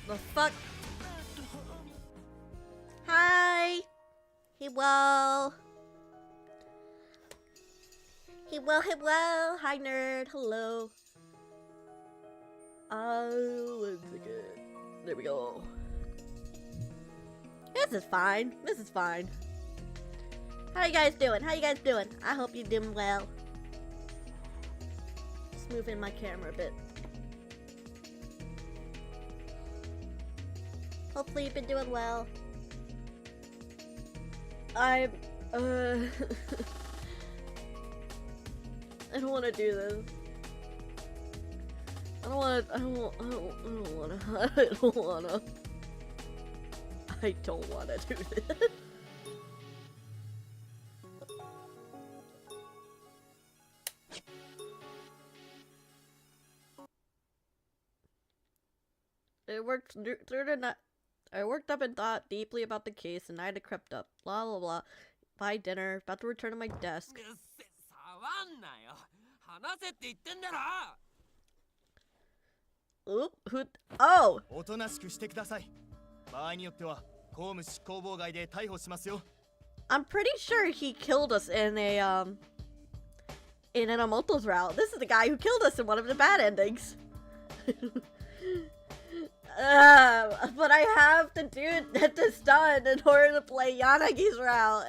The fuck? Hi! Hello! Hello, hello! Hi, nerd! Hello! One second. There we go. This is fine. This is fine. How you guys doing? How you guys doing? I hope you're doing well. Just moving my camera a bit. Hopefully you've been doing well. I'm, I don't want to do this. I don't want to do this. It worked through the night. I worked up and thought deeply about the case, and night had crept up. Blah blah blah. By dinner, about to return to my desk. Oop, who? Oh! I'm pretty sure he killed us in an Inamoto's route. This is the guy who killed us in one of the bad endings. But I have to get this done in order to play Yanagi's route.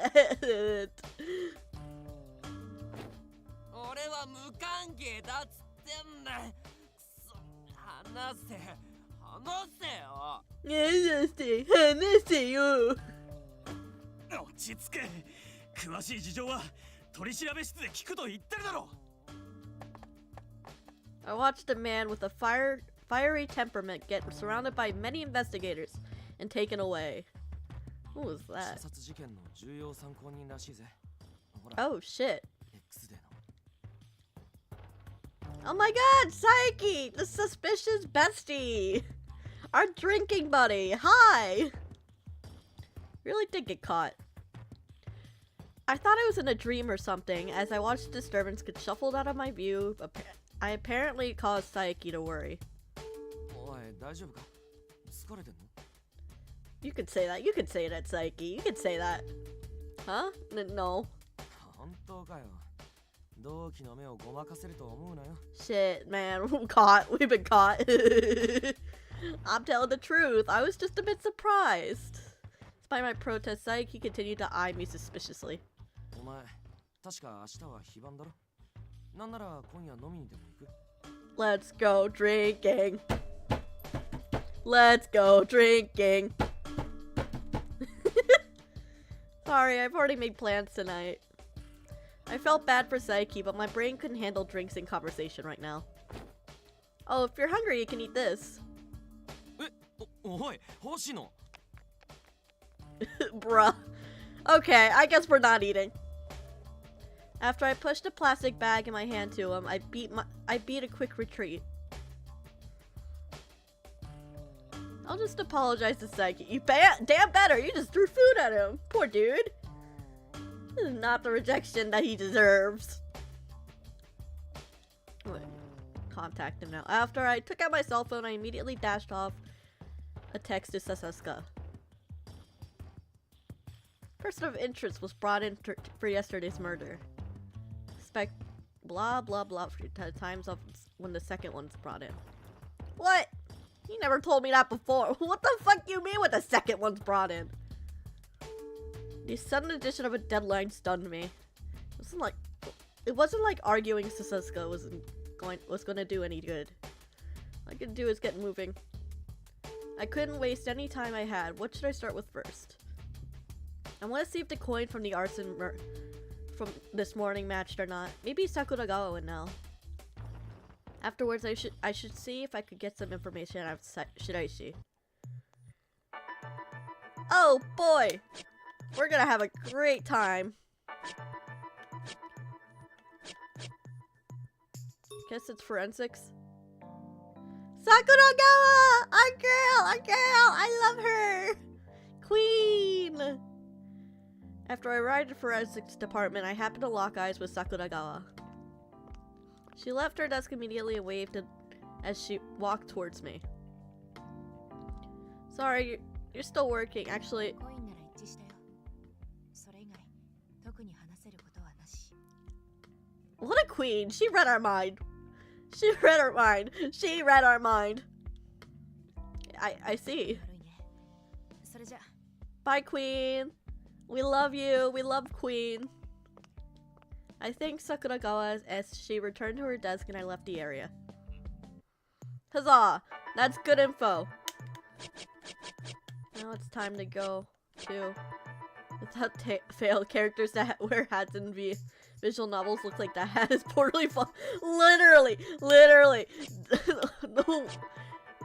I watched a man with a fiery temperament get surrounded by many investigators and taken away. Who was that? Oh shit. Oh my god, Saiki! The suspicious bestie! Our drinking buddy! Hi! Really did get caught. I thought I was in a dream or something as I watched the disturbance get shuffled out of my view. I apparently caused Saiki to worry. You could say that. You could say that, Saiki. You could say that. Huh? No. Shit, man. We're caught. We've been caught. I'm telling the truth. I was just a bit surprised. Despite my protest, Saiki continued to eye me suspiciously. Let's go drinking. Let's go drinking. Sorry, I've already made plans tonight. I felt bad for Saiki, but my brain couldn't handle drinks and conversation right now. Oh, if you're hungry, you can eat this. Bruh. Okay, I guess we're not eating. After I pushed a plastic bag in my hand to him, I beat a quick retreat. I'll just apologize to Saiki. You damn better! You just threw food at him! Poor dude! This is not the rejection that he deserves. Contact him now. After I took out my cell phone, I immediately dashed off a text to Sasuke. Person of interest was brought in for yesterday's murder. Expect blah blah blah for times of when the second one's brought in. What? You never told me that before. What the fuck you mean with the second one's brought in? The sudden addition of a deadline stunned me. It wasn't like arguing Sasuke was gonna do any good. All I could do is get moving. I couldn't waste any time I had. What should I start with first? I want to see if the coin from the arson from this morning matched or not. Maybe Sakuragawa would know. Afterwards, I should see if I could get some information out of Shiraishi. Oh boy! We're gonna have a great time. Guess it's forensics. Sakuragawa! Our girl! I love her! Queen! After I arrived at the forensics department, I happened to lock eyes with Sakuragawa. She left her desk immediately and waved as she walked towards me. Sorry, you're still working. Actually, what a queen. She read our mind. She read our mind. She read our mind. I see. Bye, queen. We love you. We love queen. I thanked Sakuragawa as she returned to her desk and I left the area. Huzzah! That's good info. Now it's time to go to... Without fail, characters that wear hats in visual novels look like that hat is poorly literally.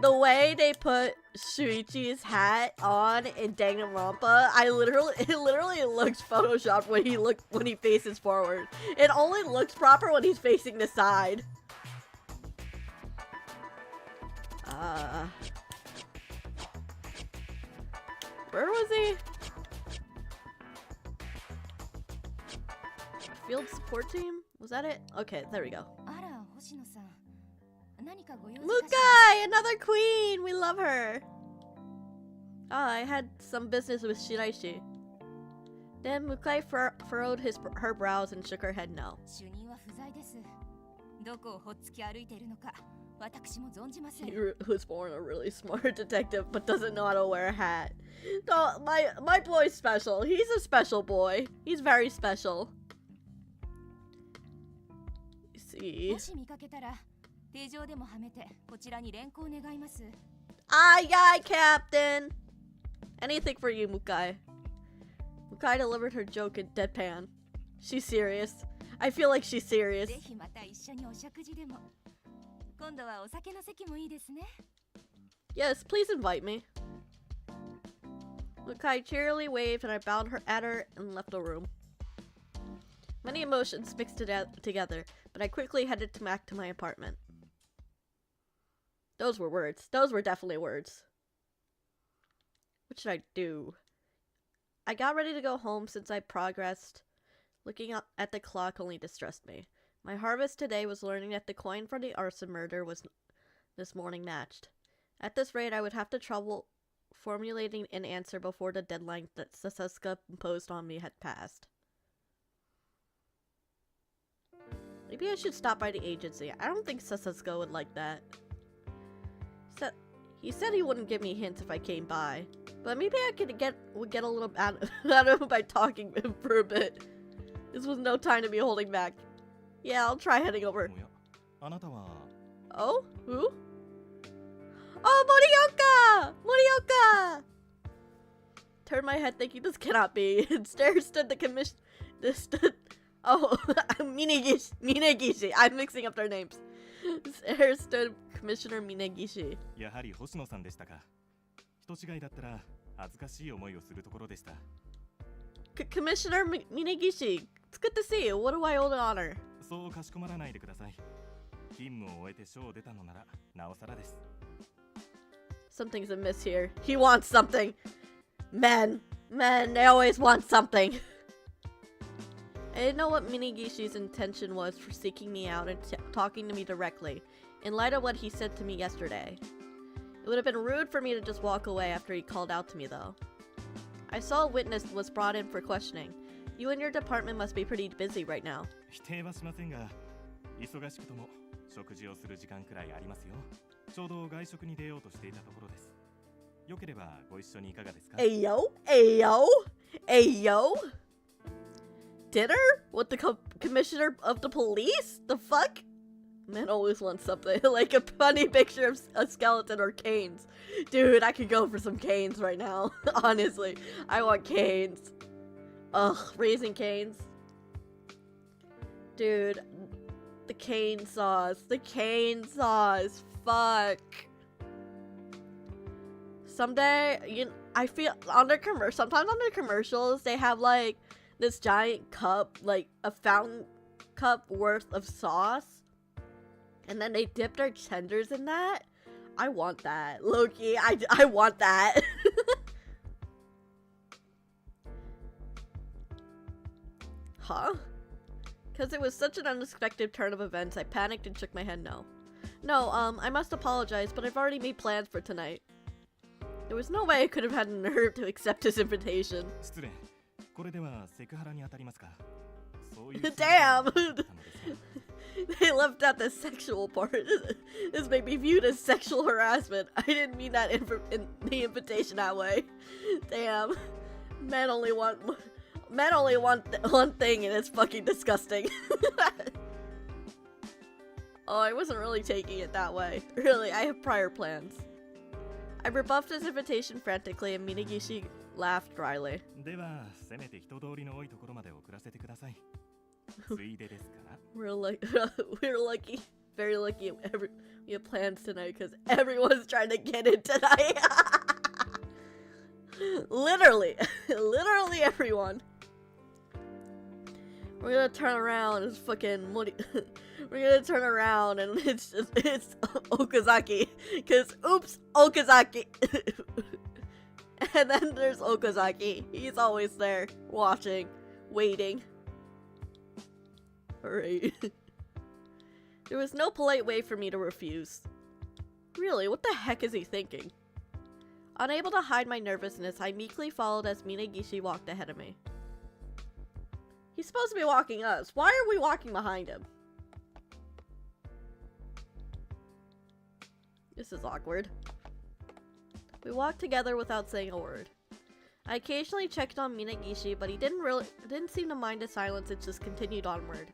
The way they put Shuichi's hat on in Danganronpa, it literally looks photoshopped when he faces forward. It only looks proper when he's facing the side. Where was he? Field support team? Was that it? Okay, there we go. Mukai! Another queen! We love her! I had some business with Shiraishi. Then Mukai furrowed her brows and shook her head no. He was born a really smart detective but doesn't know how to wear a hat. No, my boy's special. He's a special boy. He's very special. See. Aye, aye, Captain! Anything for you, Mukai. Mukai delivered her joke in deadpan. She's serious. I feel like she's serious. Yes, please invite me. Mukai cheerily waved and I bowed at her and left the room. Many emotions mixed together, but I quickly headed back to my apartment. Those were words. Those were definitely words. What should I do? I got ready to go home since I progressed. Looking up at the clock only distressed me. My harvest today was learning that the coin for the arson murder was this morning matched. At this rate, I would have to trouble formulating an answer before the deadline that Sasuke imposed on me had passed. Maybe I should stop by the agency. I don't think Sasuke would like that. He said he wouldn't give me hints if I came by. But maybe I could get a little out of him by talking to him for a bit. This was no time to be holding back. Yeah, I'll try heading over. Oh? Who? Oh, Morioka! Turned my head thinking this cannot be. Instead stood the commission... Oh, Minagishi. I'm mixing up their names. There stood Commissioner Minagishi. Commissioner Minagishi, it's good to see you. What do I owe the honor? Something's amiss here. He wants something. Men, they always want something. I didn't know what Minagishi's intention was for seeking me out and talking to me directly, in light of what he said to me yesterday. It would have been rude for me to just walk away after he called out to me, though. I saw a witness was brought in for questioning. You and your department must be pretty busy right now. Hey, yo! Dinner? With the commissioner of the police? The fuck? Men always want something, like a funny picture of a skeleton or canes. Dude, I could go for some canes right now. Honestly, I want canes. Ugh, Raising Canes. Dude, the cane sauce. Fuck. Someday, I feel sometimes on the commercials, they have like this giant cup, like a fountain cup worth of sauce, and then they dip their tenders in that. I want that. Loki, I want that. Huh? Because it was such an unexpected turn of events, I panicked and shook my head no. No, I must apologize, but I've already made plans for tonight. There was no way I could have had the nerve to accept his invitation. Damn! They left out the sexual part. This may be viewed as sexual harassment. I didn't mean that in the invitation that way. Damn. Men only want one thing, and it's fucking disgusting. Oh, I wasn't really taking it that way. Really, I have prior plans. I rebuffed his invitation frantically, and Minagishi laughed dryly. We're lucky, very lucky. We have plans tonight because everyone's trying to get in tonight. Literally everyone. We're gonna turn around and fucking we're gonna turn around and it's Okazaki, cause oops, Okazaki. And then there's Okazaki. He's always there, watching, waiting. Alright. There was no polite way for me to refuse. Really, what the heck is he thinking? Unable to hide my nervousness, I meekly followed as Minagishi walked ahead of me. He's supposed to be walking us. Why are we walking behind him? This is awkward. We walked together without saying a word. I occasionally checked on Minagishi, but he didn't seem to mind the silence. It just continued onward.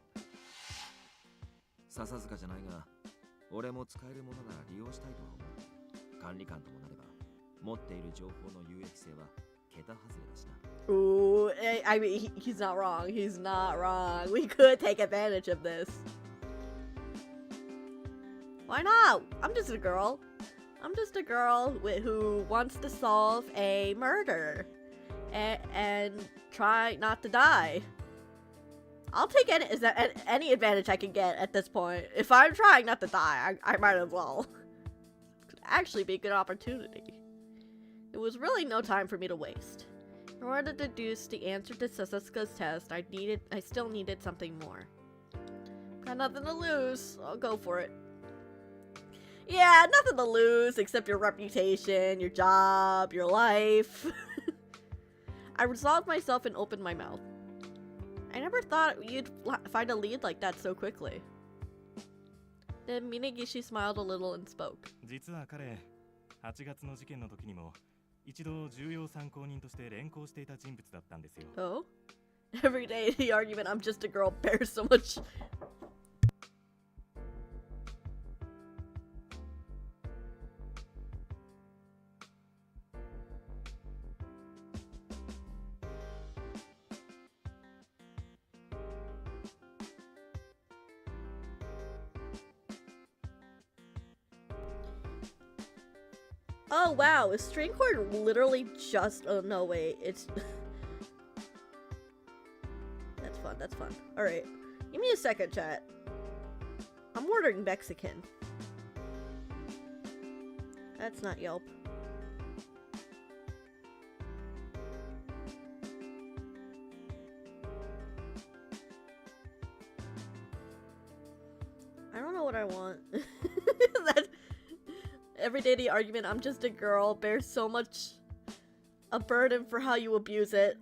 Ooh, I mean, he's not wrong. He's not wrong. We could take advantage of this. Why not? I'm just a girl. I'm just a girl who wants to solve a murder and try not to die. I'll take any advantage I can get at this point. If I'm trying not to die, I might as well. Could actually be a good opportunity. It was really no time for me to waste. In order to deduce the answer to Sasuke's test, I still needed something more. Got nothing to lose. I'll go for it. Yeah, nothing to lose except your reputation, your job, your life. I resolved myself and opened my mouth. I never thought you'd find a lead like that so quickly. Then Minagishi smiled a little and spoke. Oh? Every day the argument I'm just a girl bears so much. Oh wow, is string cord literally just— oh no wait, it's that's fun. Alright. Give me a second, chat. I'm ordering Mexican. That's not Yelp. I don't know what I want. Every day the argument, I'm just a girl, bears so much a burden for how you abuse it.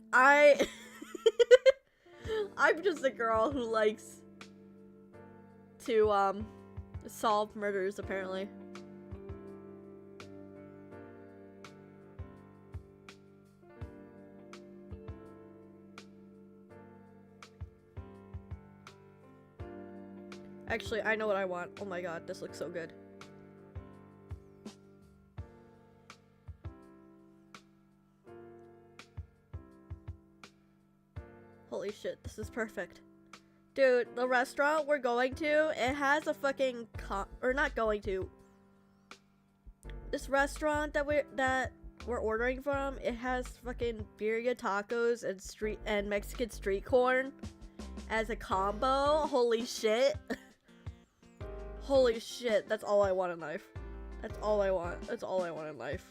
I'm just a girl who likes to solve murders, apparently. Actually, I know what I want. Oh my god, this looks so good. Holy shit, this is perfect. Dude, the restaurant we're going to, it has a fucking or not going to. This restaurant that we're ordering from, it has fucking birria tacos and Mexican street corn as a combo. Holy shit. Holy shit, that's all I want in life. That's all I want. That's all I want in life.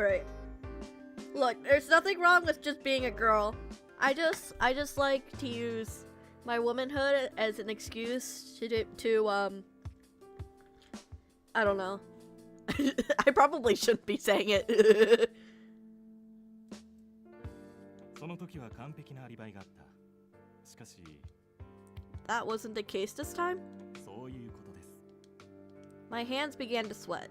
Alright. Look, there's nothing wrong with just being a girl. I just like to use my womanhood as an excuse to I don't know. I probably shouldn't be saying it. That wasn't the case this time? My hands began to sweat.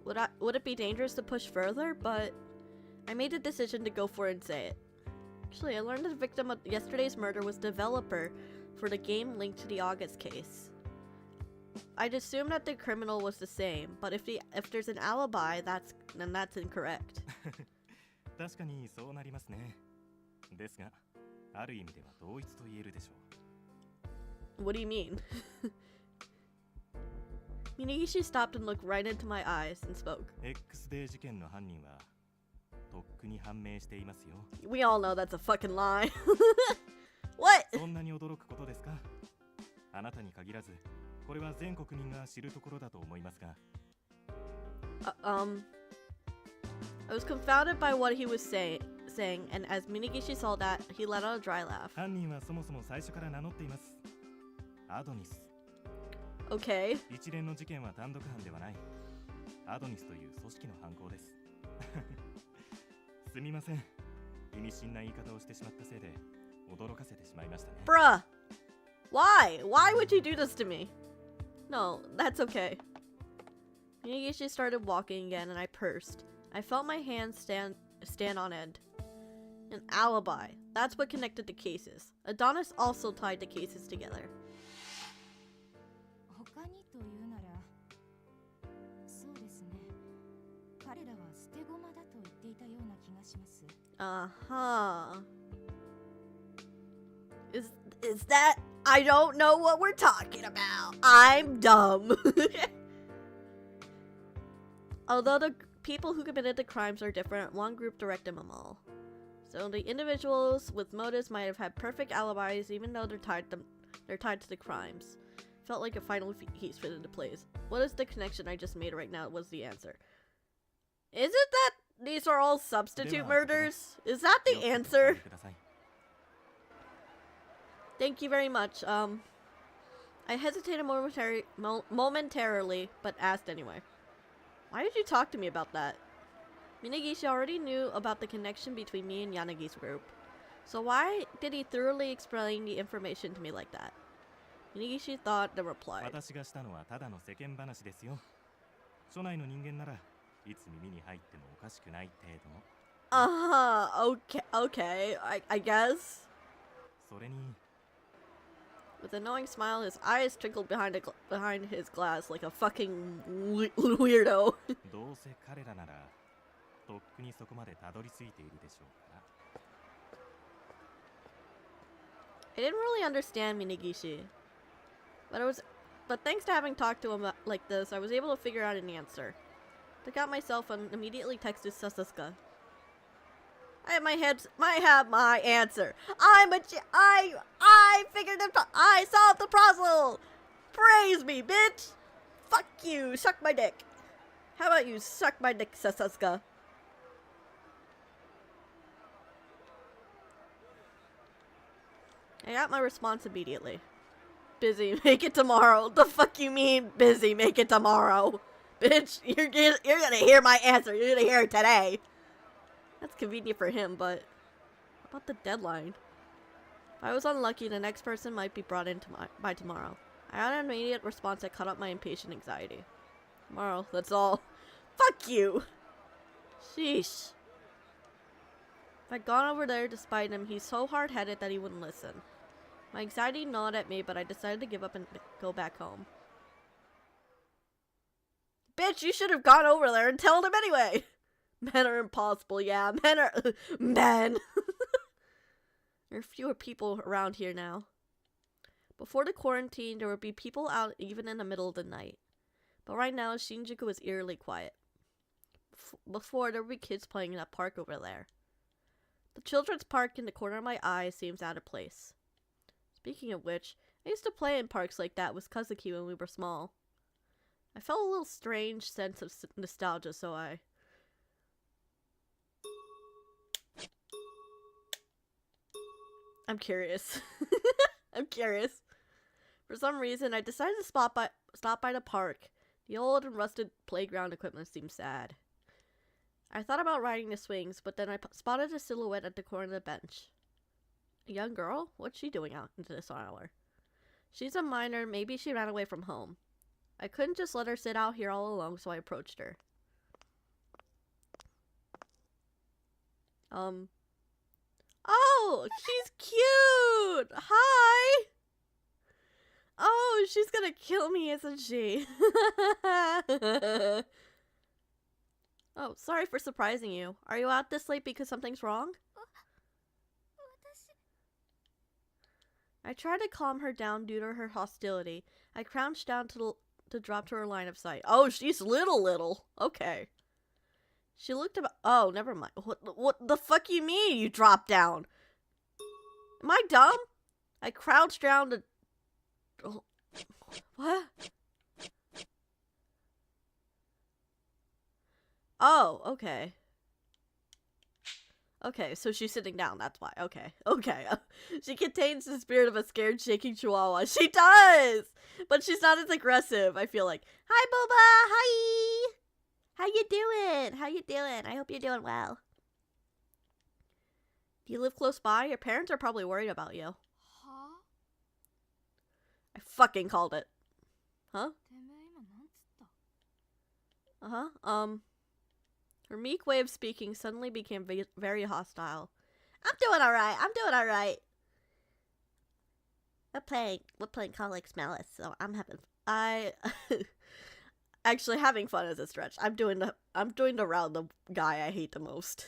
Would it be dangerous to push further? But I made the decision to go for it and say it. Actually, I learned that the victim of yesterday's murder was the developer for the game linked to the August case. I'd assume that the criminal was the same, but if there's an alibi, then that's incorrect. What do you mean? Minagishi stopped and looked right into my eyes and spoke. We all know that's a fucking lie. What? I was confounded by what he was saying, and as Minagishi saw that, he let out a dry laugh. Okay. Bruh! Why? Why would you do this to me? No, that's okay. Minagishi started walking again and I pursed. I felt my hands stand on end. An alibi. That's what connected the cases. Adonis also tied the cases together. Uh-huh. Is that... I don't know what we're talking about. I'm dumb. Although the people who committed the crimes are different, one group directed them all. So the individuals with motives might have had perfect alibis even though they're tied to the crimes. Felt like a final piece fit into place. What is the connection I just made right now was the answer. Is it that these are all substitute murders? Is that the answer? Thank you very much. I hesitated momentarily, but asked anyway. Why did you talk to me about that? Minagishi already knew about the connection between me and Yanagi's group. So why did he thoroughly explain the information to me like that? Minagishi thought and replied. Okay, I guess. With a knowing smile, his eyes twinkled behind his glass like a fucking weirdo. I didn't really understand Minagishi, but thanks to having talked to him like this, I was able to figure out an answer. Took out my cell phone and immediately texted Sasuke. I have my answer. I figured it. I solved the puzzle. Praise me, bitch. Fuck you. Suck my dick. How about you suck my dick, Sasuke? I got my response immediately. Busy, make it tomorrow. The fuck you mean, busy, make it tomorrow? Bitch, you're gonna hear my answer. You're gonna hear it today. That's convenient for him, but how about the deadline? If I was unlucky, the next person might be brought in by tomorrow. I got an immediate response that cut up my impatient anxiety. Tomorrow, that's all. Fuck you! Sheesh. If I'd gone over there despite him, he's so hard-headed that he wouldn't listen. My anxiety gnawed at me, but I decided to give up and go back home. Bitch, you should have gone over there and told him anyway! Men are impossible, yeah. Men! There are fewer people around here now. Before the quarantine, there would be people out even in the middle of the night. But right now, Shinjuku is eerily quiet. Before, there would be kids playing in that park over there. The children's park in the corner of my eye seems out of place. Speaking of which, I used to play in parks like that with Kazuki when we were small. I felt a little strange sense of nostalgia, so I I'm curious. I'm curious. For some reason, I decided to stop by the park. The old and rusted playground equipment seemed sad. I thought about riding the swings, but then I spotted a silhouette at the corner of the bench. A young girl? What's she doing out into this hour? She's a minor. Maybe she ran away from home. I couldn't just let her sit out here all alone, so I approached her. Oh, she's cute! Hi! Oh, she's gonna kill me, isn't she? Oh, sorry for surprising you. Are you out this late because something's wrong? I tried to calm her down due to her hostility. I crouched down to drop to her line of sight. Oh, she's little. Okay. She looked about. Oh, never mind. What the fuck you mean you dropped down? Am I dumb? I crouched down to. Oh. What? Oh, okay. Okay, so she's sitting down, that's why. Okay. She contains the spirit of a scared, shaking chihuahua. She does! But she's not as aggressive, I feel like. Hi, Boba! Hi! How you doing? I hope you're doing well. Do you live close by? Your parents are probably worried about you. Huh? I fucking called it. Huh? Her meek way of speaking suddenly became very hostile. I'm doing alright. We're playing Call X Malice, so actually having fun is a stretch. I'm doing the round the guy I hate the most.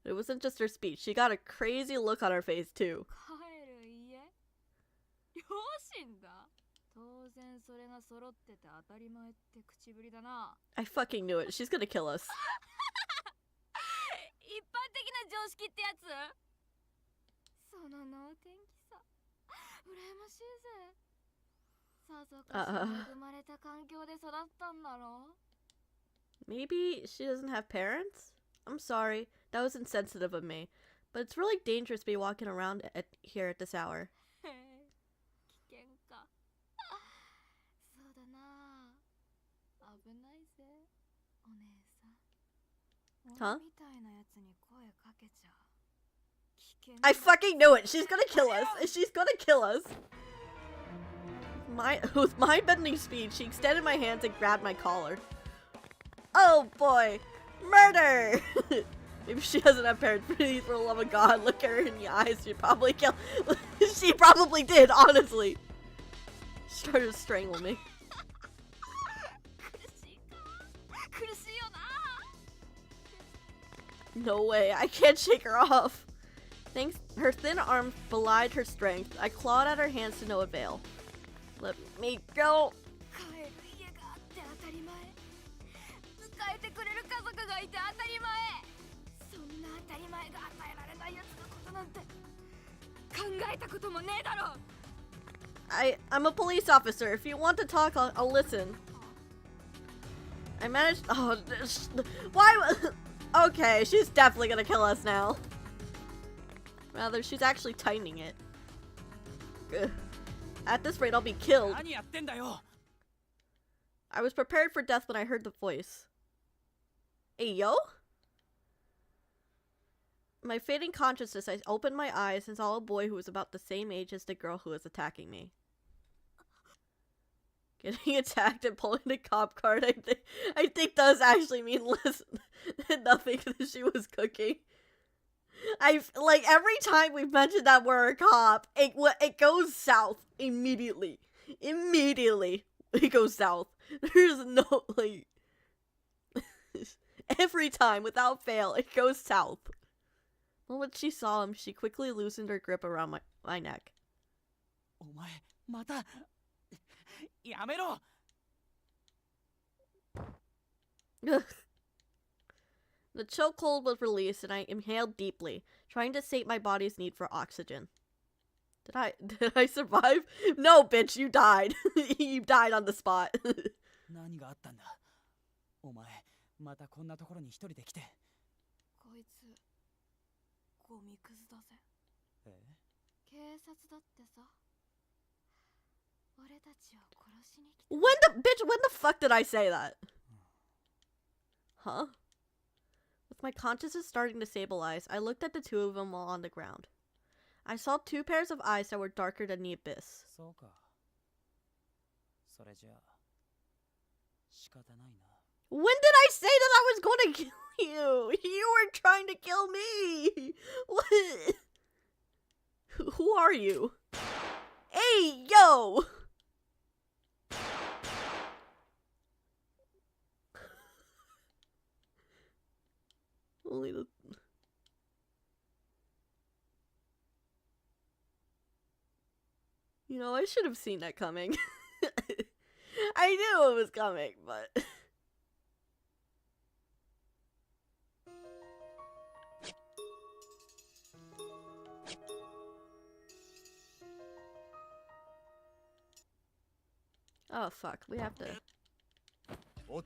It wasn't just her speech. She got a crazy look on her face too. I fucking knew it. She's gonna kill us. Maybe she doesn't have parents? I'm sorry. That was insensitive of me. But it's really dangerous to be walking around here at this hour. Huh? I fucking knew it! She's gonna kill us! With my bending speed, she extended my hands and grabbed my collar. Oh boy! Murder! Maybe she doesn't have parents. Please, for the love of God, look at her in the eyes. She probably killed. She probably did, honestly. She started to strangle me. No way, I can't shake her off. Thanks, her thin arms belied her strength. I clawed at her hands to no avail. Let me go. I'm a police officer. If you want to talk, I'll listen. I managed. Oh, why? Okay, she's definitely gonna kill us now. Rather, she's actually tightening it. Ugh. At this rate, I'll be killed. I was prepared for death when I heard the voice. Hey, yo? My fading consciousness, I opened my eyes and saw a boy who was about the same age as the girl who was attacking me. Getting attacked and pulling the cop card, I think does actually mean less than nothing that she was cooking. Like, every time we've mentioned that we're a cop, it goes south immediately. Immediately, it goes south. There's no, like... every time, without fail, it goes south. Well, when she saw him, she quickly loosened her grip around my neck. Ugh. The chokehold was released and I inhaled deeply, trying to sate my body's need for oxygen. Did I survive? No, bitch, you died. You died on the spot. When the fuck did I say that? Huh? With my consciousness starting to stabilize, I looked at the two of them while on the ground. I saw two pairs of eyes that were darker than the abyss. When did I say that I was going to kill you? You were trying to kill me! What? Who are you? Hey, yo! Only the... You know, I should have seen that coming. I knew it was coming, but... Oh, fuck. We have to... Oop.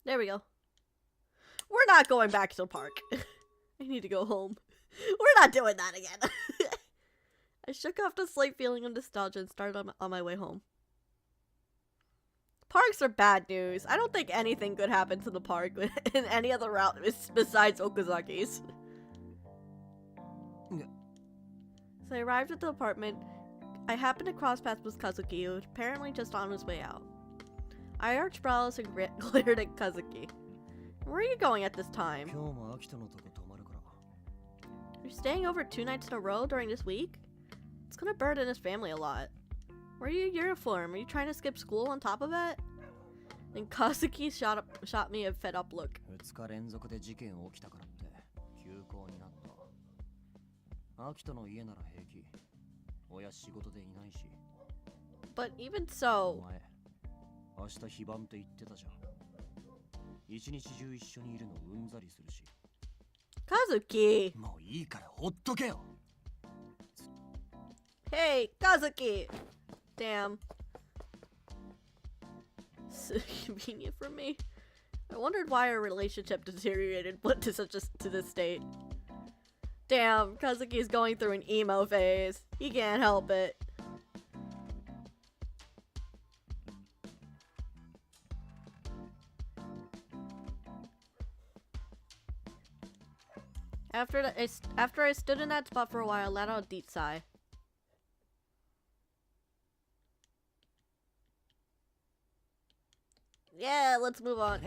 There we go. We're not going back to the park. I need to go home. We're not doing that again. I shook off the slight feeling of nostalgia and started on my way home. Parks are bad news. I don't think anything good happens in the park in any other route besides Okazaki's. So I arrived at the apartment. I happened to cross paths with Kazuki, who was apparently just on his way out. I arched brows and glared at Kazuki. Where are you going at this time? You're staying over 2 nights in a row during this week? It's gonna burden his family a lot. Where are your uniform? Are you trying to skip school on top of it? Then Kazuki shot me a fed up look. But even so... Kazuki! Hey, Kazuki! Damn. So convenient for me. I wondered why our relationship deteriorated to this state. Damn, Kazuki's going through an emo phase. He can't help it. After I stood in that spot for a while, I let out a deep sigh. Yeah, let's move on.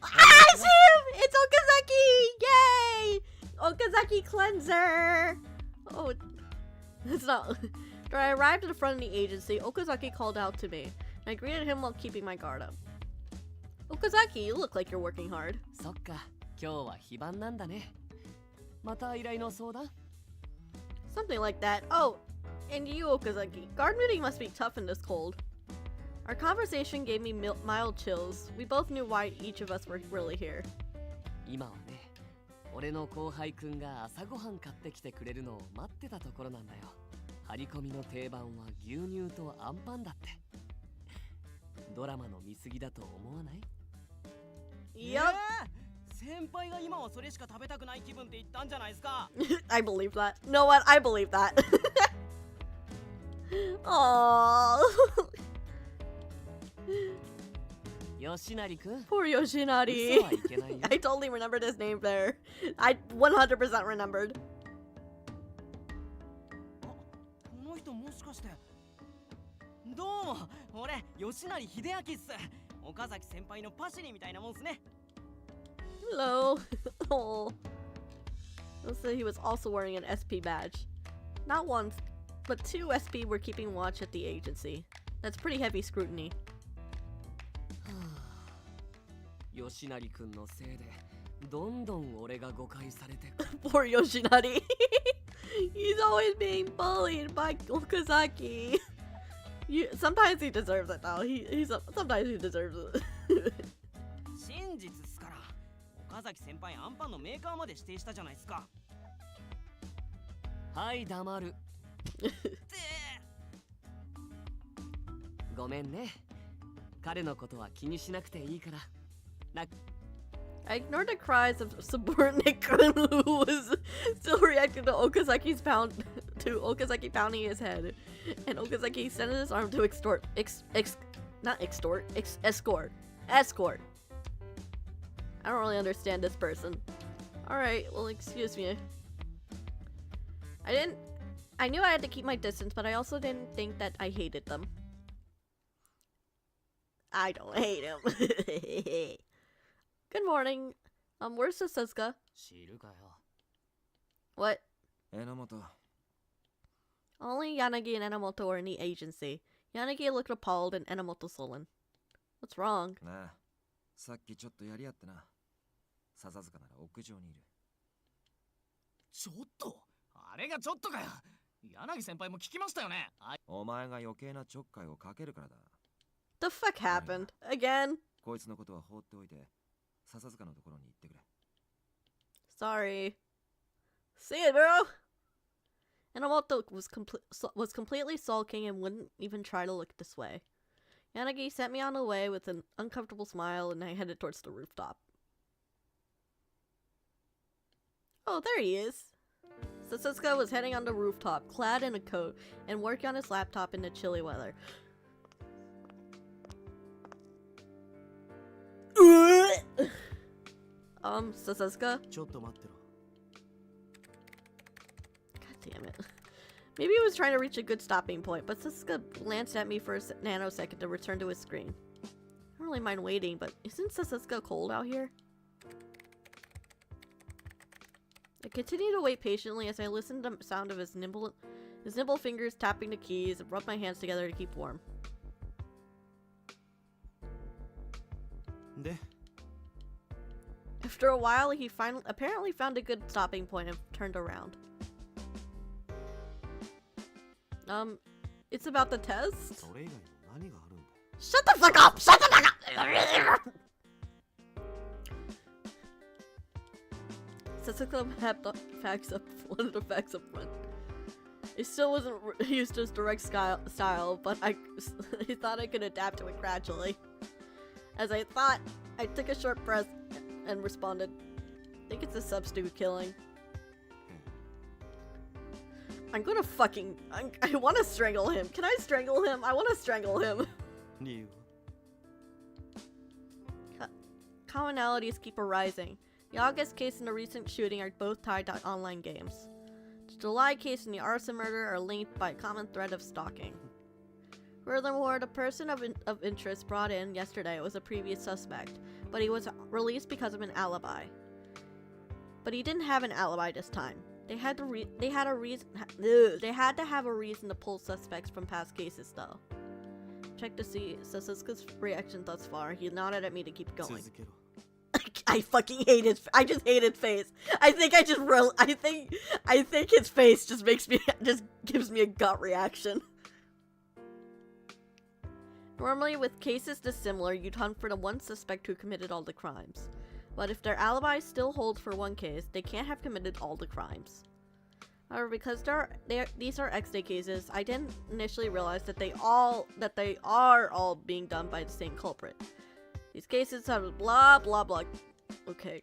Ah, it's him! It's Okazaki! Yay! Okazaki cleanser! Oh, it's not. When I arrived at the front of the agency, Okazaki called out to me, and I greeted him while keeping my guard up. Okazaki, you look like you're working hard. Something like that. Oh, and you, Okazaki. Guard duty must be tough in this cold. Our conversation gave me mild chills. We both knew why each of us were really here. Yup. I believe that. You know what? I believe that. Aww. Poor Yoshinari. I totally remembered his name there. I 100% remembered. Hello. Oh. Also, he was also wearing an SP badge. Not one, but 2 SP were keeping watch at the agency. That's pretty heavy scrutiny. Poor Yoshinari. He's always being bullied by Okazaki. Sometimes he deserves it though. Sometimes he deserves it. ごめんね。彼のことは気にしなくていいから。I ignored the cries of subordinate Kun who was still reacting to Okazaki pounding his head, and Okazaki extended his arm to escort. I don't really understand this person. Alright, well, excuse me. I knew I had to keep my distance, but I also didn't think that I hated them. I don't hate him. Good morning. Where's Suzuka? What? Enomoto. Only Yanagi and Enomoto are in the agency. Yanagi looked appalled and Enomoto sullen. What's wrong? なあ、さっきちょっとやり合ってな。笹塚なら屋上にいる。ちょっとあれがちょっとかよ。柳先輩も聞きましたよね。お前が余計なちょっかいをかけるからだ。The fuck happened? Again? こいつのことは放っておいて、笹塚のところに行ってくれ。Sorry. See it, bro! Enomoto was completely sulking and wouldn't even try to look this way. Yanagi sent me on the way with an uncomfortable smile, and I headed towards the rooftop. Oh, there he is. Suzuka was heading on the rooftop, clad in a coat, and working on his laptop in the chilly weather. Suzuka? God damn it. Maybe he was trying to reach a good stopping point, but Suzuka glanced at me for a nanosecond to return to his screen. I don't really mind waiting, but isn't Suzuka cold out here? I continued to wait patiently as I listened to the sound of his nimble fingers tapping the keys and rubbed my hands together to keep warm. After a while, he apparently found a good stopping point and turned around. It's about the test? Shut the fuck up! Shut the fuck up! Suzuka had the facts up, one of the facts up front. It still wasn't used as direct style, but I thought I could adapt to it gradually. As I thought, I took a short breath and responded, I think it's a substitute killing. I'm gonna fucking... I want to strangle him. Can I strangle him? I want to strangle him. Commonalities keep arising. The August case and the recent shooting are both tied to online games. The July case and the arson murder are linked by a common thread of stalking. Furthermore, the person of interest brought in yesterday was a previous suspect, but he was released because of an alibi. But he didn't have an alibi this time. They had to have a reason to pull suspects from past cases, though. Check to see Suzuka's reaction thus far. He nodded at me to keep going. I fucking hate his. I just hate his face. I think his face just gives me a gut reaction. Normally, with cases this similar, you'd hunt for the one suspect who committed all the crimes. But if their alibi still holds for one case, they can't have committed all the crimes. However, because these are X-Day cases, I didn't initially realize that they are all being done by the same culprit. These cases have blah blah blah. Okay.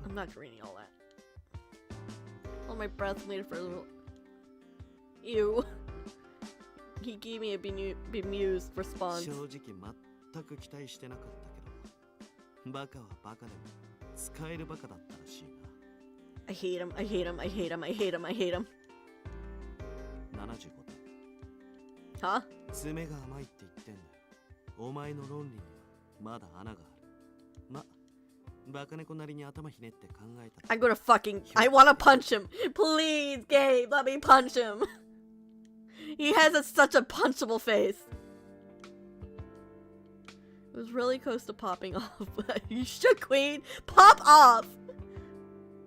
I'm not reading all that. Hold my breath, waited for a little. Ew. He gave me a bemused response. I hate him, I hate him, I hate him, I hate him, I hate him. Huh? I'm gonna fucking... I wanna punch him! Please, Gabe, let me punch him! He has such a punchable face. It was really close to popping off. You should, Queen! Pop off!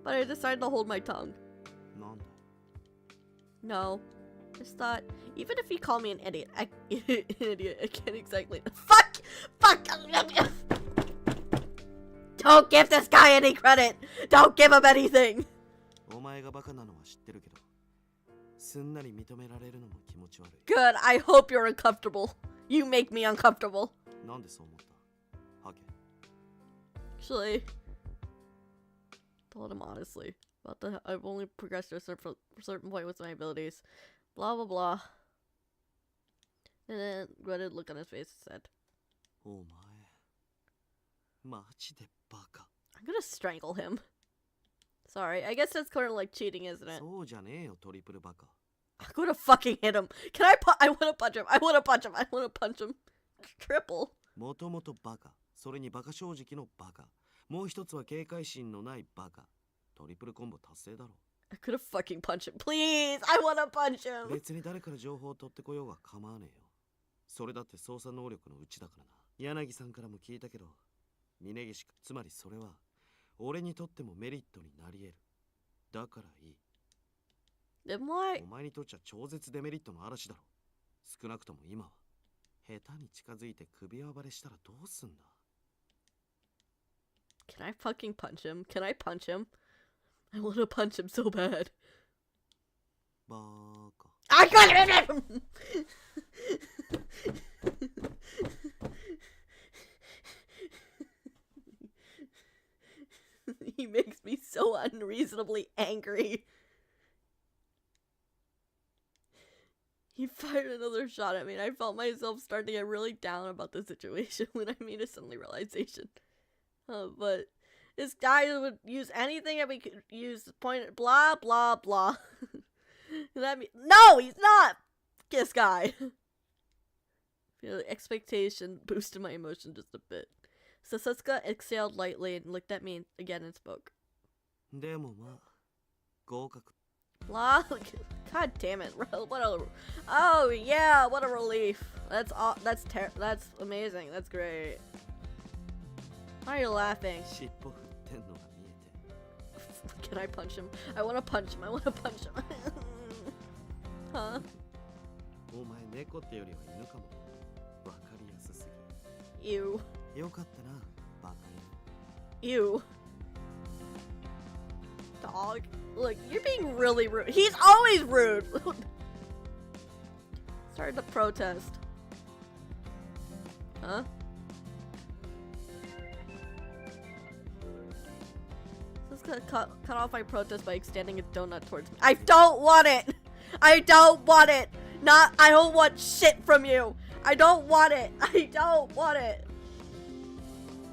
But I decided to hold my tongue. No. Just thought, even if you call me an idiot, I can't exactly... Fuck! Fuck! Don't give this guy any credit! Don't give him anything! すんなり認められるのも気持ち悪い。 Good, I hope you're uncomfortable. You make me uncomfortable. なんでそう思ったハケ。 Actually, told him honestly about I've only progressed to a certain point with my abilities. Blah blah blah. And then dreaded look on his face said, お前マジでバカ。 I'm gonna strangle him. Sorry, I guess that's kind of like cheating, isn't it? そうじゃねえよトリプルバカ。 I'm gonna fucking hit him. Can I I wanna punch him. I wanna punch him. I wanna punch him. Triple. もともとバカ。それにバカ正直のバカ。もう一つは警戒心のないバカ。トリプルコンボ達成だろ。 I could have fucking punched him. Please, I wanna punch him. 別に誰から情報を取ってこようが構わねえよ。それだって操作能力のうちだからな。柳さんからも聞いたけど、峯岸君、つまりそれは俺にとってもメリットになり得る。だからいい。 Then why? お前にとっちゃ超絶デメリットの嵐だろ。少なくとも今は下手に近づいて首輪バレしたらどうすんだ。 Can I fucking punch him? Can I punch him? I wanna punch him so bad. バカ。 I got him! He makes me so unreasonably angry. He fired another shot at me, and I felt myself starting to get really down about the situation when I made a suddenly realization. But this guy would use anything that we could use to point, blah, blah, blah. No, he's not! This guy. Feel the expectation boosted my emotion just a bit. Sasuke exhaled lightly and looked at me again and spoke. でもまあ合格。 Blah. God damn it. What a. Oh, yeah, what a relief. That's all. That's amazing. That's great. Why are you laughing? 尻尾振ってんのが見えて。 Can I punch him? I wanna punch him. I wanna punch him. Huh? お前猫ってよりは犬かも。わかりやすす Ew. ぎ。よかったな、バカ犬。 Ew. Dog. Look, you're being really rude. He's always rude. Started to protest. Huh? Just gonna cut off my protest by extending a donut towards me. I don't want it! I don't want it! I don't want shit from you! I don't want it! I don't want it!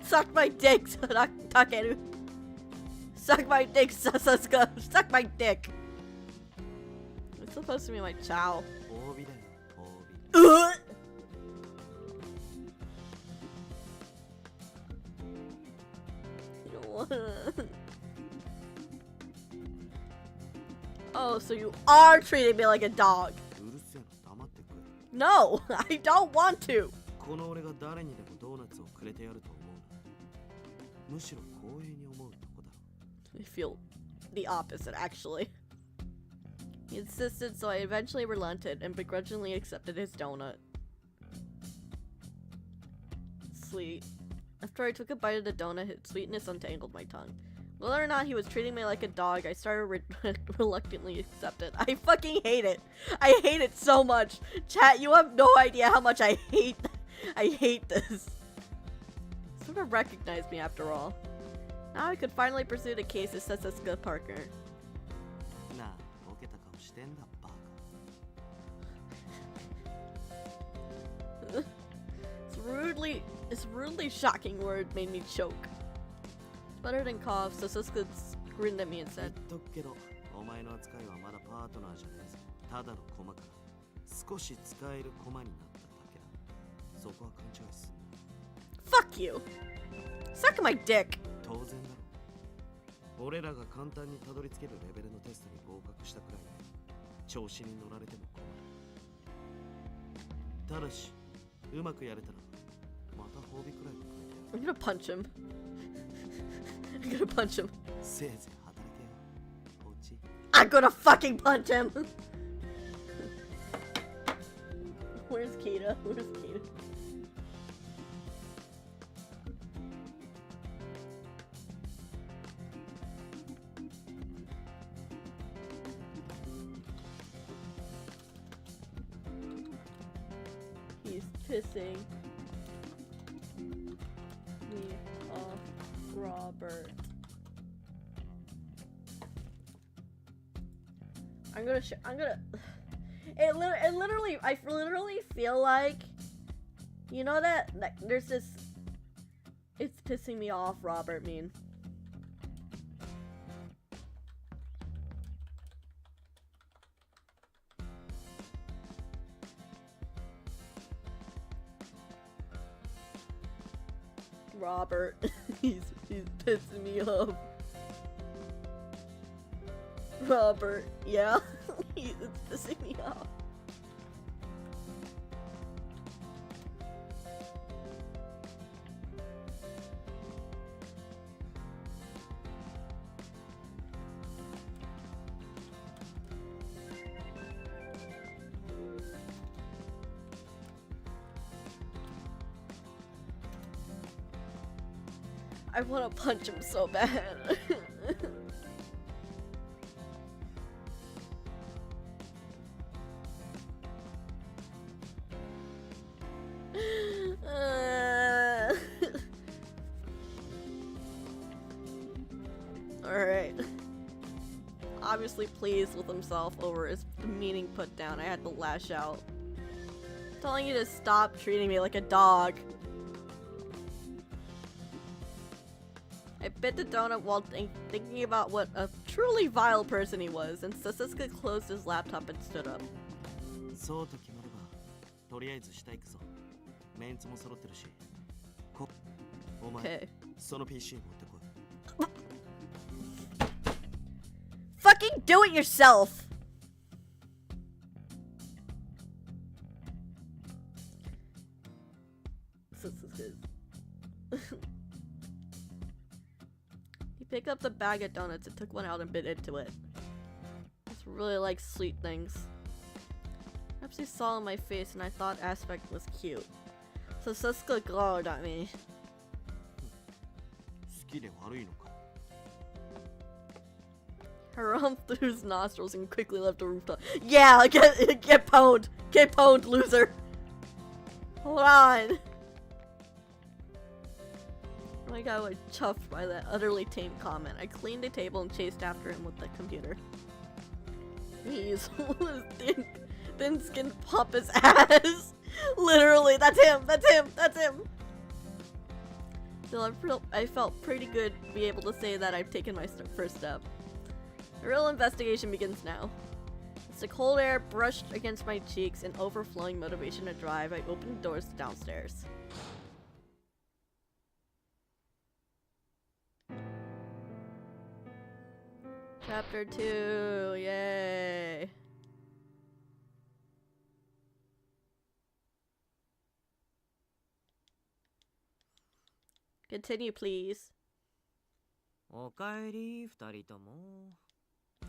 Suck my dick, Takeru. Suck my dick, Sasuke. Suck my dick. It's supposed to be my chow. 褒美だよ、褒美。 You don't wanna. Oh, so you are treating me like a dog. うるせえの黙ってくれ。 No, I don't want to. この俺が誰にでもドーナツをくれてやると思うな。むしろ光栄に思うとこだろ。 I feel the opposite, actually. He insisted, so I eventually relented and begrudgingly accepted his donut. Sweet. After I took a bite of the donut, its sweetness untangled my tongue. Whether or not he was treating me like a dog, I started reluctantly accept it. I fucking hate it. I hate it so much. Chat, you have no idea how much I hate this. Sort of recognized me after all. Now I could finally pursue the case of Sasuke Parker. なあ、ボケた顔してんだ、バカ。This rudely shocking word made me choke. Sputtered and coughed, so Sasuke grinned at me and 言っ said, とくけど、お前の扱いはまだパートナーじゃねえぞ。ただの駒から少し使える駒になっただけだ。そこは勘違いすんな。 Fuck you! Suck my dick! 当然だろ。俺らが簡単にたどり着けるレベルのテストに合格したくらいで調子に乗られても困る。ただし、うまくやれたらまた褒美くらいくれてやる。 I'm gonna punch him. I'm gonna punch him. せいぜい働けよ。ポチ。 I'm gonna fucking punch him! Where's Kita? Where's Kita? pissing me off, Robert. I'm gonna it literally, I literally feel like, you know that there's this, it's pissing me off, Robert meme. Robert, he's pissing me off. Robert, yeah, it's pissing me off. I want to punch him so bad. Alright. Obviously pleased with himself over his demeaning put down. I had to lash out. Telling you to stop treating me like a dog. I bit the donut while thinking about what a truly vile person he was, and Sasuke closed his laptop and stood up. そうと決まれば、とりあえず下行くぞ。メンツも揃ってるし。お前、 Okay. その PC 持ってこい。Fucking do it yourself! He picked up the bag of donuts and took one out and bit into it. Just really like sweet things. Perhaps he saw my face and I thought Aspect was cute. So Sasuke glowered at me. 好きで悪いのか。 Haram through his nostrils and quickly left the rooftop. Yeah, get pwned! Get pwned, loser! Hold on! Oh my god, I was chuffed by that utterly tame comment. I cleaned the table and chased after him with the computer. He's thin skin pop his ass! Literally, that's him! That's him! That's him! Still, I felt pretty good to be able to say that I've taken my first step. The real investigation begins now. As the cold air brushed against my cheeks and overflowing motivation to drive, I opened the doors to downstairs. Chapter 2, yay! Continue, please. おかえり二人とも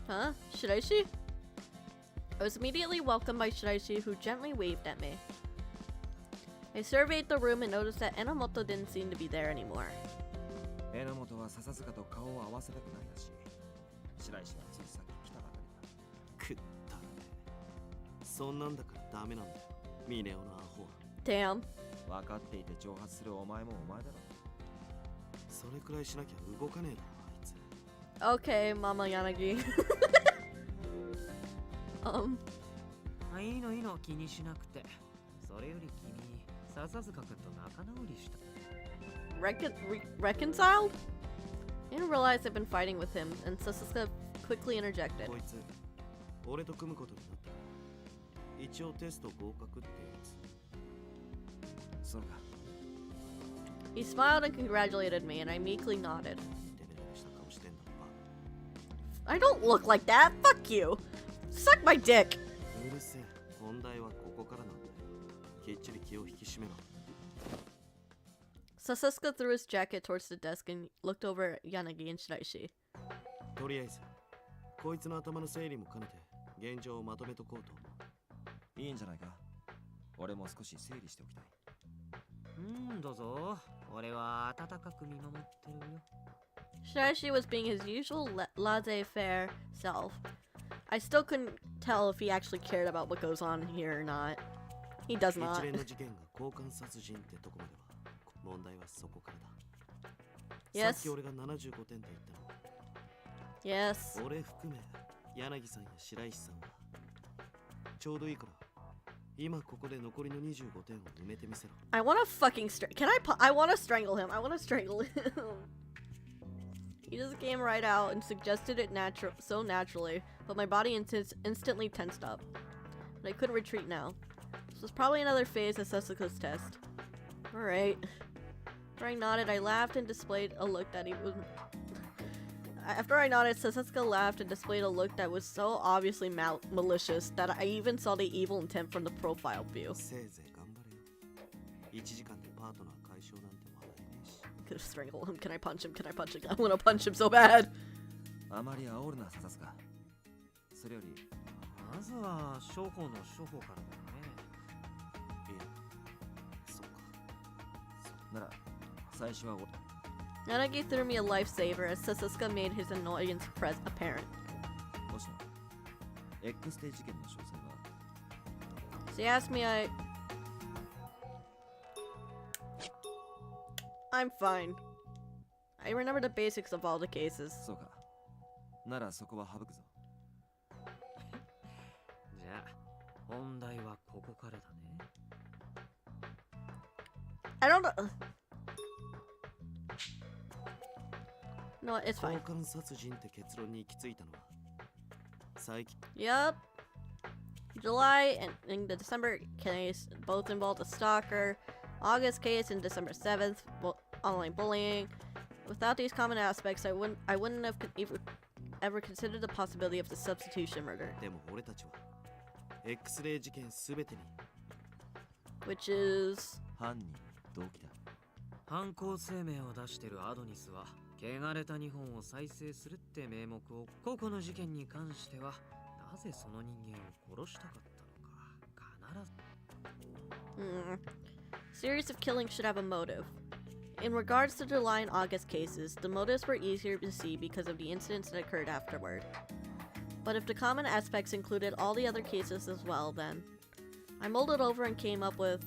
Huh? Shiraishi? I was immediately welcomed by Shiraishi, who gently waved at me. I surveyed the room and noticed that Enomoto didn't seem to be there anymore. 榎本は笹塚と顔を合わせたくないらしい。白石はついさっき来たばかりだ。くったらね。そんなんだからダメなんだよ。ミネオのアホは。Damn. 分かっていて挑発するお前もお前だろ。それくらいしなきゃ動かねえだろ、あいつ。 Okay, Mama Yanagi. いいのいいの気にしなくてそれより君笹塚君と仲直りした Reconciled? I didn't realize I've been fighting with him, and Sasuke quickly interjected. こいつ、俺と組むことになったら、一応テスト合格ってやつ。そうか。He smiled and congratulated me, and I meekly nodded. デレデレした顔してんだろ、バカ。 I don't look like that! Fuck you! Suck my dick! うるせえ。本題はここからなんだよ。きっちり気を引き締めろ。 Sasuke threw his jacket towards the desk and looked over at Yanagi and Shiraishi. とりあえず、こいつの頭の整理も兼ねて、現状をまとめとこうと思う。いいんじゃないか。俺も少し整理しておきたい。どうぞ俺は温かく見守ってるよ Shiraishi was being his usual laissez-faire self. I still couldn't tell if he actually cared about what goes on here or not. He does 一 not. 連の事件が交換殺人ってとこまでは問題はそこからだ。 Yes. さっき俺が75点って言ったの。 Yes. 俺含め柳さんや白石さんはちょうどいいから今ここで残りの25点を埋めてみせろ。 I wanna fucking can I wanna strangle him. I wanna strangle him. He just came right out and suggested it so naturally, but my body instantly tensed up. And I couldn't retreat now. This was probably another phase of Sasuke's test. Alright. After I nodded, I laughed and displayed a look that he was... After I nodded, Sasuke laughed and displayed a look that was so obviously malicious that I even saw the evil intent from the profile view. せいぜい頑張れよ。1時間でパートナー解消なんて話題ねえし。 Could have strangled him. Can I punch him? Can I punch him? I wanna punch him so bad. あまり煽るな、笹塚。それより、まずは処方の処方からだよね。いや、そっか。なら、最初は俺。 Yanagi threw me a lifesaver as Sasuke made his annoyance apparent. もしも、X テ事件の詳細は She asked me I'm fine. I remember the basics of all the cases. そうか。ならそこは省くぞ。じゃあ本題はここからだね。 I don't know. No, it's 交 fine. 換殺人って結論に行き着いたのは最近 Yup. July and the December case both involved a stalker. August case and December 7th, online bullying. Without these common aspects, I wouldn't have ever considered the possibility of the substitution murder, でも俺たちは X レイ事件すべてに which is 犯人動機だ。犯行声明を出してるアドニスは汚れた日本を再生するって名目を個々の事件に関してはなぜその人間を殺したかったのか必ず series of killings should have a motive. In regards to the July and August cases, the motives were easier to see because of the incidents that occurred afterward. But if the common aspects included all the other cases as well, then I mulled it over and came up with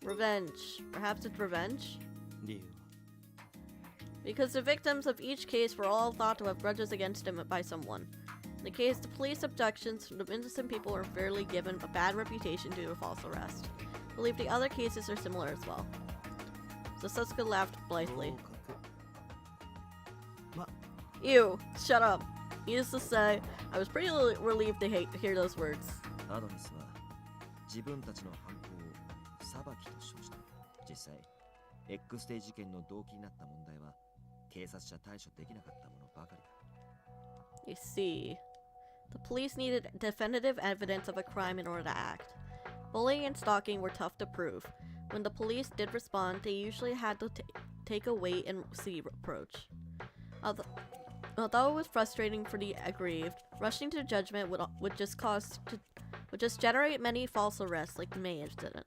revenge. Perhaps it's revenge? 理由は Because the victims of each case were all thought to have grudges against him by someone. In the case of police abductions, the innocent people were fairly given a bad reputation due to false arrest. I believe the other cases are similar as well. So Sasuke laughed blithely. 合格ま Ew, shut up. Needless to say, I was pretty relieved to hear those words. アドニスは自分たちの犯行を裁きと称した。実際、X テ事件の動機になった問題は警察じゃ対処できなかったものばかりだ。 You see, the police needed definitive evidence of a crime in order to act. Bullying and stalking were tough to prove. When the police did respond, they usually had to take a wait and see approach. Although it was frustrating for the aggrieved, rushing to judgment would just generate many false arrests like the May incident.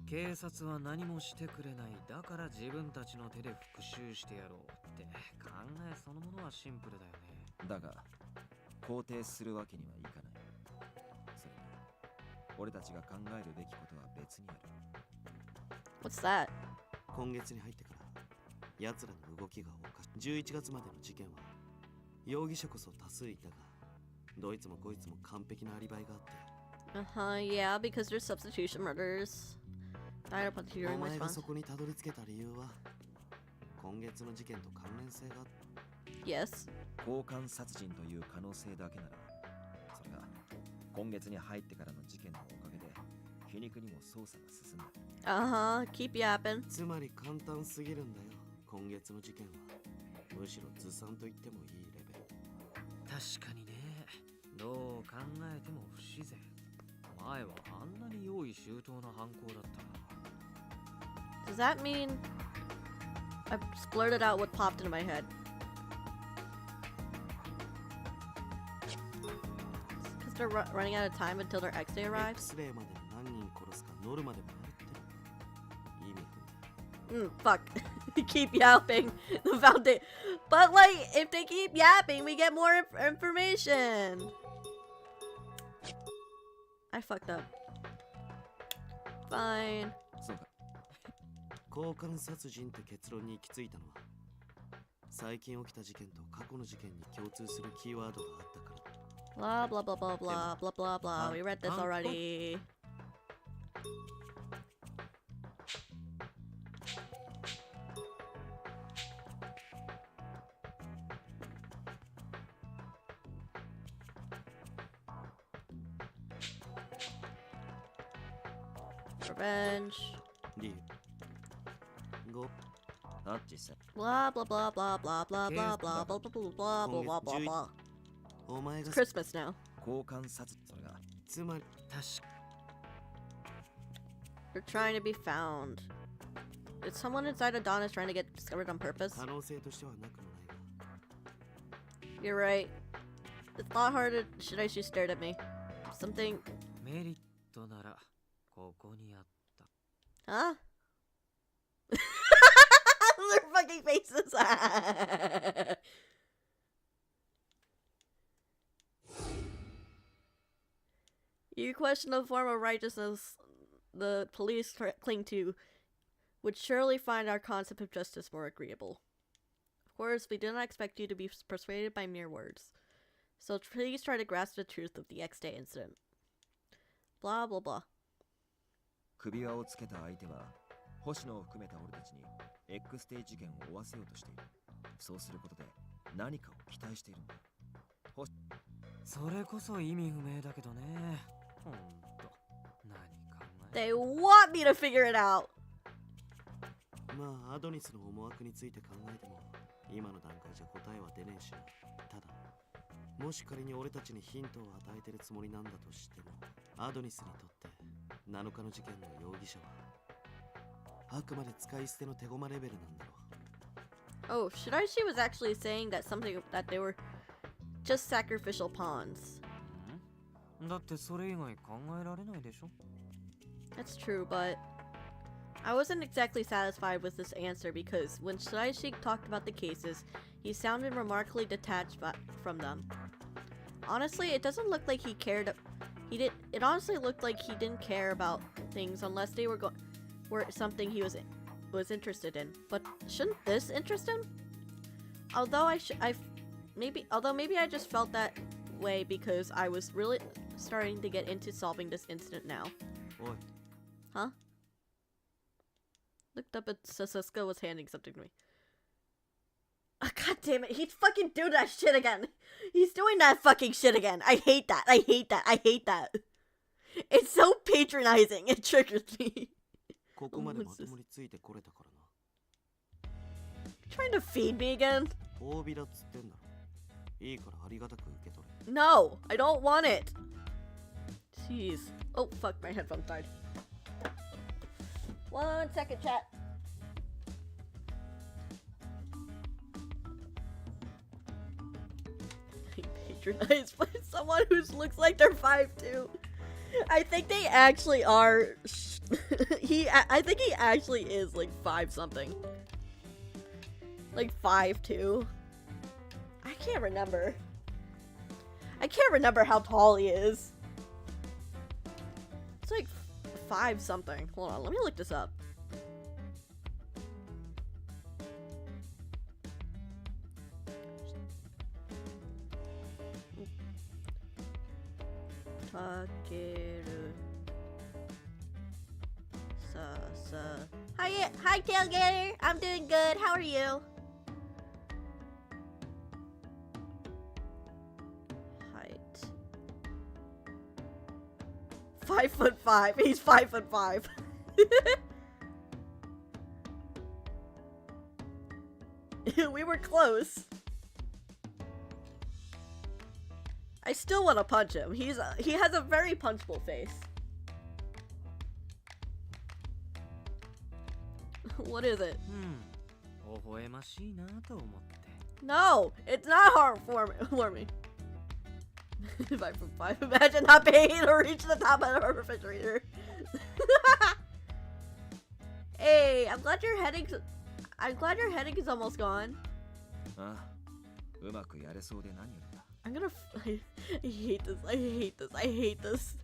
警察は何もしてくれない。だから自分たちの手で復讐してやろうって考えそのものはシンプルだよね。だが、肯定するわけにはいかない。それに、俺たちが考えるべきことは別にある。What's that? 今月に入ってから奴らの動きがおかしい。11月までの事件は容疑者こそ多数いたがどいつもこいつも完璧なアリバイがあって Yeah, because there's substitution murders. Died up during お my 前が response. そこにたどり着けた理由は今月の事件と関連性があった Yes. 交換殺人という可能性だけなら、それが今月に入ってからの事件のおかげで皮肉にも捜査が進んだ。Keep yapping. つまり簡単すぎるんだよ今月の事件はむしろずさんと言ってもいいレベル確かにね。どう考えても不自然。前はあんなに用意周到な犯行だったな。 Does that mean I splurted out what popped into my head? Because they're running out of time until their X day arrives? X レイまでに何人殺すかノルマでもあるって意味不明 Fuck. Keep yapping. The foundation. But like, if they keep yapping, we get more information. I fucked up. Fine. そうか。交換殺人って結論に行き着いたのは最近起きた事件と過去の事件に共通するキーワードがあったから。 Blah blah blah blah blah blah blah blah. We read this already. Revenge. 理由5あっ実際 Blah blah blah blah blah blah blah blah blah blah blah blah blah blah blah. お前が It's Christmas now. 交換殺それがつまり確か They're trying to be found. Is someone inside Adonis trying to get discovered on purpose? 可能性としてはなくもないが You're right. It's not hard to Shiraishi stared at me. Something メリットならここにあった huh? Their fucking faces. You question the form of righteousness the police cling to would surely find our concept of justice more agreeable. Of course, we do not expect you to be persuaded by mere words. So please try to grasp the truth of the X Day incident. Blah blah blah. 首輪をつけた相手は星野を含めた俺たちに X デイ事件を負わせようとしている。そうすることで何かを期待しているんだ。それこそ意味不明だけどね。ほんと何考え They want me to figure it out. まあアドニスの思惑について考えても今の段階じゃ答えは出ねえしな。ただもし仮に俺たちにヒントを与えてるつもりなんだとしてもアドニスにとって7日の事件の容疑者はあくまで使い捨ての手駒レベルなんだろう。 Oh, Shiraishi was actually saying that something that they were just sacrificial pawns. だってそれ以外考えられないでしょ。 That's true, but I wasn't exactly satisfied with this answer because when Shiraishi talked about the cases, he sounded remarkably detached from them. Honestly, it doesn't look like he cared. It honestly looked like he didn't care about things unless they were something he was interested in. But shouldn't this interest him? Although maybe I just felt that way because I was really starting to get into solving this incident now. おい Huh? Looked up at Sasuke was handing something to me. Oh, God damn it, he's fucking doing that shit again. He's doing that fucking shit again. I hate that. I hate that. I hate that. It's so patronizing. It triggers me. ここまでまともについてこれたからな。 Trying to feed me again? 大ビラっつってんだろ。いいからありがたく受け取れ。 No, I don't want it. Jeez. Oh, fuck, my headphones died. 1 second, chat. Patronized by someone who looks like they're 5'2". I think they actually are. I think he actually is like 5 something. Like 5'2". I can't remember. I can't remember how tall he is. It's like 5 something. Hold on, let me look this up. Takeru Sasa. Hi Tailgater. I'm doing good. How are you? Height. 5'5". He's 5'5". We were close. I still want to punch him. He has a very punchable face. What is it? 微笑ましいなと思って。 No, it's not hard for me. 5'5". Imagine not being able to reach the top of the refrigerator. Hey, I'm glad your headache is almost gone. ああ、うまくやれそうで何よりだ。 I'm gonna. I hate this. I hate this. I hate this.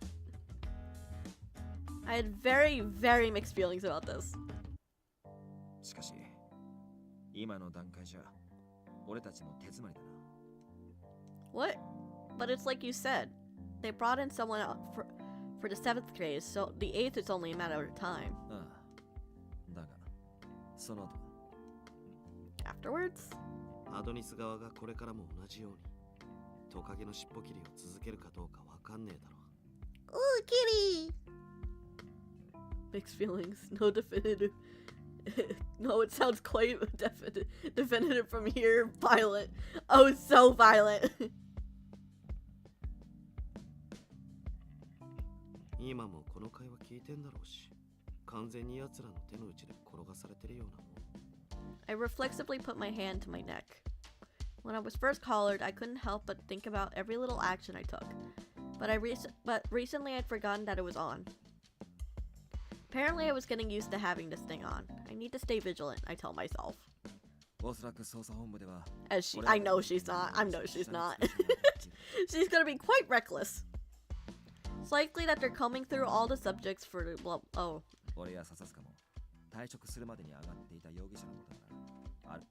I had very, very mixed feelings about this. しかし今の段階じゃ俺たちも手詰まりだな。 What? But it's like you said. They brought in someone out for the 7th case, so the 8th is only a matter of time. ああだがその後 Afterwards? アドニス側がこれからも同じようにトカゲの尻尾切りを続けるかどうかわかんねえだろ。 Ooh, kitty! Mixed feelings. No definitive. No, it sounds quite definitive from here. Violent. Oh, so violent. 今もこの会話聞いてんだろうし、完全に奴らの手の内で転がされてるようなもん。 I reflexively put my hand to my neck. When I was first collared, I couldn't help but think about every little action I took. But recently I'd forgotten that it was on. Apparently I was getting used to having this thing on. I need to stay vigilant, I tell myself. おそらく捜査本部では As I know she's not. I know she's not. She's gonna be quite reckless. It's likely that they're combing through all the subjects for well, oh. 俺や笹塚も退職するまでに上がっていた容疑者のことならある。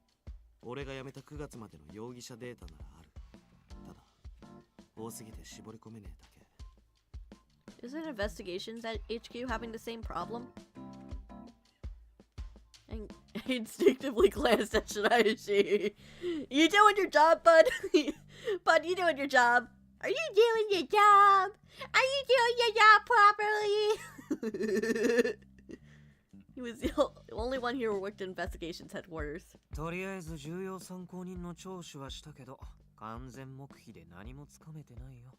俺が辞めた9月までの容疑者データならある。ただ、多すぎて絞り込めねえだけ。 Isn't investigations at HQ having the same problem? I instinctively glanced at Shiraishi. You doing your job, bud? Bud, you doing your job? Are you doing your job? Are you doing your job properly? He was the only one here who worked in investigations headquarters. とりあえず重要参考人の聴取はしたけど、完全黙秘で何もつかめてないよ。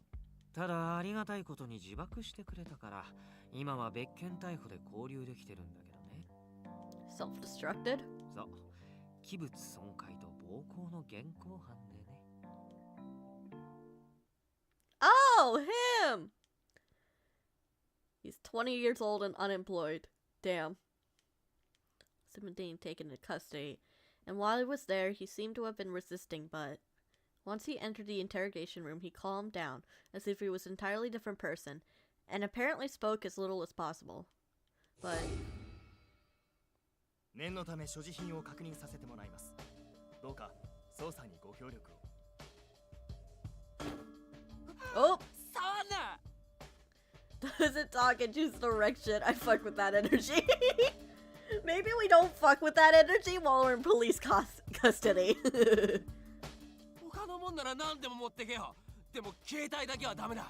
ただありがたいことに自爆してくれたから、今は別件逮捕で交流できてるんだけどね。Self-destructed? そう、器物損壊と暴行の現行犯でね。Oh, him! He's 20 years old and unemployed. Damn. Being taken into custody, and while he was there, he seemed to have been resisting, but once he entered the interrogation room, he calmed down, as if he was an entirely different person, and apparently spoke as little as possible. But... 念のため所持品を確認させてもらいます。どうか捜査にご協力を。Oh! Doesn't talk and choose direction. I fuck with that energy. Maybe we don't fuck with that energy while we're in police custody. 他のもんなら何でも持ってけよ。でも携帯だけはダメだ。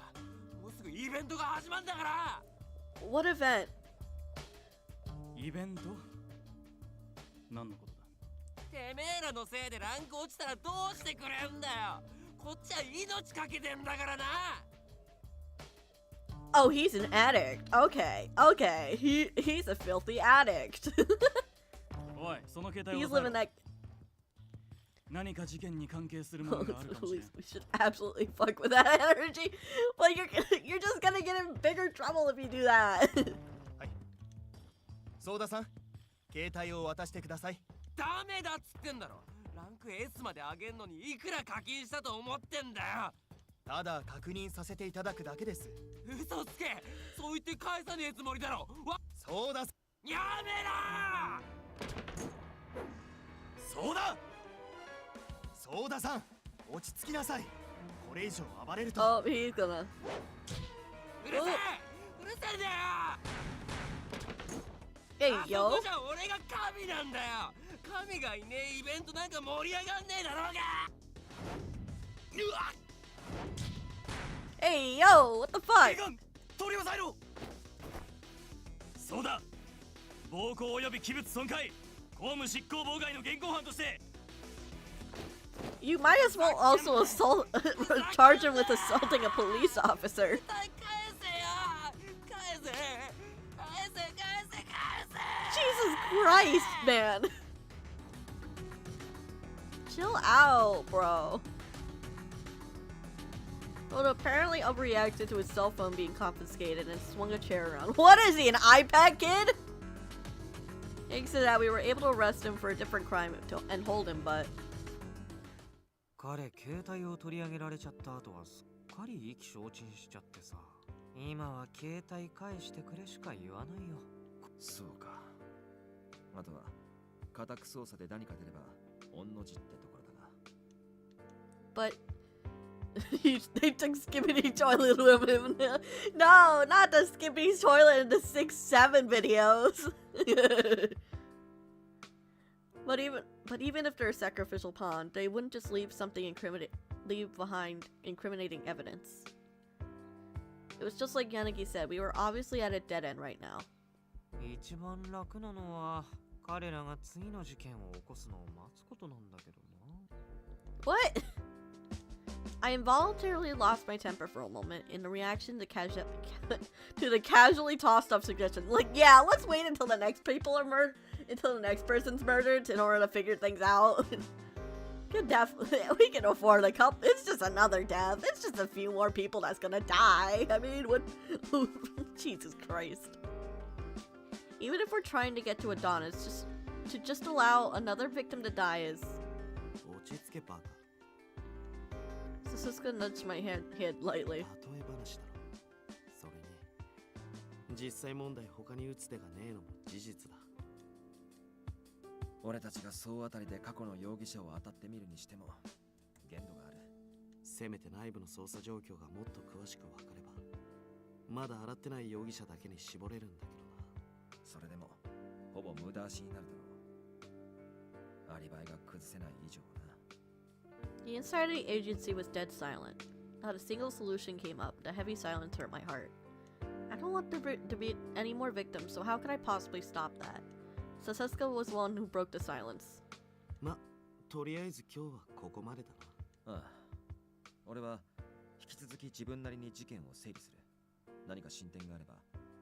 もうすぐイベントが始まるんだから。 What event? イベント？何のことだ？てめえらのせいでランク落ちたらどうしてくれんだよ。こっちは命かけてんだからな。 Oh, he's an addict. Okay, okay. He's a filthy addict. おい、その携帯 He's を living that. 何か事件に関係するものがあるかもしれん。 We should absolutely fuck with that energy. Well, you're just gonna get in bigger trouble if you do that. はい。ソーダさん、携帯を渡してください。ダメだっつってんだろ。ランク S まで上げんのにいくら課金したと思ってんだよ。 ただ確認させていただくだけです。嘘つけ。そう言って返さねえつもりだろ。そうだ。やめろ。そうだ。そうださん、落ち着きなさい。これ以上暴れると。Oh, he's gonna. うるせえ。うるせえんだよ。 Hey, あ yo. そこじゃ俺が神なんだよ。神がいねえイベントなんか盛り上がんねえだろうが。うわっ。 Hey, yo, what the fuck? 取り押さえろ。そうだ。暴行および器物損壊、公務執行妨害の現行犯として。 You might as well also assault, charge him with assaulting a police officer. Jesus Christ, man. Chill out, bro. Well, apparently overreacted to his cell phone being confiscated and swung a chair around. What is he, an iPad kid? Thanks to that, we were able to arrest him for a different crime and hold him, but... 彼携帯を取り上げられちゃった後はすっかり意気消沈しちゃってさ。今は携帯返してくれしか言わないよ。そうか。あとは家宅捜査で何か出れば御の字ってところだな。 But they took Skippity toilet with him. No, not the Skippity toilet in the 6-7 videos. But even if they're a sacrificial pawn, they wouldn't just leave behind incriminating evidence. It was just like Yanagi said, we were obviously at a dead end right now. 一番楽なのは彼らが次の事件を起こすのを待つことなんだけどな。What? I involuntarily lost my temper for a moment in the reaction to the casually tossed up suggestion. Like, yeah, let's wait until the next until the next person's murdered in order to figure things out. We can afford a couple. It's just another death. It's just a few more people that's gonna die. I mean, what? Jesus Christ. Even if we're trying to get to Adonis, just allow another victim to die is. Susuka nudged my head lightly. 例え話だろ。それに実際問題他に打つ手がねえのも事実だ。俺たちが総当たりで過去の容疑者を当たってみるにしても限度がある。せめて内部の捜査状況がもっと詳しく分かればまだ洗ってない容疑者だけに絞れるんだけどな。それでもほぼ無駄足になるだろう。アリバイが崩せない以上な。 The inside of the agency was dead silent. Not a single solution came up. The heavy silence hurt my heart. I don't want there to be any more victims, so how could I possibly stop that? Sasuke was the one who broke the silence. ま、とりあえず今日はここまでだな。ああ、俺は引き続き自分なりに事件を整理する。何か進展があれば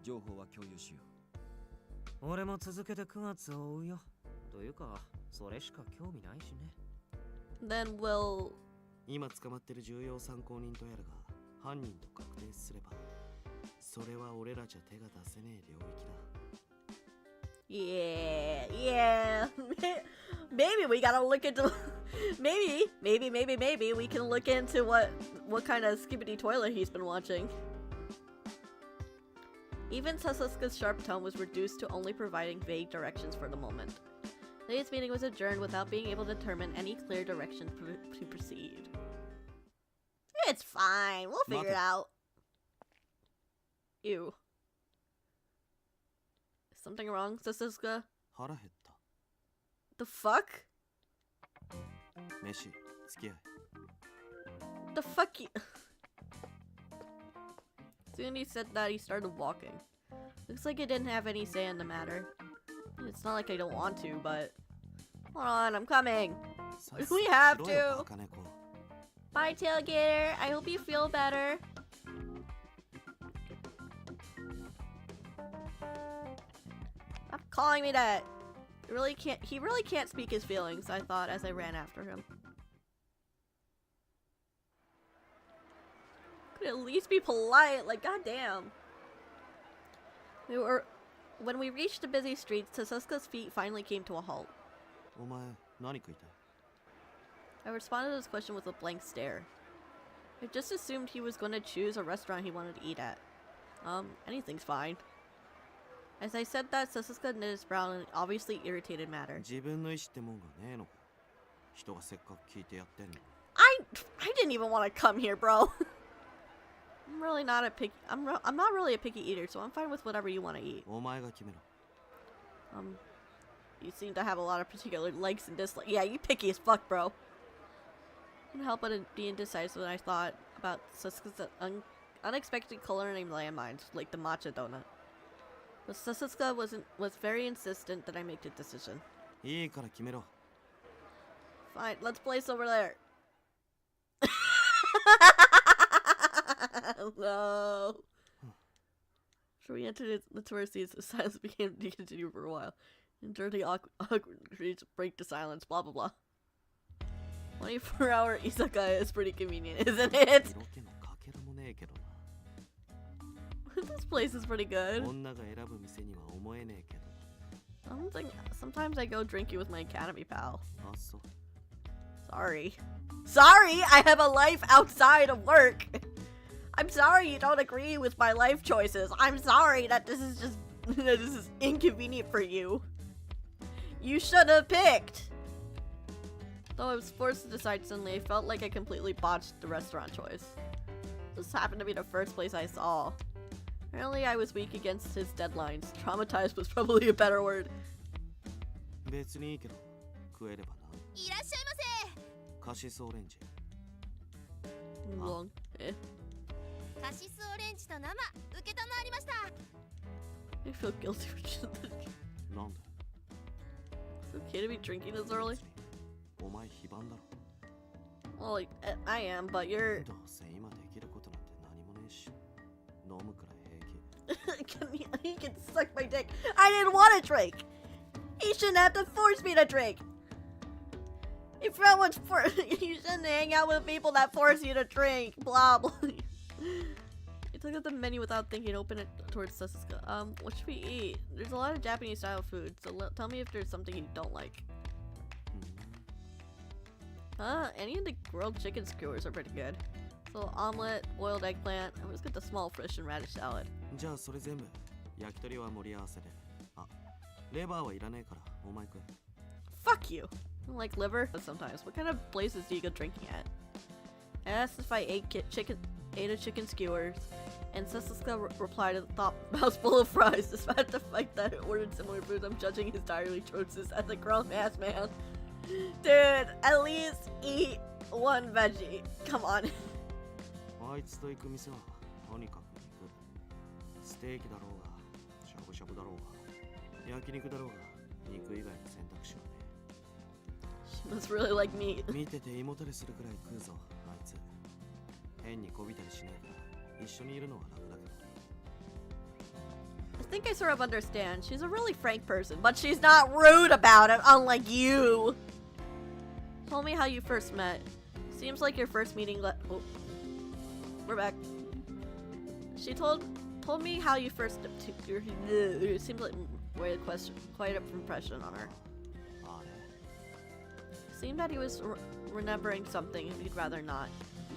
情報は共有しよう。俺も続けて9月を追うよ。というか、それしか興味ないしね。Then we'll... 今捕まってる重要参考人とやらが犯人と確定すればそれは俺らじゃ手が出せねえ領域だ。Yeah. Maybe we gotta look into... maybe we can look into what kind of skibbity toilet he's been watching. Even Sasuke's sharp tone was reduced to only providing vague directions for the moment. Today's meeting was adjourned without being able to determine any clear direction to proceed. It's fine. We'll figure it out. Ew. Is something wrong, Sasuke? 腹減った。 The fuck? 飯、付き合い。 The fuck you... Soon he said that he started walking. Looks like he didn't have any say in the matter. It's not like I don't want to, but... Hold on, I'm coming! We have to! Bye, Tailgater! I hope you feel better! Stop calling me that! He really can't speak his feelings, I thought as I ran after him. Could at least be polite, like goddamn. When we reached the busy streets, Sasuke's feet finally came to a halt. お前、何食いたい? I responded to his question with a blank stare. I just assumed he was going to choose a restaurant he wanted to eat at. Anything's fine. As I said that, Sasuke knit his brow in an obviously irritated manner. 自分の意思ってもんがねえのか。人がせっかく聞いてやってんの。I didn't even want to come here, bro. I'm really not a picky. I'm not really a picky eater, so I'm fine with whatever you want to eat. お前が決めろ。You seem to have a lot of particular likes and dislikes. Yeah, you picky as fuck, bro. Couldn't help but be indecisive when I thought about Sasuke's unexpected culinary landmines, like the matcha donut. But Sasuke was very insistent that I make the decision. いいから決めろ。 Fine, let's place over there. No. So we entered the tourist seats. The silence began to continue for a while. Endured the awkward streets, break the silence, blah blah blah. 24-hour izakaya is pretty convenient, isn't it? 色気のかけらもねえけどな。 This place is pretty good. 女が選ぶ店には思えねえけど。 Sometimes I go drinking with my academy pal. あ、そう。 Sorry, I have a life outside of work. I'm sorry you don't agree with my life choices. I'm sorry that this is just that this is inconvenient for you. You should have picked. Though I was forced to decide suddenly, I felt like I completely botched the restaurant choice. This happened to be the first place I saw. Apparently I was weak against his deadlines. Traumatized was probably a better word. 別にいいけど食えればな。いらっしゃいまカシスオレンジ。 Long. Eh. せ。カシスオレンジと生受けたまわりました。 I feel guilty for justなんだ。 Is it okay to be drinking this early? お前非番だろ。 Well, like, I am, but you're... どうせ今できることなんて何もねえし。飲むくらい平気。 he can suck my dick. I didn't want to drink. He shouldn't have to force me to drink. If someone's you shouldn't hang out with people that force you to drink. Blah blah. I took out the menu without thinking. Open it towards Susuka. What should we eat? There's a lot of Japanese style food, so tell me if there's something you don't like. Any of the grilled chicken skewers are pretty good. So omelet, boiled eggplant. I always get the small fish and radish salad. じゃあそれ全部焼き鳥は盛り合わせで。あ、レバーはいらねえからお前食え。 Fuck you. I don't like liver sometimes. What kind of places do you go drinking at? I asked if I ate a chicken skewers, and Susuka replied with a thought mouthful of fries. Despite the fact that I ordered similar foods, I'm judging his diary choices as a grown-ass man. Dude, at least eat one veggie. Come on. あいつと行く店はとにかく肉。ステーキだろうが、しゃぶしゃぶだろうが、焼肉だろうが、肉以外の選択肢はね。 She must really like meat. 見てて胃もたれするくらい食うぞ、あいつ。変にこびたりしねえから、一緒にいるのは楽だけど。 I think I sort of understand. She's a really frank person, but she's not rude about it, unlike you. Tell me how you first met. Seems like your first meeting oh. We're back. She told me how you first it seems like quite an impression on her. あれ Seemed that he was remembering something he'd rather not.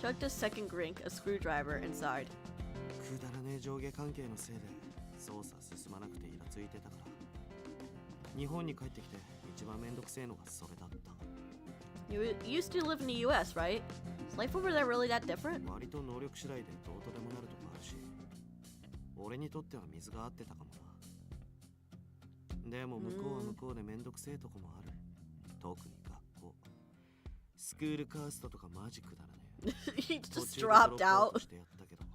Chugged his second drink, a screwdriver inside. くだらねえ上下関係のせいで操作進まなくてイラついてたから日本に帰ってきて一番めんどくせえのがそれだった You used to live in the US, right? Is life over there really that different? 割と能力次第でどうとでもなるとこあるし俺にとっては水が合ってたかもなでも向こうは向こうでめんどくせえとこもある特に学校スクールカーストとかマジくだらねえ He 途 just 中で dropped ドロップアウ out. トしてやったけど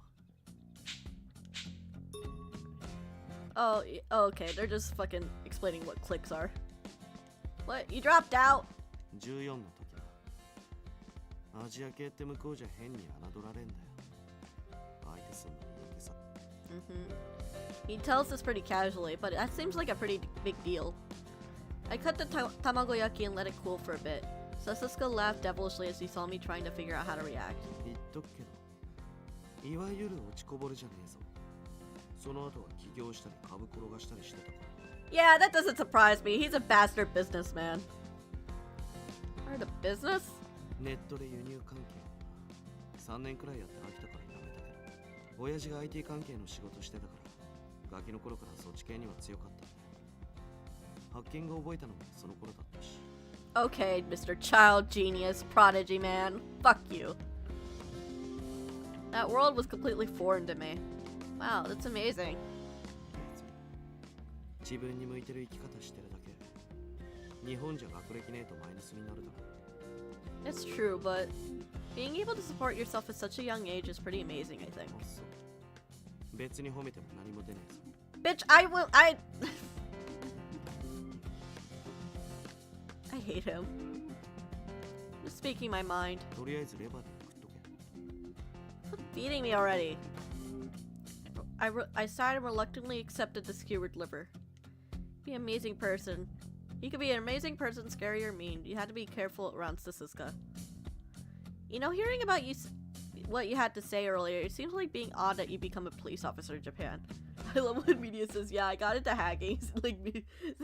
Oh, okay. They're just fucking explaining what clicks are. What? You dropped out? 14の時はアジア系って向こうじゃ変に侮られんだよ相手すんのによけさ He tells this pretty casually, but that seems like a pretty big deal. I cut the tamagoyaki and let it cool for a bit. Susuka laughed devilishly as he saw me trying to figure out how to react. 言っとくけどいわゆる落ちこぼれじゃねえぞその後は起業したり株転がしたりしてたから Yeah, that doesn't surprise me. He's a bastard businessman. Part of business? ネットで輸入関係3年くらいやって飽きたからやめたけど親父が IT 関係の仕事してたからガキの頃からそっち系には強かったんだハッキング覚えたのもその頃だったし Okay, Mr. Child Genius, Prodigy Man. Fuck you. That world was completely foreign to me. Wow, that's amazing. 自分に向いてる生き方してるだけ日本じゃ学歴ねえとマイナスになるだろ It's true, but being able to support yourself at such a young age is pretty amazing, I think. あそう別に褒めても何も出ねえぞ Bitch, I hate him. Just speaking my mind. とりあえずレバーでも食っとけ Quit feeding me already. I sighed and reluctantly accepted the skewered liver. Be an amazing person. He could be an amazing person, scary or mean. You had to be careful around Susuka. You know, hearing about what you had to say earlier, it seems like being odd that you become a police officer in Japan. I love when media says, yeah, I got into hacking. Like,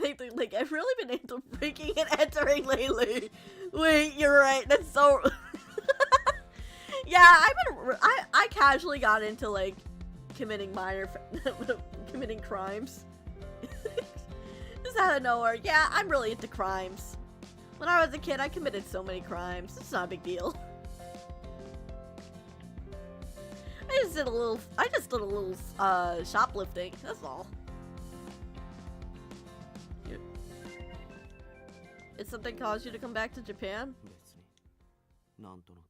same thing, like, I've really been into breaking and entering lately. Wait, you're right. That's so... Yeah, I casually got into like committing committing crimes. Just out of nowhere. Yeah, I'm really into crimes. When I was a kid, I committed so many crimes. It's not a big deal. I just did a little shoplifting. That's all. Did something cause you to come back to Japan? 別になんとなく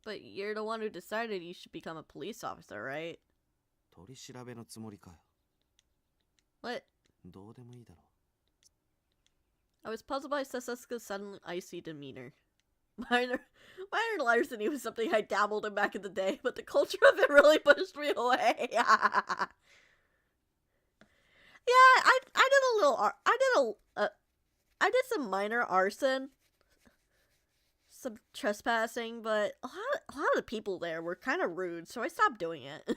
But you're the one who decided you should become a police officer, right? 取り調べのつもりかよ What? どうでもいいだろ I was puzzled by Sasuke's sudden icy demeanor. Minor larceny was something I dabbled in back in the day, but the culture of it really pushed me away. Yeah, I did a little I did some minor arson, some trespassing, but a lot of the people there were kind of rude, so I stopped doing it.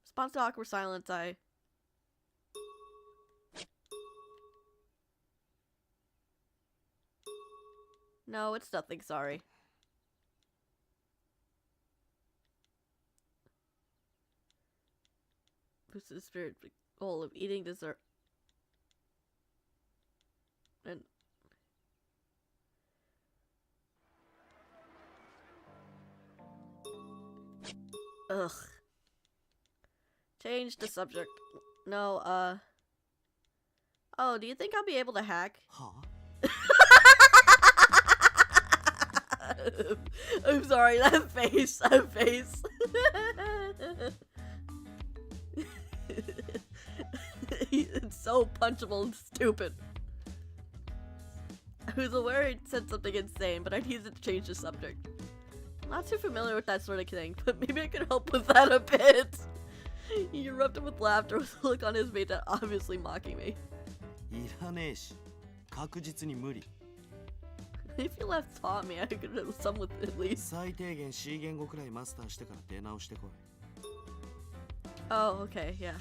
Response to awkward silence, No, it's nothing, sorry. Boost the spirit goal of eating dessert. And ugh. Change the subject. No, oh, do you think I'll be able to hack? は I'm sorry, that face. It's so punchable and stupid. I was aware he said something insane, but I needed to change the subject. I'm not too familiar with that sort of thing, but maybe I can help with that a bit. He erupted with laughter with a look on his face that obviously mocking me. いらねえし確実に無理 If you left taught me, I could have some with at least. 最低限 C 言語くらいマスターしてから出直してこい Oh, okay, yeah.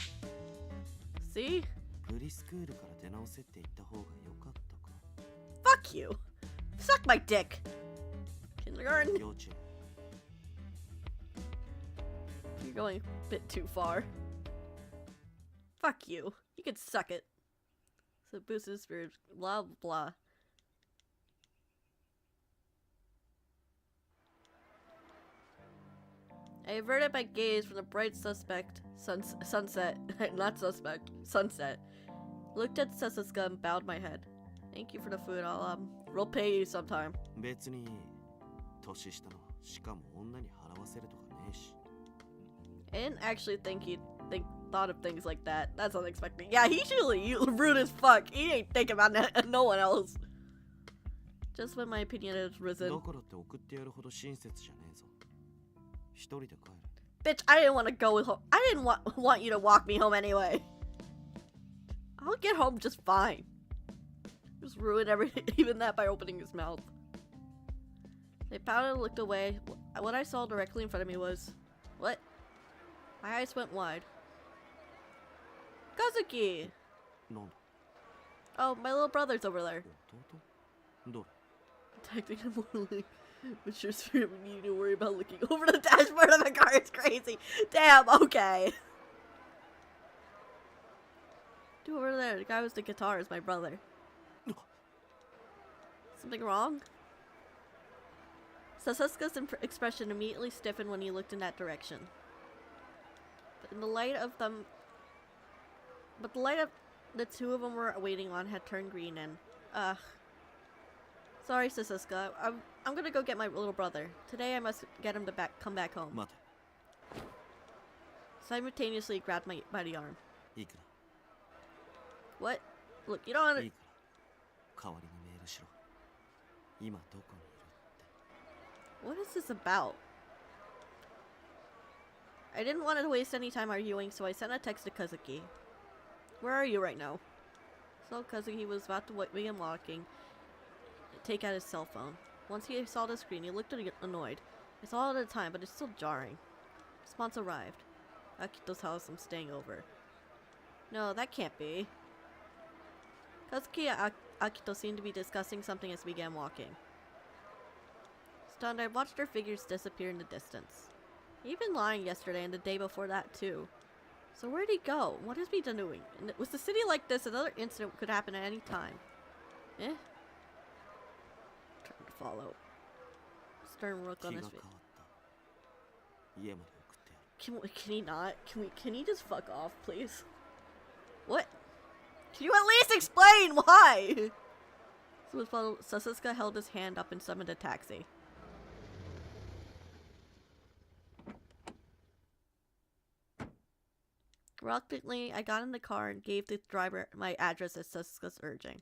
See? プリスクールから出直せって言った方が良かったか Fuck you! Suck my dick! Kindergarten? 幼稚園 You're going a bit too far. Fuck you. You can suck it. So boost his spirit, blah blah. I averted my gaze from the bright sunset, not suspect, sunset. Looked at Sasuke and bowed my head. Thank you for the food, I'll repay you sometime. 別にいい年下のしかも女に払わせるとかねえし I didn't actually think he'd thought of things like that. That's unexpected. Yeah, he's usually rude as fuck. He ain't thinking about no one else. Just when my opinion has risen. だからって送ってやるほど親切じゃねえぞ一人で帰る Bitch, I didn't want to go with home. I didn't want you to walk me home anyway. I'll get home just fine. Just ruin everything, even that by opening his mouth. I pouted and looked away. What I saw directly in front of me was... What? My eyes went wide. Kazuki! なんだ Oh, my little brother's over there. 弟どれ Detecting him morally. But your spirit would need to worry about looking over the dashboard of a car. It's crazy. Damn, okay. Dude, over there. The guy with the guitar is my brother. Something wrong? Sasuke's expression immediately stiffened when he looked in that direction. But in the light of them... But the light of the two of them were waiting on had turned green and... Ugh. Sorry, Sasuke. I'm gonna go get my little brother. Today I must get him to come back home. 待て Simultaneously grabbed my by the arm. いいか What? Look, you don't ら under- いいから代わりにメールしろ今どこにいるって What is this about? I didn't want to waste any time arguing, so I sent a text to Kazuki. Where are you right now? So Kazuki was about to begin walking. Take out his cell phone. Once he saw the screen, he looked annoyed. I saw it at the time, but it's still jarring. Response arrived. Akito's house, I'm staying over. No, that can't be. Kazuki and Akito seemed to be discussing something as we began walking. Stunned, I watched their figures disappear in the distance. He'd been lying yesterday and the day before that too. So where'd he go? What has he been doing? And with the city like this, another incident could happen at any time. Eh? Trying to follow. Stern look on his face. 家まで送ってやる Can he not? Can he just fuck off, please? What? Can you at least explain why? Sasuke held his hand up and summoned a taxi. Reluctantly, I got in the car and gave the driver my address at Sasuke's urging.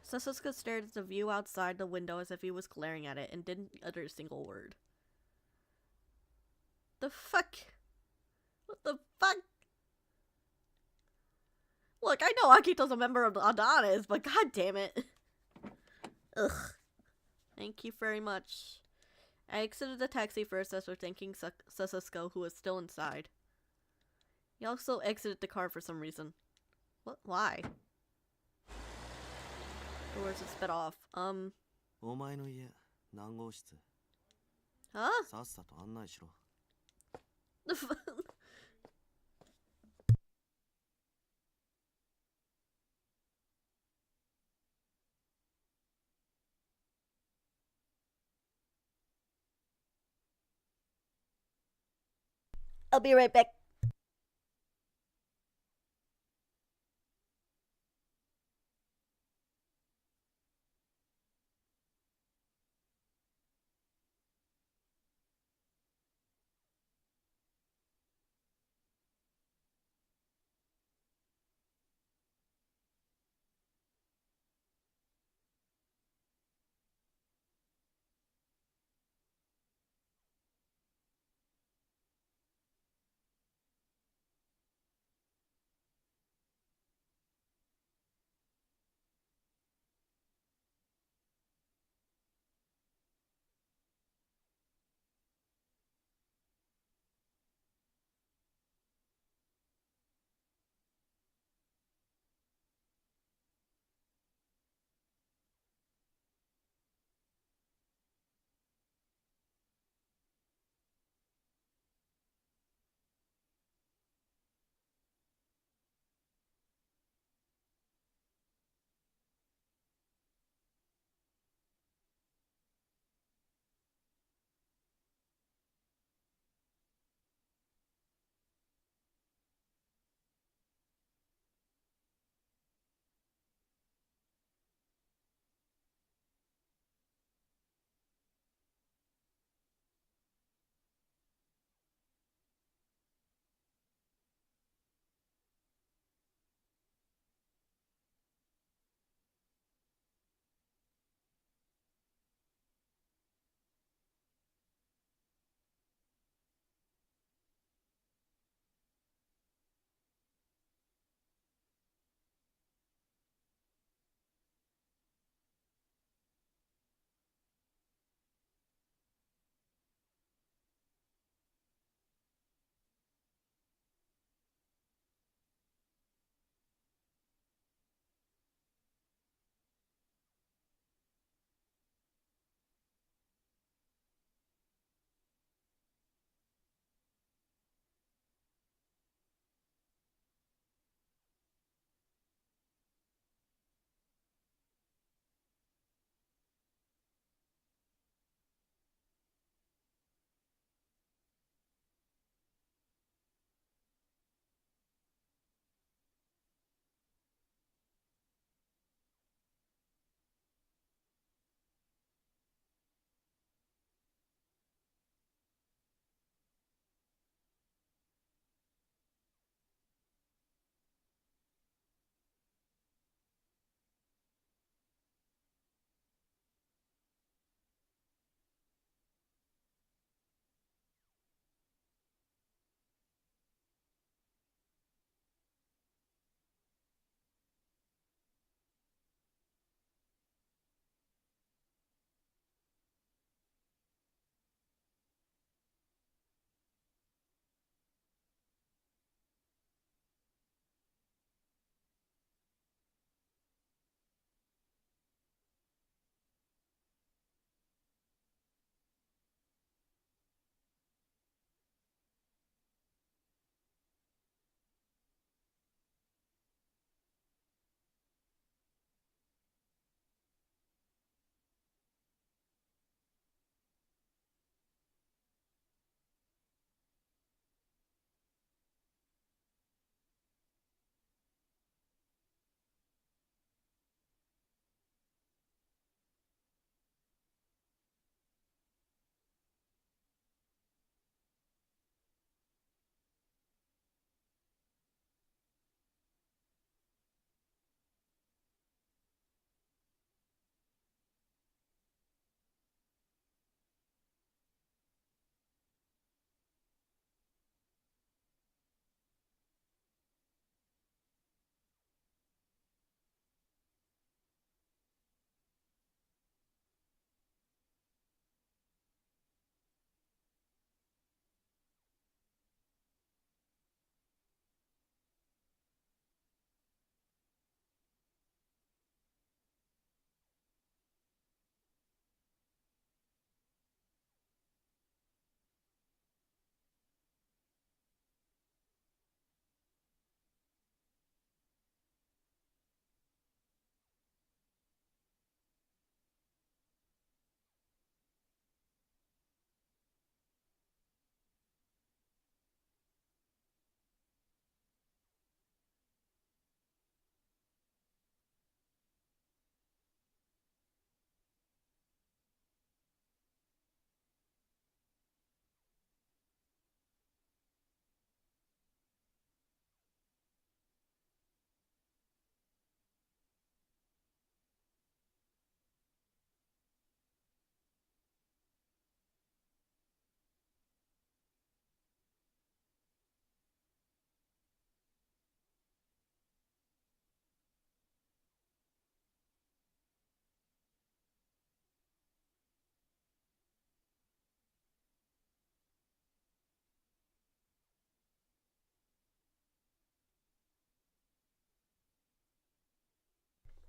Sasuke stared at the view outside the window as if he was glaring at it and didn't utter a single word. The fuck? What the fuck? Look, I know Akito's a member of the Adonis, but god damn it. Ugh. Thank you very much. I exited the taxi first after thanking Sasuke, who was still inside. He also exited the car for some reason. What? Why? Doors had sped off. お前の家何号室 Huh? さっさと案内しろ The fuck? I'll be right back.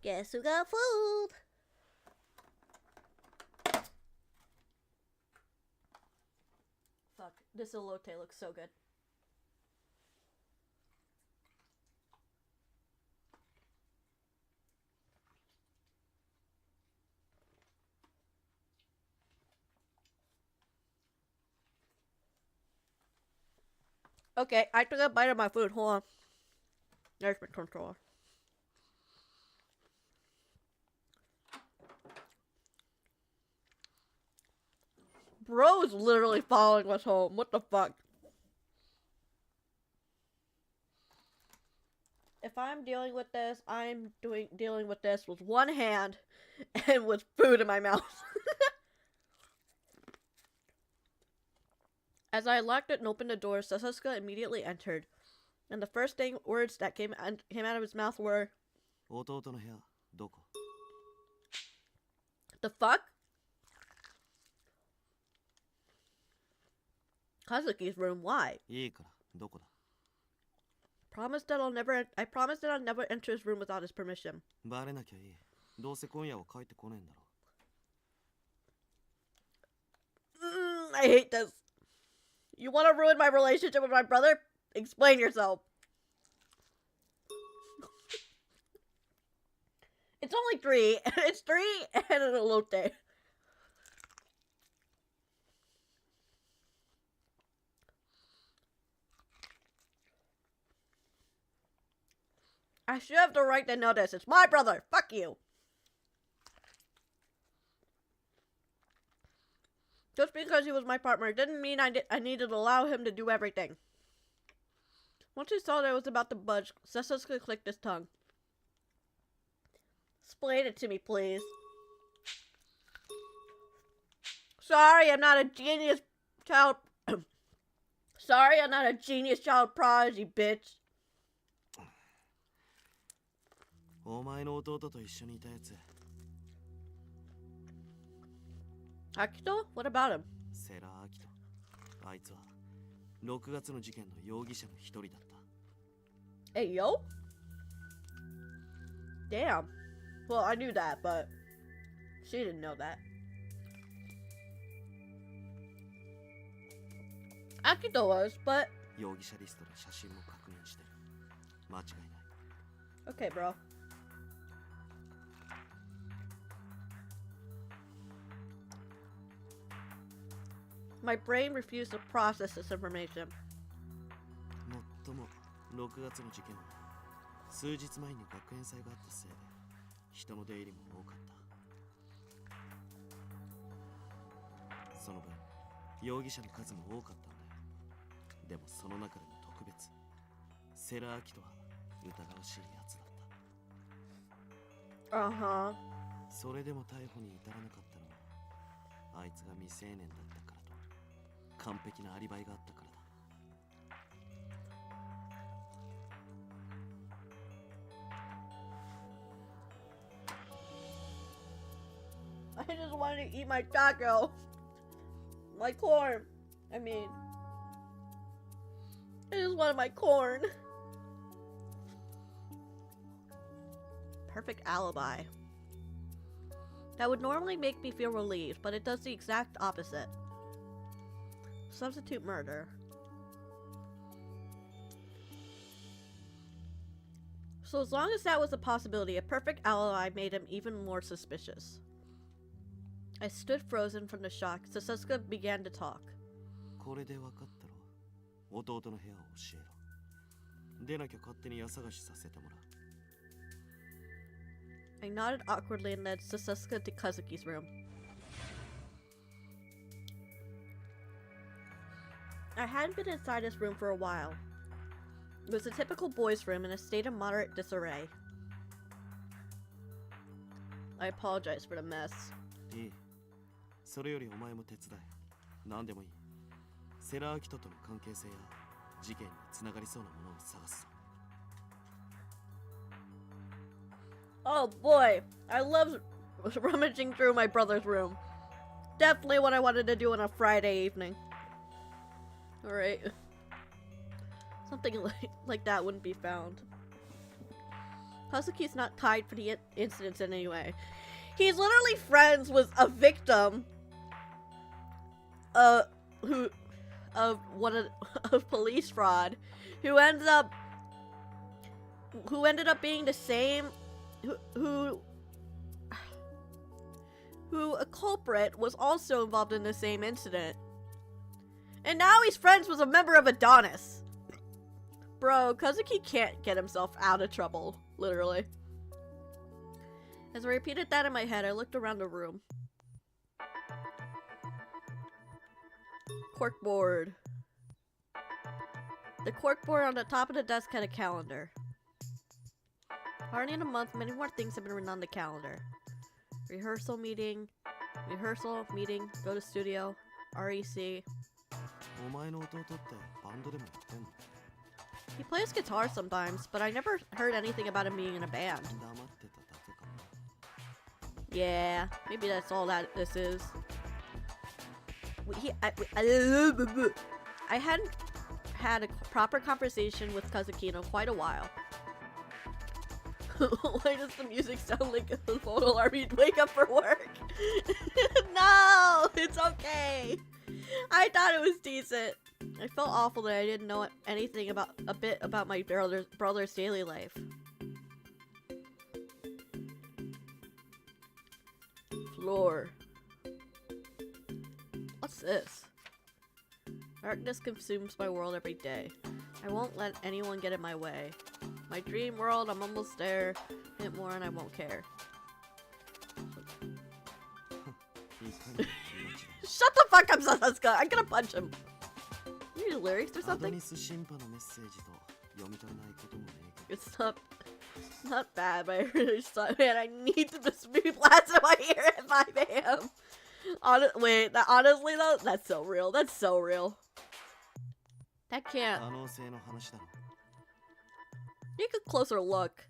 Guess who got fooled? Fuck, this elote looks so good. Okay, I took a bite of my food. Hold on. There's my controller. Bro is literally following us home. What the fuck? If I'm dealing with this, I'm dealing with this with one hand and with food in my mouth. As I locked it and opened the door, Sasuke immediately entered, and the first words that came out of his mouth were, 弟の部屋どこ "The fuck?" Kazuki's room. Why? いいからどこだ I promised that I'll never enter his room without his permission. バレなきゃいいどうせ今夜は帰ってこねえんだろ I hate this. You want to ruin my relationship with my brother? Explain yourself. It's only 3. It's 3 and an elote. I should have the right to know this. It's my brother. Fuck you. Just because he was my partner didn't mean I needed to allow him to do everything. Once he saw that I was about to budge, Sasuke clicked his tongue. Explain it to me, please. Sorry, I'm not a genius child. Sorry, I'm not a genius child prodigy, bitch. お前の弟と一緒にいたやつ Akito? What about him? セラアキトあいつは6月の事件の容疑者の一人だった Hey, yo? Damn. Well, I knew that, but she didn't know that. Akito was, but 容疑者リストで写真も確認してる間違いない okay, bro. My brain refused to process this information. もっとも6月の事件は数日前に学園祭があったせいで人の出入りも多かったその分容疑者の数も多かったんだよでもその中でも特別セラアキトは疑わしいやつだった Uh-huh. それでも逮捕に至らなかったのはあいつが未成年だったからと完璧なアリバイがあったからだ I just wanted to eat my taco. My corn. I mean, I just wanted my corn. Perfect alibi. That would normally make me feel relieved, but it does the exact opposite. Substitute murder. So as long as that was a possibility, a perfect alibi made him even more suspicious. I stood frozen from the shock, so Sasuke began to talk. これで分かったろ弟の部屋を教えろでなきゃ勝手に家探しさせてもらう I nodded awkwardly and led Sasuke to Kazuki's room. I hadn't been inside his room for a while. It was a typical boys' room in a state of moderate disarray. I apologize for the mess. いいそれよりお前も手伝え何でもいいセラアキトとの関係性や事件につながりそうなものを探すぞ Oh boy, I love rummaging through my brother's room. Definitely what I wanted to do on a Friday evening. Alright. Something like that wouldn't be found. Kazuki's not tied for the incidents in any way. He's literally friends with a victim of police fraud who ended up being the same who a culprit was also involved in the same incident. And now he's friends with a member of Adonis. Bro, Kazuki can't get himself out of trouble, literally. As I repeated that in my head, I looked around the room. Corkboard. The corkboard on the top of the desk had a calendar. Already in a month, many more things have been written on the calendar. Rehearsal meeting, go to studio, REC. お前の弟ってバンドでもやってんの？ He plays guitar sometimes, but I never heard anything about him being in a band. 黙ってただけかも。 Yeah, maybe that's all that this is. I hadn't had a proper conversation with Kazuki in quite a while. Why does the music sound like a phone alarm? You'd wake up for work. No, it's okay. I thought it was decent. I felt awful that I didn't know anything about my brother's daily life. Floor. What's this? Darkness consumes my world every day. I won't let anyone get in my way. My dream world, I'm almost there. A bit more and I won't care. Shut the fuck up, Sasuke! I'm gonna punch him. You need lyrics or something? It's not bad, but I really thought, man, I need to just be blasted in my ear at 5 AM. Honestly though, that's so real. That's so real. That can't. Take a closer look.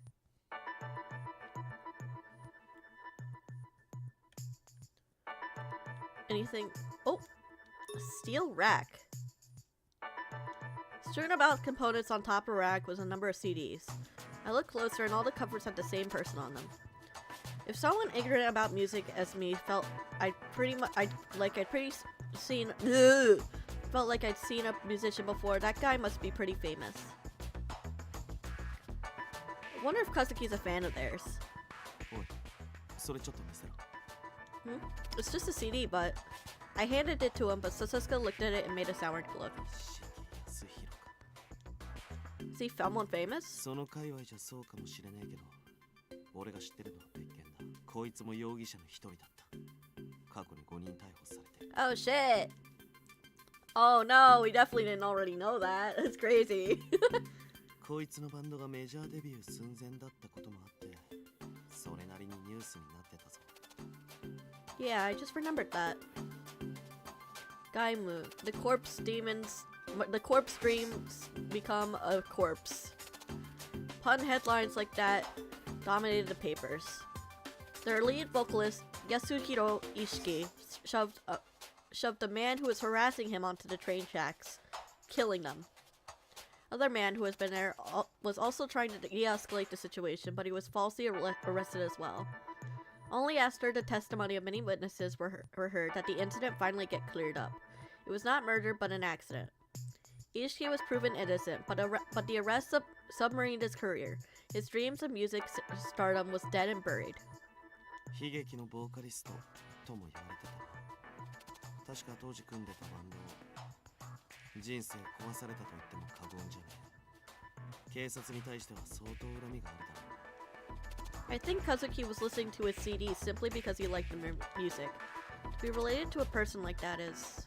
Anything? Oh, a steel rack. Strewn about components on top of rack was a number of CDs. I looked closer and all the covers had the same person on them. If someone ignorant about music as me felt I'd seen a musician before, that guy must be pretty famous. I wonder if Kazuki's a fan of theirs. It's just a CD, but I handed it to him, but Sasuke looked at it and made a sour look. Is he someone famous? Oh shit! Oh no, we definitely didn't already know that. That's crazy. Yeah, I just remembered that. Gaimu, the corpse dreams become a corpse. Pun headlines like that dominated the papers. Their lead vocalist, Yasuhiro Ishiki, shoved a man who was harassing him onto the train tracks, killing them. Other man who has been there was also trying to de-escalate the situation, but he was falsely arrested as well. Only after the testimony of many witnesses were heard that the incident finally get cleared up. It was not murder, but an accident. Ishiki was proven innocent, but the arrest submarined his career. His dreams of music stardom was dead and buried. I think Kazuki was listening to his CD simply because he liked the music. To be related to a person like that is...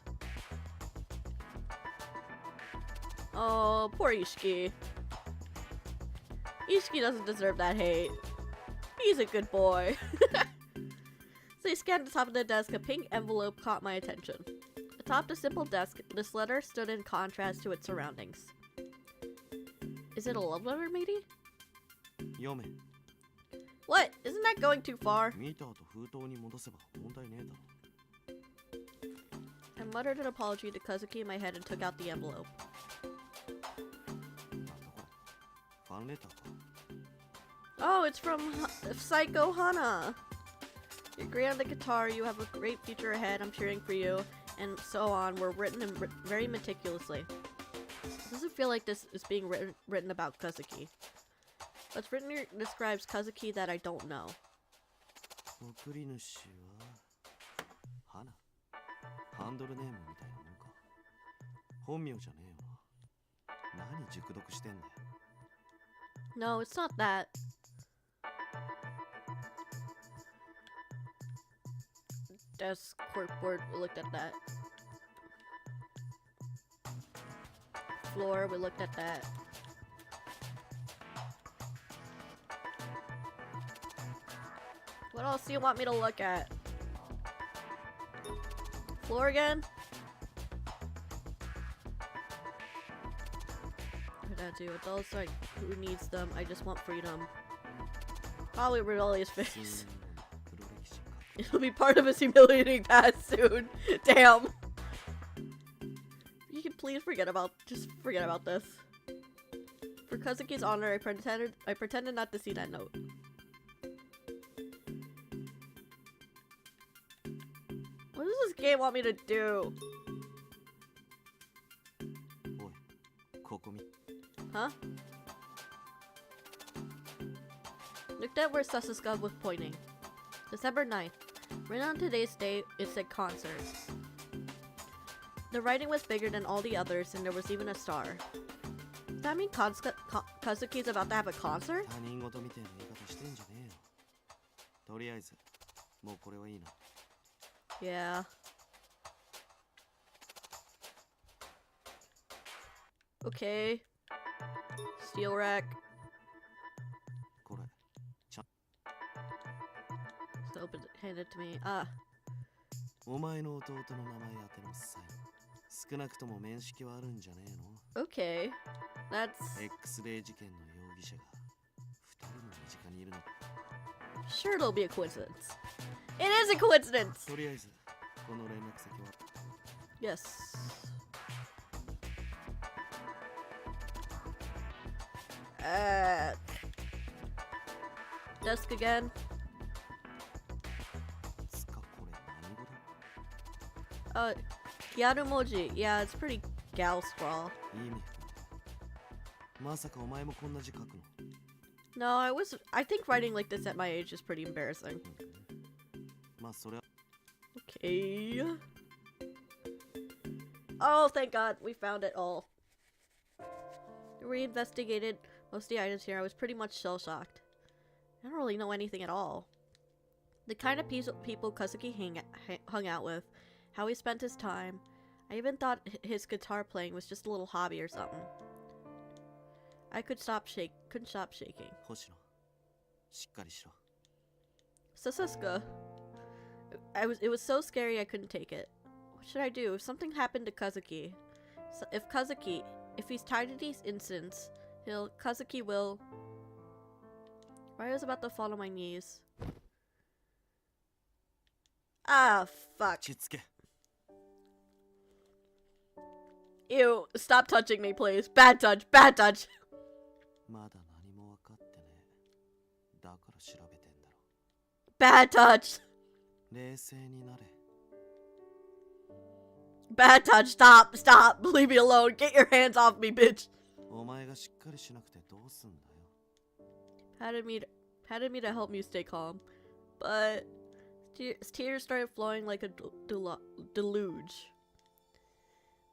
Oh, poor Ishiki. Ishiki doesn't deserve that hate. He's a good boy. So he scanned the top of the desk. A pink envelope caught my attention. Atop the simple desk, this letter stood in contrast to its surroundings. Is it a love letter, maybe? What? Isn't that going too far? I muttered an apology to Kazuki in my head and took out the envelope. Oh, it's from Psycho Hana. You're great on the guitar, you have a great future ahead, I'm cheering for you, and so on. Were written very meticulously. It doesn't feel like this is being written about Kazuki. What's written here describes Kazuki that I don't know. 送り主は花ハンドルネームみたいなもんか本名じゃねえよな何熟読してんだよ No, it's not that. Desk, corkboard, we looked at that. Floor, we looked at that. What else do you want me to look at? Floor again? That too. Adults like who needs them? I just want freedom. Probably Rebellious face. It'll be part of his humiliating past soon. Damn. You can please forget about this. For Kazuki's honor, I pretended not to see that note. What does this game want me to do? Huh? Looked at where Sasuke was pointing. December 9th. Written on today's date, it said concert. The writing was bigger than all the others, and there was even a star. Does that mean Kazuki's about to have a concert? Yeah. Okay. Steel rack. So open it, hand it to me. Ah. お前の弟の名前当てのサイン。少なくとも面識はあるんじゃねえの Okay. That's X デー事件の容疑者が2人も身近にいるの sure it'll be a coincidence. It is a coincidence! とりあえずこの連絡先は Yes. Desk again. つかこれ何語だ Yarumoji. Yeah, it's pretty gal scrawl. 意味まさかお前もこんな字書くの No, I think writing like this at my age is pretty embarrassing. まあそれは Okay. Oh, thank God, we found it all. We investigated most of the items here. I was pretty much shell-shocked. I don't really know anything at all. The kind of people Kazuki hung out with, how he spent his time. I even thought his guitar playing was just a little hobby or something. I couldn't stop shaking. 星野しっかりしろ Sasuke. It was so scary I couldn't take it. What should I do? If something happened to Kazuki, if he's tied to these incidents, Kazuki will... I was about to fall on my knees. Ah, fuck. 落ち着け Ew, stop touching me, please. Bad touch, bad touch. まだ何も分かってねえだから調べてんだろ Bad touch. 冷静になれ Bad touch, stop. Leave me alone. Get your hands off me, bitch. お前がしっかりしなくてどうすんだよ Patted me to help me stay calm. But tears started flowing like a deluge.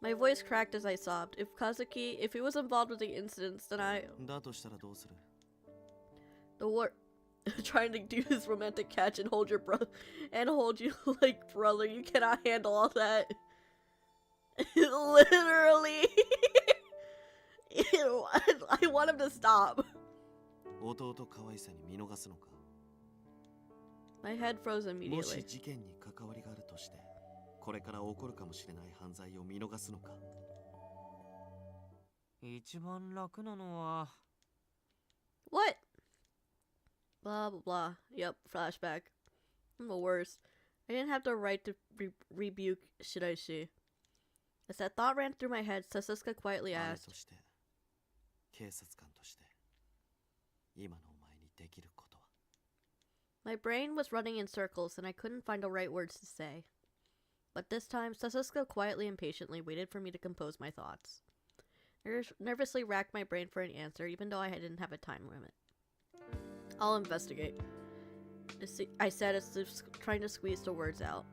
My voice cracked as I sobbed. If he was involved with the incidents, then だとしたらどうする the war trying to do this romantic catch and hold you like brother. You cannot handle all that. Literally. Ew, I want him to stop. 弟可愛さに見逃すのか My head froze も immediately. し事件に関わりがあるとしてこれから起こるかもしれない犯罪を見逃すのか一番楽なのは What? Blah blah blah. Yep, flashback. I'm the worst. I didn't have the right to rebuke Shiraishi. As that thought ran through my head, Sasuke quietly 姉 asked, として警察官として今のお前にできることは。 My brain was running in circles and I couldn't find the right words to say. But this time, Sasuke quietly and patiently waited for me to compose my thoughts. I nervously racked my brain for an answer, even though I didn't have a time limit. I'll investigate, I said as if trying to squeeze the words out.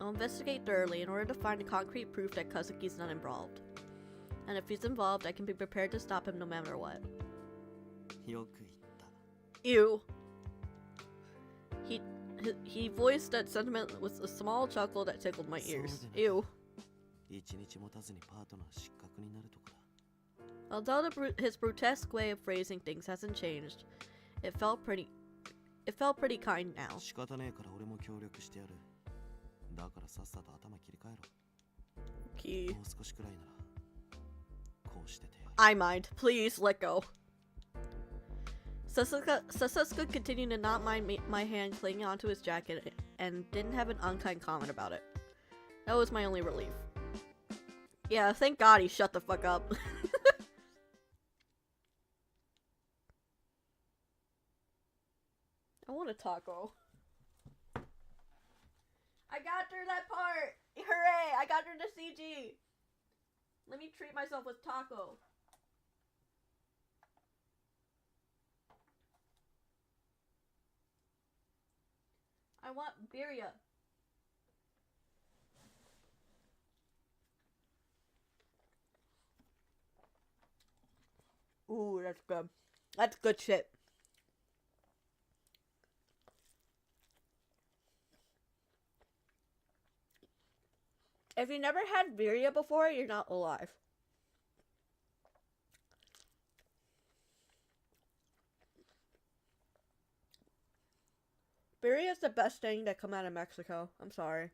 I'll investigate thoroughly in order to find a concrete proof that Kazuki's not involved. And if he's involved, I can be prepared to stop him no matter what. よく言った。 Ew. He voiced that sentiment with a small chuckle that tickled my ears. Ew. 一日持たずにパートナー失格になるとかだ。 Although his grotesque way of phrasing things hasn't changed, it felt pretty kind now. 仕方ねえから俺も協力してやる。だからさっさと頭切り替えろ。 Key. もう少しくらいならこうしててやる。 I mind. Please let go. Sasuke continued to not mind my hand clinging onto his jacket and didn't have an unkind comment about it. That was my only relief. Yeah, thank God he shut the fuck up. I want a taco. I got through that part! Hooray! I got through the CG! Let me treat myself with taco. I want birria. Ooh, that's good. That's good shit. If you never had birria before, you're not alive. Birria is the best thing that come out of Mexico. I'm sorry.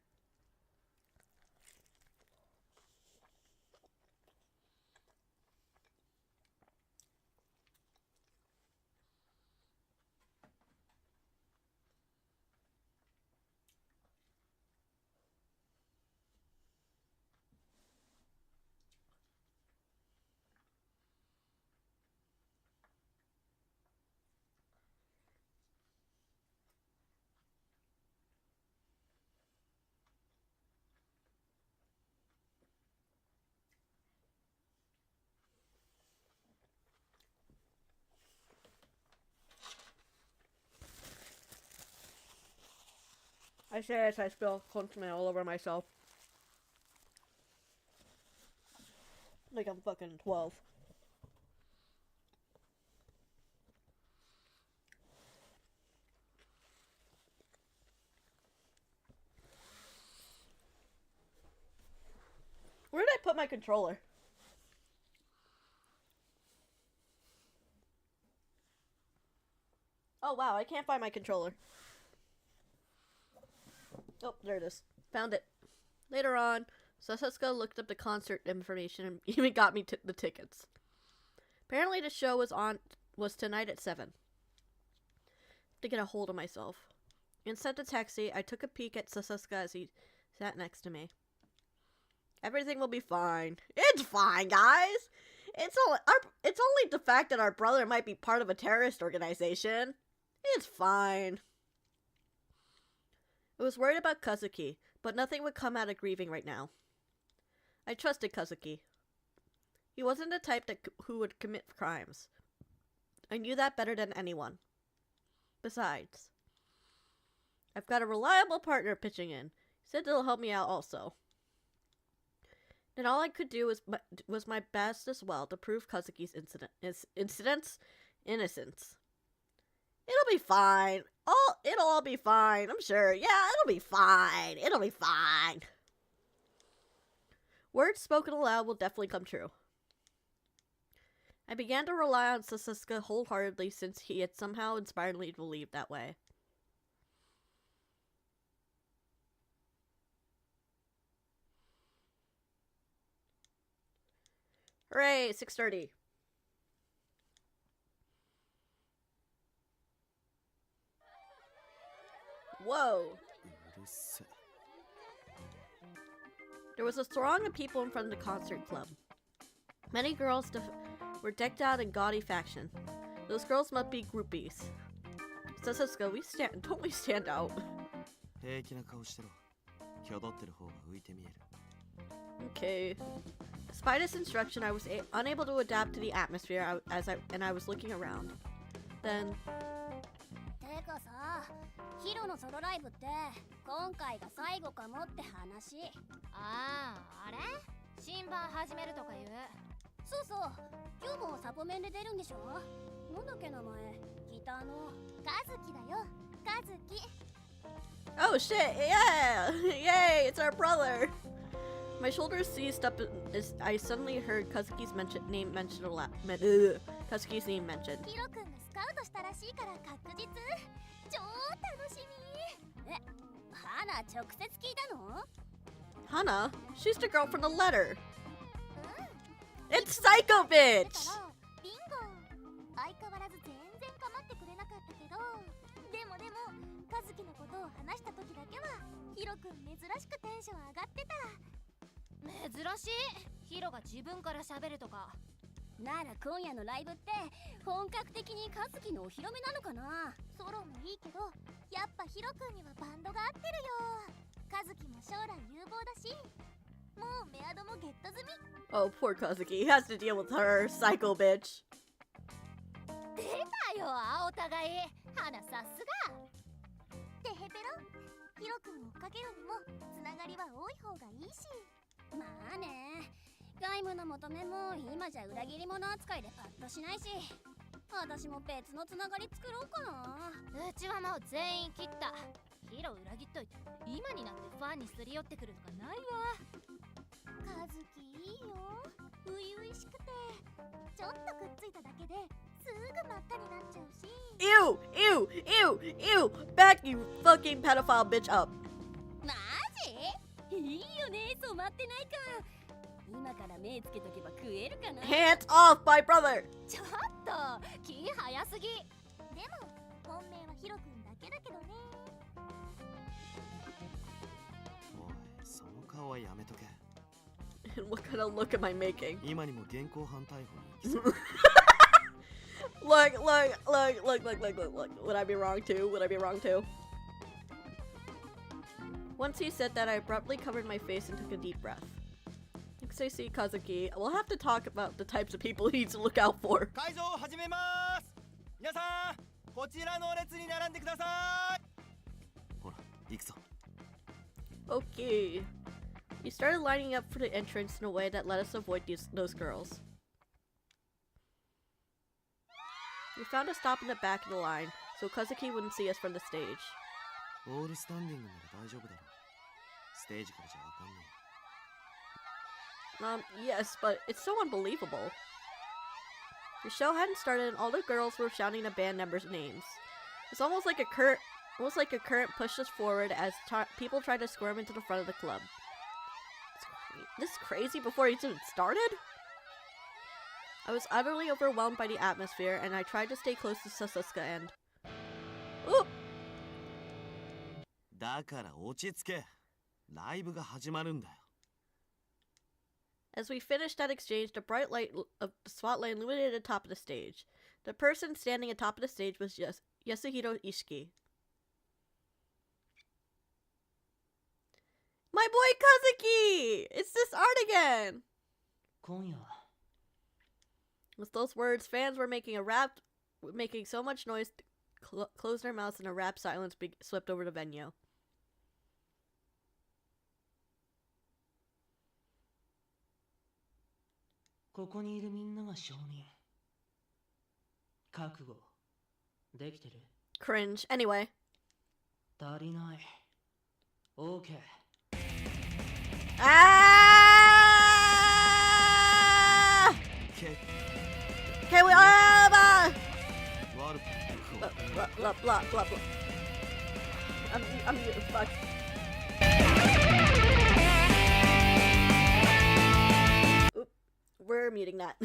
I say as I spill consomme all over myself. Like I'm fucking 12. Where did I put my controller? Oh wow, I can't find my controller. Oh, there it is. Found it. Later on, Sasuke looked up the concert information and even got me the tickets. Apparently the show was tonight at 7. To get a hold of myself. Inside the taxi, I took a peek at Sasuke as he sat next to me. Everything will be fine. It's fine, guys! It's only the fact that our brother might be part of a terrorist organization. It's fine. I was worried about Kazuki, but nothing would come out of grieving right now. I trusted Kazuki. He wasn't the type who would commit crimes. I knew that better than anyone. Besides, I've got a reliable partner pitching in. He said it'll help me out also. Then all I could do was my best as well to prove Kazuki's innocence. It'll be fine. It'll all be fine, I'm sure. Yeah, it'll be fine. It'll be fine. Words spoken aloud will definitely come true. I began to rely on Sasuke wholeheartedly since he had somehow inspired me to believe that way. Hooray, 6:30. Whoa. There was a throng of people in front of the concert club. Many girls were decked out in gaudy fashion. Those girls must be groupies. Sasuke, don't we stand out? 平気な顔してろ。挙動ってる方が浮いて見える。 Okay. Despite his instruction, I was unable to adapt to the atmosphere and I was looking around. Then, てかさ、ヒロのソロライブって今回が最後かもって話。ああ、あれ？新版始めるとか言う。そうそう、今日もサポメンで出るんでしょ？なんだっけ名前？ギターのカズキだよ。カズキ。 oh shit! Yeah! Yay! It's our brother! My shoulders seized up as I suddenly heard Kazuki's name mentioned Kazuki's name mentioned. ヒロ君がスカウトしたらしいから確実。超楽しみ。え、花直接聞いたの？ Hana? She's the girl from the letter. It's Psycho Bitch! だからビンゴ。相変わらず全然構ってくれなかったけど、でもカズキのことを話した時だけはヒロ君珍しくテンション上がってた。珍しい。ヒロが自分から喋るとか。なら今夜のライブって本格的にカズキのお披露目なのかな。ソロもいいけどやっぱヒロ君にはバンドが合ってるよ。カズキも将来有望だし、もうメアドもゲット済み。 Oh, poor Kazuki. He has to deal with her, Psycho Bitch. 出たよ、お互い。花さすが。てへぺろ。ヒロ君を追っかけるにもつながりは多い方がいいし。まあね、外務の求めも今じゃ裏切り者扱いでパッとしないし、私も別のつながり作ろうかな。うちはもう全員切った。ヒロ裏切っといて今になってファンにすり寄ってくるとかないわ。カズキいいよ、初々しくてちょっとくっついただけですぐ真っ赤になっちゃうし。 Ew! Ew! Ew! Ew! Back you fucking pedophile bitch up. マジ？いいよね、染まってないか。今から目つけとけば食えるかな。 Hands off my brother! ちょっと気早すぎ。でも本命はヒロ君だけだけどね。おい、その顔はやめとけ。 What kind of look am I making? 今にも現行犯逮捕に行きそう。Look. Would I be wrong too? Would I be wrong too? Once he said that, I abruptly covered my face and took a deep breath. Next I see Kazuki. We'll have to talk about the types of people he needs to look out for. 会場を始めます。皆さん、こちらの列に並んでください。ほら、行くぞ。 Okay. We started lining up for the entrance in a way that let us avoid those girls. We found a stop in the back of the line, so Kazuki wouldn't see us from the stage. オールスタンディングなら大丈夫だろう。ステージからじゃわかんねえ。Yes, but it's so unbelievable. The show hadn't started and all the girls were shouting the band members' names. It's almost like a current pushed us forward as people tried to squirm into the front of the club. This is crazy before it even started? I was utterly overwhelmed by the atmosphere and I tried to stay close to Sasuke and... Oop! だから落ち着け。ライブが始まるんだよ。 As we finished that exchange, the bright light of the spotlight illuminated the top of the stage. The person standing atop of the stage was Yasuhiro Ishiki. My boy Kazuki! It's this art again! 今夜 With those words, fans were making so much noise, closed their mouths and a rapt silence swept over the venue. ここにいるみんなが証人。覚悟できてる？ Cringe. Anyway. 足りない。OK。Ah! Okay, we blah blah blah blah. I'm fuck. Oop, we're muting that.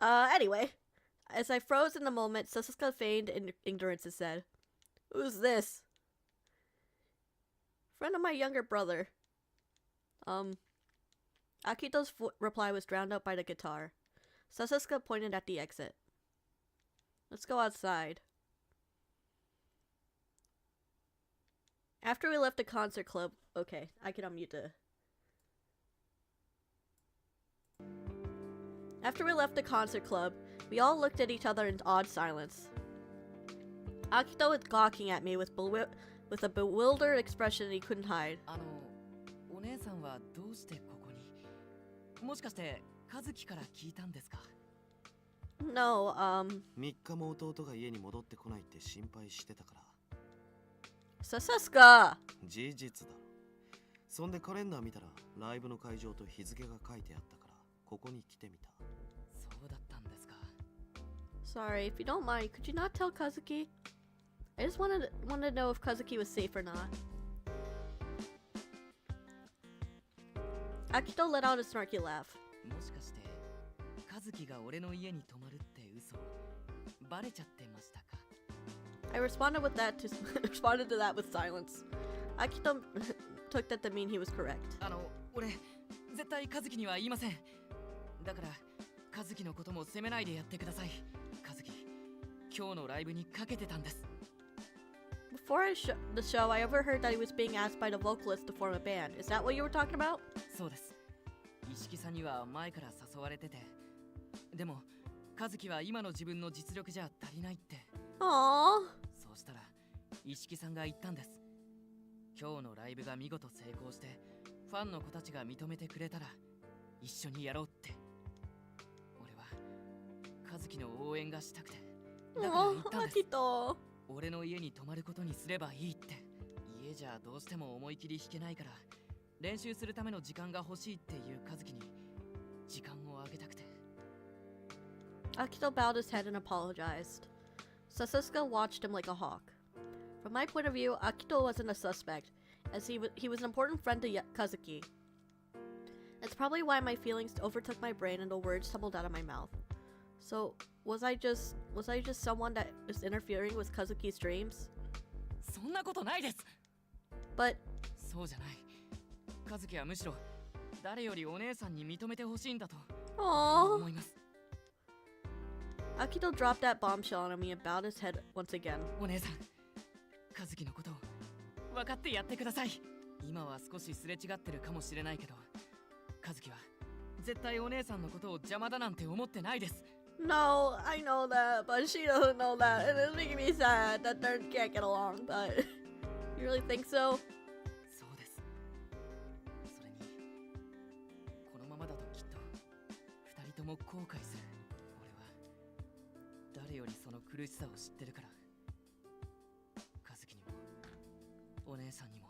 Anyway, as I froze in the moment, Sasuke feigned ignorance and said, "Who's this?" "Friend of my younger brother." Akito's reply was drowned out by the guitar. Sasuke pointed at the exit. Let's go outside. After we left the concert club... Okay, I can unmute the... After we left the concert club, we all looked at each other in odd silence. Akito was gawking at me with a bewildered expression he couldn't hide. お姉さんはどうしてここにもしかして和樹から聞いたんですか No, 3日も弟が家に戻ってこないって心配してたから。Sasuke! 事実だ。そんでカレンダー見たらライブの会場と日付が書いてあったからここに来てみた。そうだったんですか Sorry, if you don't mind, could you not tell Kazuki? I just wanted to know if Kazuki was safe or not. Akito let out a snarky laugh. もしかして和樹が俺の家に泊まるって嘘バレちゃってましたか I responded to that with silence. Akito took that to mean he was correct. 俺絶対和樹には言いませんだから和樹のことも責めないでやってください和樹今日のライブにかけてたんです Before the show, I overheard that he was being asked by the vocalist to form a band. Is that what you were talking about? そうです石木さんには前から誘われててでも和樹は今の自分の実力じゃ足りないって Aww. そうしたら石木さんが言ったんです今日のライブが見事成功してファンの子たちが認めてくれたら一緒にやろうって俺は和樹の応援がしたくてだから言ったんです Akito. 俺の家に泊まることにすればいいって家じゃどうしても思い切り弾けないから練習するための時間が欲しいっていう和樹に時間をあげたくて Akito bowed his head and apologized. Sasuke watched him like a hawk. From my point of view, Akito wasn't a suspect, as he was an important friend to Kazuki. That's probably why my feelings overtook my brain and the words tumbled out of my mouth. So, was I just someone that is interfering with Kazuki's dreams? そんなことないです But そうじゃない和樹はむしろ誰よりお姉さんに認めてほしいんだと aww. 思います Akito dropped that bombshell on me and bowed his head once again. お姉さん和樹のことを分かってやってください今は少しすれ違ってるかもしれないけど和樹は絶対お姉さんのことを邪魔だなんて思ってないです No, I know that, but she doesn't know that, and it's making me sad that they can't get along, but... You really think so? そうですそれにこのままだときっと二人とも後悔する俺は誰よりその苦しさを知ってるから和樹にもお姉さんにも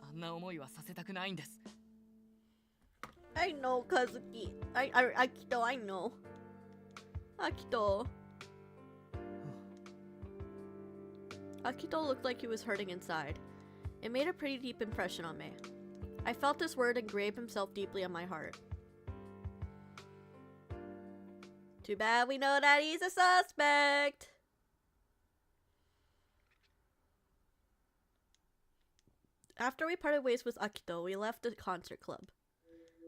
あんな思いはさせたくないんです I know, Kazuki. Akito, I know. Akito. Akito looked like he was hurting inside. It made a pretty deep impression on me. I felt this word engrave himself deeply on my heart. Too bad we know that he's a suspect. After we parted ways with Akito, we left the concert club.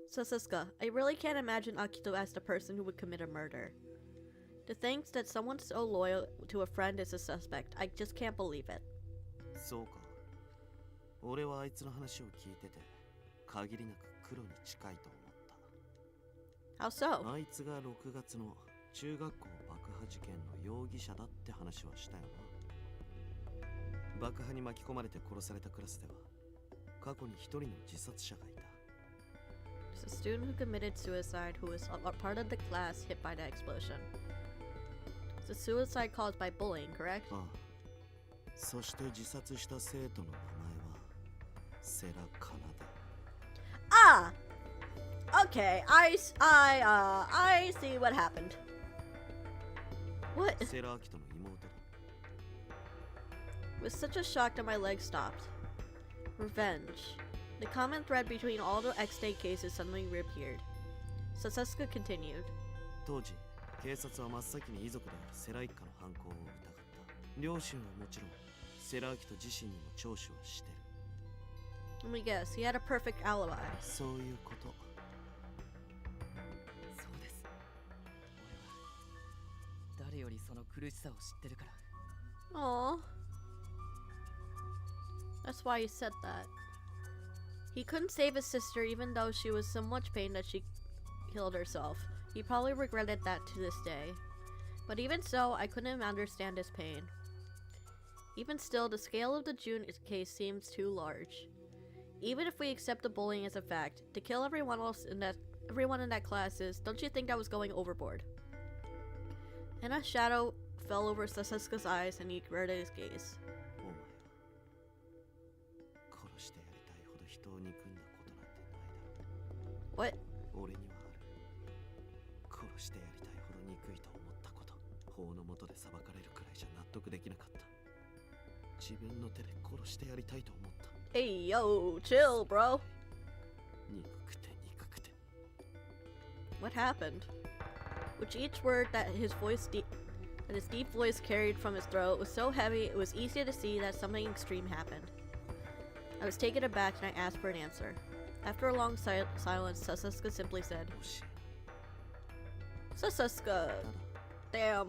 Sasuke, I really can't imagine Akito as the person who would commit a murder. To think that someone so loyal to a friend is a suspect, I just can't believe it. そうか。俺はあいつの話を聞いてて、限りなく黒に近いと思った。 How so? あいつが6月の中学校爆破事件の容疑者だって話はしたよな。爆破に巻き込まれて殺されたクラスでは、過去に一人の自殺者がいた。It's a student who committed suicide who was a part of the class hit by the explosion. It's a suicide caused by bullying, correct? ああ。そして自殺した生徒の名前はセラカナだ。Ah! Okay, I see what happened. What? セラアキトの妹だ。 With such a shock that my legs stopped. Revenge. The common thread between all the X-Day cases suddenly reappeared. Sasuke continued. 当時、警察は真っ先に遺族であるセラ一家の犯行を疑った。両親はもちろん、セラアキト自身にも聴取をしてる。Let me guess, he had a perfect alibi. そういうこと。そうです。俺は誰よりその苦しさを知ってるから。 Aww. That's why he said that. He couldn't save his sister even though she was so much pain that she killed herself. He probably regretted that to this day. But even so, I couldn't understand his pain. Even still, the scale of the June case seems too large. Even if we accept the bullying as a fact, to kill everyone in that class is, don't you think that was going overboard? And a shadow fell over Sasuke's eyes and he averted his gaze. お前は殺してやりたいほど人を憎んだことなんてないだろう。 What? 俺にはある。殺してやりたいほど憎いと思ったこと。法の下で裁かれるくらいじゃ納得できなかった。自分の手で殺してやりたいと思った。 Hey yo, chill, bro. 憎くて憎くて。 What happened? Which each word that his deep voice carried from his throat was so heavy it was easy to see that something extreme happened. I was taken aback and I asked for an answer. After a long silence, Sasuke simply said, もし Sasuke. ただ Damn. お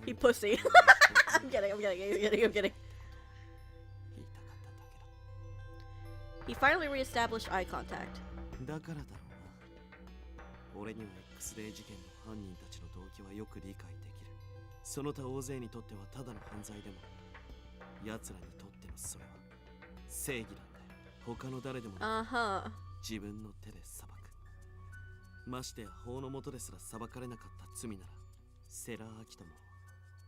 前 He の pussy. I'm kidding. 言いたかっただけだ。 He finally reestablished eye contact. だからだろうな。俺には X デー事件の犯人たちの動機はよく理解できる。その他大勢にとってはただの犯罪でも、奴らにとってのそれは正義なんだよ。他の誰でもなく Uh-huh. 自分の手で裁く。ましてや法の下ですら裁かれなかった罪なら、セラーアキトも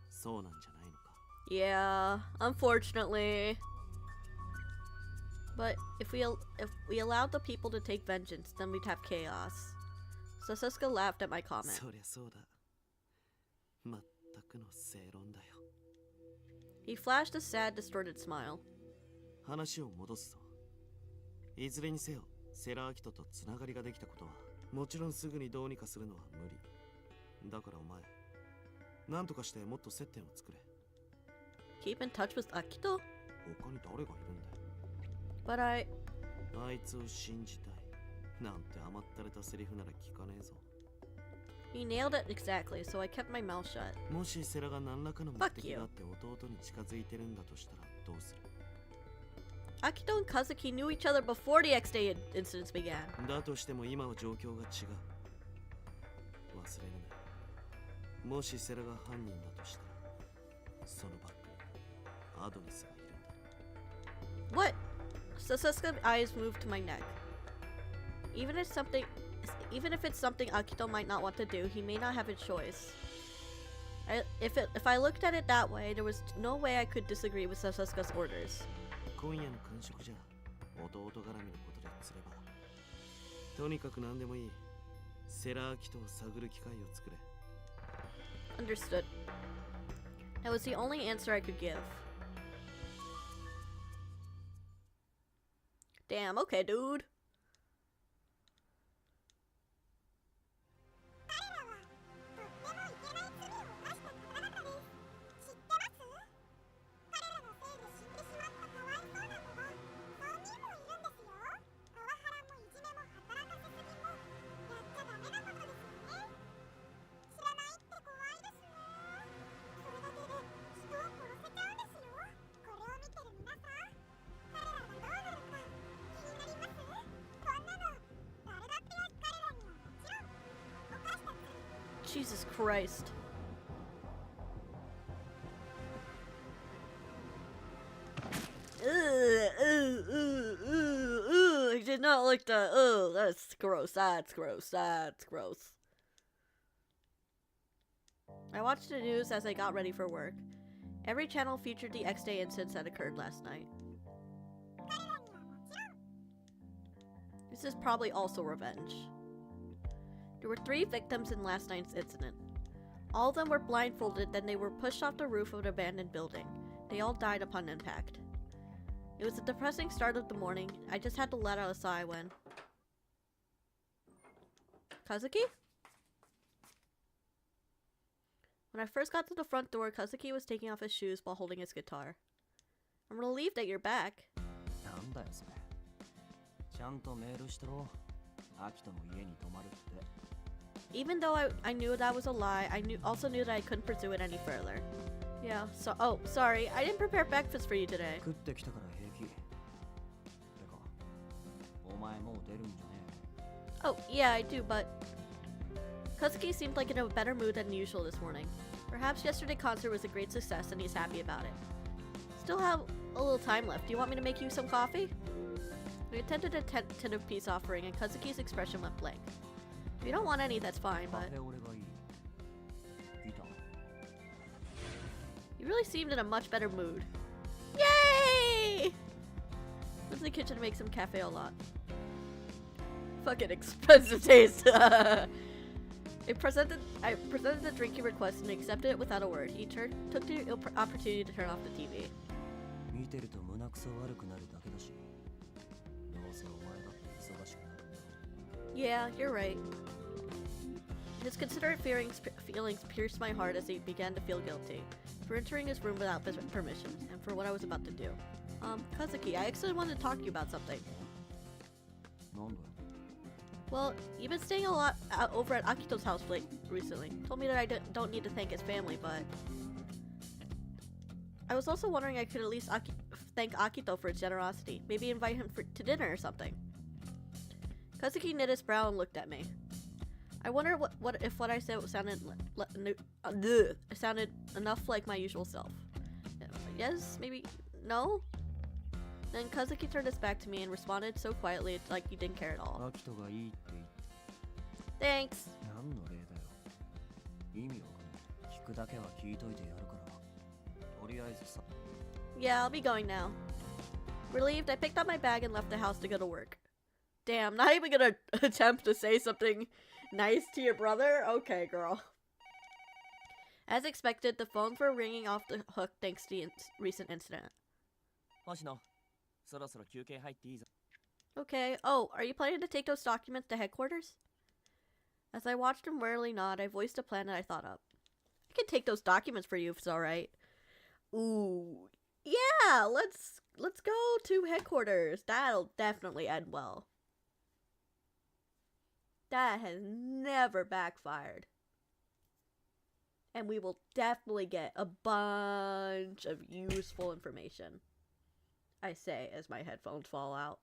そうなんじゃないのか。Yeah, unfortunately. But if we allowed the people to take vengeance, then we'd have chaos. Sasuke laughed at my comment. そりゃそうだ。まったくの正論だよ。 He flashed a sad, distorted smile. 話を戻すぞ。いずれにせよ、セラーアキトとつながりができたことは、もちろんすぐにどうにかするのは無理。だからお前、なんとかしてもっと接点を作れ。 Keep in touch with Akito? 他に誰がいるんだよ。 But I... あいつを信じたい。なんて甘ったれたセリフなら聞かねえぞ。 He nailed it exactly, so I kept my mouth shut. もしセラが何らかの目的があって弟に近づいてるんだとしたらどうする？ Akito and Kazuki knew each other before the X Day incidents began. だとしても今は状況が違う。忘れるな。もしセラが犯人だとしたら、そのバックにアドニスがいるんだ。 What? Sasuke's eyes moved to my neck. Even if it's something Akito might not want to do, he may not have a choice. If I looked at it that way, there was no way I could disagree with Sasuke's orders. 今夜の感触じゃ弟絡みのことですれば、とにかく何でもいい。セラアキトを探る機会を作れ。 Understood. That was the only answer I could give. Damn, okay, dude. Jesus Christ. I did not like that. Oh, that's gross. That's gross. That's gross. I watched the news as I got ready for work. Every channel featured the X Day incidents that occurred last night. This is probably also revenge. There were 3 victims in last night's incident. All of them were blindfolded, then they were pushed off the roof of an abandoned building. They all died upon impact. It was a depressing start of the morning. I just had to let out a sigh when... Kazuki? When I first got to the front door, Kazuki was taking off his shoes while holding his guitar. I'm relieved that you're back. なんだよそれ。ちゃんとメールしてろ。アキトの家に泊まるって。 Even though I knew that was a lie, I also knew that I couldn't pursue it any further. Yeah, so sorry, I didn't prepare breakfast for you today. 食ってきたから平気。てか、お前もう出るんじゃねえ。 Oh, yeah, I do, but Kazuki seemed like in a better mood than usual this morning. Perhaps yesterday's concert was a great success and he's happy about it. Still have a little time left. Do you want me to make you some coffee? I attended a tentative peace offering and Kazuki's expression went blank. If you don't want any, that's fine, but... You really seemed in a much better mood. Yay! Went to the kitchen to make some cafe au lait. Fucking expensive taste. I presented the drinking request and accepted it without a word. He took the opportunity to turn off the TV. Yeah, you're right. His considerate feelings pierced my heart as he began to feel guilty for entering his room without permission and for what I was about to do. Kazuki, I actually wanted to talk to you about something. Well, you've been staying a lot over at Akito's house recently. Told me that I don't need to thank his family, but... I was also wondering I could at least thank Akito for his generosity. Maybe invite him to dinner or something. Kazuki knit his brow and looked at me. I wonder if what I said sounded enough like my usual self. Yes? Maybe? No? Then Kazuki turned his back to me and responded so quietly like he didn't care at all. Thanks. Yeah, I'll be going now. Relieved, I picked up my bag and left the house to go to work. Damn, not even gonna attempt to say something nice to your brother? Okay, girl. As expected, the phones were ringing off the hook thanks to the recent incident. Okay. Oh, are you planning to take those documents to headquarters? As I watched him warily nod, I voiced a plan that I thought up. I can take those documents for you if it's alright. Ooh. Yeah, let's go to headquarters. That'll definitely end well. That has never backfired. And we will definitely get a bunch of useful information. I say as my headphones fall out.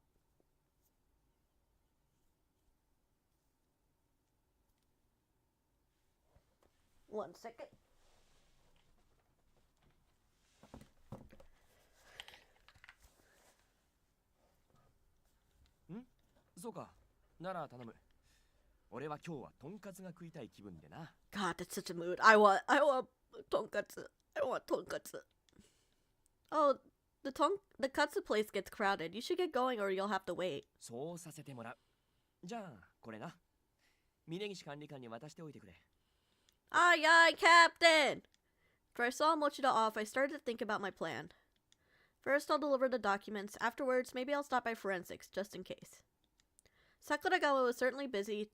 One second. God, that's such a mood. I want tonkatsu. I want tonkatsu. Oh, the katsu place gets crowded. You should get going or you'll have to wait. Aye, aye, Captain! After I saw Mochida off, I started to think about my plan. First, I'll deliver the documents. Afterwards, maybe I'll stop by forensics, just in case. Sakuragawa was certainly busy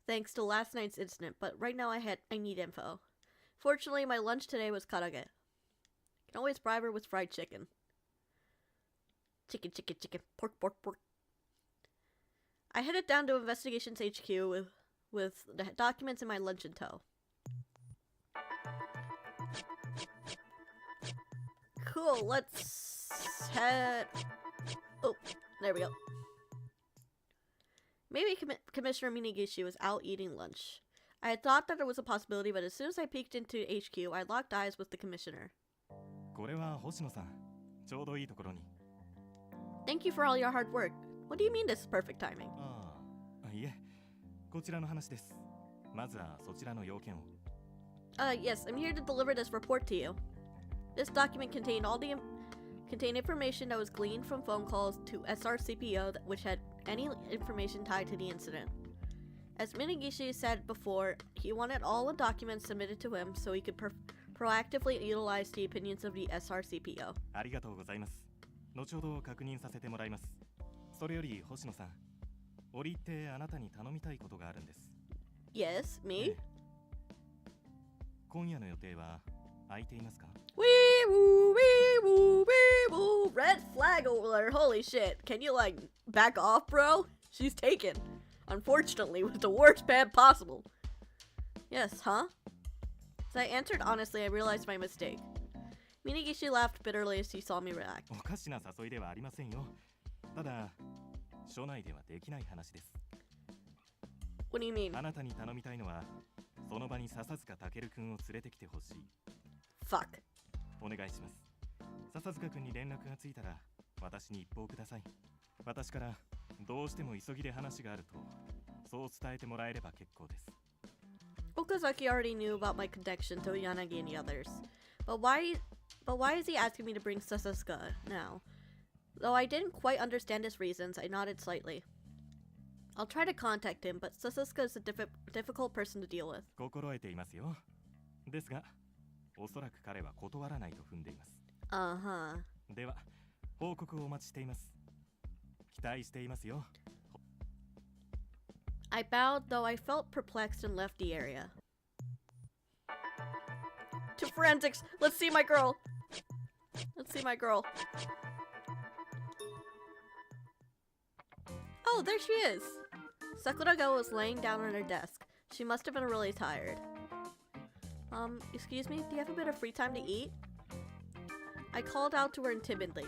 thanks to last night's incident, but right now I need info. Fortunately, my lunch today was karage. Can always bribe her with fried chicken. Chicken, chicken, chicken. Pork, pork, pork. I headed down to Investigations HQ with the documents in my lunch in tow. Cool, let's head... Oh, there we go. Maybe Commissioner Minagishi was out eating lunch. I had thought that there was a possibility, but as soon as I peeked into HQ, I locked eyes with the Commissioner. Thank you for all your hard work. What do you mean this is perfect timing? Yes, I'm here to deliver this report to you. This document contained information that was gleaned from phone calls to SRCPO which had any information tied to the incident. As Minagishi said before, he wanted all the documents submitted to him so he could proactively utilize the opinions of the SRCPO. Yes, me? Wee woo, wee woo, wee woo. Red flag bag over there. Holy shit. Can you, like, back off, bro? She's taken. Unfortunately, with the worst bad possible. Yes, huh? As I answered honestly, I realized my mistake. Minagishi laughed bitterly as he saw me react. おかしな誘いではありませんよ。ただ、署内ではできない話です。 What do you mean? あなたに頼みたいのは、その場に笹塚健くんを連れてきてほしい。Fuck. お願いします。笹塚くんに連絡がついたら、私に一報ください。私からどうしても急ぎで話があると、そう伝えてもらえれば結構です。 Okazaki already knew about my connection to Yanagi and the others. But why is he asking me to bring Sasasuka now? Though I didn't quite understand his reasons, I nodded slightly. I'll try to contact him, but Sasasuka is a difficult person to deal with. 心得ていますよ。ですが、おそらく彼は断らないと踏んでいます。Uh-huh. では、報告をお待ちしています。期待していますよ。 I bowed, though I felt perplexed and left the area. To forensics! Let's see my girl! Let's see my girl. Oh, there she is! Sakuragawa was laying down on her desk. She must have been really tired. Excuse me, do you have a bit of free time to eat? I called out to her timidly.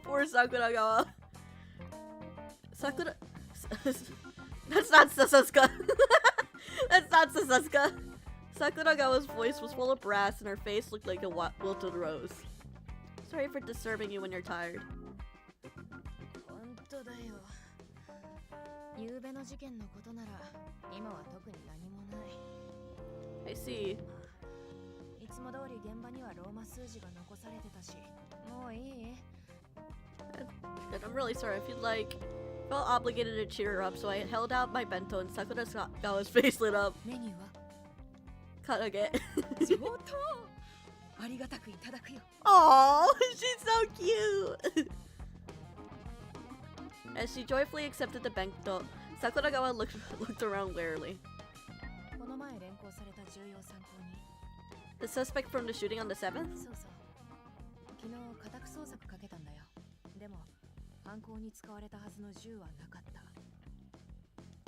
Poor Sakuragawa. Sakura... That's not Sasasuka. That's not Sasasuka. Sakuragawa's voice was full of brass and her face looked like a wilted rose. Sorry for disturbing you when you're tired. I see. And I'm really sorry if you'd like. I felt obligated to cheer her up, so I held out my bento and Sakuragawa's face lit up. Karage. Aww, she's so cute! As she joyfully accepted the bento, Sakuragawa looked around warily. The suspect from the shooting on the 7th?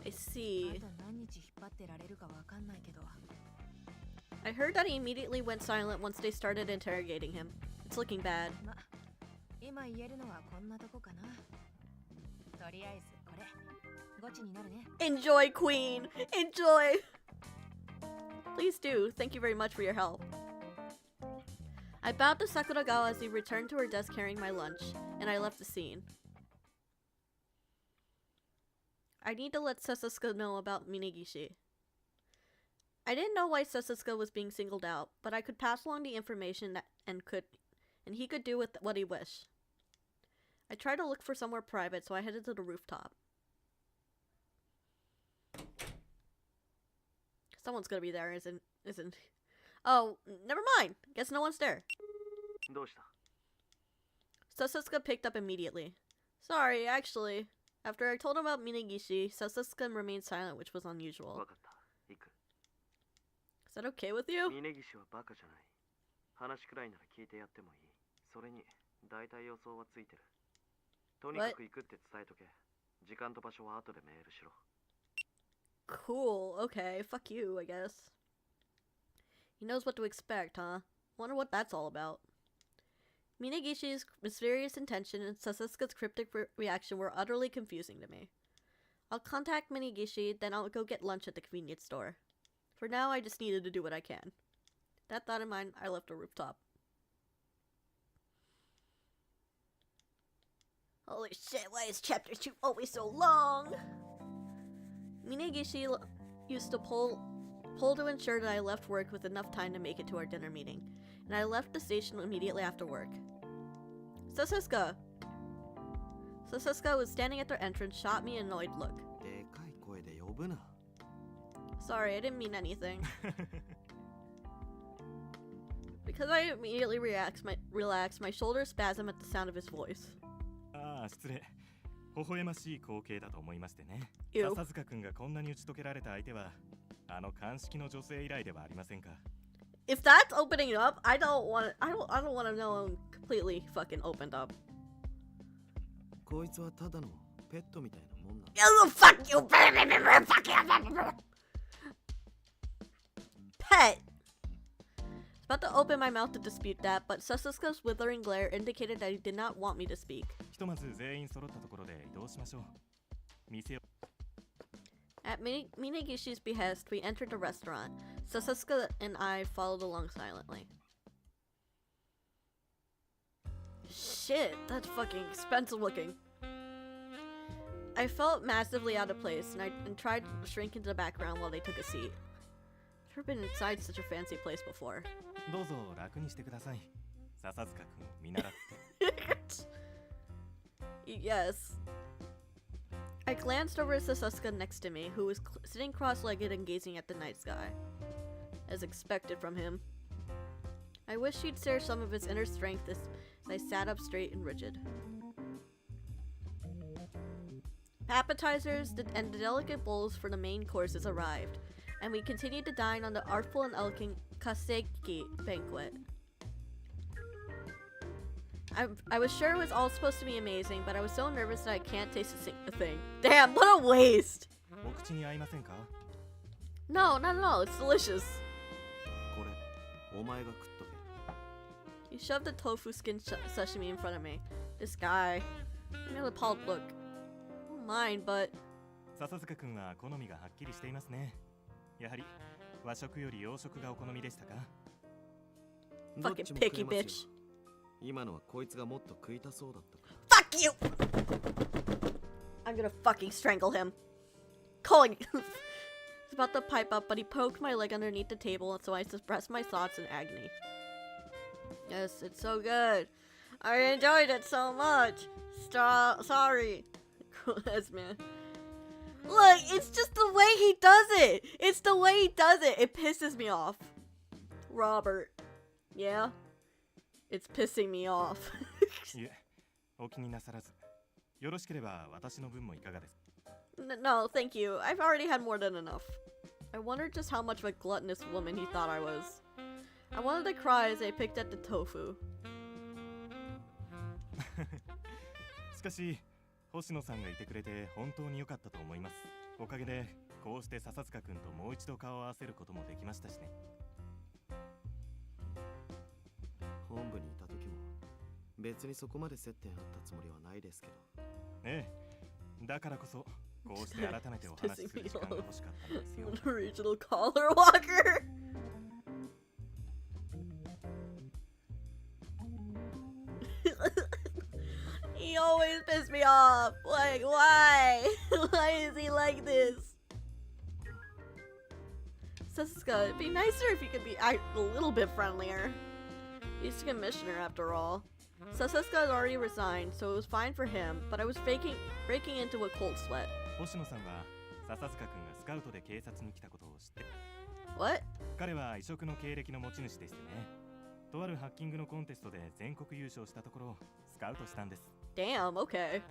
I see. I heard that he immediately went silent once they started interrogating him. It's looking bad. Enjoy, Queen! Enjoy! Please do. Thank you very much for your help. I bowed to Sakuragawa as he returned to her desk carrying my lunch, and I left the scene. I need to let Sasasuka know about Minagishi. I didn't know why Sasasuka was being singled out, but I could pass along the information and he could do with what he wished. I tried to look for somewhere private, so I headed to the rooftop. Someone's gonna be there, isn't? Oh, never mind. Guess no one's there. Sasasuka picked up immediately. Sorry, actually. After I told him about Minagishi, Sasasuka remained silent, which was unusual. Is that okay with you? What? Cool, okay, fuck you, I guess. He knows what to expect, huh? Wonder what that's all about. Minagishi's mysterious intention and Sasasuka's cryptic reaction were utterly confusing to me. I'll contact Minagishi, then I'll go get lunch at the convenience store. For now, I just needed to do what I can. That thought in mind, I left the rooftop. Holy shit, why is chapter 2 always so long? Minagishi used to pull to ensure that I left work with enough time to make it to our dinner meeting, and I left the station immediately after work. Sasasuka! Sasasuka was standing at their entrance, shot me an annoyed look. Sorry, I didn't mean anything. Because I immediately relaxed, my shoulders spasmed at the sound of his voice. Ew. if that's opening up, I don't want to know I'm completely fucking opened up. こいつはただのペットみたいなもんなんだ。Oh, fuck you, fuck you, pet. I was about to open my mouth to dispute that, but Sasuke's withering glare indicated that he did not want me to speak. ひとまず全員揃ったところで移動しましょう。店を At Minagishi's behest, we entered the restaurant. Sasuke and I followed along silently. Shit, that's fucking expensive looking. I felt massively out of place and tried to shrink into the background while they took a seat. Never been inside such a fancy place before. どうぞ楽にしてください。笹塚君を見習って。Yes. I glanced over at Sasuke next to me, who was sitting cross-legged and gazing at the night sky. As expected from him. I wished he'd share some of his inner strength as I sat up straight and rigid. Appetizers and the delicate bowls for the main courses arrived, and we continued to dine on the artful and elegant kaseki banquet. I was sure it was all supposed to be amazing, but I was so nervous that I can't taste a thing. Damn, what a waste! お口に合いませんか？ No, not at all. It's delicious. これ、お前が食っとけ。 He shoved the tofu skin sashimi in front of me. This guy. He made a appalled look. Mine, but... 笹塚君は好みがはっきりしていますね。やはり和食より洋食がお好みでしたか？ Fucking picky bitch. 今のはこいつがもっと食いたそうだったから。 Fuck you! I'm gonna fucking strangle him. Calling. He's about to pipe up, but he poked my leg underneath the table, so I suppressed my thoughts in agony. Yes, it's so good. I enjoyed it so much. Sorry. Yes, man. Look, it's just the way he does it. It's the way he does it. It pisses me off. Robert. Yeah? It's pissing me off. いえ、お気になさらず。よろしければ私の分もいかがですか？ No, thank you. I've already had more than enough. I wondered just how much of a gluttonous woman he thought I was. I wanted to cry as I picked at the tofu. しかし、星野さんがいてくれて本当に良かったと思います。おかげでこうして笹塚君ともう一度顔を合わせることもできましたしね。本部にいた時も別にそこまで接点あったつもりはないですけど。ええ、だからこそこうして改めてお話しする時間が欲しかったんですよ。Original collar walker. He always pisses me off. Like, why? Why is he like this? Sasuke, it'd be nicer if you could be a little bit friendlier. He's the commissioner after all. Sasuke had already resigned, so it was fine for him, but I was breaking into a cold sweat. 星野さんは笹塚君がスカウトで警察に来たことを知って。 What? 彼は異色の経歴の持ち主でしてね。とあるハッキングのコンテストで全国優勝したところスカウトしたんです。 Damn, okay.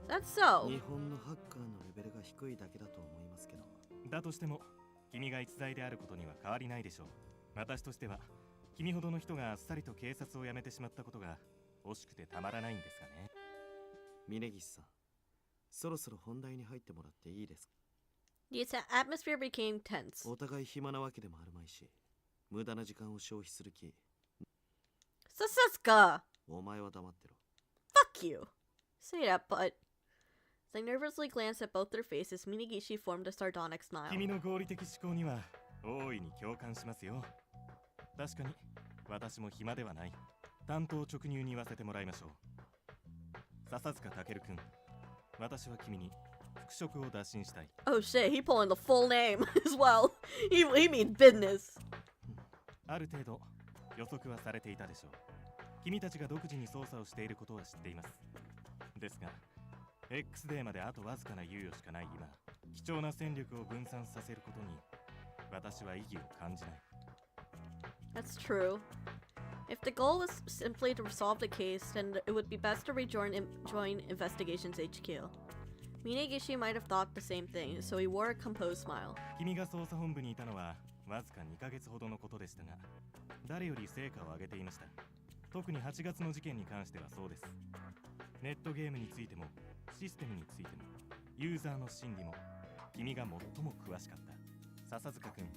That's so. 日本のハッカーのレベルが低いだけだと思いますけど。だとしても君が逸材であることには変わりないでしょう。私としては君ほどの人があっさりと警察を辞めてしまったことが惜しくてたまらないんですがね。峯岸さん、そろそろ本題に入ってもらっていいですか？ The atmosphere became tense. お互い暇なわけでもあるまいし、無駄な時間を消費する気。Sasuke! お前は黙ってろ。 Fuck you! Say that, but... As I nervously glanced at both their faces, Minagishi formed a sardonic smile. 君の合理的思考には大いに共感しますよ。確かに私も暇ではない。担当直入に言わせてもらいましょう。笹塚健君、私は君に復職を打診したい。 Oh shit, he pulling the full name as well. He means business. ある程度予測はされていたでしょう。君たちが独自に捜査をしていることは知っています。ですが X デーまであとわずかな猶予しかない今、貴重な戦力を分散させることに私は意義を感じない。 That's true. If the goal was simply to resolve the case, then it would be best to join Investigations HQ. Minagishi might have thought the same thing, so he wore a composed smile. 君が捜査本部にいたのはわずか2ヶ月ほどのことでしたが、誰より成果を上げていました。特に8月の事件に関してはそうです。ネットゲームについてもシステムについてもユーザーの心理も君が最も詳しかった。笹塚君、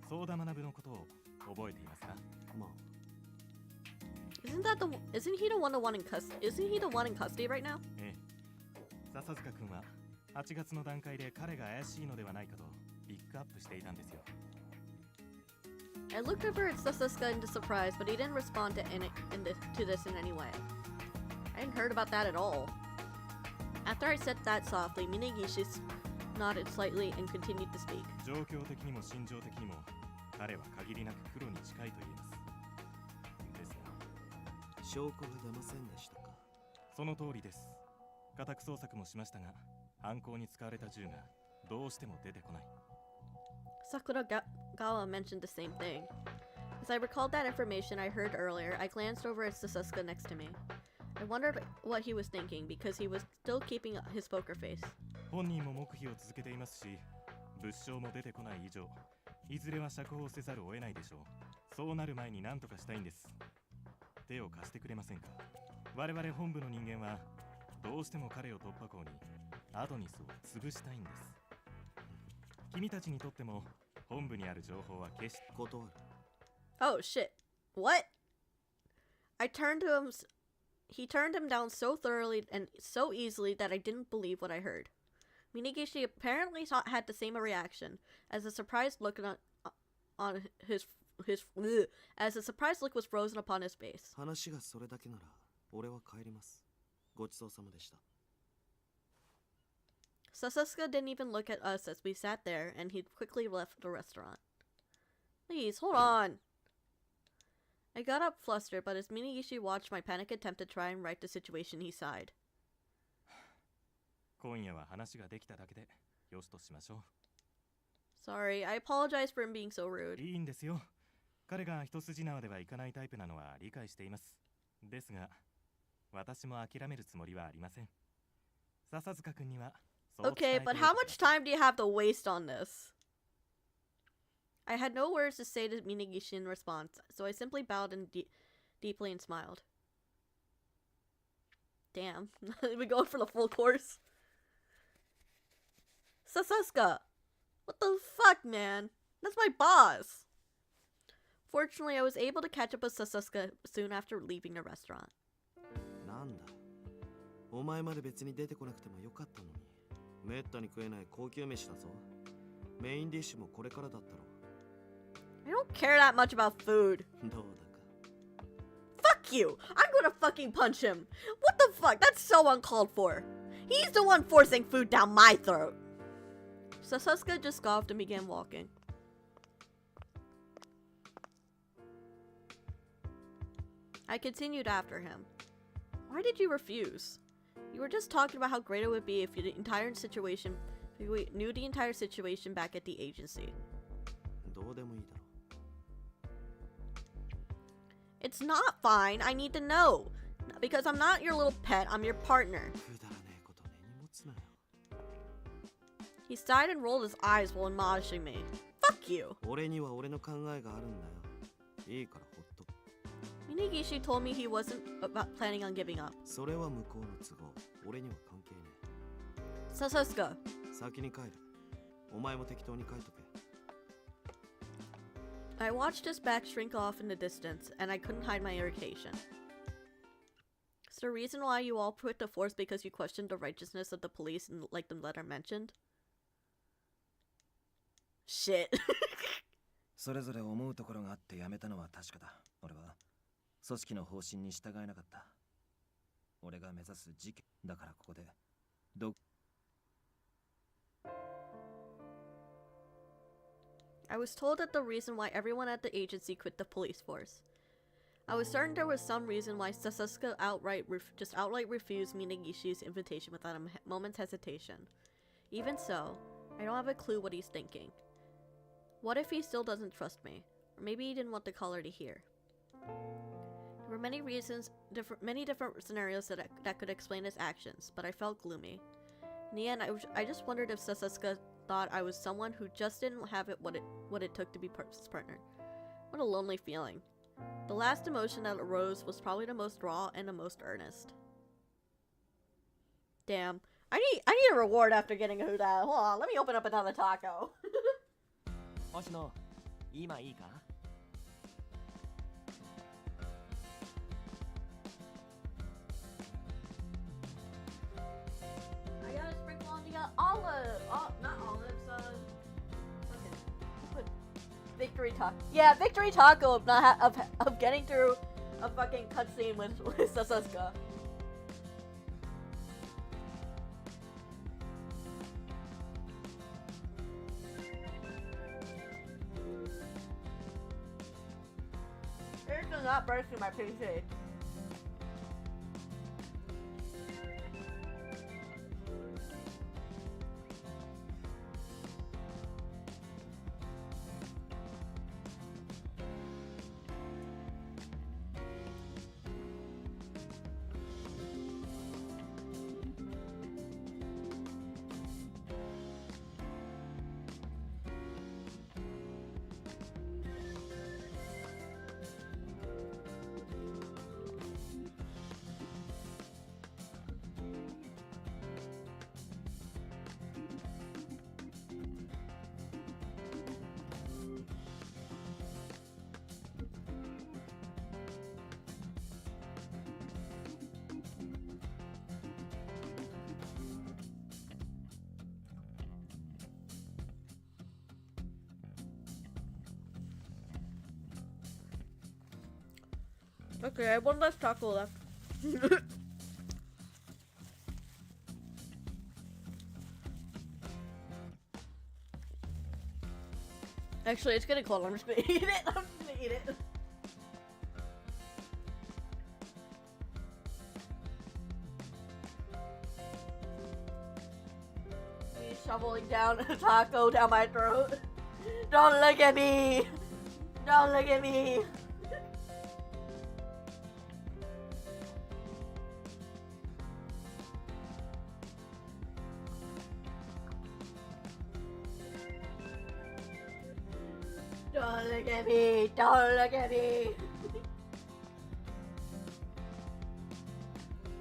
相田学のことを覚えていますか？まあ Isn't he the one in custody right now? ええ。笹塚君は8月の段階で彼が怪しいのではないかとピックアップしていたんですよ。I looked over at Sasuke in surprise, but he didn't respond to this in any way. I hadn't heard about that at all. After I said that softly, Minagishi nodded slightly and continued to speak. 状況的にも心情的にも彼は限りなく黒に近いと言えます。ですが証拠が出ませんでしたか？その通りです。家宅捜索もしましたが、犯行に使われた銃がどうしても出てこない。Sakuragawa mentioned the same thing. As I recalled that information I heard earlier, I glanced over at Sasuke next to me. I wondered what he was thinking because he was still keeping his poker face. 本人も黙秘を続けていますし、物証も出てこない以上、いずれは釈放せざるを得ないでしょう。そうなる前に何とかしたいんです。手を貸してくれませんか？我々本部の人間はどうしても彼を突破口にアドニスを潰したいんです。君たちにとっても本部にある情報は決して断る。 Oh shit. What? He turned him down so thoroughly and so easily that I didn't believe what I heard. Minagishi apparently had the same reaction as a surprised look on his as a surprised look was frozen upon his face. 話がそれだけなら俺は帰ります。ごちそうさまでした。 Sasuke didn't even look at us as we sat there, and he quickly left the restaurant. Please, hold on. I got up flustered, but as Minagishi watched my panic attempt to try and right the situation, he sighed. 今夜は話ができただけでよしとしましょう。 Sorry, I apologize for him being so rude. いいんですよ。彼が一筋縄ではいかないタイプなのは理解しています。ですが、私も諦めるつもりはありません。笹塚君には Okay, but how much time do you have to waste on this? I had no words to say to Minagishi in response, so I simply bowed deeply and smiled. Damn, we going for the full course? Sasuke! What the fuck, man? That's my boss! Fortunately, I was able to catch up with Sasuke soon after leaving the restaurant. なんだ。お前まで別に出てこなくてもよかったのに。めったに食えない高級飯だぞ。メインディッシュもこれからだったろ。I don't care that much about food. どうだか。Fuck you! I'm gonna fucking punch him! What the fuck? That's so uncalled for. He's the one forcing food down my throat. Sasuke just scoffed and began walking. I continued after him. Why did you refuse? You were just talking about how great it would be if you knew the entire situation back at the agency. どうでもいいだろ。 It's not fine. I need to know. Because I'm not your little pet. I'm your partner. くだらねえこと根に持つなよ。 He sighed and rolled his eyes while admonishing me. Fuck you. 俺には俺の考えがあるんだよ。いいからほっと。 Minagishi told me he wasn't planning on giving up. それは向こうの都合。俺には関係ねえ。 Sasuke. 先に帰る。お前も適当に帰っとけ。 I watched his back shrink off in the distance, and I couldn't hide my irritation. Is the reason why you all put the force because you questioned the righteousness of the police, like the letter mentioned? Shit. それぞれ思うところがあってやめたのは確かだ。俺は組織の方針に従えなかった。俺が目指す事件だからここでI was told that the reason why everyone at the agency quit the police force. I was certain there was some reason why Sasuke outright refused Minagishi's invitation without a moment's hesitation. Even so, I don't have a clue what he's thinking. What if he still doesn't trust me? Or maybe he didn't want the caller to hear. There were many reasons, many different scenarios that could explain his actions, but I felt gloomy. In the end, I just wondered if Sasuke thought I was someone who just didn't have what it took to be his partner. What a lonely feeling. The last emotion that arose was probably the most raw and the most earnest. Damn. I need a reward after getting a Huda. Hold on, let me open up another taco. 星野、今いいか？ I gotta sprinkle on the olive. Not olives. Okay. Put victory taco. Yeah, victory taco of not of getting through a fucking cutscene with Sasuke. It's not bursting my PC. Okay, I have one less taco left. Actually, it's getting cold. I'm just gonna eat it. I'm just gonna eat it. He's shoveling down a taco down my throat. Don't look at me. Don't look at me. Don't look at me! Don't look at me!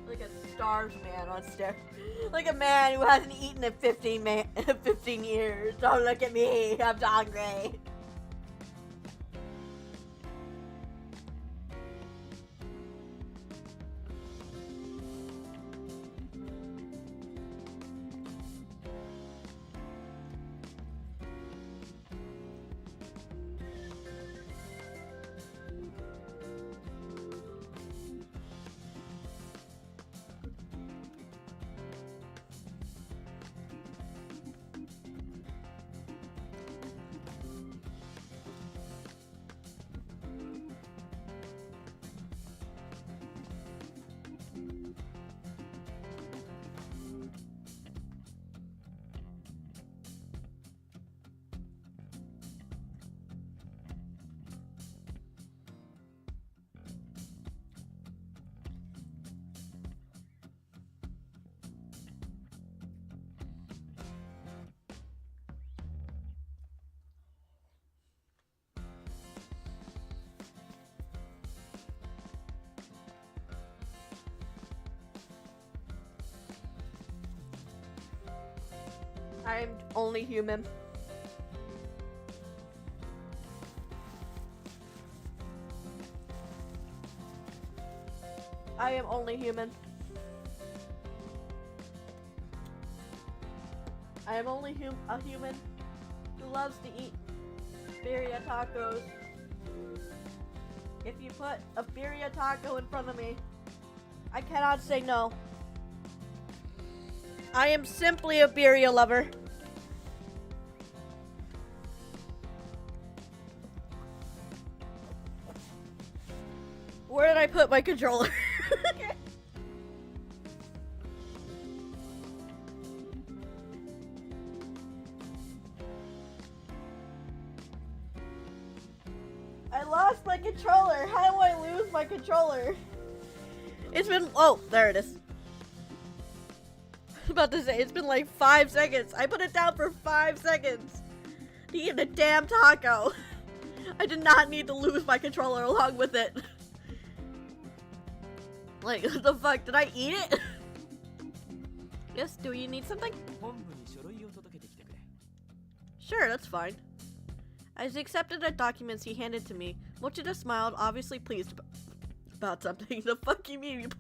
Like a starved man on stairs. Like a man who hasn't eaten in 15 years. Don't look at me! I'm hungry! I'm only human. I am only human. I am only a human who loves to eat birria tacos. If you put a birria taco in front of me, I cannot say no. I am simply a birria lover. Where did I put my controller? I lost my controller. How do I lose my controller? It's been... Oh, there it is. about to say, it's been like 5 seconds. I put it down for 5 seconds to eat a damn taco. I did not need to lose my controller along with it. Like, what the fuck? Did I eat it? Yes, do you need something? 本部に書類を届けてきてくれ。 Sure, that's fine. As he accepted the documents he handed to me, Mochida smiled, obviously pleased about something. The fuck you mean?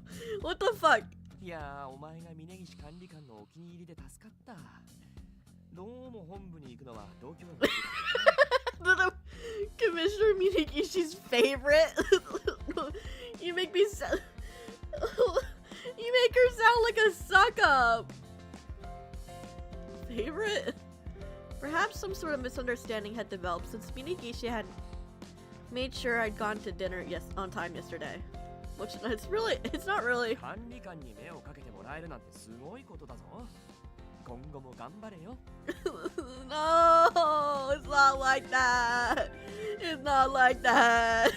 What the fuck? いやー、お前が峯岸管理官のお気に入りで助かった。どうも本部に行くのは同郷がいるからな。The Commissioner Minagishi's favorite? You make me sound... You make her sound like a suck-up! Favorite? Perhaps some sort of misunderstanding had developed since Minagishi had made sure I'd gone to dinner on time yesterday. Which it's not really. 管理官に目をかけてもらえるなんてすごいことだぞ。今後も頑張れよ。No, it's not like that. It's not like that.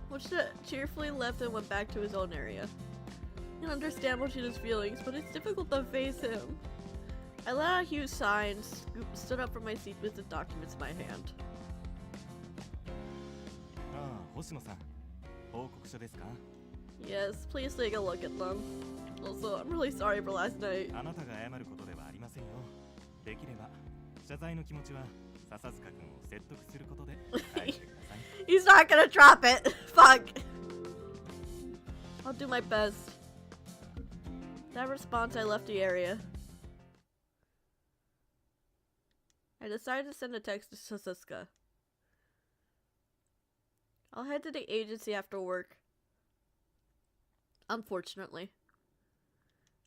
Mochida cheerfully left and went back to his own area. I can understand Mochida's feelings, but it's difficult to face him. I let out a huge sigh and stood up from my seat with the documents in my hand. ああ、星野さん、報告書ですか？ Yes, please take a look at them. Also, I'm really sorry for last night. あなたが謝ることではありませんよ。できれば謝罪の気持ちは笹塚君を説得することで返してください。He's not gonna drop it. Fuck. I'll do my best. That response, I left the area. I decided to send a text to Sasuke. I'll head to the agency after work. Unfortunately.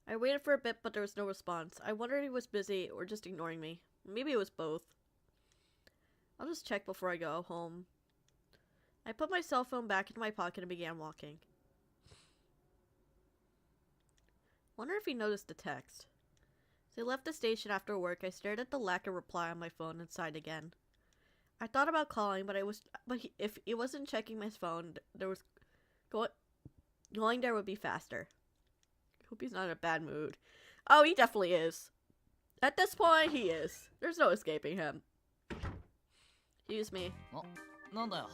I waited for a bit, but there was no response. I wondered if he was busy or just ignoring me. Maybe it was both. I'll just check before I go home. I put my cell phone back into my pocket and began walking. Wonder if he noticed the text. As I left the station after work, I stared at the lack of reply on my phone and sighed again. I thought about calling, but if he wasn't checking my phone, going there would be faster. Hope he's not in a bad mood. Oh, he definitely is. At this point, he is. There's no escaping him. Excuse me. Enomoto!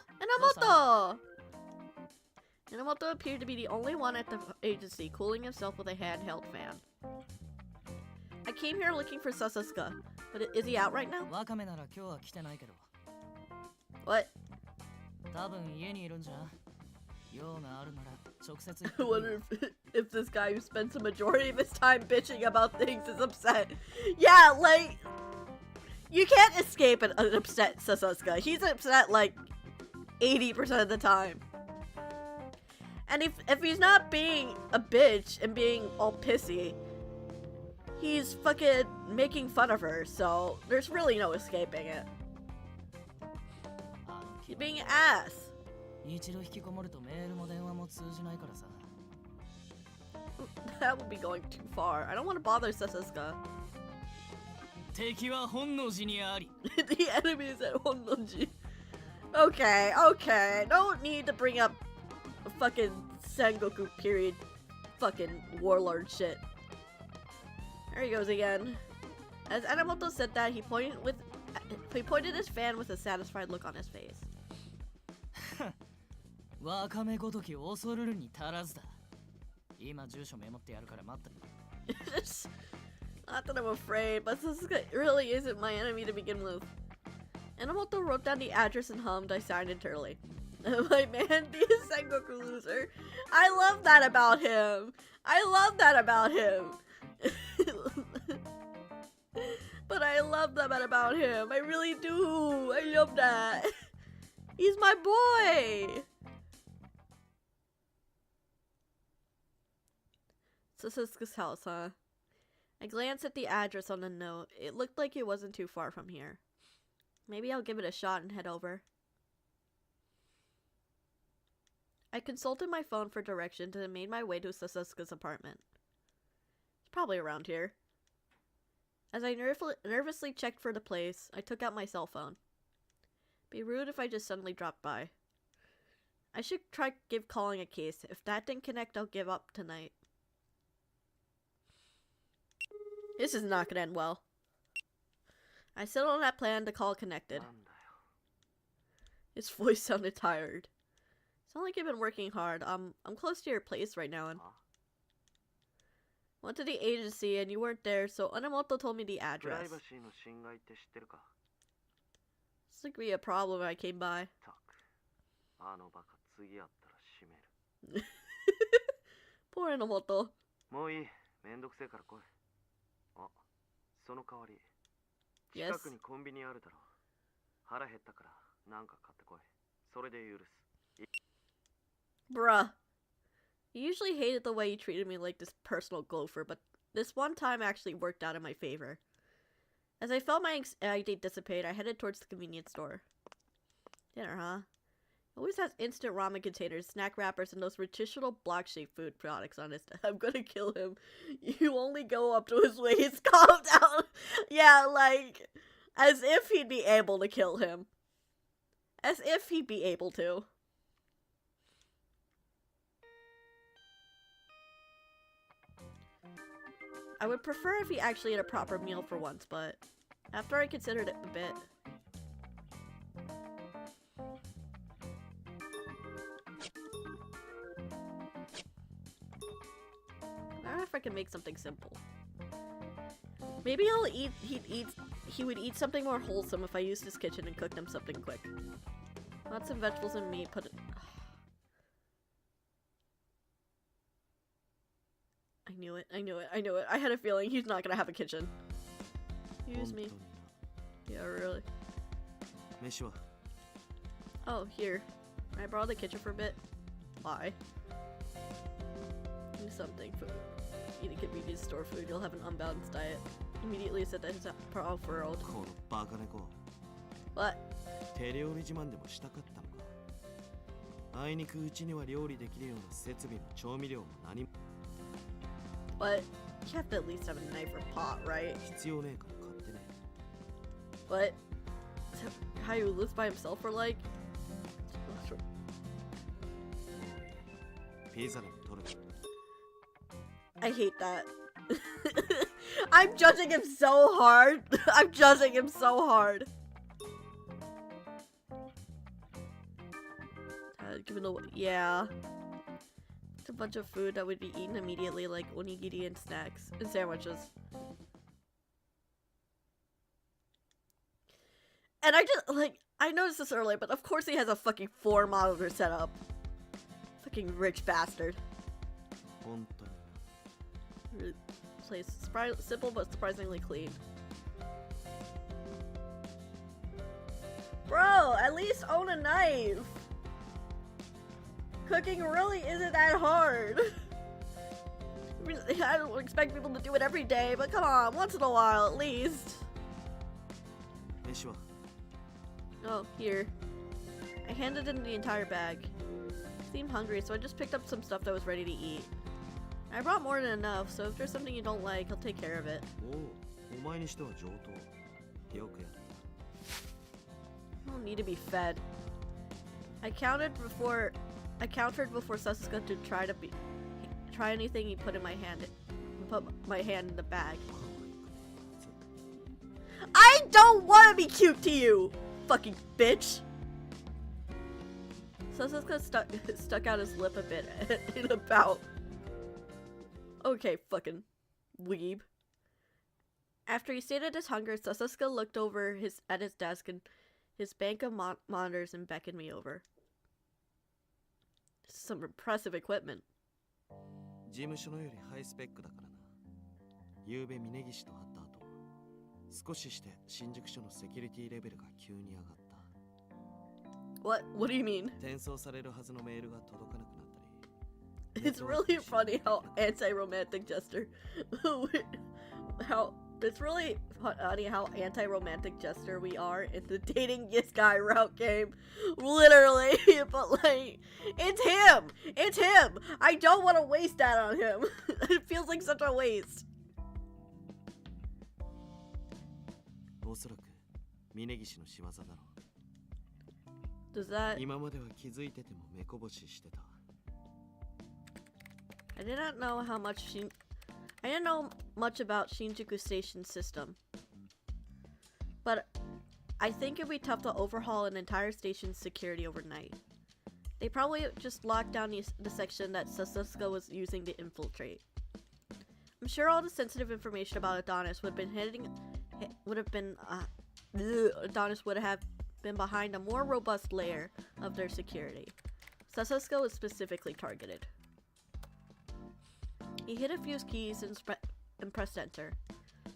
Enomoto appeared to be the only one at the agency, cooling himself with a handheld fan. I came here looking for Sasuke, but is he out right now? What? I wonder if this guy who spends the majority of his time bitching about things is upset. Yeah, like, you can't escape an upset Sasuke. He's upset like 80% of the time. And if he's not being a bitch and being all pissy, he's fucking making fun of her, so there's really no escaping it. He's being an ass. That would be going too far. I don't want to bother Sasuke. The enemy is at Honnoji. Okay, okay. Don't need to bring up fucking Sengoku period fucking warlord shit. There he goes again. As Enomoto said that, he pointed his fan with a satisfied look on his face. Not that I'm afraid, but Sasuke really isn't my enemy to begin with. Enomoto wrote down the address and hummed. I signed internally. My man, be a Sengoku loser. I love that about him. I love that about him. But I love that about him. I really do. I love that. He's my boy. Sasuke's house, huh? I glanced at the address on the note. It looked like it wasn't too far from here. Maybe I'll give it a shot and head over. I consulted my phone for directions and made my way to Sasuke's apartment. It's probably around here. As I nervously checked for the place, I took out my cell phone. Be rude if I just suddenly dropped by. I should try calling a case. If that didn't connect, I'll give up tonight. This is not gonna end well. I settled on that plan to call connected. His voice sounded tired. Sound like you've been working hard. I'm close to your place right now and went to the agency and you weren't there, so Anamoto told me the address. This could be a problem when I came by. Poor Anamoto. Yes. Bruh. You usually hated the way you treated me like this personal gopher, but this one time actually worked out in my favor. As I felt my anxiety dissipate, I headed towards the convenience store. Dinner, huh? Always has instant ramen containers, snack wrappers, and those nutritional block-shaped food products on his desk. I'm gonna kill him. You only go up to his waist. Calm down. Yeah, like, as if he'd be able to kill him. As if he'd be able to. I would prefer if he actually ate a proper meal for once, but after I considered it a bit. I don't know if I can make something simple. Maybe he would eat something more wholesome if I used his kitchen and cooked him something quick. Not some vegetables and meat, put it. I knew it. I had a feeling he's not gonna have a kitchen. Excuse me. Yeah, really. Oh, here. Can I borrow the kitchen for a bit? Why? Do something. Eat a convenience store food, you'll have an unbalanced diet. Immediately said that his off-world. What? But you have to at least have a knife or pot, right? What? Is that how he lives by himself for like? I hate that. I'm judging him so hard. I'm judging him so hard. Given the yeah. A bunch of food that would be eaten immediately, like onigiri and snacks and sandwiches. And I just like I noticed this earlier, but of course he has a fucking 4 monitor setup. Fucking rich bastard. Place simple but surprisingly clean. Bro, at least own a knife. Cooking really isn't that hard. I don't expect people to do it every day, but come on, once in a while at least. Oh, here. I handed in the entire bag. I seemed hungry, so I just picked up some stuff that was ready to eat. I brought more than enough, so if there's something you don't like, I'll take care of it. I don't need to be fed. I countered before Sasuke to try anything he put in my hand. Put my hand in the bag. I don't want to be cute to you, fucking bitch. Sasuke stuck out his lip a bit in about. Okay, fucking weeb. After he stated his hunger, Sasuke looked over at his desk and his bank of monitors and beckoned me over. Some impressive equipment. What do you mean? It's really funny how anti-romantic gesture. It's really funny how anti-romantic gesture we are in the dating this guy route game. Literally. But like, it's him! It's him! I don't want to waste that on him. It feels like such a waste. Does that... I did not know how much I didn't know much about Shinjuku Station system, but I think it'd be tough to overhaul an entire station's security overnight. They probably just locked down the section that Sasuke was using to infiltrate. I'm sure all the sensitive information about Adonis would have been behind a more robust layer of their security. Sasuke was specifically targeted. He hit a few keys and pressed enter.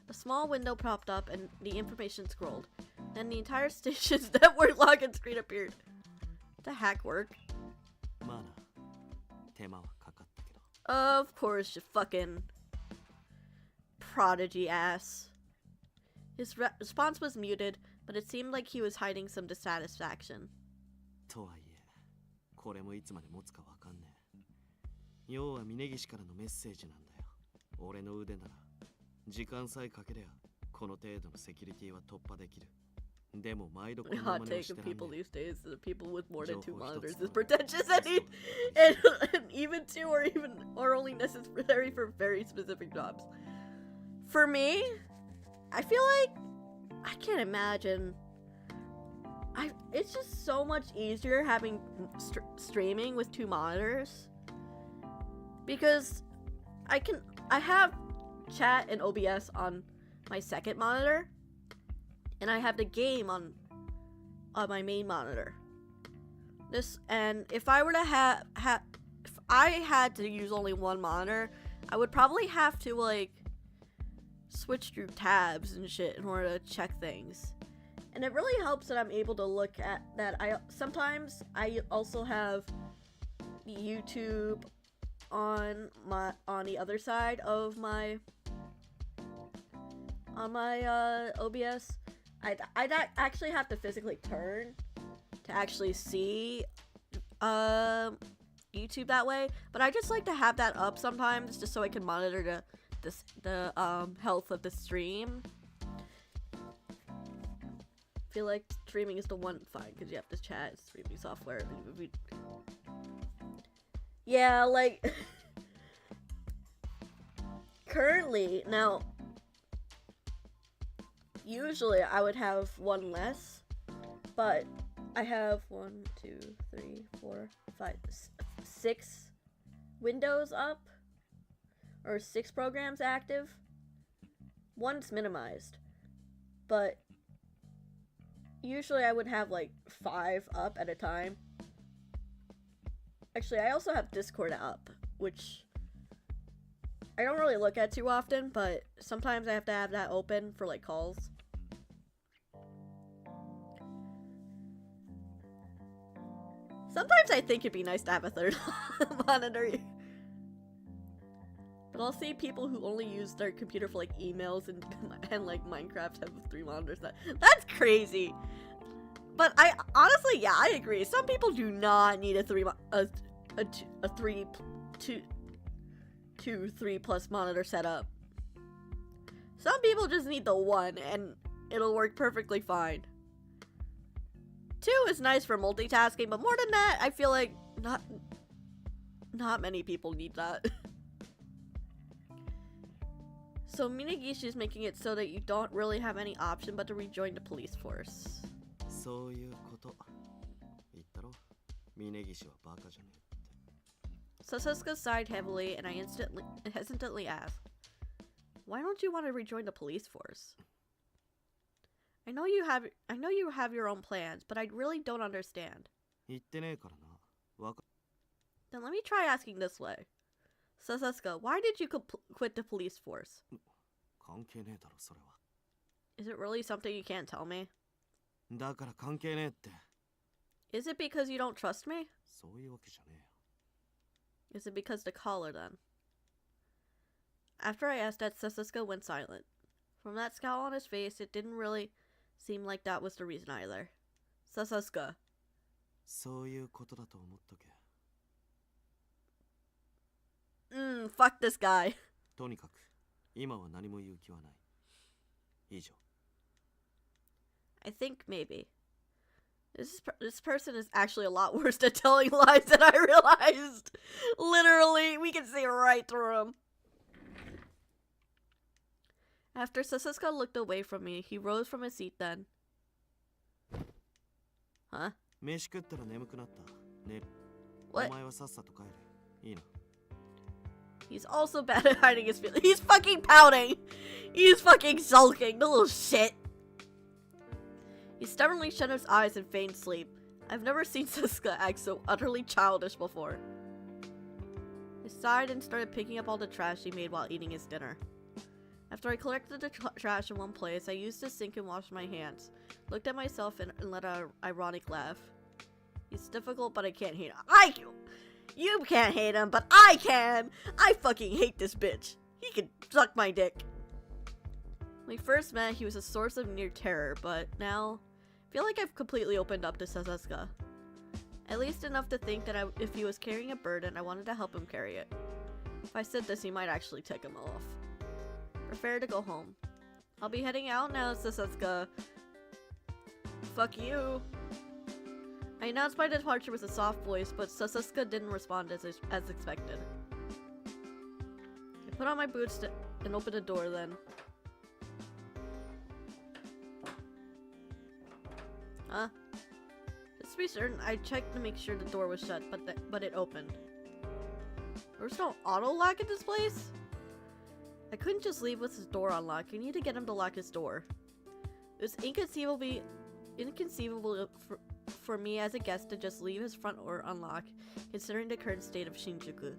A small window popped up and the information scrolled. Then the entire station's network login screen appeared. The hack work. Of course, you fucking prodigy ass. His response was muted, but it seemed like he was hiding some dissatisfaction. とはいえ、これもいつまで持つかわかんねえ。要は峯岸からのメッセージなんだよ。俺の腕なら時間さえかけりゃこの程度のセキュリティは突破できる。でも毎度このままにしてらんねえ。 Hot take of people these days, the people with more than 2 monitors is pretentious, and even 2 are only necessary for very specific jobs. For me, I feel like I can't imagine. It's just so much easier having streaming with 2 monitors because I have chat and OBS on my second monitor, and I have the game on my main monitor. And if I were to if I had to use only 1 monitor, I would probably have to like switch through tabs and shit in order to check things. And it really helps that I'm able to look at that. Sometimes I also have YouTube on the other side of my OBS. I'd actually have to physically turn to actually see YouTube that way, but I just like to have that up sometimes just so I can monitor the health of the stream. I feel like streaming is the one fine because you have to chat streaming software. Yeah, like currently now. Usually I would have 1 less, but I have 1, 2, 3, 4, 5, 6 windows up, or 6 programs active. 1's minimized, but usually I would have like 5 up at a time. Actually, I also have Discord up, which I don't really look at too often, but sometimes I have to have that open for like calls. Sometimes I think it'd be nice to have a 3rd monitor. But I'll see people who only use their computer for like emails and like Minecraft have 3 monitors. That's crazy. But I honestly, yeah, I agree. Some people do not need a 3 plus monitor setup. Some people just need the 1 and it'll work perfectly fine. 2 is nice for multitasking, but more than that, I feel like not many people need that. So Minagishi is making it so that you don't really have any option but to rejoin the police force. そういうこと言ったろ。峯岸はバカじゃねえって。 Sasuke sighed heavily, and I hesitantly asked, "Why don't you want to rejoin the police force? I know you have your own plans, but I really don't understand." 言ってねえからな。Then let me try asking this way. Sasuke, why did you quit the police force? 関係ねえだろそれは。 Is it really something you can't tell me? だから関係ねえって。 Is it because you don't trust me? そういうわけじゃねえよ。 Is it because the collar then? After I asked that, Sasuke went silent. From that scowl on his face, it didn't really seem like that was the reason either. Sasuke. そういうことだと思っとけ。 Fuck this guy. とにかく今は何も言う気はない。以上。 I think maybe. This person is actually a lot worse at telling lies than I realized. Literally, we can see right through him. After Sasuke looked away from me, he rose from his seat then. Huh? 飯食ったら眠くなった。寝る。お What? 前はさっさと帰れ。いいな。 He's also bad at hiding his feelings. He's fucking pouting! He's fucking sulking, the little shit! He stubbornly shut his eyes and feigned sleep. I've never seen Sasuke act so utterly childish before. I sighed and started picking up all the trash he made while eating his dinner. After I collected the trash in one place, I used the sink and washed my hands, looked at myself and let out an ironic laugh. He's difficult, but I can't hate him. You can't hate him, but I can! I fucking hate this bitch. He can suck my dick. When we first met, he was a source of near terror, but now, I feel like I've completely opened up to Sasuke. At least enough to think that if he was carrying a burden, I wanted to help him carry it. If I said this, he might actually take him off. Prepare to go home. I'll be heading out now, Sasuke. Fuck you. I announced my departure with a soft voice, but Sasuke didn't respond as expected. I put on my boots and opened the door then. Huh? Just to be certain, I checked to make sure the door was shut, but it opened. There's no auto lock in this place? I couldn't just leave with his door unlocked. I need to get him to lock his door. It was inconceivable for me as a guest to just leave his front door unlocked, considering the current state of Shinjuku.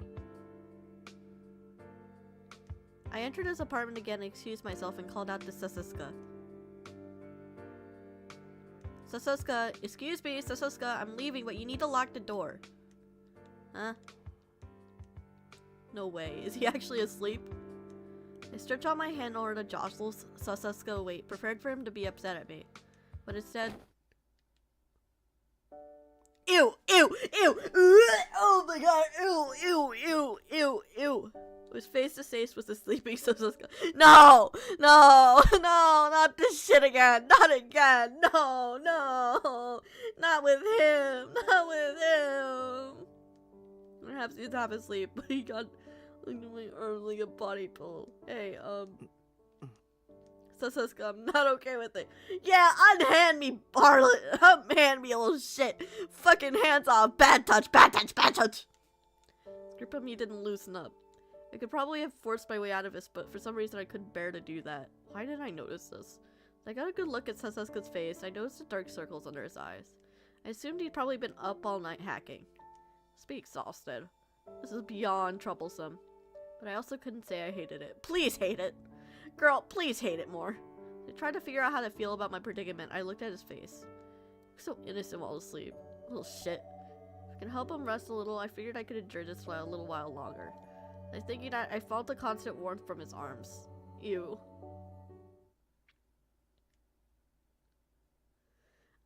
I entered his apartment again and excused myself and called out to Sasuke. Sasuke, excuse me, Sasuke, I'm leaving, but you need to lock the door. Huh? No way, is he actually asleep? I stretched out my hand over to jostle Sasuke awake, prepared for him to be upset at me. But instead... Ew! Ew! Ew! Oh my god! Ew! Ew! Ew! Ew! Ew! I was face to face with the sleeping Sasuke. No! No! No! Not this shit again! Not again! No! No! Not with him! Not with him! Perhaps he's half asleep, but he got into my arm like a body pillow. Hey, Sasuke, I'm not okay with it. Yeah, unhand me, Barlet. Unhand me, little shit. Fucking hands off. Bad touch, bad touch, bad touch. His grip on me didn't loosen up. I could probably have forced my way out of this, but for some reason I couldn't bear to do that. Why didn't I notice this? I got a good look at Sasuke's face. I noticed the dark circles under his eyes. I assumed he'd probably been up all night hacking. Must be exhausted. This is beyond troublesome. But I also couldn't say I hated it. Please hate it! Girl, please hate it more. I tried to figure out how to feel about my predicament. I looked at his face. He was so innocent while asleep. Little shit. If I could help him rest a little, I figured I could endure this for a little while longer. I was thinking that I felt the constant warmth from his arms. Ew.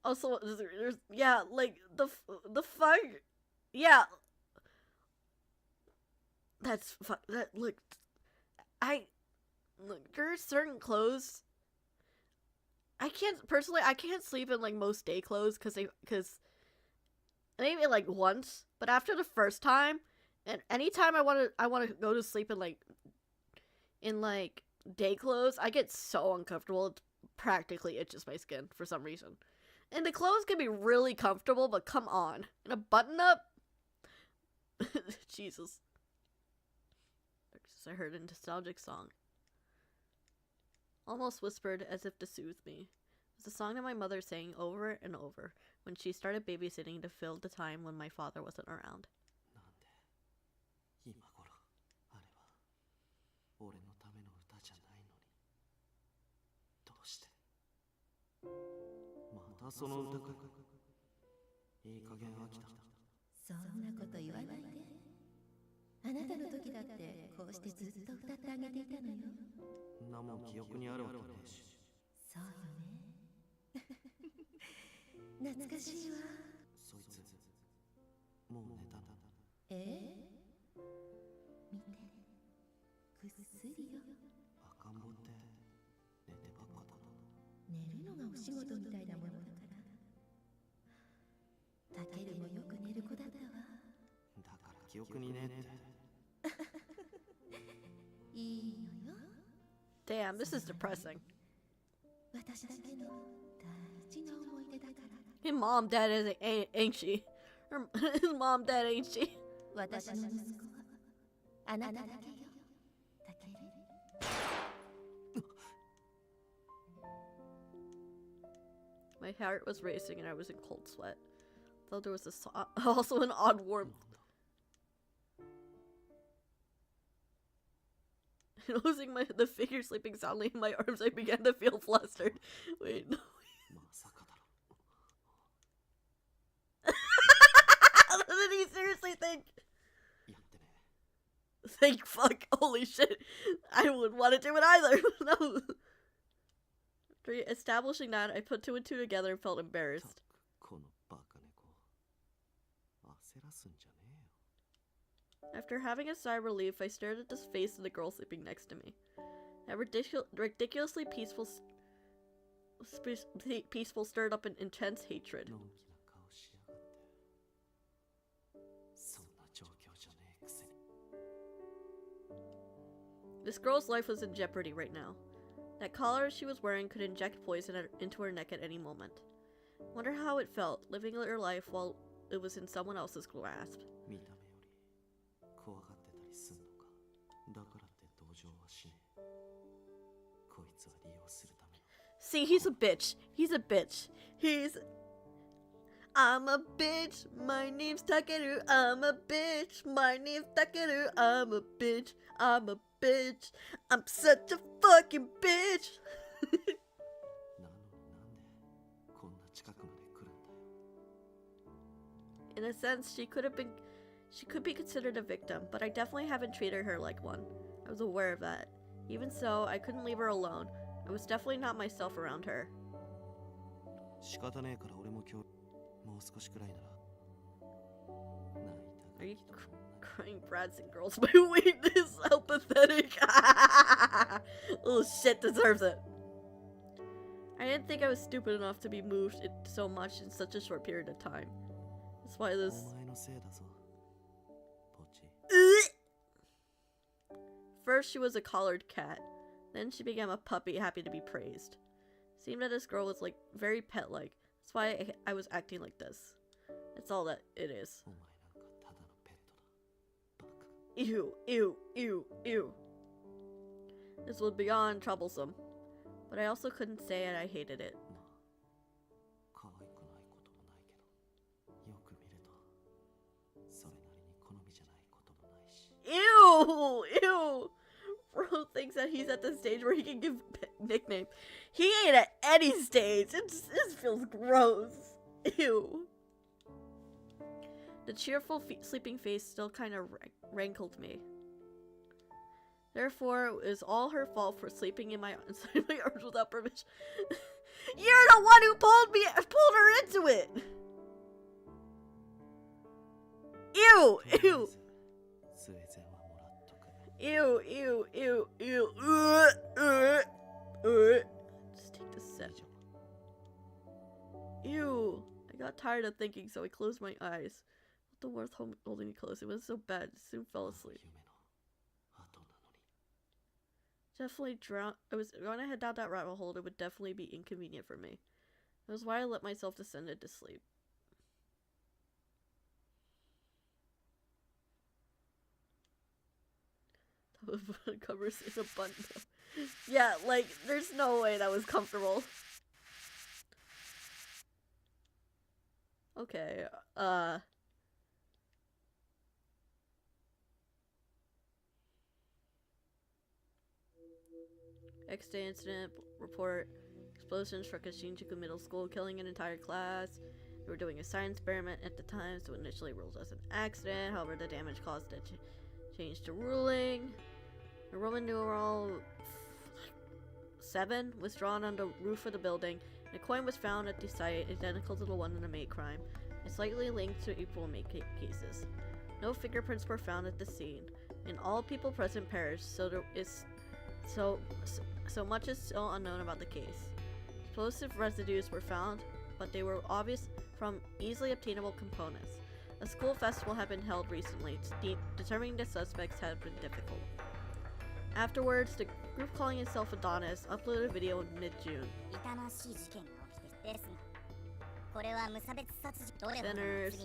Also, there's yeah, like, the fuck? Yeah. That's look, look, there are certain clothes I can't sleep in like most day clothes because maybe like once, but after the first time and anytime I want to go to sleep in like day clothes, I get so uncomfortable it practically itches my skin for some reason. And the clothes can be really comfortable, but come on, in a button up. Jesus. I heard a nostalgic song. Almost whispered as if to soothe me. It was a song that my mother sang over and over when she started babysitting to fill the time when my father wasn't around. Damn, this is depressing. His mom, dad ain't she? His mom, dad ain't she? My heart was racing and I was in cold sweat. Though there was also an odd warmth. Losing the figure sleeping soundly in my arms, I began to feel flustered. Wait, no. What did he seriously think? Thank fuck. Holy shit. I wouldn't want to do it either. No. After establishing that, I put 2 and 2 together and felt embarrassed. After having a sigh of relief, I stared at the face of the girl sleeping next to me. That ridiculously peaceful stirred up an intense hatred. This girl's life was in jeopardy right now. That collar she was wearing could inject poison into her neck at any moment. Wonder how it felt, living her life while it was in someone else's grasp. See, he's a bitch. He's a bitch. I'm a bitch. My name's Takeru. I'm a bitch. My name's Takeru. I'm a bitch. I'm a bitch. I'm such a fucking bitch. In a sense, she could be considered a victim, but I definitely haven't treated her like one. I was aware of that. Even so, I couldn't leave her alone. I was definitely not myself around her. Are you crying brats and girls? My weakness is so pathetic. Oh shit, deserves it. I didn't think I was stupid enough to be moved so much in such a short period of time. That's why this... First she was a collared cat. Then she became a puppy, happy to be praised. Seemed that this girl was like very pet-like. That's why I was acting like this. That's all that it is. Ew, ew, ew, ew. This was beyond troublesome. But I also couldn't say it, I hated it. Ew! Ew! Bro thinks that he's at the stage where he can give nicknames. He ain't at any stage. This feels gross. Ew. The cheerful sleeping face still kind of rankled me. Therefore, it was all her fault for sleeping in inside my arms without permission. You're the one who pulled her into it. Ew! Ew! Ew, ew, ew, ew. Just take the sip. Ew. I got tired of thinking, so I closed my eyes. What the worth holding me close? It was so bad. I soon fell asleep. Definitely drown. I was going to head down that rabbit hole. It would definitely be inconvenient for me. That was why I let myself descend into sleep. Covers in a bundle. Yeah, like, there's no way that was comfortable. Okay, X-Day incident report. Explosion struck a Shinjuku middle school, killing an entire class. They were doing a science experiment at the time, so initially ruled as an accident. However, the damage caused a change to ruling. The Roman numeral 7 was drawn on the roof of the building, and a coin was found at the site identical to the one in the May crime, and slightly linked to April May cases. No fingerprints were found at the scene, and all people present perished, so there is so much is still unknown about the case. Explosive residues were found, but they were obvious from easily obtainable components. A school festival had been held recently. Determining the suspects had been difficult. Afterwards, the group calling itself Adonis uploaded a video in mid-June. Sinners.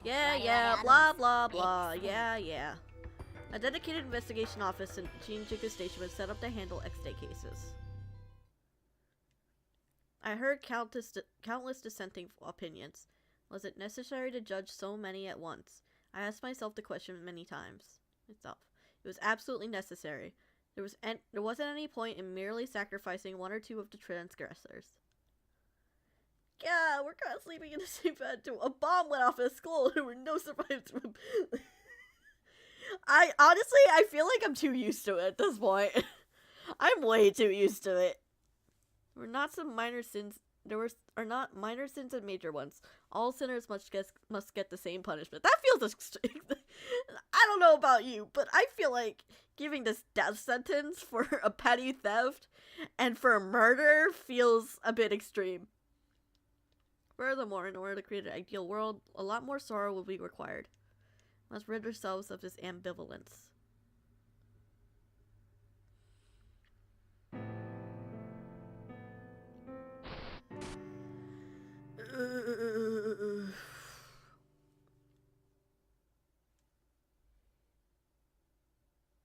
Yeah, blah blah blah, yeah. A dedicated investigation office in Shinjuku Station was set up to handle X-Day cases. I heard countless dissenting opinions. Was it necessary to judge so many at once? I asked myself the question many times. It was absolutely necessary. There wasn't any point in merely sacrificing one or two of the transgressors. Yeah, we're kind of sleeping in the same bed too. A bomb went off at school and there were no survivors. I feel like I'm too used to it at this point. I'm way too used to it. There were not some minor sins. Are not minor sins and major ones. All sinners must get the same punishment. That feels extreme. I don't know about you, but I feel like giving this death sentence for a petty theft and for a murder feels a bit extreme. Furthermore, in order to create an ideal world, a lot more sorrow will be required. We must rid ourselves of this ambivalence.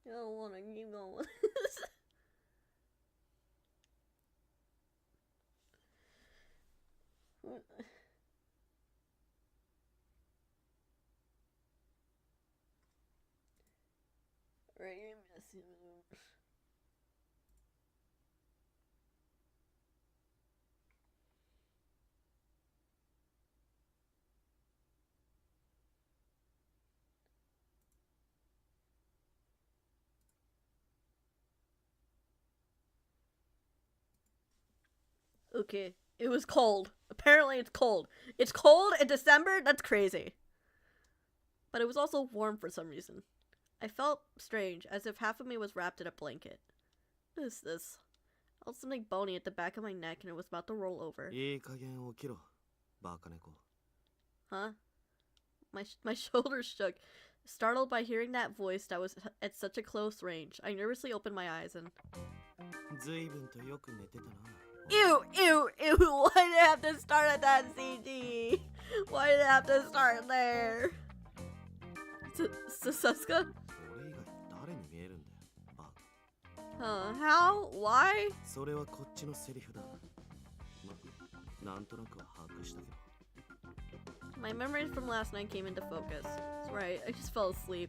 I don't want to keep going. Right, you're messing up. Okay, it was cold. Apparently it's cold. It's cold in December? That's crazy. But it was also warm for some reason. I felt strange, as if half of me was wrapped in a blanket. What is this? I felt something bony at the back of my neck and it was about to roll over. Huh? My shoulders shook, startled by hearing that voice that was at such a close range. I nervously opened my eyes and... Ew! Why did it have to start at that CG? Why did it have to start there? Sasuke? How? Why? My memories from last night came into focus. That's right, I just fell asleep.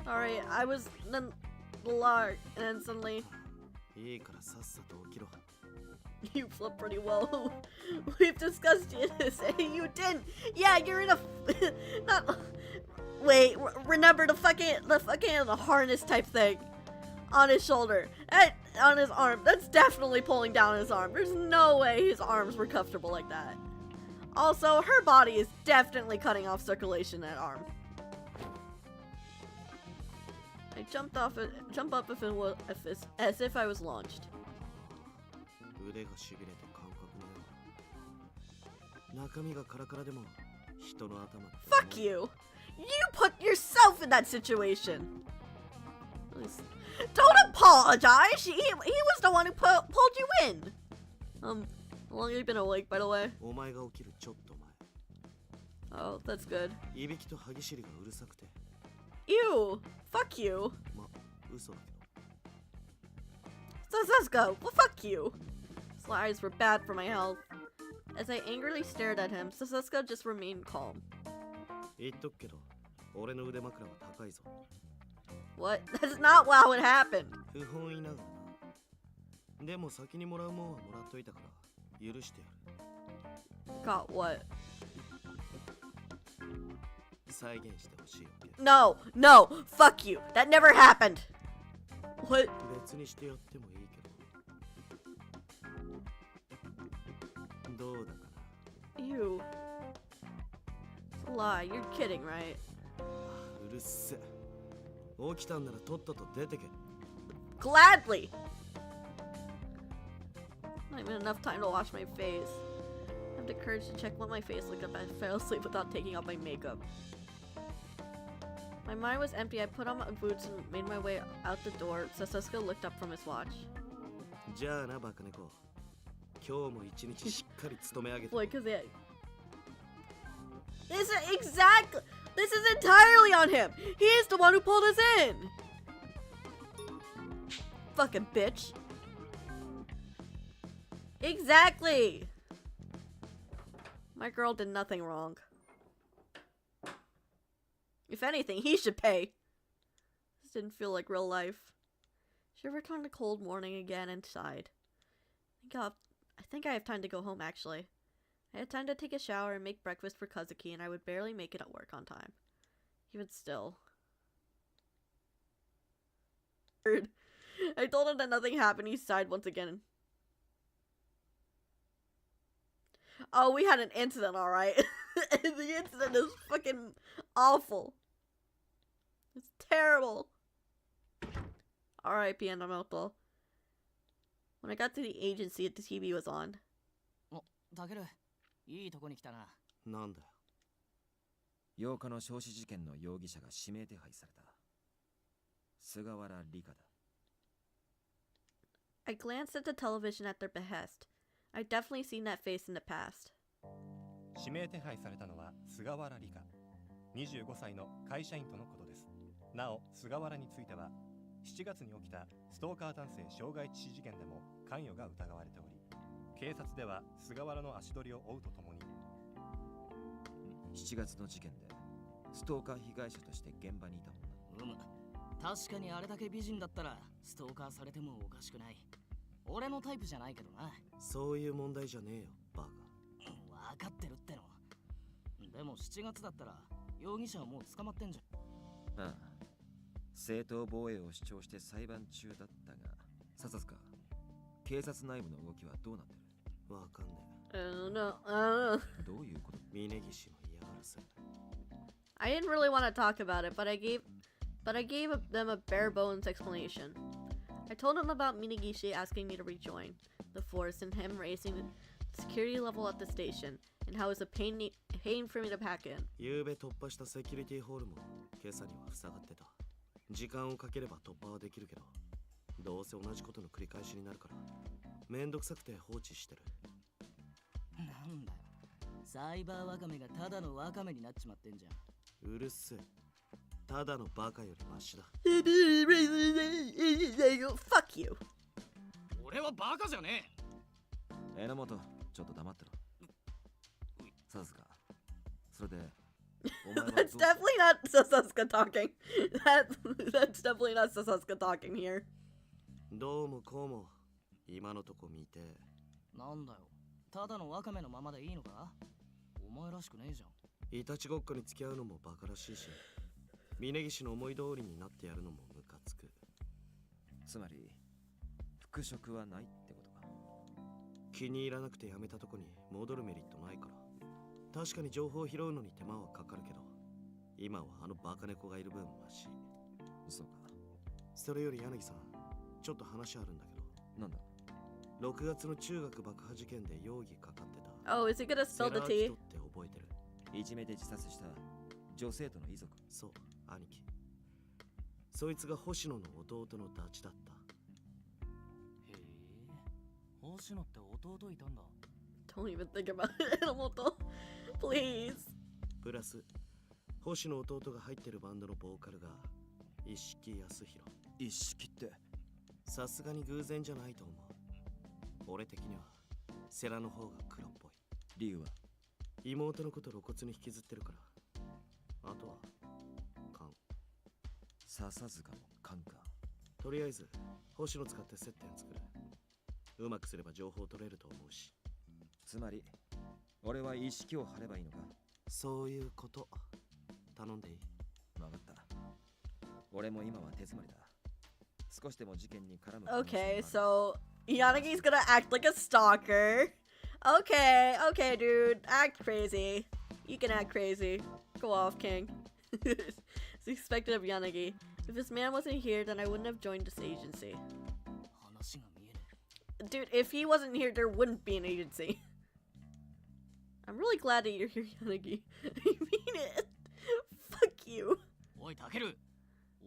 Alright, I was then lark, and then suddenly... You slept pretty well. We've discussed this, and you didn't. Yeah, you're in a... not... Wait, remember the fucking harness type thing on his shoulder, and on his arm. That's definitely pulling down his arm. There's no way his arms were comfortable like that. Also, her body is definitely cutting off circulation in that arm. I jump up as if I was launched. Fuck you! You put yourself in that situation! Don't apologize! He was the one who pulled you in! How long have you been awake, by the way? Oh, that's good. Ew! Fuck you! Sasuke, well fuck you! His lies were bad for my health. As I angrily stared at him, Sasuke just remained calm. What? That's not how it happened! Got what? No! Fuck you! That never happened! What? Ew. It's a lie. You're kidding, right? Gladly! Not even enough time to wash my face. I have the courage to check what my face looked like if I fell asleep without taking off my makeup. My mind was empty. I put on my boots and made my way out the door. Sasuke looked up from his watch. じゃあなバカ猫。今日も一日しっかり勤め上げて。 Like, cause it. This is exactly. This is entirely on him. He is the one who pulled us in. Fucking bitch. Exactly. My girl did nothing wrong. If anything, he should pay. This didn't feel like real life. She returned a cold morning again and sighed. I think I have time to go home, actually. I had time to take a shower and make breakfast for Kazuki, and I would barely make it at work on time. Even still. I told him that nothing happened. He sighed once again. Oh, we had an incident, alright. The incident is fucking awful. It's terrible. R.I.P. Enomoto. When I got to the agency, the TV was on. タケル、いいとこに来たな。なんだよ。8日の焼死事件の容疑者が指名手配された。菅原理香だ。I glanced at the television at their behest. I'd definitely seen that face in the past. 指名手配されたのは菅原理香、25歳の会社員とのことです。なお、菅原については、7月に起きたストーカー男性傷害致死事件でも関与が疑われており、警察では菅原の足取りを追うとともに、7月の事件でストーカー被害者として現場にいたもんだ。確かにあれだけ美人だったらストーカーされてもおかしくない。俺のタイプじゃないけどな。そういう問題じゃねえよ、バカ。分かってるっての。でも7月だったら容疑者はもう捕まってんじゃん。ああ、正当防衛を主張して裁判中だったが、笹塚、警察内部の動きはどうなってる？わかんねI don't know. どういうこと？峯岸の嫌がらせ。I didn't really want to talk about it, but I gave them a bare bones explanation. I told them about Minagishi asking me to rejoin the force and him raising the security level at the station, and how it was a pain for me to pack in. 昨べ突破したセキュリティホールも今朝には塞がってた。時間をかければ突破はできるけど、どうせ同じことの繰り返しになるから、めんどくさくて放置してる。なんだよ。サイバーワカメがただのワカメになっちまってんじゃん。うるせえ。ただのバカよりマシだ。Fuck you. 俺はバカじゃねえ。榎本、ちょっと黙ってろ。笹塚、それで、お前はThat's definitely not Sasuke talking. That's definitely not Sasuke talking here. どうもこうも、今のとこ見て。なんだよ。ただのワカメのままでいいのか？お前らしくねえじゃん。いたちごっこに付き合うのもバカらしいし、峯岸の思い通りになってやるのもムカつく。つまり復職はないってことか。気に入らなくて辞めたとこに戻るメリットないから。確かに情報を拾うのに手間はかかるけど、今はあのバカ猫がいる分マシ。そうか。それより柳さん、ちょっと話あるんだけど。なんだ？6月の中学爆破事件で容疑かかってた。Oh, is he gonna spill the tea? って覚えてる？いじめで自殺した女生徒の遺族。そう、兄貴。そいつが星野の弟のダチだった。へえ、星野って弟いたんだ。Don't even think about it, Enomoto. Please. プラス、星野弟が入ってるバンドのボーカルが一色康弘。一式って？さすがに偶然じゃないと思う。俺的には世良の方が黒っぽい。理由は？妹のこと露骨に引きずってるから。あとは勘。笹塚の勘か。とりあえず星野使って接点作る。うまくすれば情報取れると思うし。つまり俺は意識を張ればいいのか？そういうこと。頼んでいい？分かった。俺も今は手詰まりだ。少しでも事件に絡む。Okay, so Yanagi's gonna act like a stalker. Okay, okay, dude. Act crazy. You can act crazy. Go off, King. It's expected of Yanagi. If this man wasn't here, then I wouldn't have joined this agency. Dude, if he wasn't here, there wouldn't be an agency. I'm really glad that you're here, Yanagi. I mean it. Fuck you. おいタケル、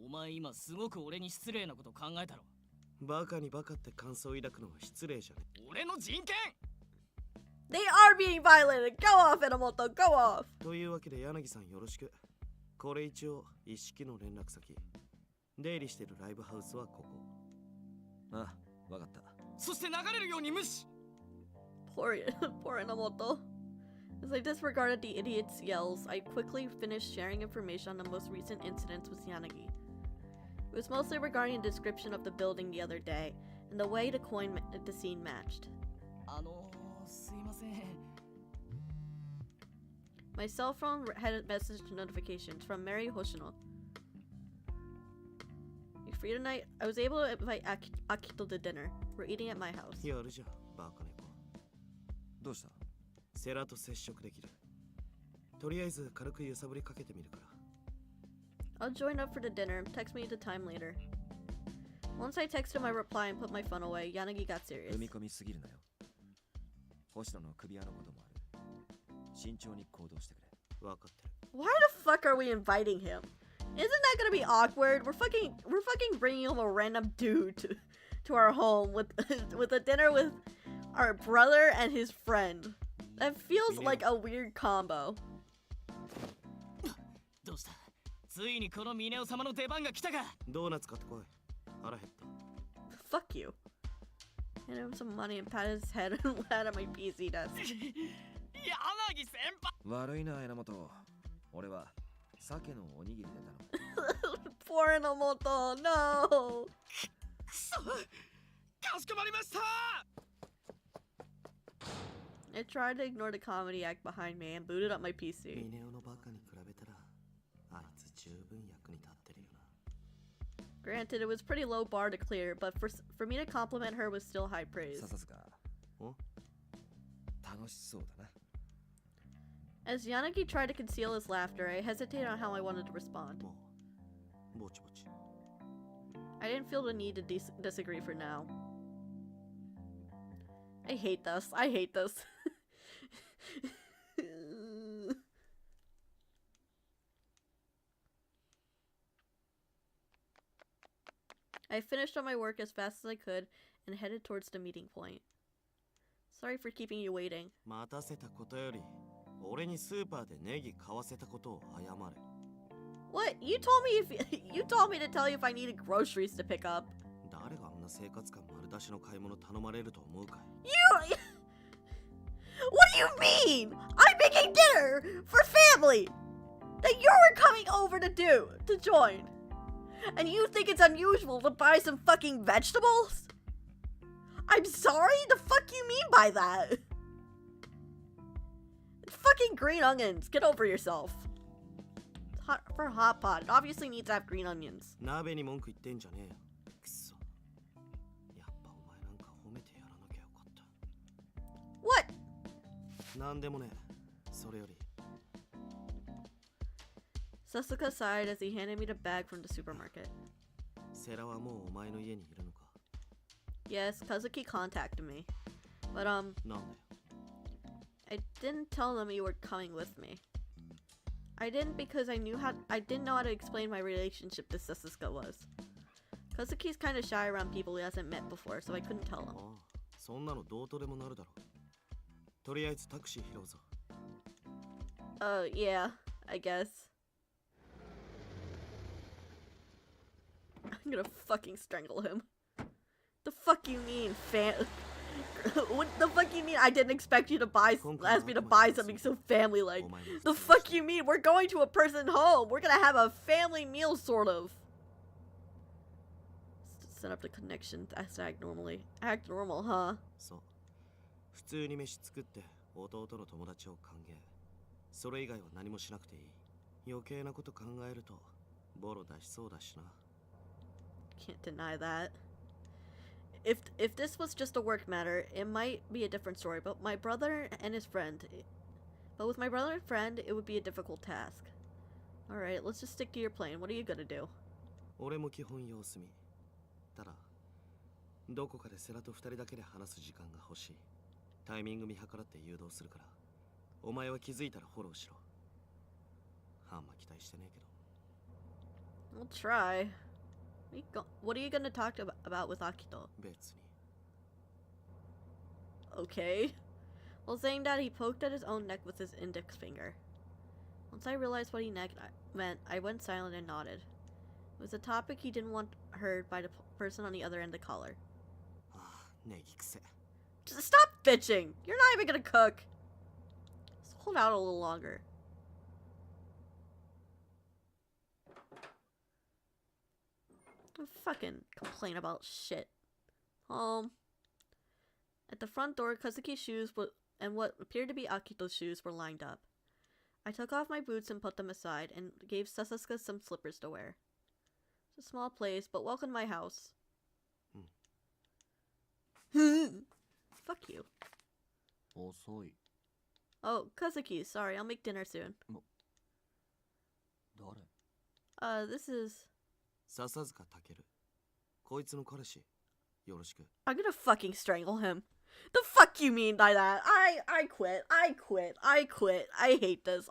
お前今すごく俺に失礼なこと考えたろ。バカにバカって感想を抱くのは失礼じゃね。俺の人権。 They are being violated. Go off, Enomoto. Go off. というわけで柳さんよろしく。これ一応一式の連絡先。出入りしてるライブハウスはここ。あ、わかった。そして流れるように無視。Poor Enomoto. As I disregarded the idiot's yells, I quickly finished sharing information on the most recent incidents with Yanagi. It was mostly regarding a description of the building the other day, and the way the scene matched. すいません。 My cell phone had message notifications from Mary Hoshino. You free tonight? I was able to invite Akito to dinner. We're eating at my house. やるじゃん、バカ猫。どうした？セラと接触できる。とりあえず軽く揺さぶりかけてみるから。I'll join up for the dinner. Text me the time later. Once I texted my reply and put my phone away, Yanagi got serious. 踏み込みすぎるなよ。星野の首輪のこともある。慎重に行動してくれ。わかってる。Why the fuck are we inviting him? Isn't that gonna be awkward? We're fucking bringing him a random dude to our home with a dinner with our brother and his friend. That feels like a weird combo. どうした？ついにこのミネオ様の出番が来たか。ドーナツ買ってこい。腹減った。Fuck you. Hand him some money and pat his head and sat at my PC desk. 柳先輩。悪いな、榎本。俺は鮭のおにぎりで頼む。Poor Enomoto, no! くそ！かしこまりました！ I tried to ignore the comedy act behind me and booted up my PC. ミネオのバカに比べたら、あいつ十分役に立ってるよな。Granted, it was pretty low bar to clear, but for me to compliment her was still high praise. 笹塚。楽しそうだな。As Yanagi tried to conceal his laughter, I hesitated on how I wanted to respond. ぼちぼち。I didn't feel the need to disagree for now. I hate this. I hate this. I finished all my work as fast as I could and headed towards the meeting point. Sorry for keeping you waiting. 待たせたことより、俺にスーパーでネギ買わせたことを謝れ。What? You told me to tell you if I needed groceries to pick up. 誰があんな生活感丸出しの買い物頼まれると思うかい？ What do you mean? I'm making dinner for family that you were coming over to join. And you think it's unusual to buy some fucking vegetables? I'm sorry? The fuck you mean by that? It's fucking green onions. Get over yourself. It's hot for a hot pot. It obviously needs to have green onions. 鍋に文句言ってんじゃねえよ。くそ。やっぱお前なんか褒めてやらなきゃよかった。What? なんでもね。それより。Sasuke sighed as he handed me the bag from the supermarket. セラはもうお前の家にいるのか？ Yes, Kazuki contacted me. But, なんだよ。I didn't tell them you were coming with me. I didn't because I didn't know how to explain my relationship to Sasuke was. Kazuki's kind of shy around people he hasn't met before, so I couldn't tell him. ああ、そんなのどうとでもなるだろう。とりあえずタクシー拾うぞ。Yeah, I guess. I'm gonna fucking strangle him. The fuck you mean, What the fuck you mean? I didn't expect you to ask me to buy something so family-like. The fuck you mean? We're going to a person's home. We're gonna have a family meal, sort of. Set up the connection. Act normally. Act normal, huh? そう。普通に飯作って弟の友達を歓迎。それ以外は何もしなくていい。余計なこと考えるとボロ出しそうだしな。Can't deny that. If this was just a work matter, it might be a different story. But with my brother and friend, it would be a difficult task. All right, let's just stick to your plan. What are you gonna do? 俺も基本様子見。ただ、どこかでセラと二人だけで話す時間が欲しい。タイミング見計らって誘導するから、お前は気づいたらフォローしろ。あんま期待してねえけど。We'll try. What are you gonna talk about with Akito? 別に Okay. While saying that, he poked at his own neck with his index finger. Once I realized what he meant, I went silent and nodded. It was a topic he didn't want heard by the person on the other end of the collar. ああネギ癖 Just stop bitching! You're not even gonna cook! Just hold out a little longer. Don't fucking complain about shit. At the front door, Kazuki's shoes and what appeared to be Akito's shoes were lined up. I took off my boots and put them aside, and gave Sasasuke some slippers to wear. It's a small place, but welcome to my house. Fuck you. 遅い Oh, Kazuki, sorry, I'll make dinner soon. 誰 This is... 笹塚健こいつの彼氏よろしく I'm gonna fucking strangle him. The fuck you mean by that? I quit. I quit. I quit. I hate this.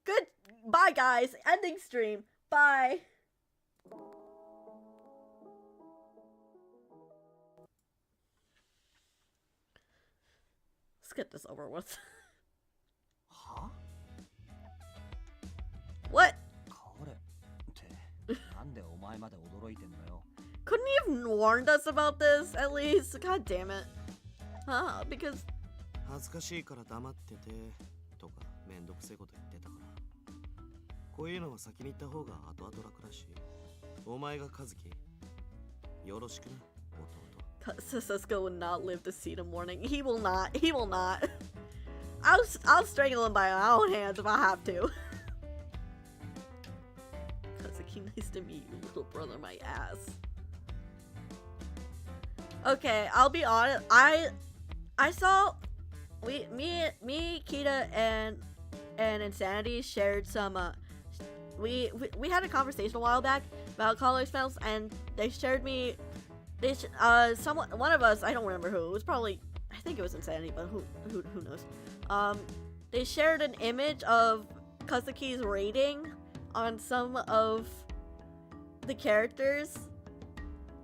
Good. Bye, guys. Ending stream. Bye. Let's get this over with. は What? 彼ってなんでお前まで驚いてんだよ Couldn't he have warned us about this, at least? God damn it. Huh? Because... 恥ずかしいから黙っててとかめんどくせえこと言ってたからこういうのは先に言った方が後々楽だしお前が和樹よろしくな弟 Sasuke will not live to see the morning. He will not. He will not. I'll strangle him by my own hands if I have to. Kazuki, nice to meet you, little brother, my ass. Okay, I'll be honest. I saw me, Kita, and Insanity shared some. We had a conversation a while back about college spells, and they shared me. One of us, I don't remember who. It was probably, I think it was Insanity, but who knows? They shared an image of Kazuki's rating on some of the characters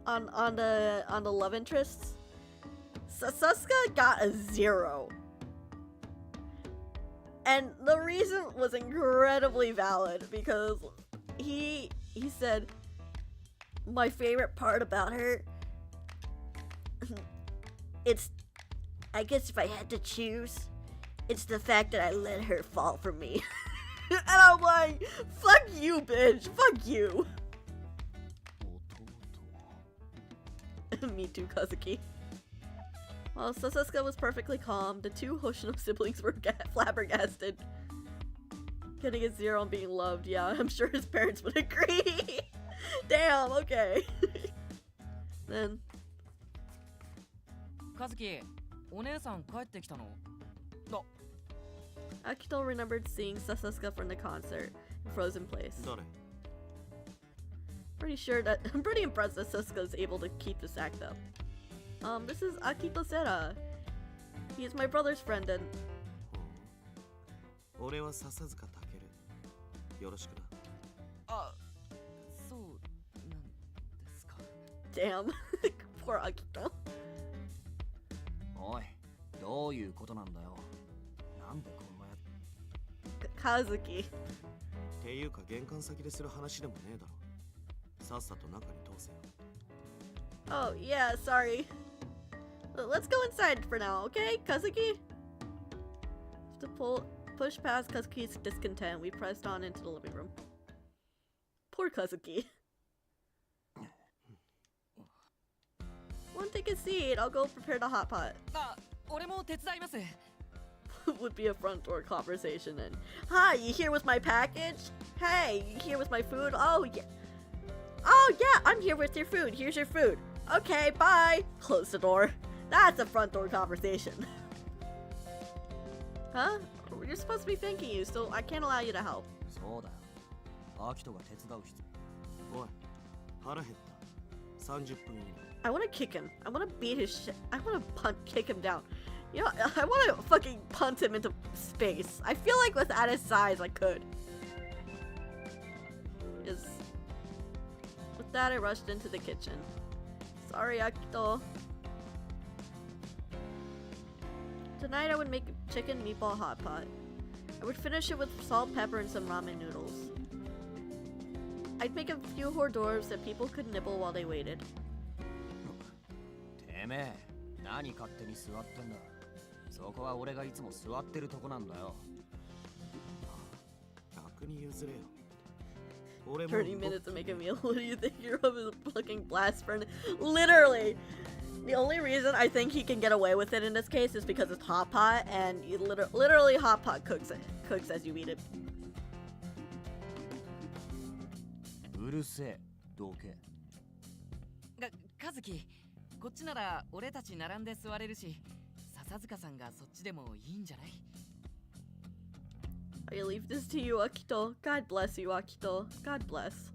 on the love interests. Sasuke got a 0. And the reason was incredibly valid because he said, my favorite part about her, I guess if I had to choose, it's the fact that I let her fall for me. And I'm like, fuck you, bitch, fuck you. Me too, Kazuki. While Sasasuke was perfectly calm, the two Hoshino siblings were flabbergasted. Getting a 0 on being loved, yeah, I'm sure his parents would agree. Damn, okay. Then... Kazuki, お姉さん帰ってきたの? Akito remembered seeing Sasasuke from the concert in Frozen Place. 誰 I'm pretty impressed that Sasuke is able to keep this act up. This is Akito Sera. He is my brother's friend and... 俺は笹塚健よろしくな そうなんですか. Damn. Poor Akito. おいどういうことなんだよなんでこんなや Kazuki. っていうか玄関先でする話でもねえだろさっさと中に通せよ Oh, yeah, sorry. Let's go inside for now, okay, Kazuki? To push past Kazuki's discontent, we pressed on into the living room. Poor Kazuki. Won't take a seat. I'll go prepare the hot pot. 俺も手伝います. Would be a front door conversation then. Hi, you here with my package? Hey, you here with my food? Oh, yeah. Oh, yeah, I'm here with your food. Here's your food. Okay, bye. Close the door. That's a front door conversation. Huh? You're supposed to be thanking you, so I can't allow you to help. そうだよアキトが手伝う必要おい腹減った30分以内 I want to kick him. I want to beat his shit. I want to kick him down. You know, I want to fucking punt him into space. I feel like without his size, I could. Just that, I rushed into the kitchen. Sorry, Akito. Tonight I would make a chicken meatball hot pot. I would finish it with salt, pepper, and some ramen noodles. I'd make a few hors d'oeuvres that people could nibble while they waited. てめえ、何勝手に座ってんだ。そこは俺がいつも座ってるとこなんだよ。逆に譲れよ。俺も 30 minutes to make a meal. What do you think? You're a fucking blast furnace. Literally! The only reason I think he can get away with it in this case is because it's hot pot, and you literally hot pot cooks as you eat it. うるせえ、どけ。和樹、こっちなら俺たち並んで座れるし、笹塚さんがそっちでもいいんじゃない？ I leave this to you, Akito. God bless you, Akito. God bless.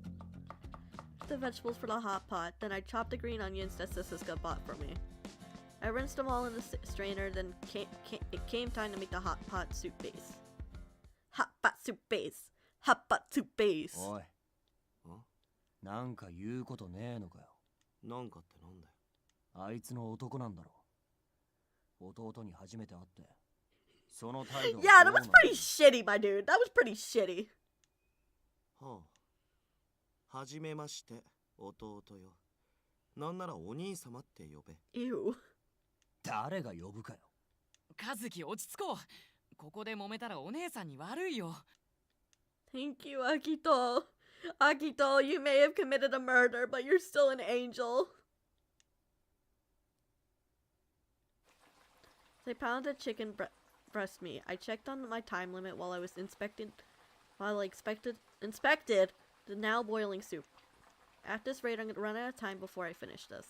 The vegetables for the hot pot, then I chopped the green onions that Sasuke bought for me. I rinsed them all in the strainer, then it came time to make the hot pot soup base. Hot pot soup base. Hot pot soup base. おい。なんか言うことねえのかよ。なんかってなんだよ。あいつの男なんだろう。弟に初めて会って。その態度。Yeah, that was pretty shitty, my dude. That was pretty shitty. はあ。はじめまして、弟よ。なんならお兄様って呼べ。Ew. 誰が呼ぶかよ。和樹、落ち着こう。ここで揉めたらお姉さんに悪いよ。Thank you, Akito. Akito, you may have committed a murder, but you're still an angel. They pounded chicken breast meat. I checked on my time limit while I inspected the now boiling soup. At this rate, I'm gonna run out of time before I finish this.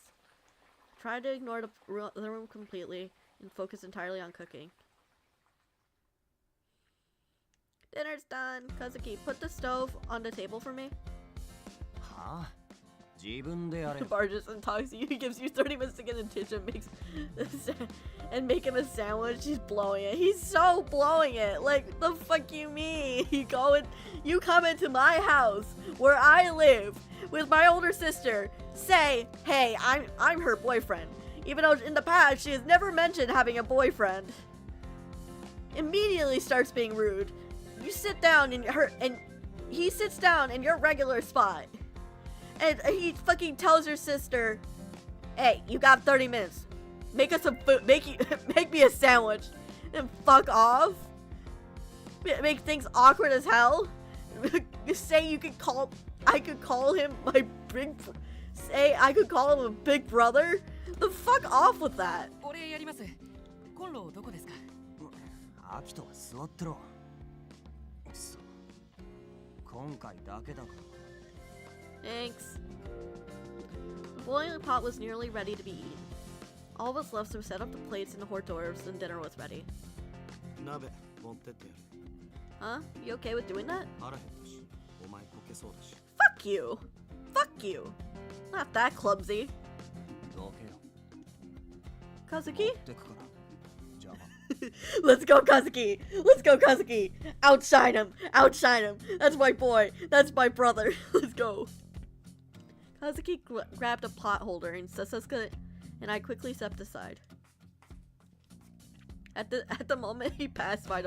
Try to ignore the room completely and focus entirely on cooking. Dinner's done. Kazuki, put the stove on the table for me. はあ？自分でやれ。Barges and talks to you. He gives you 30 minutes to get in the kitchen and make him a sandwich. He's blowing it. He's so blowing it. Like, the fuck you mean? You come into my house where I live with my older sister. Say, hey, I'm her boyfriend. Even though in the past she has never mentioned having a boyfriend. Immediately starts being rude. You sit down and he sits down in your regular spot. And he fucking tells your sister, hey, you got 30 minutes. Make us some food. Make me a sandwich. And fuck off. Make things awkward as hell. Say I could call him my I could call him a big brother. The fuck off with that. 俺やります。コンロどこですか？アキトは座ってろ。そう。今回だけだから。Thanks. The boiling pot was nearly ready to be eaten. All of us left to set up the plates and the hors d'oeuvres, and dinner was ready. 鍋持ってってやる。 Huh? You okay with doing that? 腹減ったし、お前こけそうだし。 Fuck you! Fuck you! Not that clumsy. どけよ。 Kazuki? 持ってくから。邪魔。Let's go, Kazuki! Let's go, Kazuki! Outshine him! Outshine him! That's my boy! That's my brother! Let's go! Kazuki grabbed a pot holder and Sasuke and I quickly stepped aside. At the moment he passed by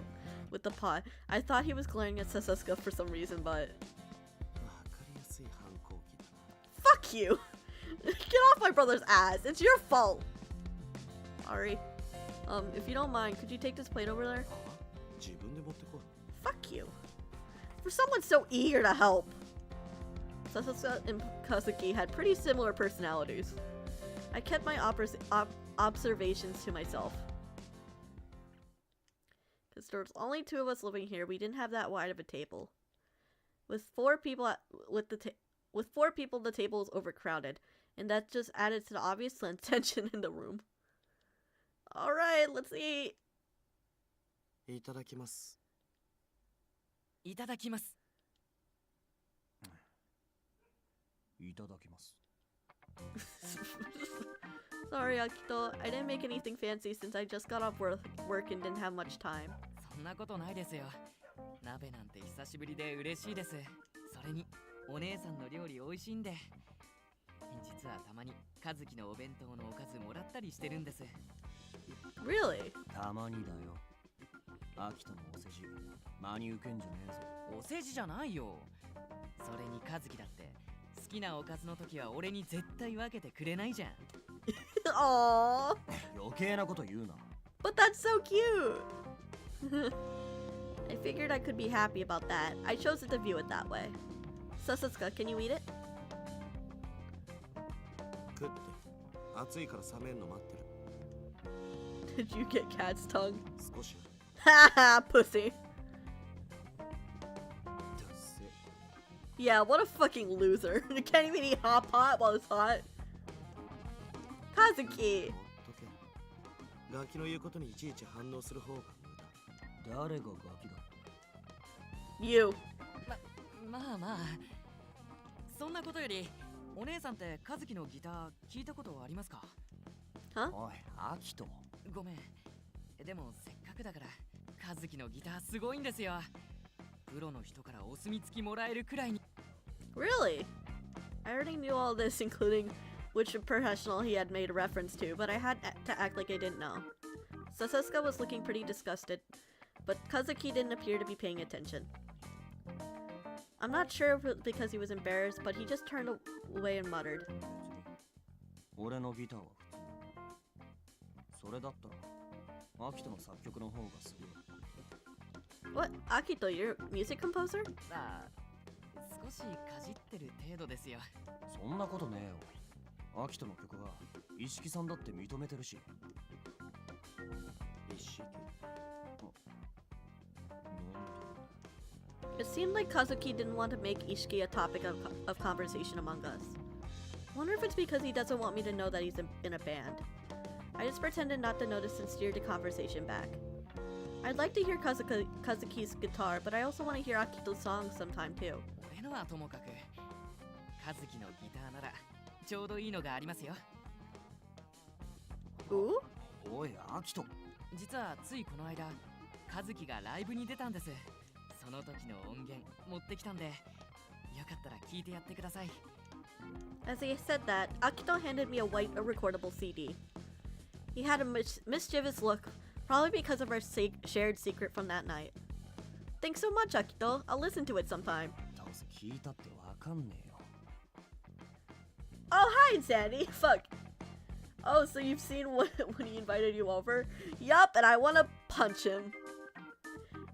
with the pot, I thought he was glaring at Sasuke for some reason, but... Fuck you! Get off my brother's ass! It's your fault! Sorry. If you don't mind, could you take this plate over there? Fuck you. For someone so eager to help. Sasuke and Kazuki had pretty similar personalities. I kept my observations to myself. Because there was only 2 of us living here, we didn't have that wide of a table. With 4 people the table was overcrowded, and that just added to the obvious tension in the room. Alright, let's eat. いただきます。いただきます。いただきます。Sorry, Akito. I didn't make anything fancy since I just got off work and didn't have much time. そんなことないですよ。鍋なんて久しぶりで嬉しいです。それにお姉さんの料理美味しいんで。はたまに和樹のお弁当のおかずもらったりしてるんです。 Really? たまにだよ。アキトのお世辞真に受けんじゃねえぞ。お世辞じゃないよ。それに和樹だって好きなおかずの時は俺に絶対分けてくれないじゃん。Aww. 余計なこと言うな。 But that's so cute. I figured I could be happy about that. I chose to view it that way. Sasasuka, can you eat it? 食って暑いから冷めんの待ってる。 Did you get cat's tongue? 少し Haha, pussy. だっせ。 Yeah, what a fucking loser. You can't even eat hot pot while it's hot. Kazuki. ほっとけ。ガキの言うことにいちいち反応する方が無駄。誰がガキだ。 You. まあまあ、そんなことよりお姉さんって和樹のギター聞いたことありますか？ Huh? おい、アキト。ごめん。でもせっかくだから和樹のギターすごいんですよ。プロの人からお墨付きもらえるくらいに。 Really? I already knew all this, including which professional he had made a reference to, but I had to act like I didn't know. Sasasuka was looking pretty disgusted, but Kazuki didn't appear to be paying attention. I'm not sure if it was because he was embarrassed, but he just turned away and muttered. 俺のギターは普通。それだったらアキトの作曲の方がすごい。 What? Akito, you're a music composer? まあ、少しかじってる程度ですよ。そんなことねえよ。アキトの曲は一色さんだって認めてるし。一式 It seemed like Kazuki didn't want to make Ishiki a topic of conversation among us. Wonder if it's because he doesn't want me to know that he's in a band. I just pretended not to notice and steered the conversation back. I'd like to hear Kazuki's guitar, but I also want to hear Akito's songs sometime too. 俺のはともかく、和樹のギターならちょうどいいのがありますよ。 Ooh? おい、アキト。実はついこの間、和樹がライブに出たんです。その時の音源持ってきたんで、よかったら聞いてやってください。 As he said that, Akito handed me a white recordable CD. He had a mischievous look, probably because of our shared secret from that night. Thanks so much, Akito. I'll listen to it sometime. どうせ聞いたってわかんねえよ。 Oh, hi, Sandy. Fuck. Oh, so you've seen when he invited you over? Yup, and I want to punch him.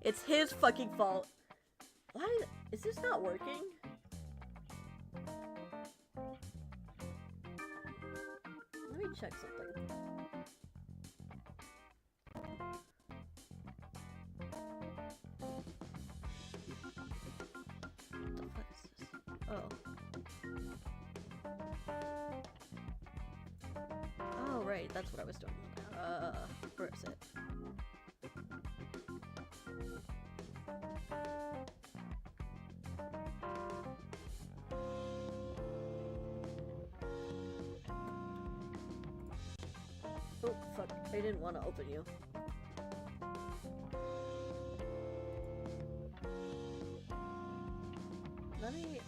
It's his fucking fault. Why is this not working? Let me check something. What the fuck is this? Oh. Oh, right, that's what I was doing. Where is it? Oh, fuck. I didn't want to open you. Let me.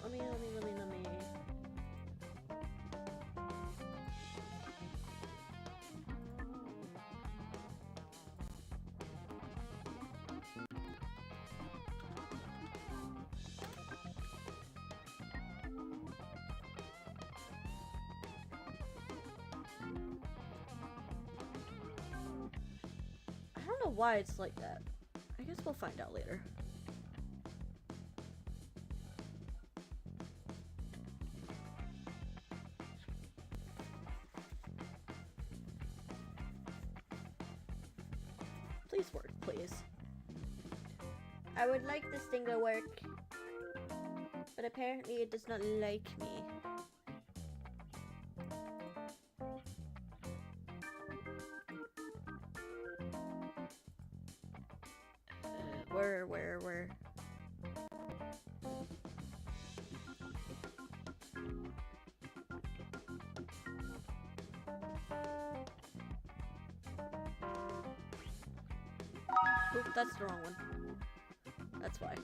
I don't know why it's like that. I guess we'll find out later. Please work, please. I would like this thing to work, but apparently it does not like me. Where? Oop, that's the wrong one. That's why.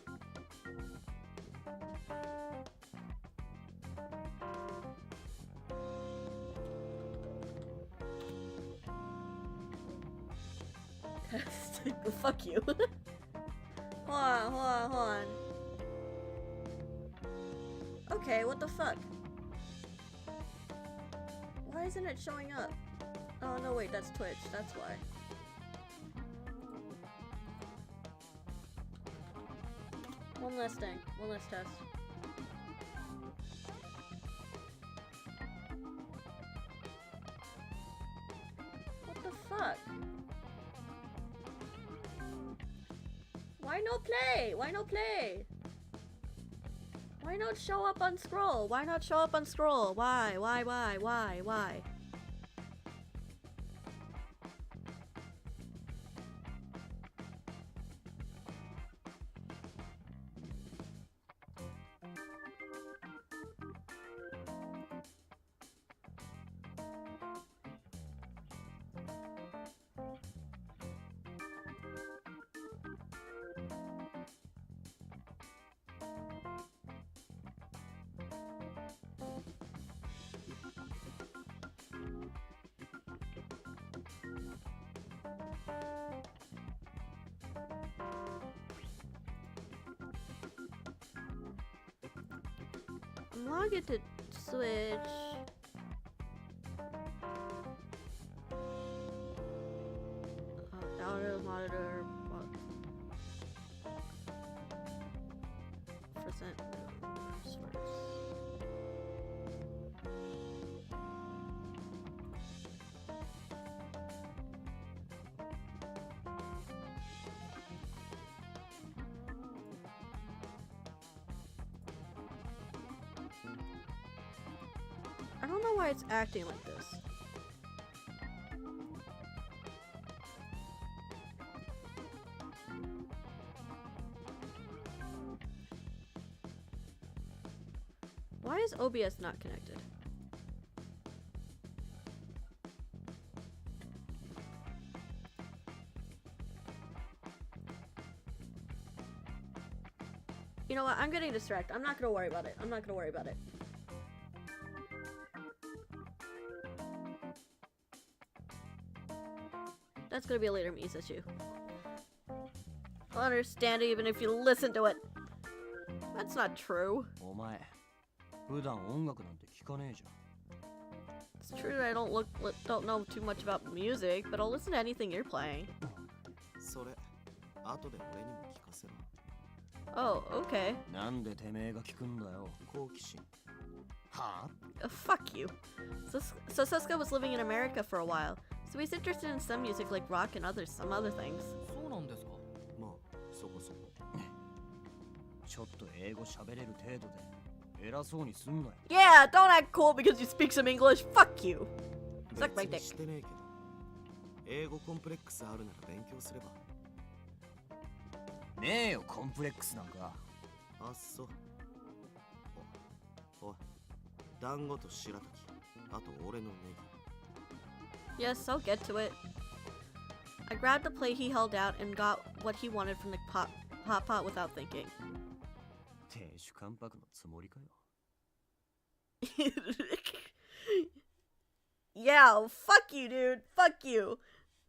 Fuck you. Hold on. Okay, what the fuck? Why isn't it showing up? Oh no, wait, that's Twitch, that's why. One last thing, one last test. What the fuck? Why no play? Why no play? Why not show up on scroll? Why not show up on scroll? Why? I'm logging to Switch. Audio monitor. Percent source. I don't know why it's acting like this. Why is OBS not connected? You know what? I'm getting distracted. I'm not gonna worry about it. I'm not gonna worry about it. That's gonna be a later Mies issue. I'll understand it even if you listen to it. That's not true. お前、普段音楽なんて聞かねえじゃん。 It's true that I don't know too much about music, but I'll listen to anything you're playing. それ、後で俺にも聞かせろ。 Oh, okay. なんでてめえが聞くんだよ。好奇心。はあ? Fuck you. So Suska was living in America for a while, so he's interested in some music like rock and some other things. そうなんですか。まあ、そこそこ。ちょっと英語喋れる程度で偉そうにすんなよ。Yeah, don't act cool because you speak some English. Fuck you. Suck my 別に dick. してねえけど、英語コンプレックスあるなら勉強すれば。ねえよ、コンプレックスなんか。あっそ。おい、団子と白滝、あと俺のネギ。 Yes, I'll get to it. I grabbed the plate he held out and got what he wanted from the hot pot without thinking. 亭主関白のつもりかよ。Yeah, fuck you, dude. Fuck you.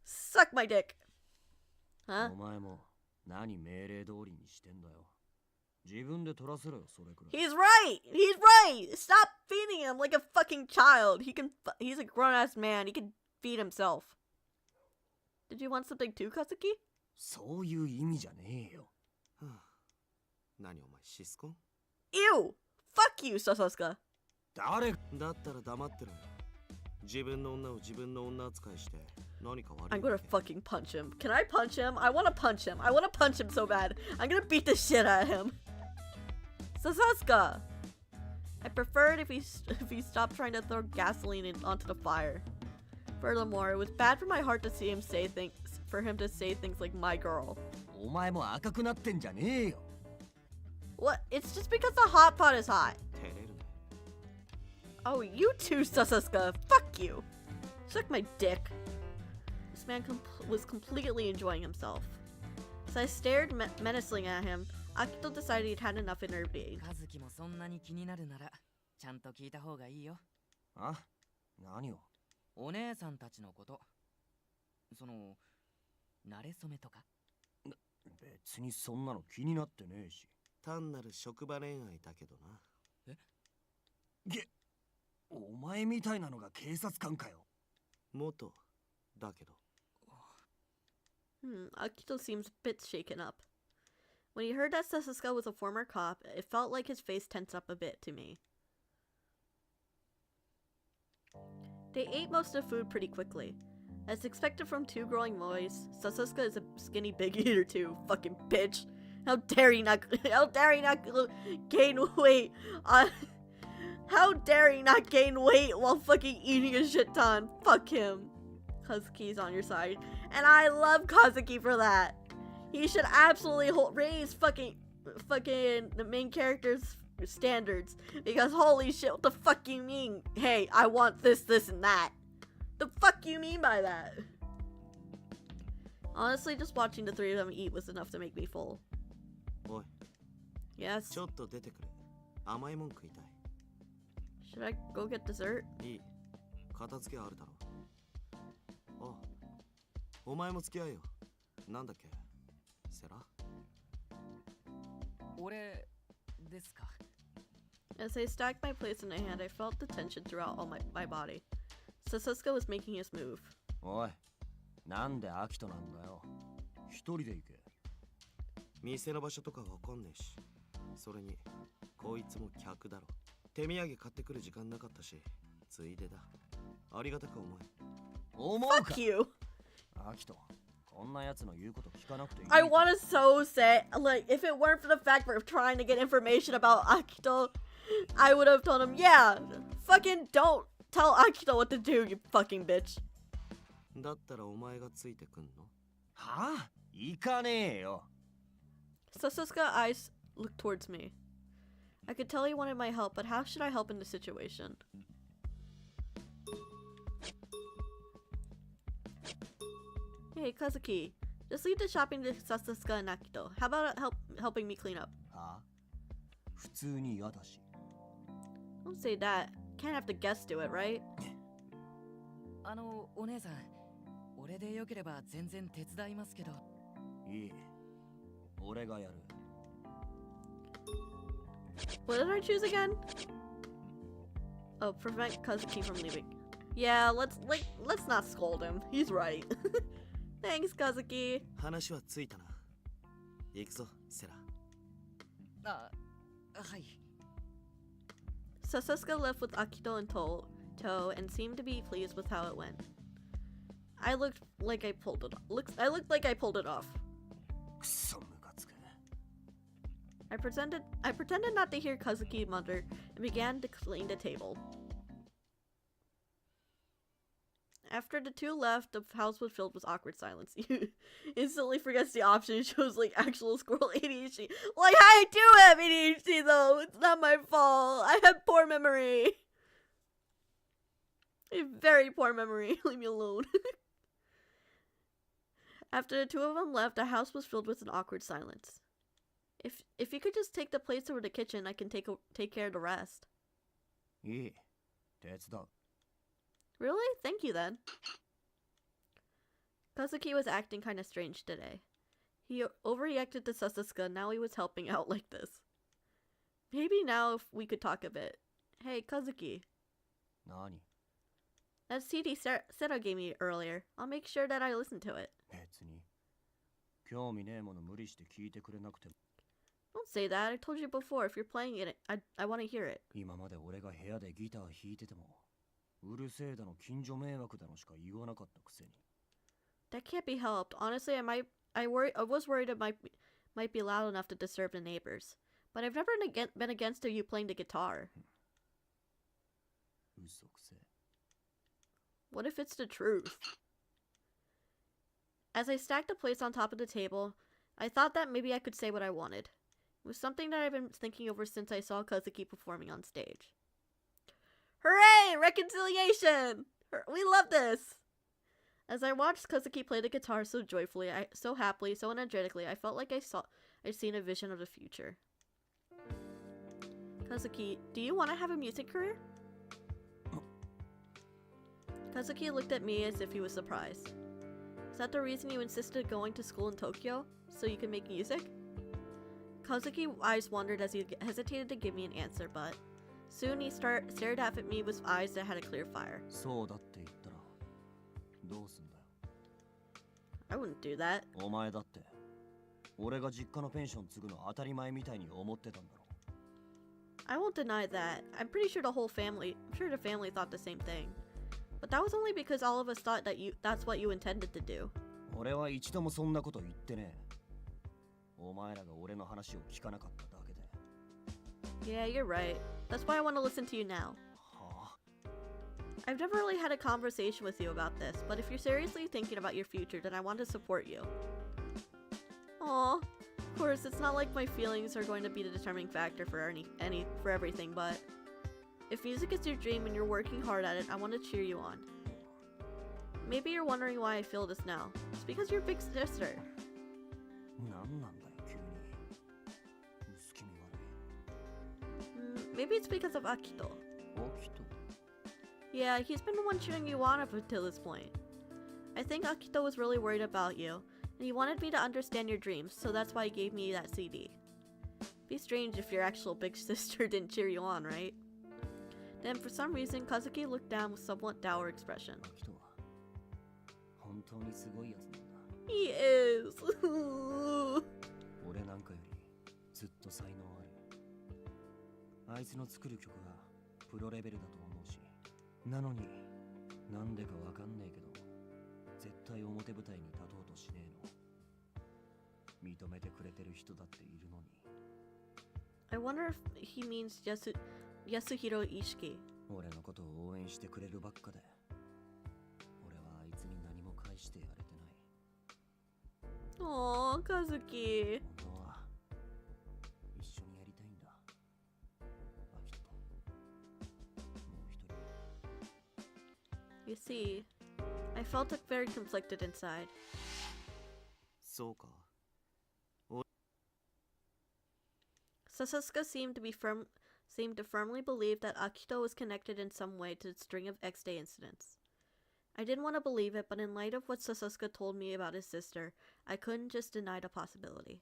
Suck my dick. Huh? お前も何命令通りにしてんだよ。自分で取らせろよ、それくらい。 He's right. He's right. Stop feeding him like a fucking child. He's a grown-ass man. He can feed himself. Did you want something too, Kazuki? そういう意味じゃねえよ。はあ、何お前シスコン？ Ew. Fuck you, Sasasuka. 誰だったら黙ってろよ。自分の女を自分の女扱いして何か悪い。 I'm gonna fucking punch him. Can I punch him? I wanna punch him. I wanna punch him so bad. I'm gonna beat the shit out of him. Sasasuka. I prefer it if he stopped trying to throw gasoline onto the fire. Furthermore, it was bad for my heart to see him say things like my girl. お前も赤くなってんじゃねえよ。 What? It's just because the hot pot is hot. 照れるね。 Oh, you too, Sasasuka. Fuck you. Suck my dick. This man was completely enjoying himself. As I stared menacingly at him, Akito decided he'd had enough intervening. 和樹もそんなに気になるならちゃんと聞いた方がいいよ。あ？何を？お姉さんたちのこと。その慣れ初めとか。別にそんなの気になってねえし。単なる職場恋愛だけどな。お前みたいなのが警察官かよ。元だけど。Akito seems a bit shaken up. When he heard that Sasuke was a former cop, it felt like his face tensed up a bit to me. They ate most of the food pretty quickly. As expected from two growing boys, Sasuke is a skinny big eater too. Fucking bitch. How dare he not gain weight how dare he not gain weight while fucking eating a shit ton? Fuck him. Kazuki's on your side. And I love Kazuki for that. He should absolutely raise fucking the main character's standards. Because holy shit, what the fuck you mean? Hey, I want this, this, and that. The fuck you mean by that? Honestly, just watching the three of them eat was enough to make me full. Oi. Yes? ちょっと出てくれ。甘いもん食いたい。 Should I go get dessert? いい。片付けあるだろ。あ、お前も付き合えよ。なんだっけセラ？俺ですか。 As I stacked my plates in my hand, I felt the tension throughout all my body. Sasuke was making his move. おい、なんでアキトなんだよ。一人で行け。店の場所とかわかんねえし。それに、こいつも客だろ。手土産買ってくる時間なかったし、ついでだ。ありがたく思え。思うか。 Fuck you! アキト、こんな奴の言うこと聞かなくていい。I want to so say, like, if it weren't for the fact we're trying to get information about Akito, I would have told him, yeah, fucking don't tell Akito what to do, you fucking bitch. だったらお前がついてくんの？はあ？行かねえよ。Sasuke's eyes looked towards me. I could tell he wanted my help, but how should I help in this situation? Hey, Kazuki, just leave the shopping to Sasuke and Akito. How about helping me clean up? はあ？普通に嫌だし。 Don't say that. Can't have the guests do it, right? お姉さん、俺でよければ全然手伝いますけど。いい。俺がやる。 What did I choose again? Oh, prevent Kazuki from leaving. Yeah, let's not scold him. He's right. Thanks, Kazuki. 話はついたな。行くぞ、セラ。あ、はい。 Sasuke left with Akito in tow and seemed to be pleased with how it went. I looked like I pulled it off. I looked like I pulled it off. くそムカつく。 I pretended not to hear Kazuki mutter and began to clean the table. After the two left, the house was filled with awkward silence. You instantly forgets the option and shows like actual squirrel ADHD. Like, I do have ADHD though. It's not my fault. I have poor memory. I have very poor memory. Leave me alone. After the two of them left, the house was filled with an awkward silence. If you could just take the plates over to the kitchen, I can take care of the rest. いい。手伝う。 Really? Thank you then. Kazuki was acting kind of strange today. He overreacted to Sasuke, now he was helping out like this. Maybe now if we could talk a bit. Hey, Kazuki. 何？ That CD Sera gave me earlier. I'll make sure that I listen to it. 別に。興味ねえもの無理して聞いてくれなくても。 Don't say that. I told you before, if you're playing it, I want to hear it. 今まで俺が部屋でギター弾いてても、うるせえだの近所迷惑だのしか言わなかったくせに。 That can't be helped. Honestly, I was worried it might be loud enough to disturb the neighbors. But I've never been against you playing the guitar. 嘘くせえ。 What if it's the truth? As I stacked the plates on top of the table, I thought that maybe I could say what I wanted. It was something that I've been thinking over since I saw Kazuki performing on stage. Hooray! Reconciliation! We love this! As I watched Kazuki play the guitar so joyfully, so happily, so energetically, I felt like I'd seen a vision of the future. Kazuki, do you want to have a music career? Kazuki looked at me as if he was surprised. Is that the reason you insisted going to school in Tokyo? So you can make music? Kazuki's eyes wandered as he hesitated to give me an answer, but soon he stared up at me with eyes that had a clear fire. I wouldn't do that. I won't deny that. I'm pretty sure the family thought the same thing. But that was only because all of us thought that that's what you intended to do. Yeah, you're right. That's why I want to listen to you now. I've never really had a conversation with you about this, but if you're seriously thinking about your future, then I want to support you. Aw, of course, it's not like my feelings are going to be the determining factor for for everything, but if music is your dream and you're working hard at it, I want to cheer you on. Maybe you're wondering why I feel this now. It's because you're big sister. Maybe it's because of Akito. Yeah, he's been the one cheering you on up until this point. I think Akito was really worried about you, and he wanted me to understand your dreams, so that's why he gave me that CD. Be strange if your actual big sister didn't cheer you on, right? Then for some reason, Kazuki looked down with somewhat dour expression. He is! I wonder if he means Yasuhiro Ishiki. Aww, Kazuki. You see, I felt very conflicted inside. Sasuke seemed to firmly believe that Akito was connected in some way to the string of X-Day incidents. I didn't want to believe it, but in light of what Sasuke told me about his sister, I couldn't just deny the possibility.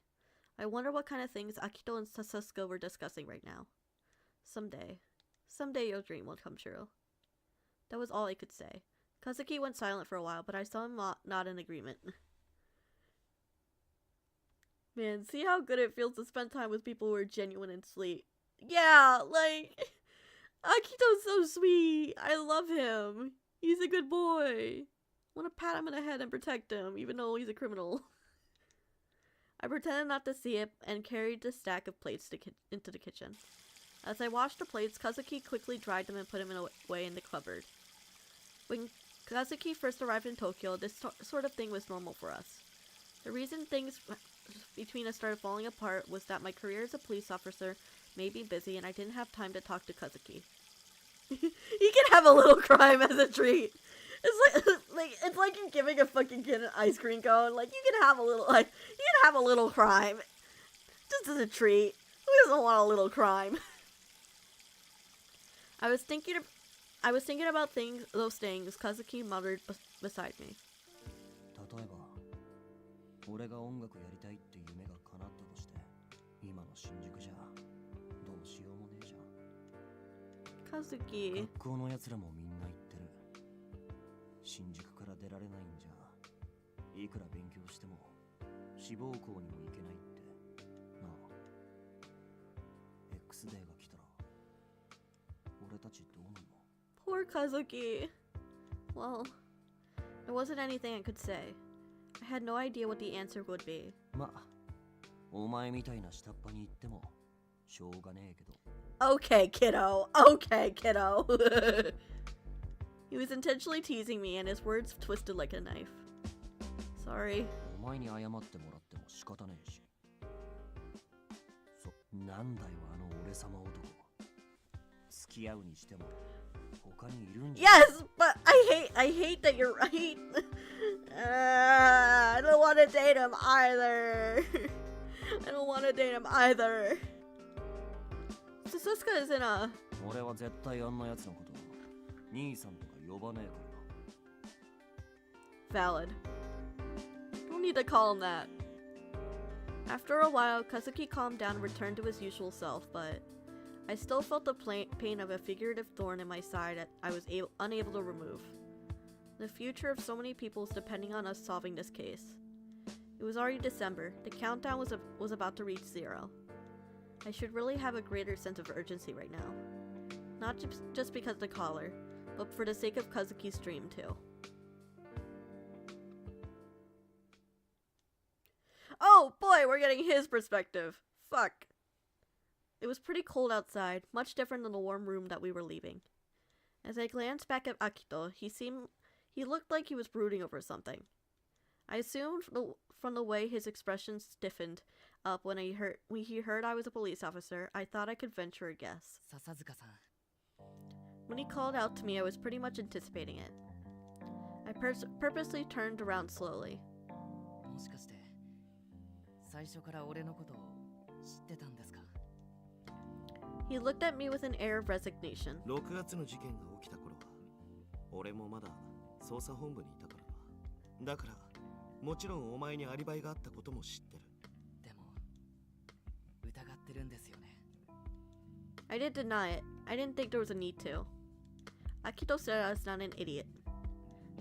I wonder what kind of things Akito and Sasuke were discussing right now. Someday your dream will come true. That was all I could say. Kazuki went silent for a while, but I saw him nod in agreement. Man, see how good it feels to spend time with people who are genuine and sweet. Yeah, like, Akito's so sweet. I love him. He's a good boy. I want to pat him in the head and protect him, even though he's a criminal. I pretended not to see it and carried the stack of plates into the kitchen. As I washed the plates, Kazuki quickly dried them and put them away in the cupboard. When Kazuki first arrived in Tokyo, this sort of thing was normal for us. The reason things between us started falling apart was that my career as a police officer made me busy and I didn't have time to talk to Kazuki. He can have a little crime as a treat. It's like you're giving a fucking kid an ice cream cone. Like, you can have a little crime. Just as a treat. Who doesn't want a little crime? I was thinking about those things Kazuki muttered beside me. Kazuki. Poor Kazuki. Well, there wasn't anything I could say. I had no idea what the answer would be. Okay, kiddo. Okay, kiddo. He was intentionally teasing me and his words twisted like a knife. Sorry. Yes, but I hate that you're right. I don't want to date him either. I don't want to date him either. Sasuke is in a... Valid. need to call him that. After a while, Kazuki calmed down and returned to his usual self, but I still felt the pain of a figurative thorn in my side that I was unable to remove. The future of so many people is depending on us solving this case. It was already December. The countdown was about to reach 0. I should really have a greater sense of urgency right now. Not just because of the caller, but for the sake of Kazuki's dream too. Oh boy, we're getting his perspective. Fuck. It was pretty cold outside, much different than the warm room that we were leaving. As I glanced back at Akito, he looked like he was brooding over something. I assumed from the way his expression stiffened up when he heard I was a police officer, I thought I could venture a guess. When he called out to me, I was pretty much anticipating it. I purposely turned around slowly. He looked at me with an air of resignation. 6月の事件が起きた頃は、俺もまだ捜査本部にいたからな。だから、もちろんお前にアリバイがあったことも知ってる。でも、疑ってるんですよね。I didn't deny it. I didn't think there was a need to. Akito said I was not an idiot.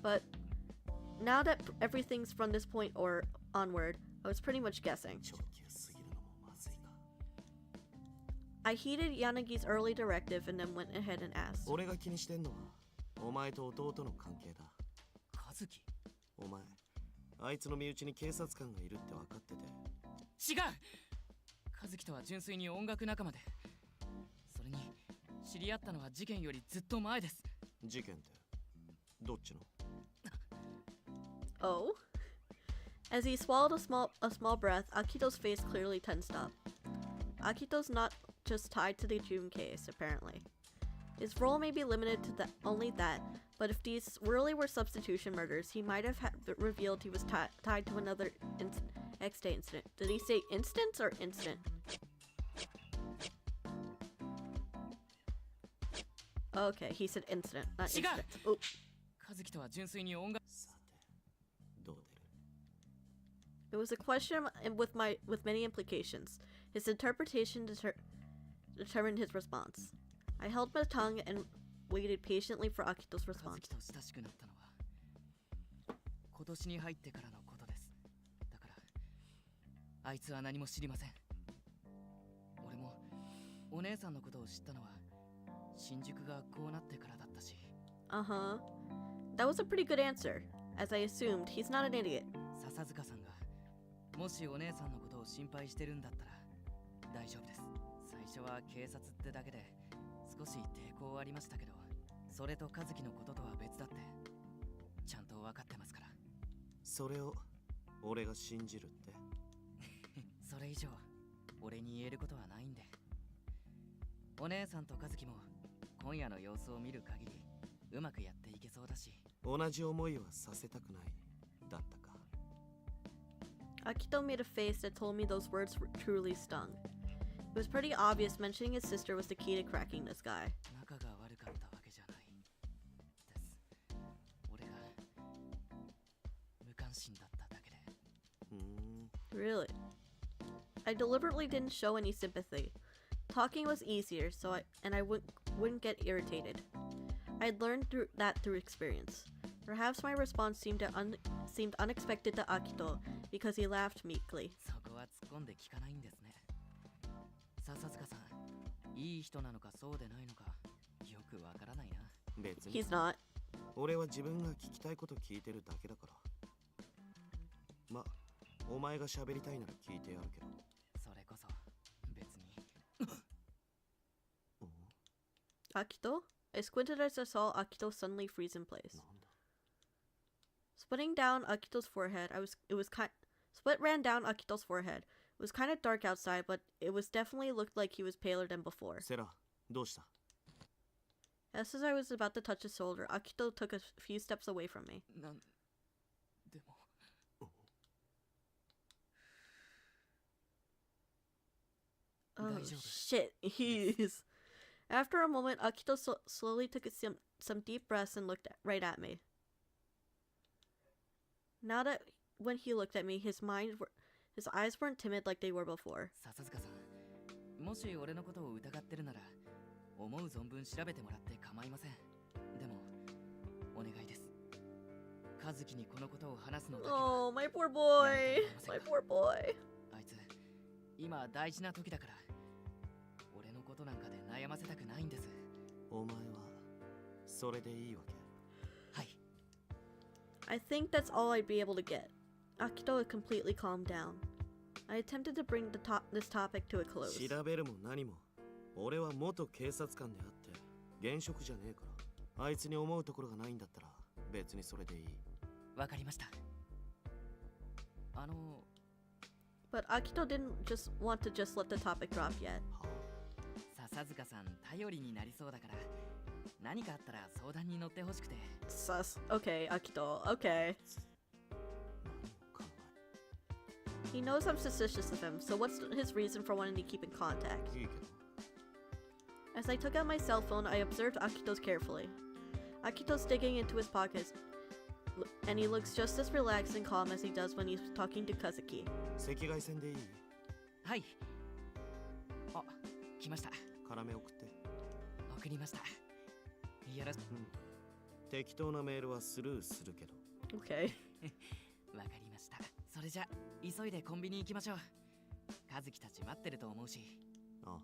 But now that everything's from this point or onward, I was pretty much guessing. I heeded Yanagi's early directive and then went ahead and asked. 俺が気にしてんのは、お前と弟の関係だ。和樹？お前、あいつの身内に警察官がいるって分かってて。違う！和樹とは純粋に音楽仲間で。それに、知り合ったのは事件よりずっと前です。事件って、どっちの？ Oh? As he swallowed a small breath, Akito's face clearly tensed up. Akito's not just tied to the June case, apparently. His role may be limited to only that, but if these really were substitution murders, he might have revealed he was tied to another X-Day incident. Did he say instance or instant? Okay, he said incident, not instant. Oh. 和樹とは純粋に音楽。 It was a question with many implications. His interpretation determined his response. I held my tongue and waited patiently for Akito's response. 今年に入ってからのことです。だから、あいつは何も知りません。俺もお姉さんのことを知ったのは新宿がこうなってからだったし。Uh-huh. That was a pretty good answer. As I assumed, he's not an idiot. 笹塚さんがもしお姉さんのことを心配してるんだったら大丈夫です。最初は警察ってだけで少し抵抗ありましたけど、それと和樹のこととは別だってちゃんと分かってますから。それを俺が信じるって？それ以上俺に言えることはないんで。お姉さんと和樹も今夜の様子を見る限りうまくやっていけそうだし。同じ思いはさせたくないだったか。Akito made a face that told me those words truly stung. It was pretty obvious mentioning his sister was the key to cracking this guy. 仲が悪かったわけじゃないです。俺が無関心だっただけで。Really? I deliberately didn't show any sympathy. Talking was easier, so I wouldn't get irritated. I had learned through experience. Perhaps my response seemed unexpected to Akito because he laughed meekly. そこは突っ込んで聞かないんですね。笹塚さん、いい人なのかそうでないのかよくわからないな。別に。 He's not. 俺は自分が聞きたいこと聞いてるだけだから。ま、お前が喋りたいなら聞いてやるけど。それこそ別に。Akito? I squinted as I saw Akito suddenly freeze in place. Sweat ran down Akito's forehead. It was kind of dark outside, but it was definitely looked like he was paler than before. セラ、どうした？ Just as I was about to touch his shoulder, Akito took a few steps away from me. なんでも。Oh shit, he's... After a moment, Akito slowly took some deep breaths and looked right at me. Now that when he looked at me, his eyes weren't timid like they were before. 笹塚さん、もし俺のことを疑ってるなら、思う存分調べてもらって構いません。でも、お願いです。和樹にこのことを話すのだけは。Oh, my poor boy. My poor boy. あいつ、今大事な時だから、俺のことなんかで悩ませたくないんです。お前はそれでいいわけ？はい。I think that's all I'd be able to get. Akito had completely calmed down. I attempted to bring this topic to a close. 調べるも何も、俺は元警察官であって現職じゃねえから、あいつに思うところがないんだったら別にそれでいい。わかりました。But Akito didn't just want to just let the topic drop yet. 笹塚さん頼りになりそうだから、何かあったら相談に乗ってほしくて。Okay, Akito. Okay. He knows I'm suspicious of him, so what's his reason for wanting to keep in contact? As I took out my cell phone, I observed Akito's carefully. Akito's digging into his pockets, and he looks just as relaxed and calm as he does when he's talking to Kazuki. 赤外線でいい？はい。あ、来ました。絡め送って。送りました。よろしく。適当なメールはスルーするけど。Okay. わかりました。それじゃ急いでコンビニ行きましょう。和樹たち待ってると思うし。あ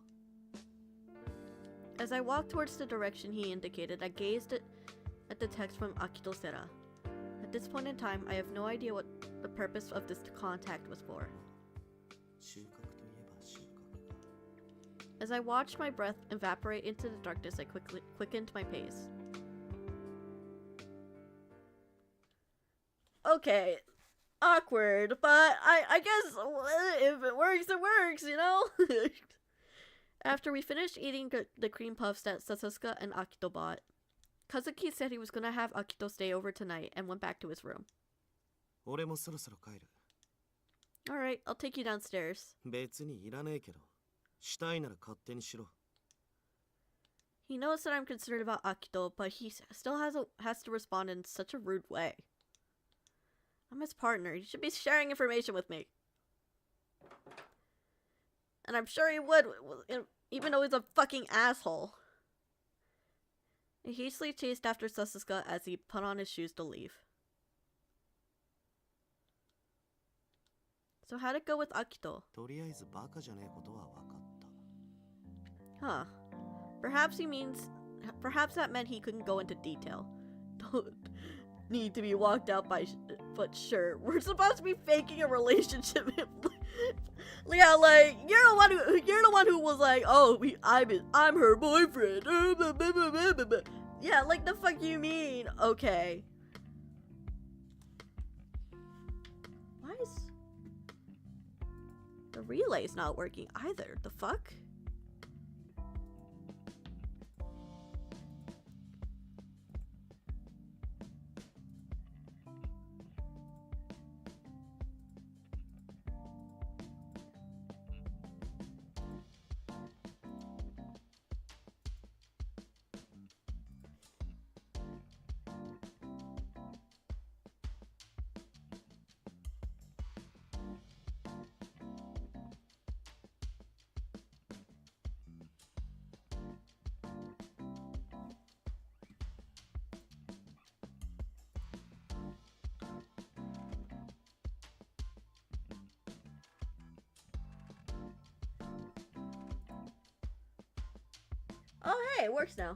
あ。As I walked towards the direction he indicated, I gazed at the text from Akito Sera. At this point in time, I have no idea what the purpose of this contact was for. As I watched my breath evaporate into the darkness, I quickened my pace. Okay, awkward, but I guess if it works, you know? After we finished eating the cream puffs that Sasuke and Akito bought, Kazuki said he was gonna have Akito stay over tonight and went back to his room. 俺もそろそろ帰る。Alright, I'll take you downstairs. 別にいらねえけど、したいなら勝手にしろ。He knows that I'm concerned about Akito, but he still has to respond in such a rude way. I'm his partner. He should be sharing information with me. And I'm sure he would, even though he's a fucking asshole. He hastily chased after Sasuke as he put on his shoes to leave. So how'd it go with Akito? とりあえずバカじゃねえことは分かった。Huh. Perhaps that meant he couldn't go into detail. Don't need to be walked out by, but sure, we're supposed to be faking a relationship. Yeah, like you're the one who was like, oh, I'm her boyfriend. Yeah, like the fuck you mean? Okay. Why is the relay's not working either? The fuck? Oh hey, it works now.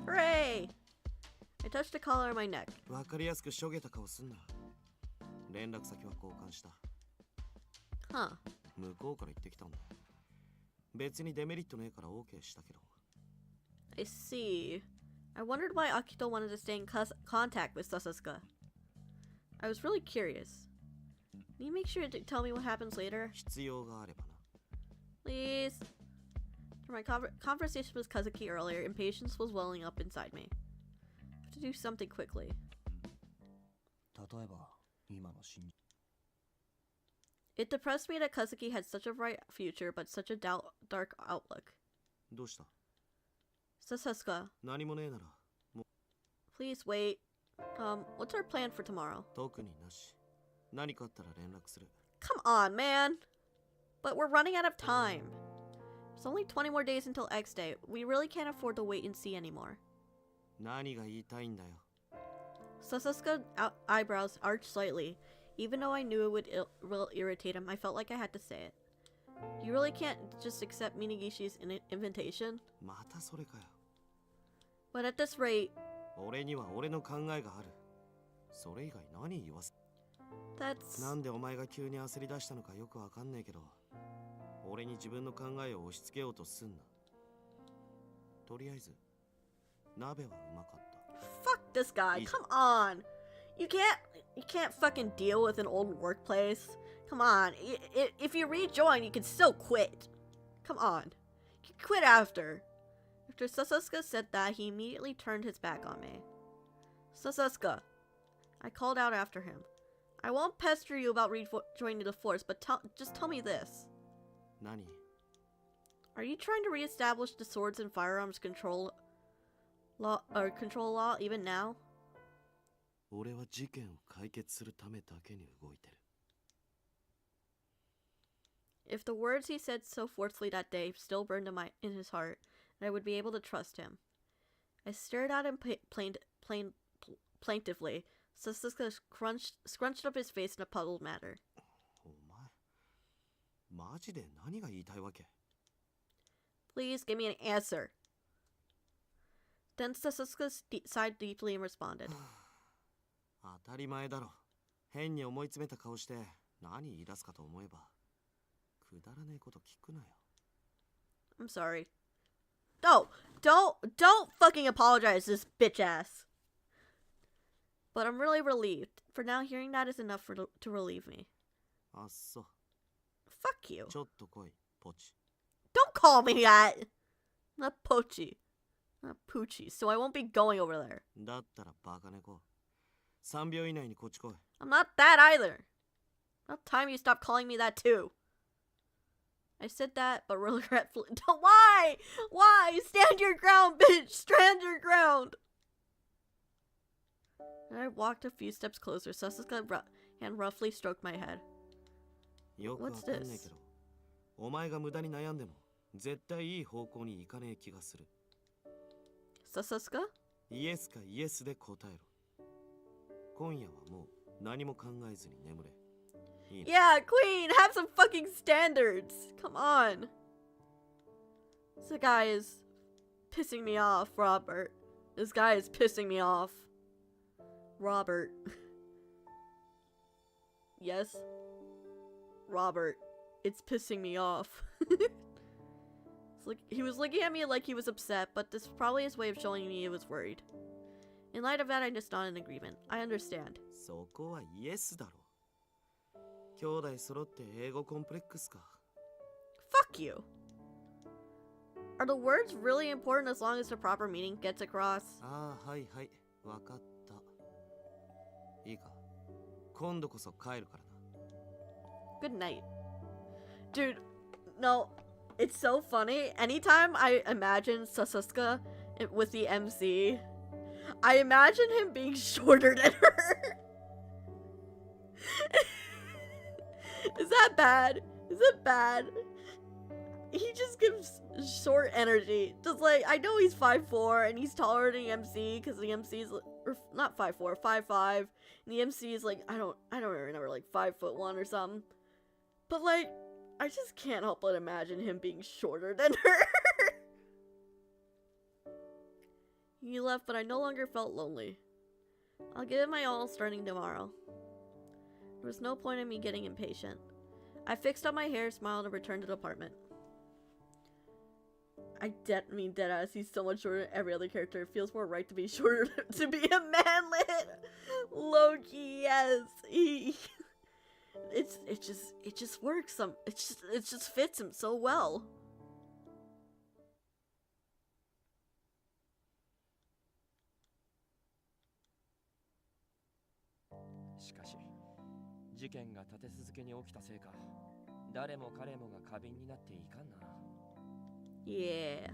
Hooray! I touched the collar on my neck. わかりやすくしょげた顔すんな。連絡先は交換した。Huh. 向こうから言ってきたんだ。別にデメリットねえから OK したけど。I see. I wondered why Akito wanted to stay in contact with Sasuke. I was really curious. Can you make sure to tell me what happens later? 必要があればな。Please. From my conversation with Kazuki earlier, impatience was welling up inside me. I have to do something quickly. 例えば、今の信じ。It depressed me that Kazuki had such a bright future, but such a dark outlook. どうした？ Sasuke, 何もねえなら、もう。 please wait. What's our plan for tomorrow? 特になし。何かあったら連絡する。 Come on, man! But we're running out of time. There's only 20 more days until X Day. We really can't afford to wait and see anymore. 何が言いたいんだよ。 Sasuke's eyebrows arched slightly. Even though I knew it would will irritate him, I felt like I had to say it. You really can't just accept Minagishi's invitation? またそれかよ。 But at this rate... 俺には俺の考えがある。それ以外何言わせ。 That's... なんでお前が急に焦り出したのかよくわかんねえけど、俺に自分の考えを押し付けようとすんな。とりあえず、鍋はうまかった。 Fuck this guy, come on! You can't fucking deal with an old workplace. Come on, if you rejoin, you can still quit. Come on. You can quit after. After Sasuke said that, he immediately turned his back on me. Sasuke. I called out after him. I won't pester you about rejoining the force, but just tell me this. 何? Are you trying to reestablish the swords and firearms control law even now? 俺は事件を解決するためだけに動いてる。 If the words he said so forcefully that day still burned in his heart, I would be able to trust him. I stared at him plaintively. Sasuke scrunched up his face in a puzzled manner. お前、マジで何が言いたいわけ? Please give me an answer. Then Sasuke sighed deeply and responded. 当たり前だろ。変に思い詰めた顔して何言い出すかと思えば、くだらねえこと聞くなよ。 I'm sorry. Don't fucking apologize, this bitch ass. But I'm really relieved. For now, hearing that is enough to relieve me. あっそ。 Fuck you. ちょっと来い、ポチ。 Don't call me that! Not Pochi. Not Poochie, so I won't be going over there. だったらバカ猫。3秒以内にこっち来い。 I'm not that either. About time you stop calling me that too. I said that, but regretfully. Why? Why? Stand your ground, bitch! Stand your ground! And I walked a few steps closer. Sasuke's hand roughly stroked my head. What's this? お前が無駄に悩んでも絶対いい方向に行かねえ気がする。 Sasuke? イエスかイエスで答えろ。今夜はもう何も考えずに眠れ。Yeah, Queen, have some fucking standards. Come on. This guy is pissing me off, Robert. This guy is pissing me off. Robert. Yes. Robert. It's pissing me off. It's like he was looking at me like he was upset, but this is probably his way of showing me he was worried. In light of that, I just nodded in agreement. I understand. そこはイエスだろ。兄弟揃って英語コンプレックスか。Fuck you. Are the words really important as long as the proper meaning gets across? ああ、はいはい。わかった。いいか。今度こそ帰るからな。Good night. Dude, no. It's so funny. Anytime I imagine Sasuke with the MC, I imagine him being shorter than her. Is that bad? Is it bad? He just gives short energy. Just like, I know he's 5'4" and he's taller than the MC because the MC is, or not 5'4", 5'5", and the MC is like, I don't remember, like 5'1" or something. But like, I just can't help but imagine him being shorter than her. He left, but I no longer felt lonely. I'll give it my all starting tomorrow. There was no point in me getting impatient. I fixed up my hair, smiled, and returned to the apartment. Deadass, he's so much shorter than every other character. It feels more right to be shorter to be a manlet. Loki, yes. It just works. It just fits him so well. しかし事件が立て続けに起きたせいか誰も彼もが過敏になっていかんな。 Yeah.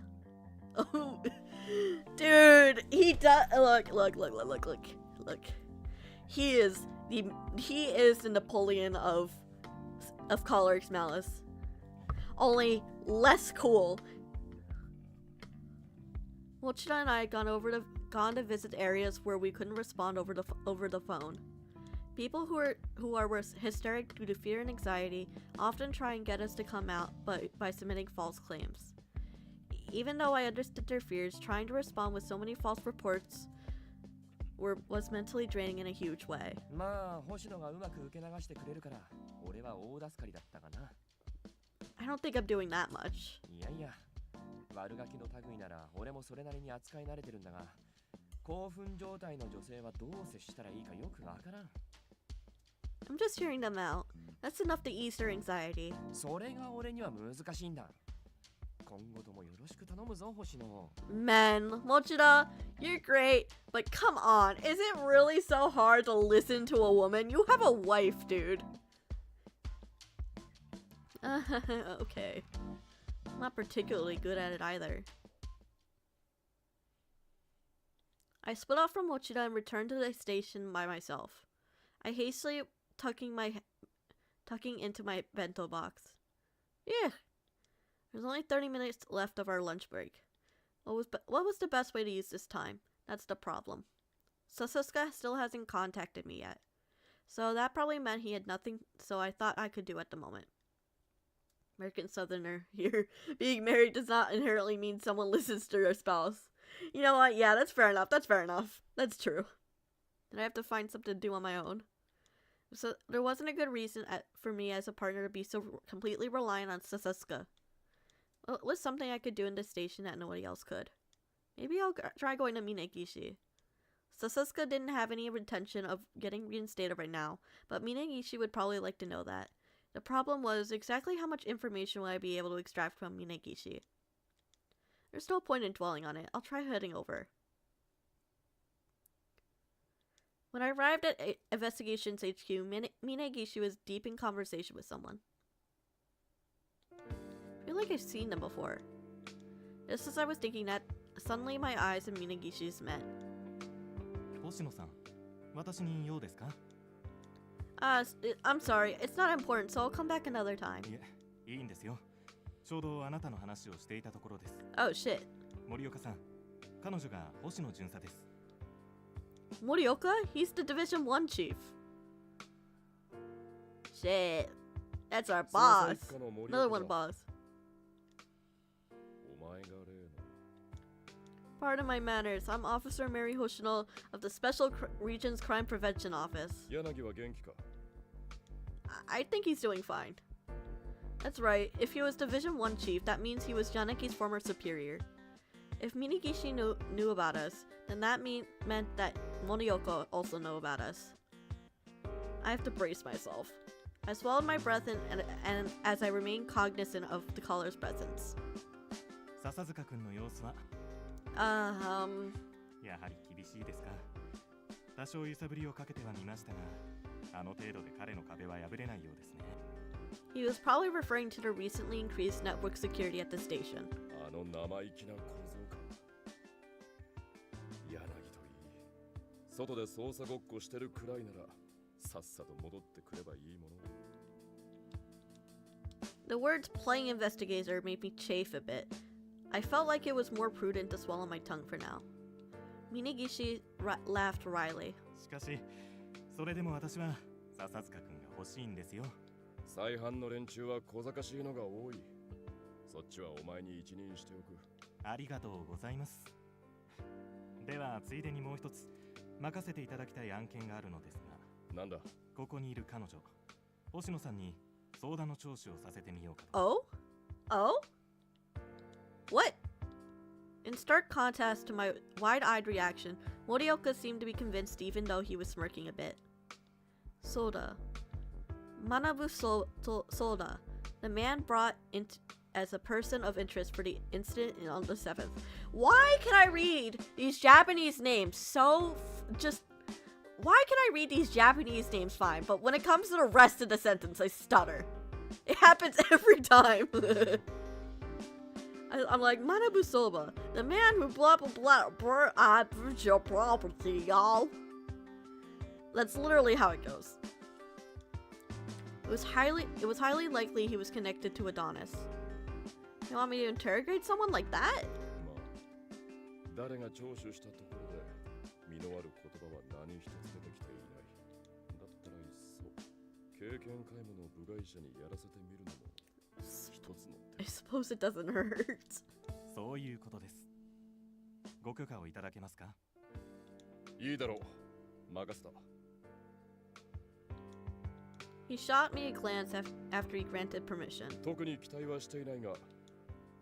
Oh, dude, he does. Look. Look, he is the Napoleon of Color X Malice, only less cool. Mochida and I had gone to visit areas where we couldn't respond over the phone. People who are hysteric due to fear and anxiety often try and get us to come out by submitting false claims. Even though I understood their fears, trying to respond with so many false reports was mentally draining in a huge way. まあ星野がうまく受け流してくれるから俺は大助かりだったかな。 I don't think I'm doing that much. いやいや、悪ガキの類なら俺もそれなりに扱い慣れてるんだが、興奮状態の女性はどう接したらいいかよくわからん。 I'm just hearing them out. That's enough to ease their anxiety. それが俺には難しいんだ。今後ともよろしく頼むぞ星野。 Men, Mochida, you're great, but come on, is it really so hard to listen to a woman? You have a wife, dude. Okay. I'm not particularly good at it either. I split off from Mochida and returned to the station by myself. I hastily tucking into my bento box. Yeah. There's only 30 minutes left of our lunch break. What was the best way to use this time? That's the problem. Sasuke still hasn't contacted me yet. So that probably meant he had nothing so I thought I could do at the moment. American Southerner here. Being married does not inherently mean someone listens to their spouse. You know what? Yeah, that's fair enough. That's fair enough. That's true. Then I have to find something to do on my own. So there wasn't a good reason for me as a partner to be so completely reliant on Sasuke. Well, it was something I could do in the station that nobody else could. Maybe I'll try going to Minagishi. Sasuke didn't have any intention of getting reinstated right now, but Minagishi would probably like to know that. The problem was exactly how much information would I be able to extract from Minagishi. There's no point in dwelling on it. I'll try heading over. When I arrived at Investigations HQ, Minagishi was deep in conversation with someone. I feel like I've seen them before. Just as I was thinking that, suddenly my eyes and Minagishi's met. 星野さん、私に用ですか? I'm sorry. It's not important, so I'll come back another time. いえ、いいんですよ。ちょうどあなたの話をしていたところです。Oh, shit. 森岡さん、彼女が星野巡査です。 Morioka? He's the Division 1 chief. Shit. That's our boss. Another one boss. Pardon my manners. I'm Officer Mary Hoshino of the Special Regions Crime Prevention Office. I think he's doing fine. That's right. If he was Division 1 chief, that means he was Yanagi's former superior. If Minagishi knew about us, then that meant that Morioka also knew about us. I have to brace myself. I swallowed my breath and as I remained cognizant of the caller's presence. 笹塚君の様子は? やはり厳しいですか? 多少揺さぶりをかけてはみましたが、あの程度で彼の壁は破れないようですね。 He was probably referring to the recently increased network security at the station. あの生意気な構造か。柳といい、外で捜査ごっこしてるくらいなら、さっさと戻ってくればいいもの。 The words playing investigator made me chafe a bit. I felt like it was more prudent to swallow my tongue for now. Minagishi laughed wryly. しかし、それでも私は笹塚君が欲しいんですよ。 再犯の連中は小賢しいのが多い。そっちはお前に一任しておく。ありがとうございます。ではついでにもう一つ任せていただきたい案件があるのですが。なんだ? ここにいる彼女、星野さんに相談の聴取をさせてみようかと。 Oh? Oh? What? In stark contrast to my wide-eyed reaction, Morioka seemed to be convinced even though he was smirking a bit. Soda. Manabu Soda, the man brought in as a person of interest for the incident on the 7th. Why can I read these Japanese names so just... Why can I read these Japanese names fine, but when it comes to the rest of the sentence, I stutter. It happens every time. I'm like, Manabu Soba, the man who blah blah blah brought your property, y'all. That's literally how it goes. It was highly likely he was connected to Adonis. You want me to interrogate someone like that? まあ、誰が聴取したところで身のある言葉は何一つ出てきていない。だったらいっそ経験皆無の部外者にやらせてみるのも一つの手。 I suppose it doesn't hurt. そういうことです。ご許可をいただけますか？いいだろう。任せた。He shot me a glance after he granted permission. 特に期待はしていないが、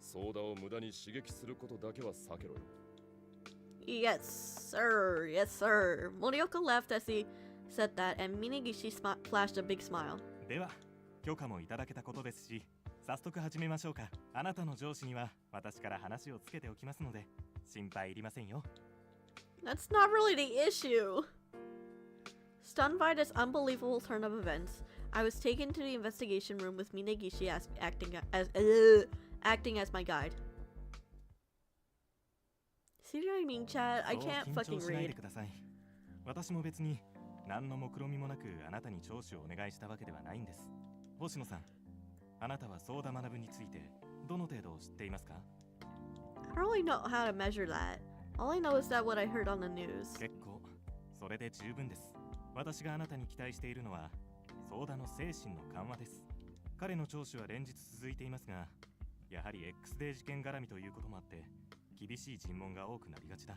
ソーダを無駄に刺激することだけは避けろよ。Yes, sir. Yes, sir. Morioka left as he said that, and Minegishi flashed a big smile. では、許可もいただけたことですし、早速始めましょうか。あなたの上司には私から話をつけておきますので、心配いりませんよ。That's not really the issue. Stunned by this unbelievable turn of events, I was taken to the investigation room with Minegishi acting as my guide. See what I mean, Chad? I can't fucking read. 私も別に何の目論みもなくあなたに聴取をお願いしたわけではないんです。星野さん、あなたはソーダ学ぶについてどの程度知っていますか？ I don't really know how to measure that. All I know is that what I heard on the news. 結構、それで十分です。私があなたに期待しているのはソーダの精神の緩和です。彼の聴取は連日続いていますが、やはり X デー事件絡みということもあって厳しい尋問が多くなりがちだ。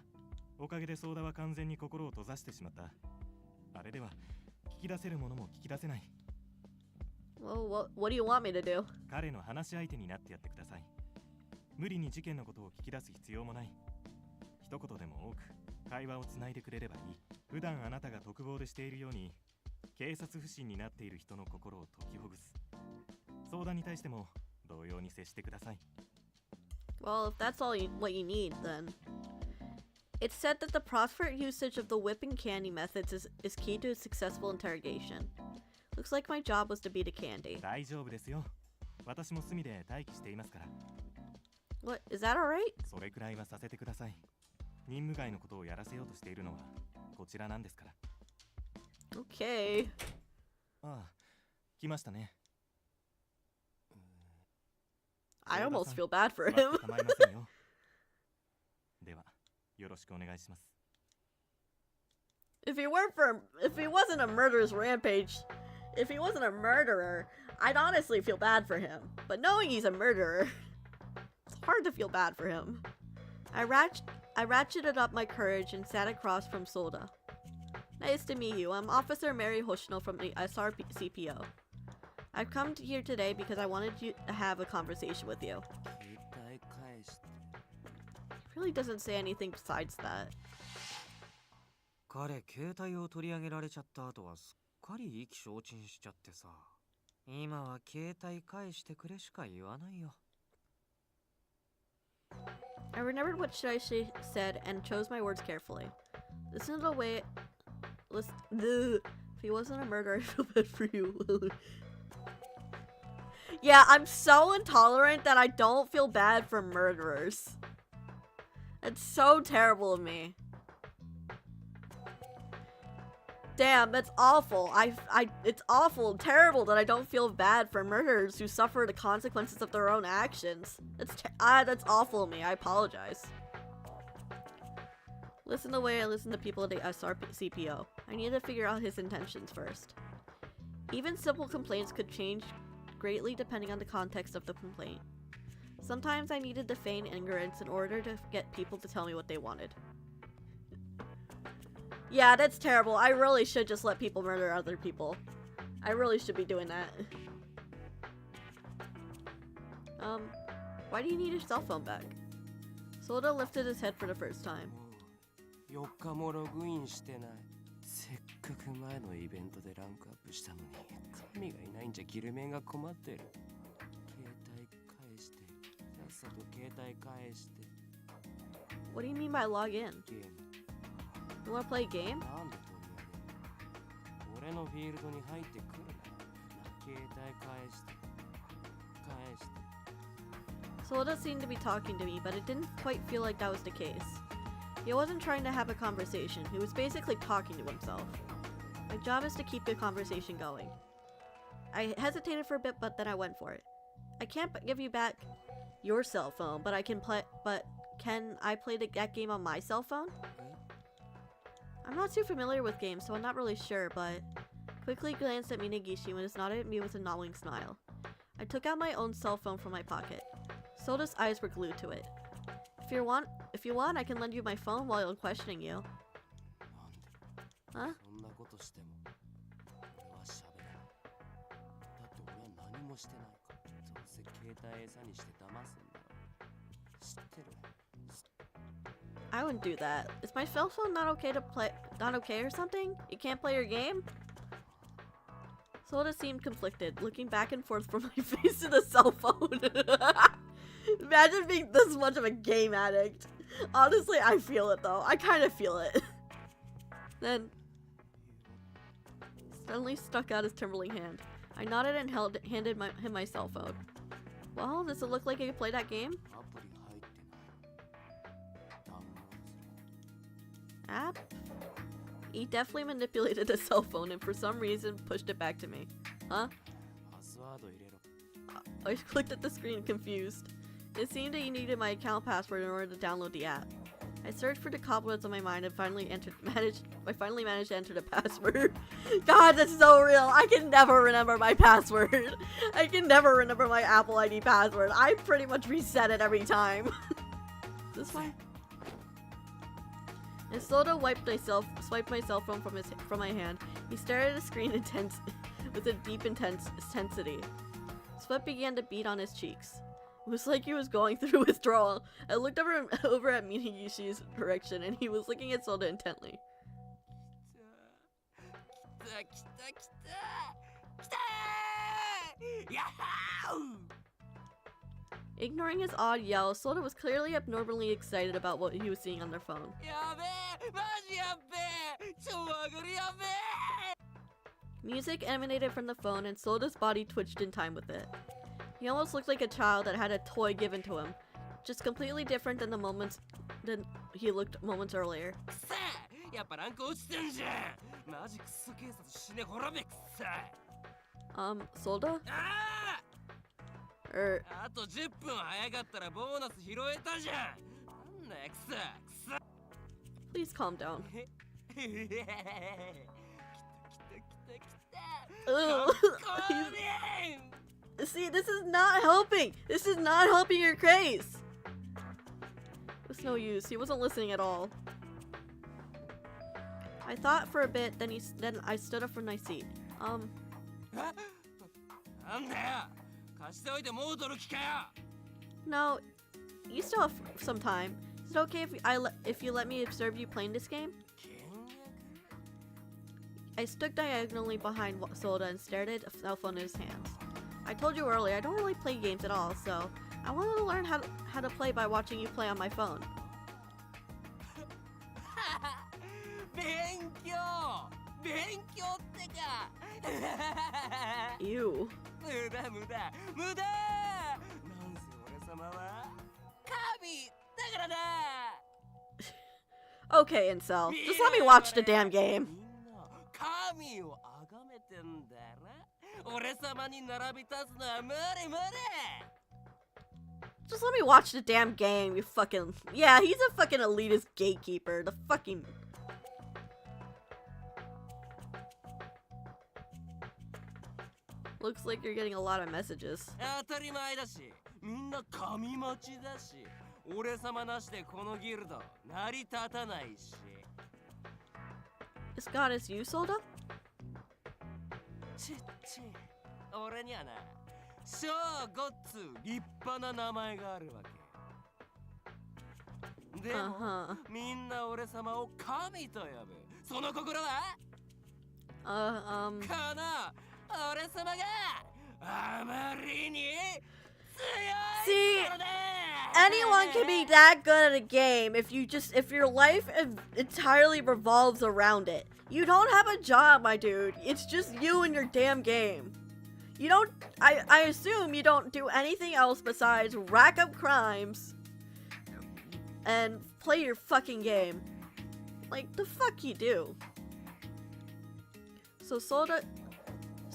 おかげでソーダは完全に心を閉ざしてしまった。あれでは聞き出せるものも聞き出せない。Well, what do you want me to do? 彼の話し相手になってやってください。無理に事件のことを聞き出す必要もない。一言でも多く会話をつないでくれればいい。普段あなたが独房でしているように警察不信になっている人の心を解きほぐす。相談に対しても同様に接してください。Well, if that's what you need, then. It's said that the proper usage of the whip and candy methods is key to a successful interrogation. Looks like my job was to be the candy. 大丈夫ですよ。私も隅で待機していますから。What? Is that alright? それくらいはさせてください。任務外のことをやらせようとしているのはこちらなんですから。Okay. ああ、来ましたね。I almost feel bad for him. 構いませんよ。では、よろしくお願いします。If he wasn't a murderous rampage, if he wasn't a murderer, I'd honestly feel bad for him. But knowing he's a murderer, it's hard to feel bad for him. I ratcheted up my courage and sat across from Soda. Nice to meet you. I'm Officer Mary Hoshino from the SRCPO. I've come here today because I wanted to have a conversation with you. Really doesn't say anything besides that. 彼、携帯を取り上げられちゃった後はすっかり意気消沈しちゃってさ。今は携帯返してくれしか言わないよ。I remembered what Shiraishi said and chose my words carefully. Listen to the way... If he wasn't a murderer, I feel bad for you. Yeah, I'm so intolerant that I don't feel bad for murderers. It's so terrible of me. Damn, that's awful. It's awful and terrible that I don't feel bad for murderers who suffer the consequences of their own actions. That's awful of me. I apologize. Listen the way I listen to people at the SRCPO. I need to figure out his intentions first. Even simple complaints could change greatly depending on the context of the complaint. Sometimes I needed to feign ignorance in order to get people to tell me what they wanted. Yeah, that's terrible. I really should just let people murder other people. I really should be doing that. Why do you need your cell phone back? Soda lifted his head for the first time. 4日もログインしてない。せっかく前のイベントでランクアップしたのに神がいないんじゃギルメンが困ってる。携帯返して、さっさと携帯返して。 What do you mean by log in? ゲーム。 You wanna play a game? なんで取り上げる？俺のフィールドに入ってくるな。携帯返して。返して。 Soda seemed to be talking to me, but it didn't quite feel like that was the case. He wasn't trying to have a conversation, he was basically talking to himself. My job is to keep the conversation going. I hesitated for a bit, but then I went for it. I can't give you back your cell phone, but I can play. But can I play that game on my cell phone? I'm not too familiar with games, so I'm not really sure, but quickly glanced at Minagishi and nodded at me with a knowing smile. I took out my own cell phone from my pocket. Soda's eyes were glued to it. If you want, I can lend you my phone while I'm questioning you. Huh? そんなことしても俺は喋らない。だって俺は何もしてないから。どうせ携帯餌にして騙すんだろ。知ってる。 I wouldn't do that. Is my cell phone not okay to play? Not okay or something? You can't play your game? Soda seemed conflicted, looking back and forth from my face to the cell phone. Imagine being this much of a game addict. Honestly, I feel it though. I kind of feel it. Then, suddenly stuck out his trembling hand. I nodded and handed him my cell phone. Well, does it look like you can play that game? アプリ入ってない。ダウンロードする。 App? He definitely manipulated the cell phone and for some reason pushed it back to me. Huh? パスワード入れろ。 I clicked at the screen confused. It seemed that you needed my account password in order to download the app. I searched for the cobwebs on my mind and finally managed to enter the password. God, that's so real. I can never remember my password. I can never remember my Apple ID password. I pretty much reset it every time. This one? And Soda swiped my cell phone from my hand. He stared at the screen with a deep intensity. Sweat began to bead on his cheeks. It was like he was going through withdrawal. I looked over at Minagishi's direction, and he was looking at Soda intently. Ignoring his odd yell, Soda was clearly abnormally excited about what he was seeing on their phone. Music emanated from the phone, and Soda's body twitched in time with it. He almost looked like a child that had a toy given to him, just completely different than he looked moments earlier. Soda? Please calm down. See, this is not helping! This is not helping your case! It was no use. He wasn't listening at all. I thought for a bit, then I stood up from my seat. No, you still have some time. Is it okay if you let me observe you playing this game? I stood diagonally behind Soda and stared at a cell phone in his hands. I told you earlier, I don't really play games at all, so I wanted to learn how to play by watching you play on my phone. Ew. Okay, Incel. Just let me watch the damn game. Just let me watch the damn game, you fucking... Yeah, he's a fucking elitist gatekeeper. The fucking... Looks like you're getting a lot of messages. This god is you, Soda? See, anyone can be that good at a game if your life entirely revolves around it. You don't have a job, my dude. It's just you and your damn game. You don't, I assume you don't do anything else besides rack up crimes and play your fucking game. Like, the fuck you do? So Soda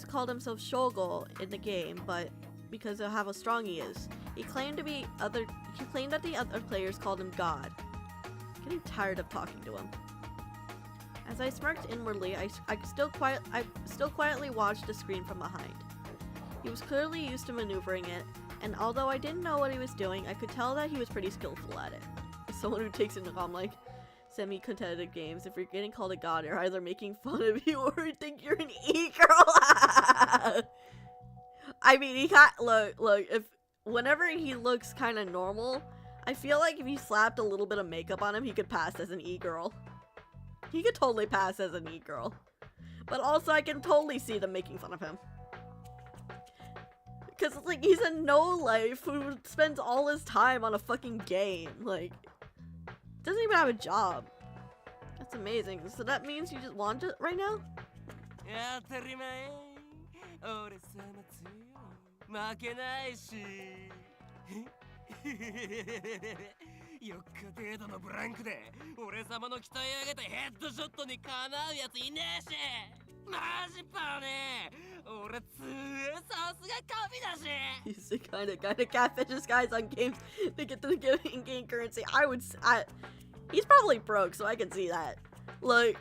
called himself Shogo in the game, but because of how strong he is, he claimed that the other players called him God. Getting tired of talking to him. As I smirked inwardly, I still quietly watched the screen from behind. He was clearly used to maneuvering it, and although I didn't know what he was doing, I could tell that he was pretty skillful at it. As someone who takes into like semi-competitive games, if you're getting called a god, you're either making fun of you or think you're an e-girl. I mean, he got look. If whenever he looks kind of normal, I feel like if you slapped a little bit of makeup on him, he could pass as an e-girl. He could totally pass as an e-girl. But also, I can totally see them making fun of him. Because, like, he's a no-life who spends all his time on a fucking game. Like, doesn't even have a job. That's amazing. So that means you just want it right now? Yeah, 4日程度のブランクで俺様の鍛え上げたヘッドショットにかなうやついねえしマジパね俺つえさすが神だし He's the kind of catfishes guys on games that get the in-game currency. He's probably broke, so I can see that. Like,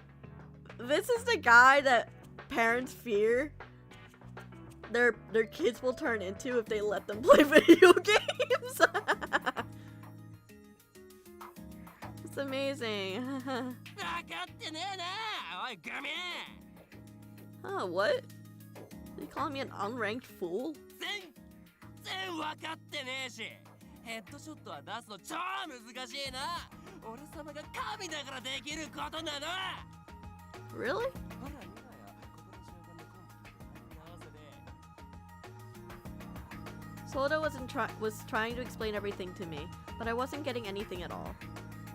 this is the guy that parents fear their kids will turn into if they let them play video games. It's amazing. Huh, what? They call me an unranked fool? 全分かってねえしヘッドショットは出すの超難しいな俺様が神だからできることなの Really? Soda was trying to explain everything to me, but I wasn't getting anything at all.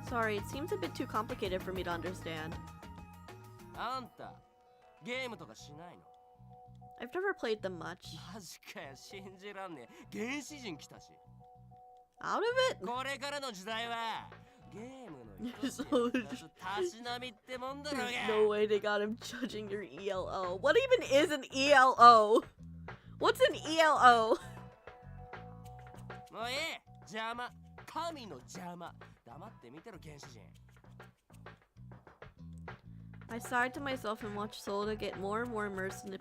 Sorry, it seems a bit too complicated for me to understand. あんたゲームとかしないの I've never played them much. マジかよ信じらんねえ原始人来たし Out of it? これからの時代はゲームの一つ So たしなみってもんだろうが There's no way they got him judging your ELO. What even is an ELO? What's an ELO? もういい邪魔神の邪魔黙って見てろ原始人 I sighed to myself and watched Soda get more and more immersed in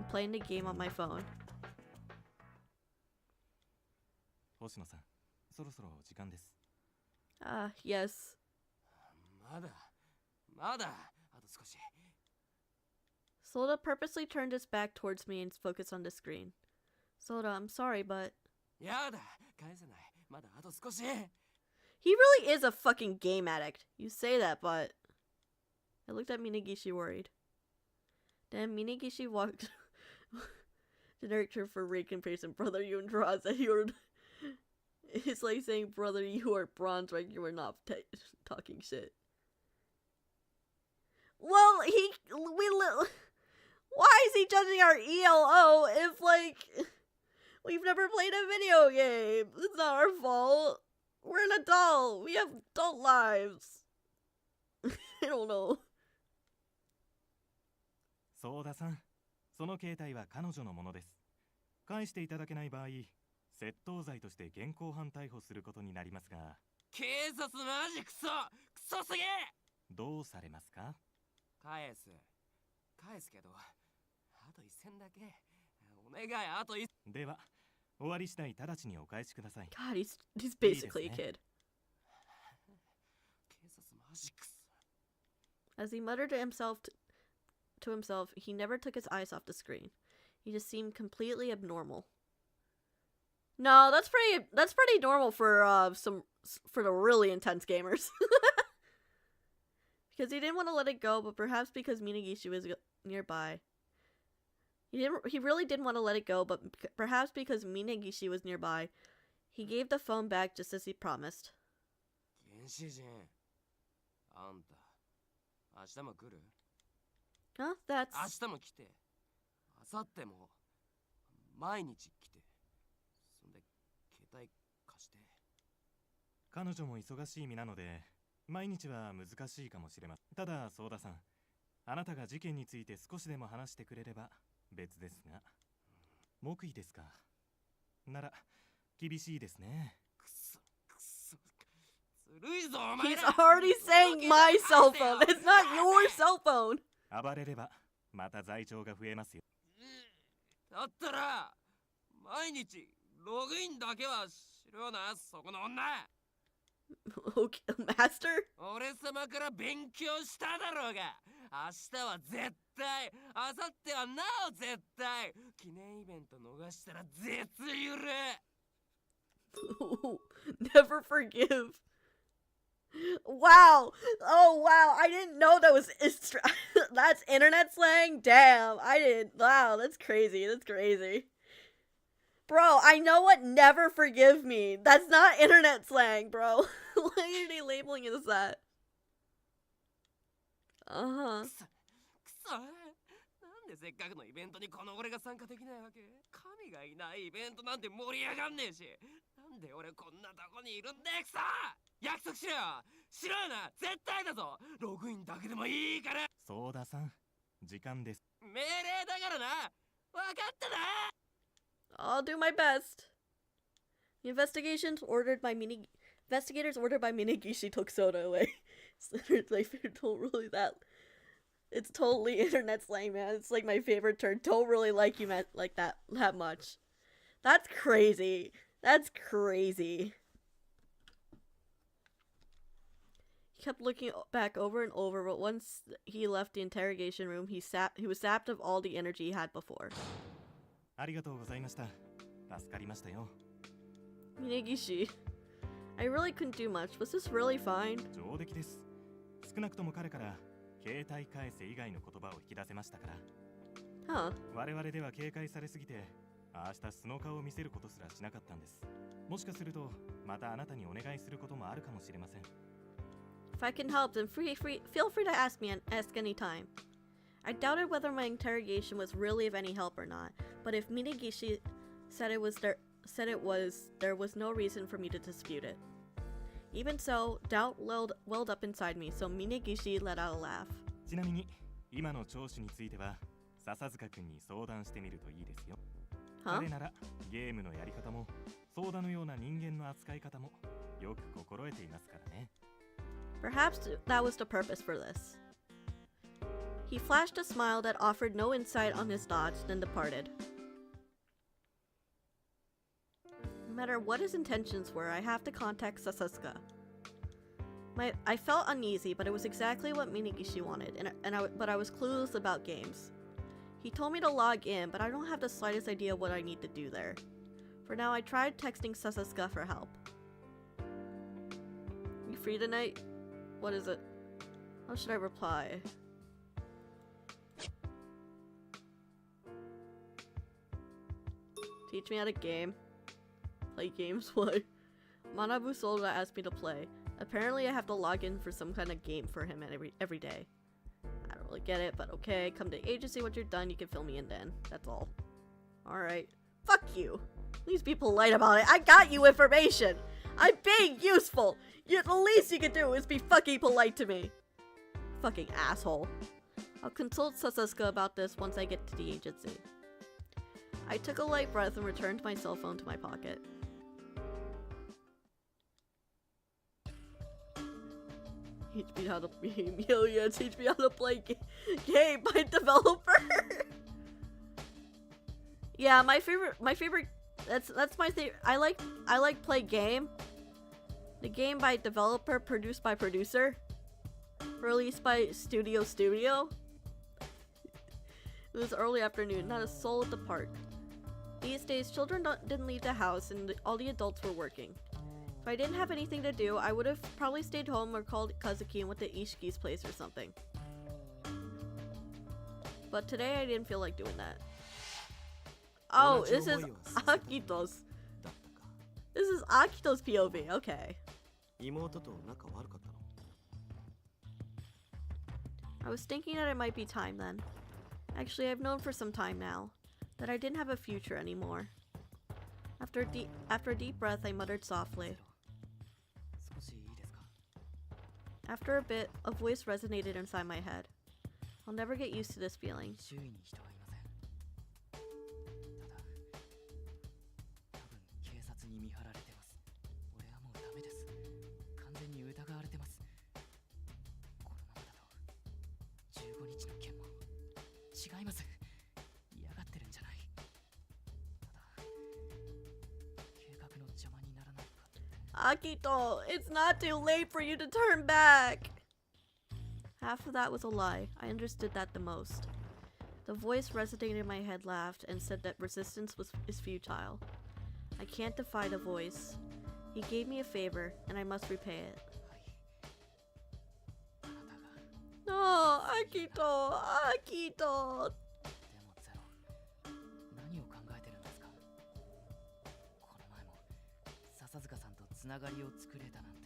playing the game on my phone. 星野さん、そろそろ時間です。Yes. まだあと少し Soda purposely turned his back towards me and focused on the screen. Soda, I'm sorry, but... やだ返せないまだあと少し He really is a fucking game addict. You say that, but... I looked at Minagishi worried. Then Minagishi walked... Generic term for rank comparison. Brother, you and Draw said you were... It's like saying, brother, you are bronze rank, you were not talking shit. Well, why is he judging our ELO if, like... We've never played a video game. It's not our fault. We're an adult. We have adult lives. I don't know. ソーダさん、その携帯は彼女のものです。返していただけない場合、窃盗罪として現行犯逮捕することになりますが。警察マジクソすげえどうされますか？返すけど、あと一戦だけ。お願い、あと一。では、終わり次第直ちにお返しください。God, he's basically a kid. 警察マジクソ。As he muttered to himself, he never took his eyes off the screen. He just seemed completely abnormal. No, that's pretty normal for the really intense gamers. Because he didn't want to let it go, but perhaps because Minagishi was nearby. He really didn't want to let it go, but perhaps because Minagishi was nearby, he gave the phone back just as he promised. 原始人、あんた、明日も来る？ Huh? That's... 明日も来て、明後日も、毎日来て、そんで携帯貸して。彼女も忙しい身なので、毎日は難しいかもしれません。ただ、ソーダさん、あなたが事件について少しでも話してくれれば別ですが。黙秘ですか。なら厳しいですね。ずるいぞお前 He's ら。 already saying my cell phone. It's not your cell phone. 暴れればまた罪状が増えますよ。だったら毎日ログインだけはしろよな、そこの女。 Okay, master? 俺様から勉強しただろうが、明日は絶対、明後日はなお絶対、記念イベント逃したら絶許る。 Never forgive. Wow. Oh, wow. I didn't know that was that's internet slang? Damn. I didn't. Wow, that's crazy. That's crazy. Bro, I know what never forgive means. That's not internet slang, bro. Why are they labeling it as that? Uh-huh. くそ、なんでせっかくのイベントにこの俺が参加できないわけ？神がいないイベントなんて盛り上がんねえし、なんで俺こんなとこにいるんだよ、くそ！約束しろよ！しろよな！絶対だぞ！ログインだけでもいいから！ソーダさん、時間です。命令だからな！わかったな！ I'll do my best. The investigators ordered by Minagishi took soda away. It's like don't really that. It's totally internet slang, man. It's like my favorite term. Don't really like you like that much. That's crazy. That's crazy. He kept looking back over and over, but once he left the interrogation room, he was sapped of all the energy he had before. ありがとうございました。助かりましたよ。 Minagishi, I really couldn't do much. Was this really fine? 上出来です。少なくとも彼から携帯返せ以外の言葉を引き出せましたから。Huh. 我々では警戒されすぎて、明日素の顔を見せることすらしなかったんです。もしかすると、またあなたにお願いすることもあるかもしれません。If I can help, then feel free to ask anytime. I doubted whether my interrogation was really of any help or not, but if Minagishi said it was, there was no reason for me to dispute it. Even so, doubt welled up inside me, so Minagishi let out a laugh. ちなみに、今の聴取については、笹塚くんに相談してみるといいですよ。彼ならゲームのやり方も、ソーダのような人間の扱い方もよく心得ていますからね。Perhaps that was the purpose for this. He flashed a smile that offered no insight on his thoughts, then departed. No matter what his intentions were, I have to contact Sasasuka. I felt uneasy, but it was exactly what Minagishi wanted, but I was clueless about games. He told me to log in, but I don't have the slightest idea what I need to do there. For now, I tried texting Sasasuka for help. You free tonight? What is it? How should I reply? Teach me how to game. Play games? Why? Manabu Soda asked me to play. Apparently I have to log in for some kind of game for him every day. I don't really get it, but okay. Come to the agency once you're done, you can fill me in then. That's all. Alright. Fuck you! Please be polite about it. I got you information! I'm being useful! The least you can do is be fucking polite to me. Fucking asshole. I'll consult Sasasuka about this once I get to the agency. I took a light breath and returned my cell phone to my pocket. Teach me how to game. Yo, yeah, teach me how to play game by developer. Yeah, my favorite. That's my thing. I like play game. The game by developer, produced by producer, released by Studio. It was early afternoon, not a soul at the park. These days, children didn't leave the house and all the adults were working. If I didn't have anything to do, I would have probably stayed home or called Kazuki and went to Ishiki's place or something. But today I didn't feel like doing that. Oh, this is Akito's. This is Akito's POV, okay. I was thinking that it might be time then. Actually, I've known for some time now that I didn't have a future anymore. After a deep breath, I muttered softly. After a bit, a voice resonated inside my head. I'll never get used to this feeling. 周囲に人はいません。ただ、多分警察に見張られてます。俺はもうダメです。完全に疑われてます。このままだと15日の件も違います。嫌がってるんじゃない。ただ、計画の邪魔にならないかって。Akito, it's not too late for you to turn back. Half of that was a lie. I understood that the most. The voice resonated in my head, laughed, and said that resistance is futile. I can't defy the voice. He gave me a favor, and I must repay it. あなたが No, Akito, Akito. でもゼロ、何を考えてるんですか。この前も笹塚さんとつながりを作れたなんて。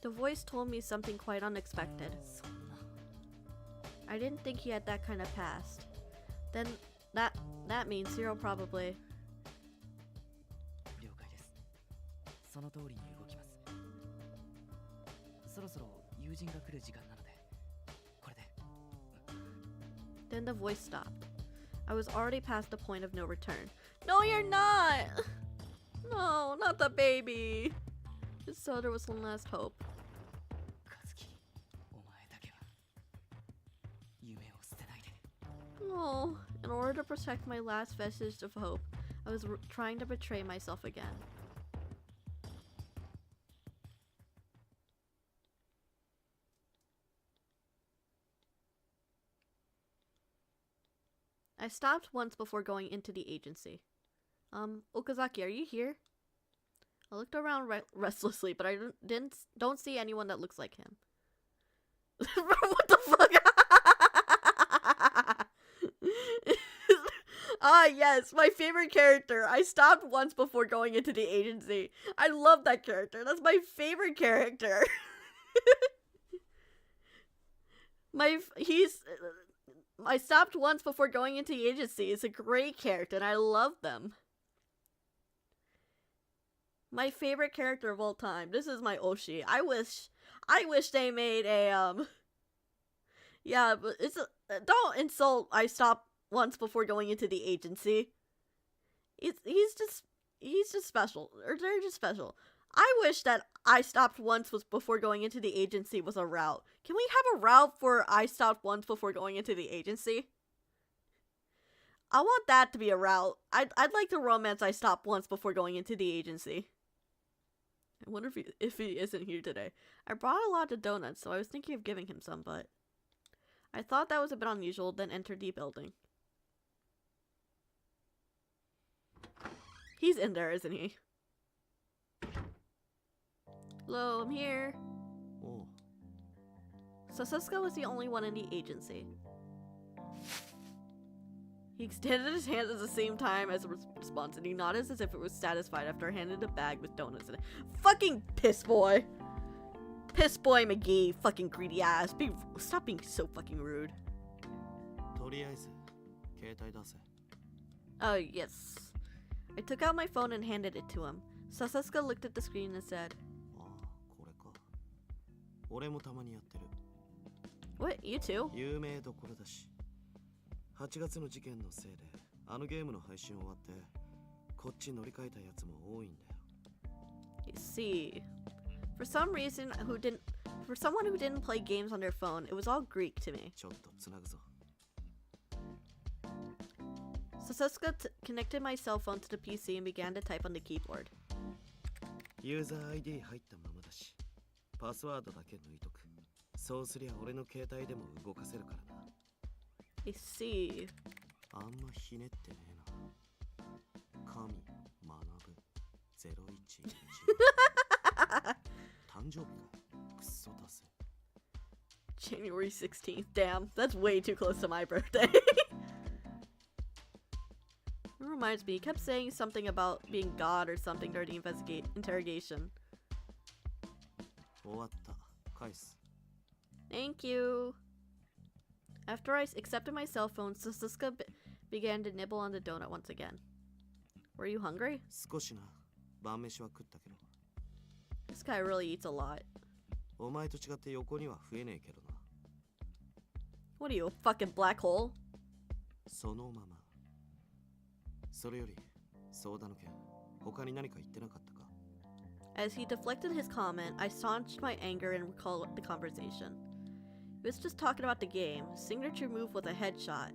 The voice told me something quite unexpected. そんな。 I didn't think he had that kind of past. Then that means Zero probably. 了解です。その通りに動きます。そろそろ友人が来る時間なので、これで。Then the voice stopped. I was already past the point of no return. No, you're not! No, not the baby. So there was one last hope. 和樹、お前だけは夢を捨てないで。 No, in order to protect my last vestige of hope, I was trying to betray myself again. I stopped once before going into the agency. Okazaki, are you here? I looked around restlessly, but I don't see anyone that looks like him. What the fuck? Ah, yes, my favorite character. I stopped once before going into the agency. I love that character. That's my favorite character. I stopped once before going into the agency. It's a great character, and I love them. My favorite character of all time. This is my Oshi. I wish they made a yeah, but don't insult I stopped once before going into the agency. He's just special. Or they're just special. I wish that I stopped once before going into the agency was a route. Can we have a route for I stopped once before going into the agency? I want that to be a route. I'd like to romance I stopped once before going into the agency. I wonder if he isn't here today. I brought a lot of donuts, so I was thinking of giving him some, but I thought that was a bit unusual, then entered the building. He's in there, isn't he? Hello, I'm here. Oh. Sasuke was the only one in the agency. He extended his hand at the same time as a response, and he nodded as if it was satisfied after I handed a bag with donuts in it. Fucking piss boy! Piss boy McGee, fucking greedy ass. Stop being so fucking rude. Oh, yes. I took out my phone and handed it to him. Sasuke looked at the screen and said, What, you too? 8月の事件のせいであのゲームの配信終わってこっち乗り換えたやつも多いんだよ。You see, for someone who didn't play games on their phone, it was all Greek to me. ちょっとつなぐぞ。 Sasuke connected my cell phone to the PC and began to type on the keyboard. ユーザー ID 入ったままだし、パスワードだけ抜いとく。そうすりゃ俺の携帯でも動かせるからな。 I see. あんまひねってねえな。神学ぶ011誕生日かクソだぜ。 January 16th. Damn, that's way too close to my birthday. It reminds me, he kept saying something about being God or something during the interrogation. 終わった。返す。 Thank you. After I accepted my cell phone, Sasuke began to nibble on the donut once again. Were you hungry? 少しな。晩飯は食ったけど。 This guy really eats a lot. お前と違って横には増えねえけどな。What are you, a fucking black hole? そのまま。それより、ソーダの件、他に何か言ってなかったか？ As he deflected his comment, I staunched my anger and recalled the conversation. He was just talking about the game. His signature move was a headshot,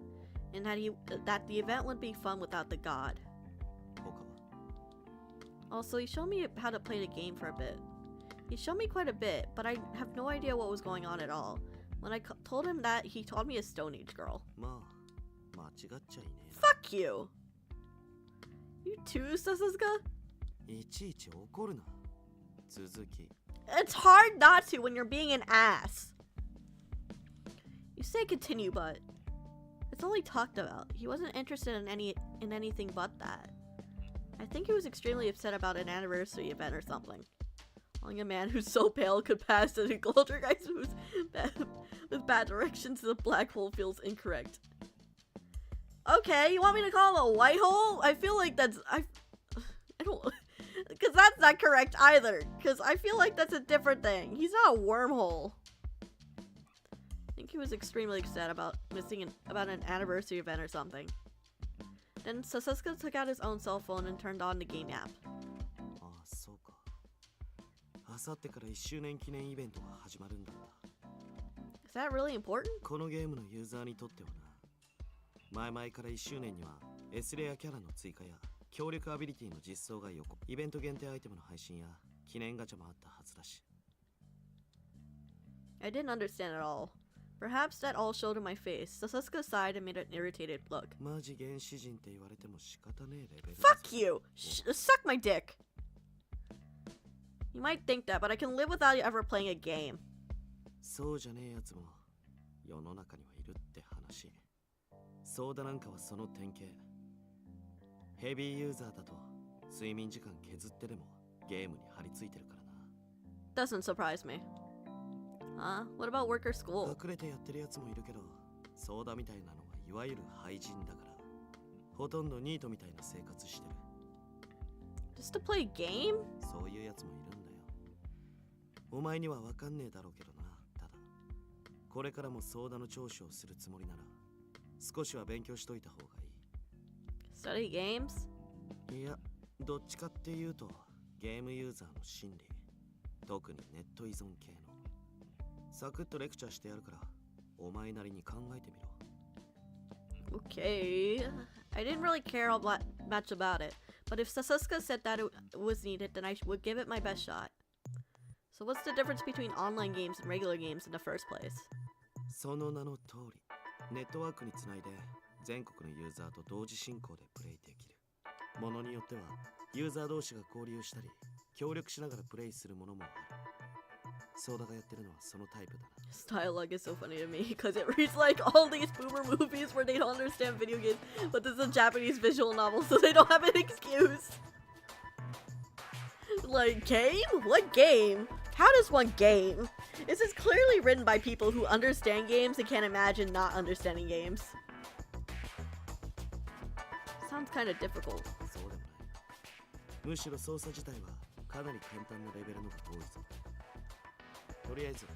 and that the event would be fun without the god. 他は？ Also, he showed me how to play the game for a bit. He showed me quite a bit, but I have no idea what was going on at all. When I told him that, he called me a Stone Age girl. まあ、間違っちゃいねえな。 Fuck you! You too, Sasuke? いちいち怒るな。続き。 It's hard not to when you're being an ass. You say continue, but it's only talked about. He wasn't interested in anything but that. I think he was extremely upset about an anniversary event or something. Only a man who's so pale could pass as an older guy who's with bad directions to the black hole feels incorrect. Okay, you want me to call him a white hole? I feel like that's I don't, because that's not correct either. Because I feel like that's a different thing. He's not a wormhole. I think he was extremely upset about about an anniversary event or something. Then Sasuke took out his own cell phone and turned on the game app. ああ、そうか。あさってから1周年記念イベントが始まるんだった。 Is that really important? このゲームのユーザーにとってはな、前々から1周年には S レアキャラの追加や協力アビリティの実装が予告、イベント限定アイテムの配信や記念ガチャもあったはずだし。 I didn't understand at all. Perhaps that all showed in my face. Sasuke sighed and made an irritated look. マジ原始人って言われても仕方ねえレベル。 Fuck you! Suck my dick! You might think that, but I can live without you ever playing a game. そうじゃねえやつも世の中にはいるって話。ソーダなんかはその典型。ヘビーユーザーだと睡眠時間削ってでもゲームに張り付いてるからな。 Doesn't surprise me. Huh? What about work or school? 隠れてやってるやつもいるけど、ソーダみたいなのはいわゆる廃人だから、ほとんどニートみたいな生活してる。 Just to play a game? そういうやつもいるんだよ。お前にはわかんねえだろうけどな。ただ、これからもソーダの聴取をするつもりなら、少しは勉強しといた方がいい。 Study games? いや、どっちかっていうと、ゲームユーザーの心理。特にネット依存系の。サクッとレクチャーしてやるから、お前なりに考えてみろ。 Okay. I didn't really care all much about it, but if Sasuke said that it was needed, then I would give it my best shot. So what's the difference between online games and regular games in the first place? その名の通り、ネットワークにつないで全国のユーザーと同時進行でプレイできる。ものによってはユーザー同士が交流したり協力しながらプレイするものもある。ソーダがやってるのはそのタイプだな。 This dialogue is so funny to me because it reads like all these boomer movies where they don't understand video games, but this is a Japanese visual novel, so they don't have an excuse. Like, game? What game? How does one game? This is clearly written by people who understand games and can't imagine not understanding games. Sounds kind of difficult. そうでもない。むしろ操作自体はかなり簡単なレベルのが多いぞ。とりあえず、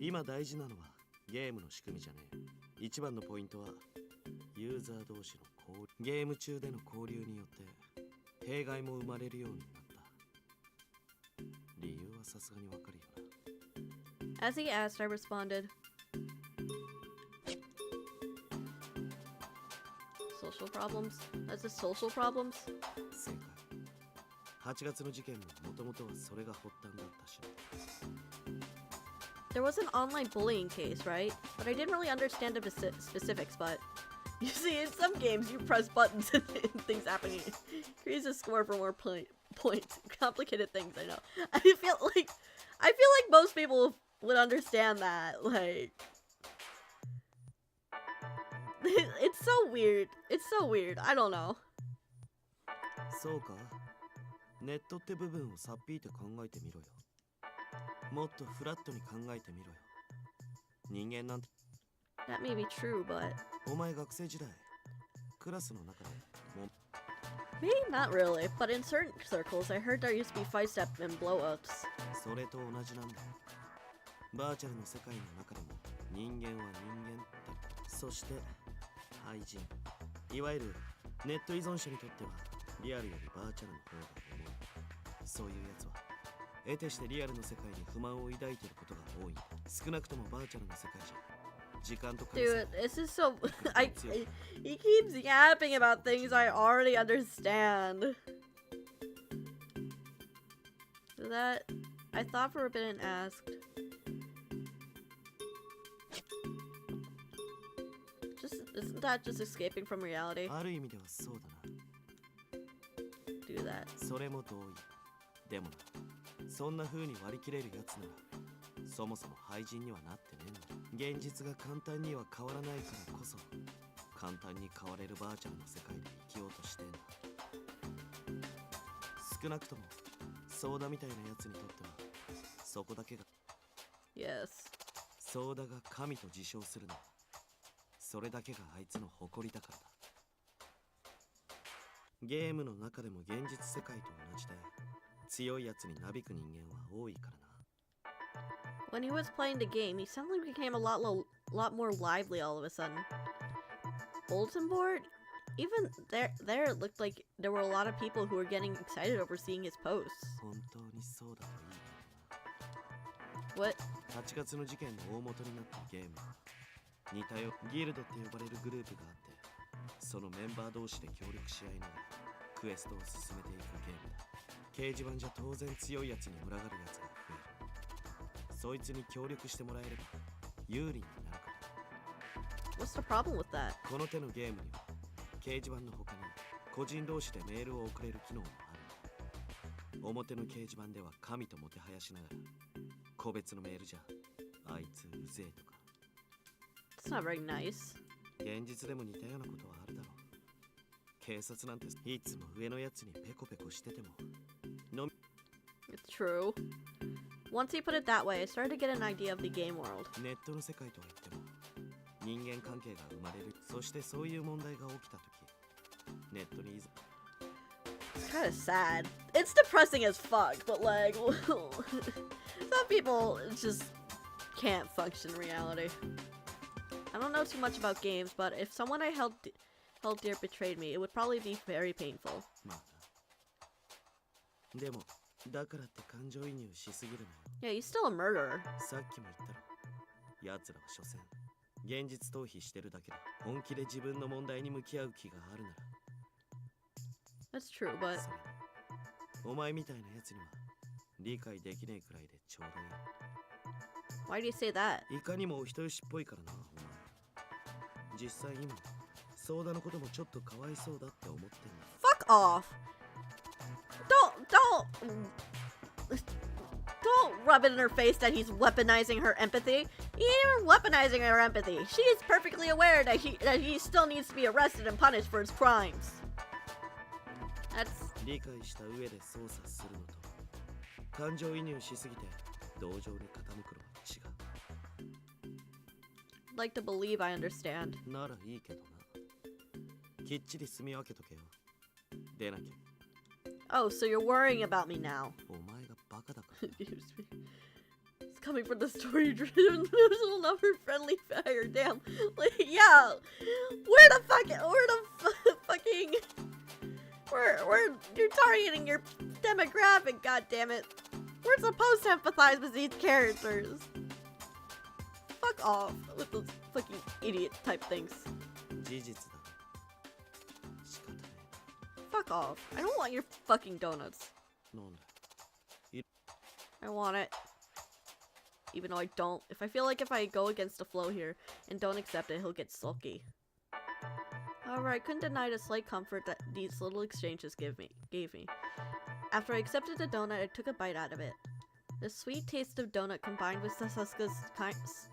今大事なのはゲームの仕組みじゃねえ。一番のポイントはユーザー同士の交流。ゲーム中での交流によって弊害も生まれるようになった。理由はさすがにわかるよな。 As he asked, I responded, social problems? That's the social problems? 正解。8月の事件ももともとはそれが発端だったし。 There was an online bullying case, right? But I didn't really understand the specifics, but you see, in some games, you press buttons and things happen. Increase the score for more points. Complicated things, I know. I feel like most people would understand that. Like, it's so weird. It's so weird. I don't know. そうか。ネットって部分をさっぴいて考えてみろよ。もっとフラットに考えてみろよ。人間なんて。 That may be true, but お前学生時代、クラスの中でも maybe not really. But in certain circles, I heard there used to be fight step and blow-ups. それと同じなんだ。バーチャルの世界の中でも人間は人間ってそして廃人、いわゆるネット依存者にとってはリアルよりバーチャルの方が重い。そういうやつは得てしてリアルの世界に不満を抱いていることが多い。少なくともバーチャルの世界じゃ時間と金 Dude, this is so. He keeps yapping about things I already understand. That I thought Forbidden asked. Isn't that just escaping from reality? ある意味ではそうだな。 Do that. それも同意。でもな、そんな風に割り切れるやつならそもそも廃人にはなってねえんだ。現実が簡単には変わらないからこそ簡単に変われるバーチャルの世界で生きようとしてんだ。少なくともソーダみたいなやつにとってはそこだけが Yes. ソーダが神と自称するのはそれだけがあいつの誇りだからだ。ゲームの中でも現実世界と同じで強いやつになびく人間は多いからな。 When he was playing the game, he suddenly became a lot more lively all of a sudden. Bulletin board? Even there it looked like there were a lot of people who were getting excited over seeing his posts. 本当にそうだといいけどな。 What? 8月の事件の大元になったゲームは似たよギルドって呼ばれるグループがあってそのメンバー同士で協力し合いながらクエストを進めていくゲームだ。掲示板じゃ当然強いやつに群がるやつが増える。そいつに協力してもらえれば有利になるから。 What's the problem with that? この手のゲームには掲示板の他に個人同士でメールを送れる機能もある。表の掲示板では神ともてはやしながら個別のメールじゃあいつうぜえとか It's not very nice. 現実でも似たようなことはあるだろう。警察なんていつも上のやつにペコペコしてても It's true. Once he put it that way, I started to get an idea of the game world. ネットの世界とは言っても人間関係が生まれる。そしてそういう問題が起きたときネットに依存 It's kind of sad. It's depressing as fuck, but like, some people just can't function in reality. I don't know too much about games, but if someone I held dear betrayed me, it would probably be very painful. まあな。でもだからって感情移入しすぎるなよ。 Yeah, he's still a murderer. さっきも言ったろ。奴らは所詮現実逃避してるだけだ。本気で自分の問題に向き合う気があるなら That's true, but それにお前みたいなやつには理解できねえくらいでちょうどいい。 why do you say that? いかにもお人よしっぽいからな、お前。実際今ソーダのこともちょっとかわいそうだって思ってんだ。 Fuck off! Don't rub it in her face that he's weaponizing her empathy. He ain't weaponizing her empathy. She is perfectly aware that he still needs to be arrested and punished for his crimes. That's 理解した上で操作するのと感情移入しすぎて同情に傾くのは違う。 like to believe I understand. ならいいけどな。きっちり住み分けとけよ。出なきゃ。 Oh, so you're worrying about me now. お前がバカだから。 It's coming from the story-driven, not for friendly fire. Damn. Like, yeah. Where you're targeting your demographic, goddammit. We're supposed to empathize with these characters. Fuck off with those fucking idiot type things. 事実だ。仕方ねえ。 Fuck off. I don't want your fucking donuts. なんだ。 I want it. Even though I don't. If I feel like if I go against the flow here and don't accept it, he'll get sulky. However, I couldn't deny the slight comfort that these little exchanges gave me. After I accepted the donut, I took a bite out of it. The sweet taste of donut combined with Sasuke's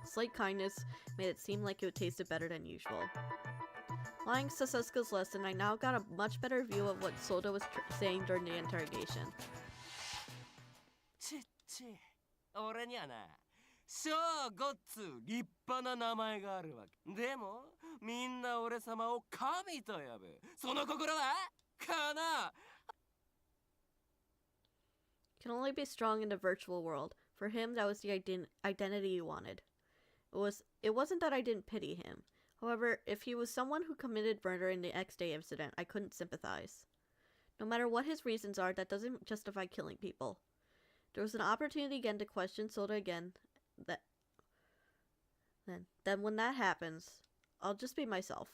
slight kindness made it seem like it tasted better than usual. Lying Sasuke's lesson, I now got a much better view of what Soda was saying during the interrogation. 俺にはな、ショーゴッツ立派な名前があるわけ。でも、みんな俺様を神と呼ぶ。その心はかな。 Can only be strong in the virtual world. For him, that was the identity he wanted. It wasn't that I didn't pity him. However, if he was someone who committed murder in the X Day incident, I couldn't sympathize. No matter what his reasons are, that doesn't justify killing people. There was an opportunity again to question Soda again. Then when that happens, I'll just be myself.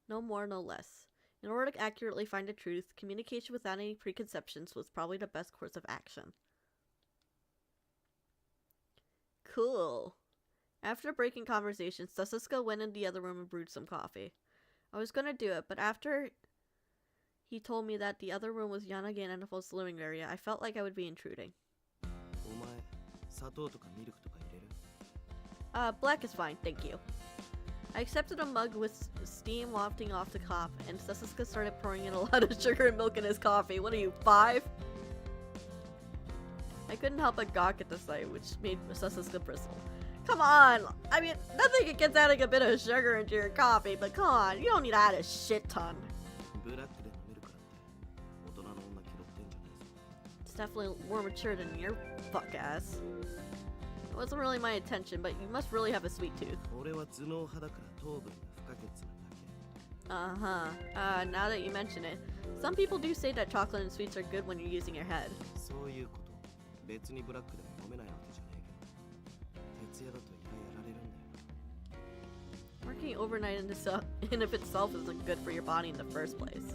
No more, no less. In order to accurately find the truth, communication without any preconceptions was probably the best course of action. Cool. After breaking conversation, Sasuke went in the other room and brewed some coffee. I was gonna do it, but after he told me that the other room was Yanagi and Anafo's living area, I felt like I would be intruding. Black is fine, thank you. I accepted a mug with steam wafting off the top, and Sasuke started pouring in a lot of sugar and milk in his coffee. What are you, 5? I couldn't help but gawk at the sight, which made Sasuke bristle. Come on! I mean, nothing against adding a bit of sugar into your coffee, but come on, you don't need to add a shit ton. It's definitely more mature than your fuck ass. It wasn't really my intention, but you must really have a sweet tooth. Now that you mention it, some people do say that chocolate and sweets are good when you're using your head. Working overnight in of itself isn't good for your body in the first place.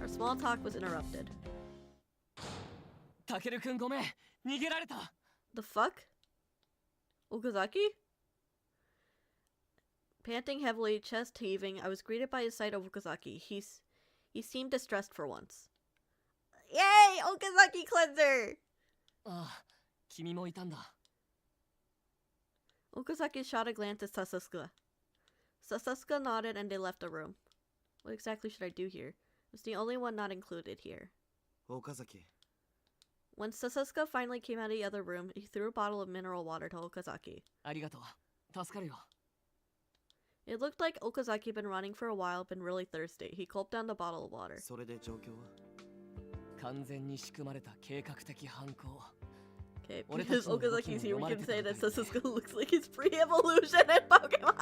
Our small talk was interrupted. Takeru-kun, gomen. Nigerareta. The fuck? Okazaki? Panting heavily, chest heaving, I was greeted by the sight of Okazaki. He seemed distressed for once. Yay! Okazaki cleanser! Ah, kimi mo itan da. Okazaki shot a glance at Sasuke. Sasuke nodded and they left the room. What exactly should I do here? I was the only one not included here. Okazaki. When Sasuke finally came out of the other room, he threw a bottle of mineral water to Okazaki. Arigato. Tasukaru yo. It looked like Okazaki had been running for a while, been really thirsty. He gulped down the bottle of water. 完全に仕組まれた計画的犯行。 Okay, because Okazaki's here, we can say that Sasuke looks like his pre-evolution in Pokemon.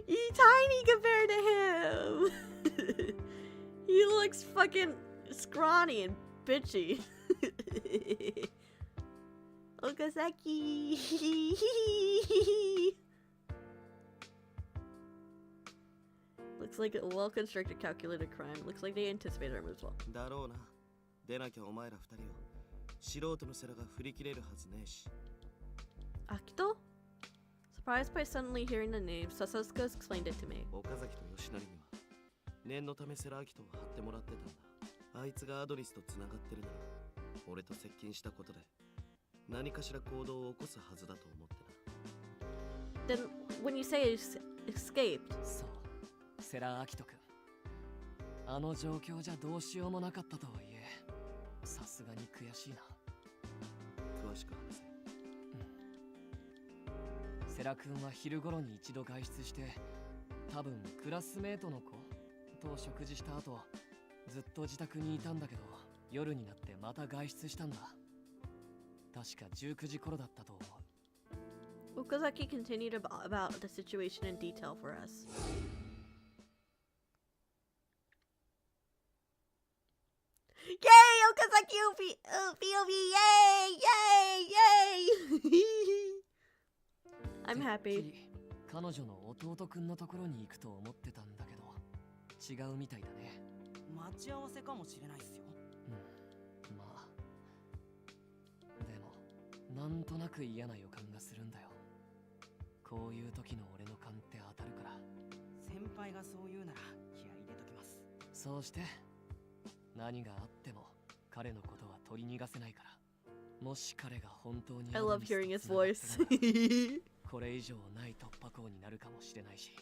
He's tiny compared to him. He looks fucking scrawny and bitchy. Okazaki. Looks like a well-constructed, calculated crime. Looks like they anticipated our moves well. だろうな。でなきゃお前ら二人を素人の世良が振り切れるはずねえし。Akito? Surprised by suddenly hearing the name, Sasuke explained it to me. 岡崎と吉成には念のため世良明人を張ってもらってたんだ。あいつがアドリスと繋がってるなら、俺と接近したことで何かしら行動を起こすはずだと思ってな。 Then, when you say escaped... そう。世良明人君。あの状況じゃどうしようもなかったとはいえ、さすがに悔しいな。詳しく話せ。世良君は昼頃に一度外出して、多分クラスメートの子と食事した後、ずっと自宅にいたんだけど、夜になってまた外出したんだ。確か19時頃だったと思う。Okazaki continued about the situation in detail for us. Yay! Okazaki POV! Yay! Yay! Yay! I'm happy. 彼女の弟くんのところに行くと思ってたんだけど、違うみたいだね。待ち合わせかもしれないっすよ。まあ。でも、なんとなく嫌な予感がするんだよ。こういう時の俺の勘って当たるから。先輩がそう言うなら気合い入れときます。そうして。何があっても彼のことは取り逃がせないから。もし彼が本当に I love hearing his voice. これ以上ない突破口になるかもしれないし。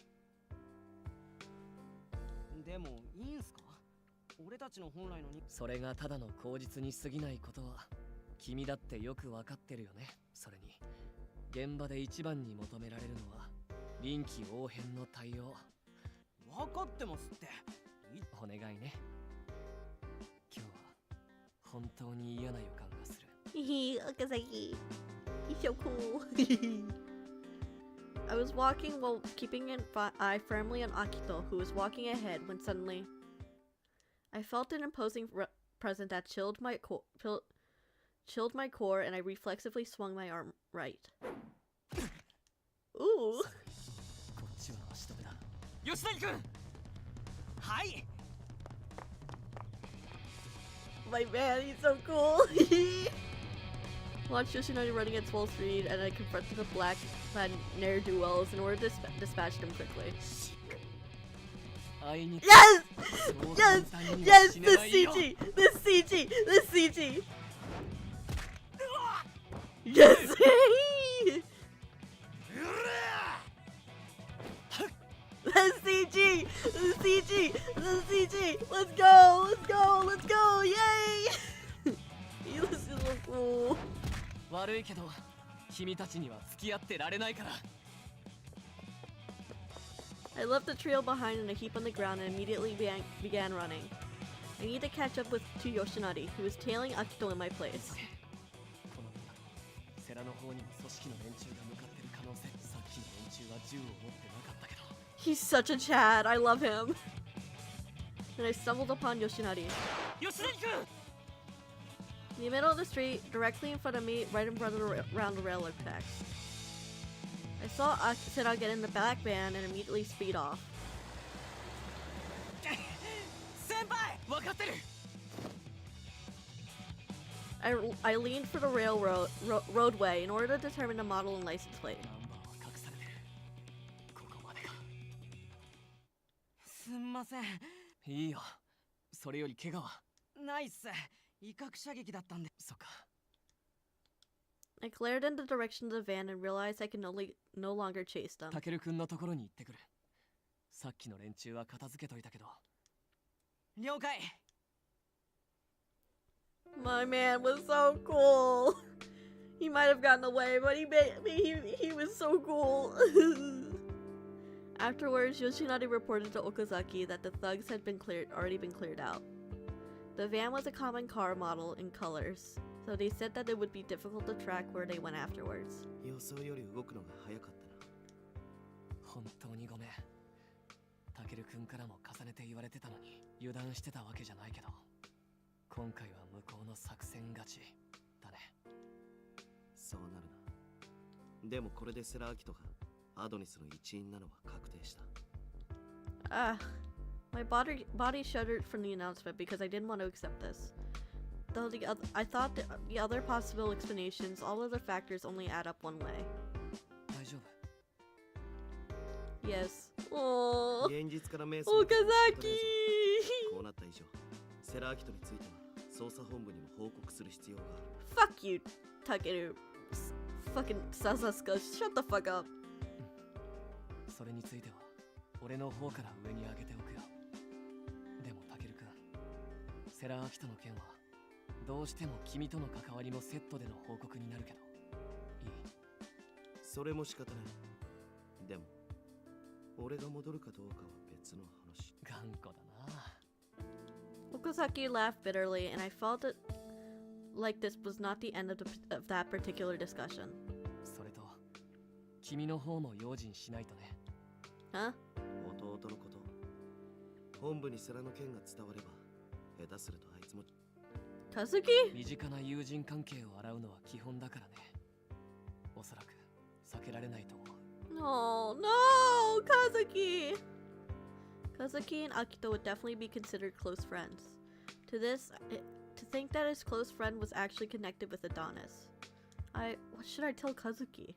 でもいいんすか？俺たちの本来のそれがただの口実に過ぎないことは君だってよくわかってるよね。それに現場で一番に求められるのは臨機応変の対応。分かってますって。お願いね。今日は本当に嫌な予感がする。Okazaki. So cool. I was walking while keeping an eye firmly on Akito, who was walking ahead, when suddenly I felt an imposing presence that chilled my core, and I reflexively swung my arm right. Ooh. こっちは足止めだ。吉谷君。はい。 My man, he's so cool. Watched Yoshinari running at full speed, and I confronted the black-clad ne'er-do-wells in order to dispatch them quickly. Yes! Yes! Yes! The CG! The CG! The CG! Yes! The CG! The CG! The CG! Let's go! Let's go! Let's go! Yay! He looks so cool. 悪いけど、君たちには付き合ってられないから。 I left the trail behind in a heap on the ground and immediately began running. I need to catch up to Yoshinari, who was tailing Akito in my place. このセラの方にも組織の連中が向かってる可能性。さっきの連中は銃を持ってなかったけど。 He's such a Chad. I love him. And I stumbled upon Yoshinari. Yoshinari-kun! In the middle of the street, directly in front of me, right in front of around the railroad tracks. I saw Akito get in the back van and immediately speed off. Senpai! わかってる! I leaned for the roadway in order to determine the model and license plate. すんません。いいよ。それより怪我はないっす。威嚇射撃だったんで。そっか。 I glared in the direction of the van and realized I could no longer chase them. タケル君のところに行ってくる。さっきの連中は片付けといたけど。了解。 My man was so cool. He might have gotten away, but he was so cool. Afterwards, Yoshinari reported to Okazaki that the thugs had already been cleared out. The van was a common car model in colors, so they said that it would be difficult to track where they went afterwards. 予想より動くのが早かったな。本当にごめん。タケル君からも重ねて言われてたのに油断してたわけじゃないけど、今回は向こうの作戦勝ちだね。そうなるな。でもこれでセラアキトがアドニスの一員なのは確定した。Ah, my body shuddered from the announcement because I didn't want to accept this. Though I thought the other possible explanations, all other factors only add up one way. 大丈夫? Yes. Oh, 現実から目 Okazaki! こうなった以上、セラアキトについては捜査本部にも報告する必要がある。Fuck you, Takeru. Fucking Sasasuka. Shut the fuck up. それについては俺の方から上に上げておくよ。でもタケル君、セラアキトの件はどうしても君との関わりもセットでの報告になるけど、いい？それも仕方ない。でも俺が戻るかどうかは別の話。頑固だな。Okazaki laughed bitterly, and I felt it like this was not the end of that particular discussion. それと君の方も用心しないとね。Huh? 弟のこと。本部にセラの件が伝われば、下手するとあいつも。Kazuki? 身近な友人関係を洗うのは基本だからね。おそらく避けられないと思う。Oh no, Kazuki! Kazuki and Akito would definitely be considered close friends. To think that his close friend was actually connected with Adonis. What should I tell Kazuki?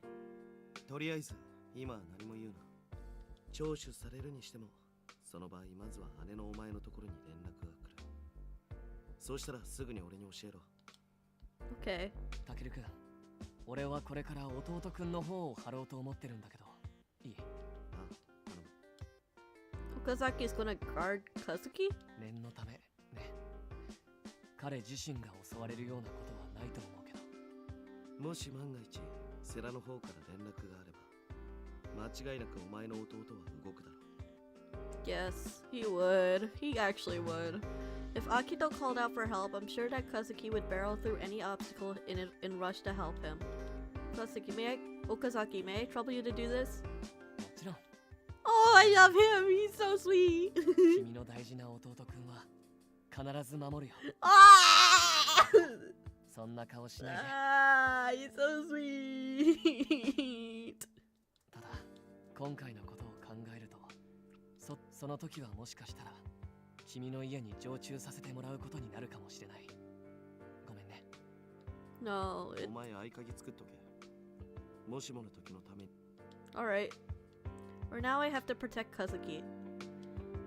とりあえず、今は何も言うな。聴取されるにしても、その場合まずは姉のお前のところに連絡が来る。そうしたらすぐに俺に教えろ。Okay. タケル君、俺はこれから弟君の方を張ろうと思ってるんだけど、いい？あ、頼む。Okazaki is gonna guard Kazuki? 念のためね。彼自身が襲われるようなことはないと思うけど。もし万が一、セラの方から連絡があれば、間違いなくお前の弟は動くだろう。Yes, he would. He actually would. If Akito called out for help, I'm sure that Kazuki would barrel through any obstacle and rush to help him. Okazaki, may I trouble you to do this? もちろん Oh, I love him. He's so sweet. 君の大事な弟くんは必ず守るよ Ah! そんな顔しないで Ah, he's so sweet. ただ今回のことを考えるとその時はもしかしたら君の家に常駐させてもらうことになるかもしれないごめんね No. お前合鍵作っとけ。もしもの時のために。 Alright. For now, I have to protect Kazuki.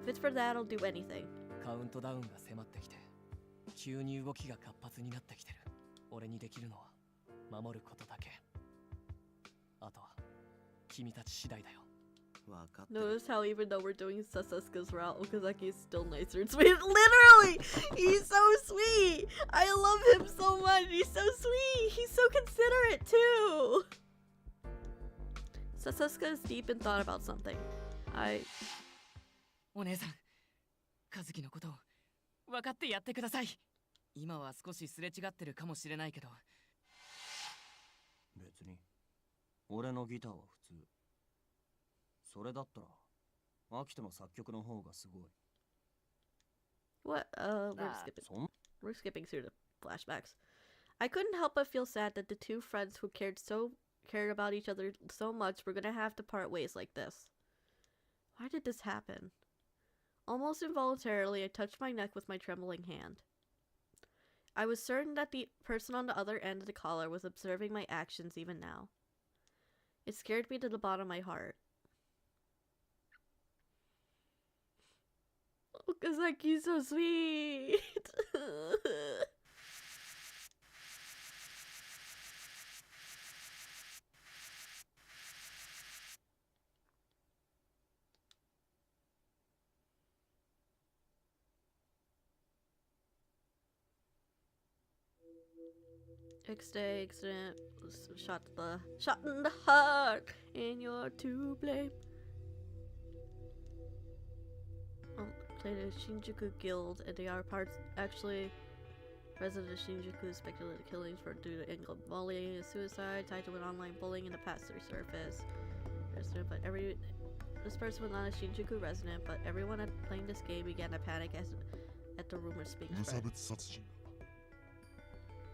If it's for that, I'll do anything. カウントダウンが迫ってきて急に動きが活発になってきてる俺にできるのは守ることだけあとは君たち次第だよ Notice how even though we're doing Sasuke's route, Okazaki is still nicer and sweet. Literally! He's so sweet! I love him so much! He's so sweet! He's so considerate too! Sasuke is deep in thought about something. お姉さん和樹のことを分かってやってください今は少しすれ違ってるかもしれないけど別に俺のギターは普通それだったら秋人の作曲の方がすごい What? We're skipping through the flashbacks. I couldn't help but feel sad that the two friends who cared about each other so much were gonna have to part ways like this. Why did this happen? Almost involuntarily, I touched my neck with my trembling hand. I was certain that the person on the other end of the collar was observing my actions even now. It scared me to the bottom of my heart. Okazaki's so sweet! X-Day accident, shot in the heart, and you're to blame. Played a Shinjuku guild, and they are parts actually resident of Shinjuku speculated killings for due to angle bullying and suicide tied to an online bullying in the past resurface. But this person was not a Shinjuku resident, but everyone playing this game began to panic at the rumors being spread.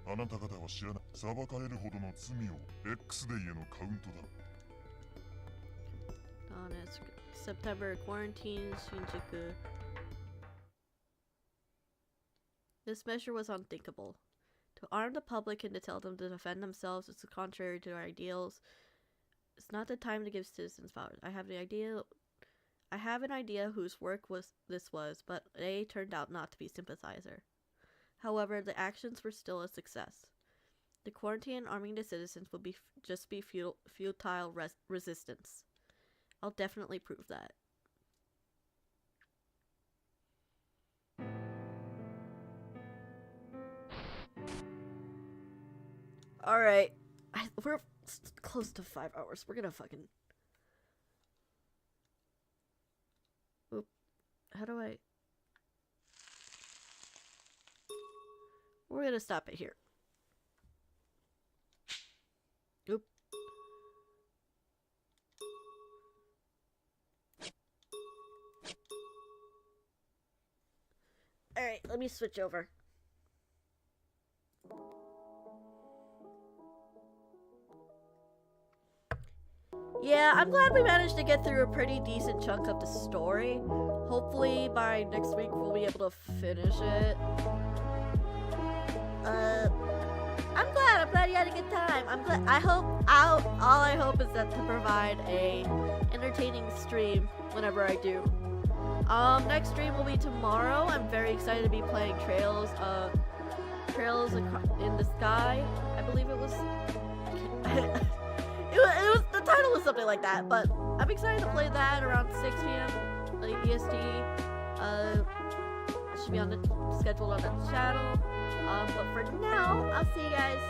あなた方は知らない。裁かれるほどの罪を X デイへのカウントだ。Honest September quarantine Shinjuku. This measure was unthinkable. To arm the public and to tell them to defend themselves is contrary to our ideals. It's not the time to give citizens powers. I have an idea whose work this was, but they turned out not to be sympathizer. However, the actions were still a success. The quarantine arming the citizens would just be futile resistance. I'll definitely prove that. Alright. We're close to 5 hours. We're gonna fucking... Oop. How do I... We're gonna stop it here. Oop. Alright, let me switch over. Yeah, I'm glad we managed to get through a pretty decent chunk of the story. Hopefully by next week we'll be able to finish it. I'm glad you had a good time. All I hope is that to provide a entertaining stream whenever I do. Next stream will be tomorrow. I'm very excited to be playing Trails in the Sky. I believe it was it was the title was something like that, but I'm excited to play that around 6 p.m. EST. It should be on the schedule on the channel. But for now, I'll see you guys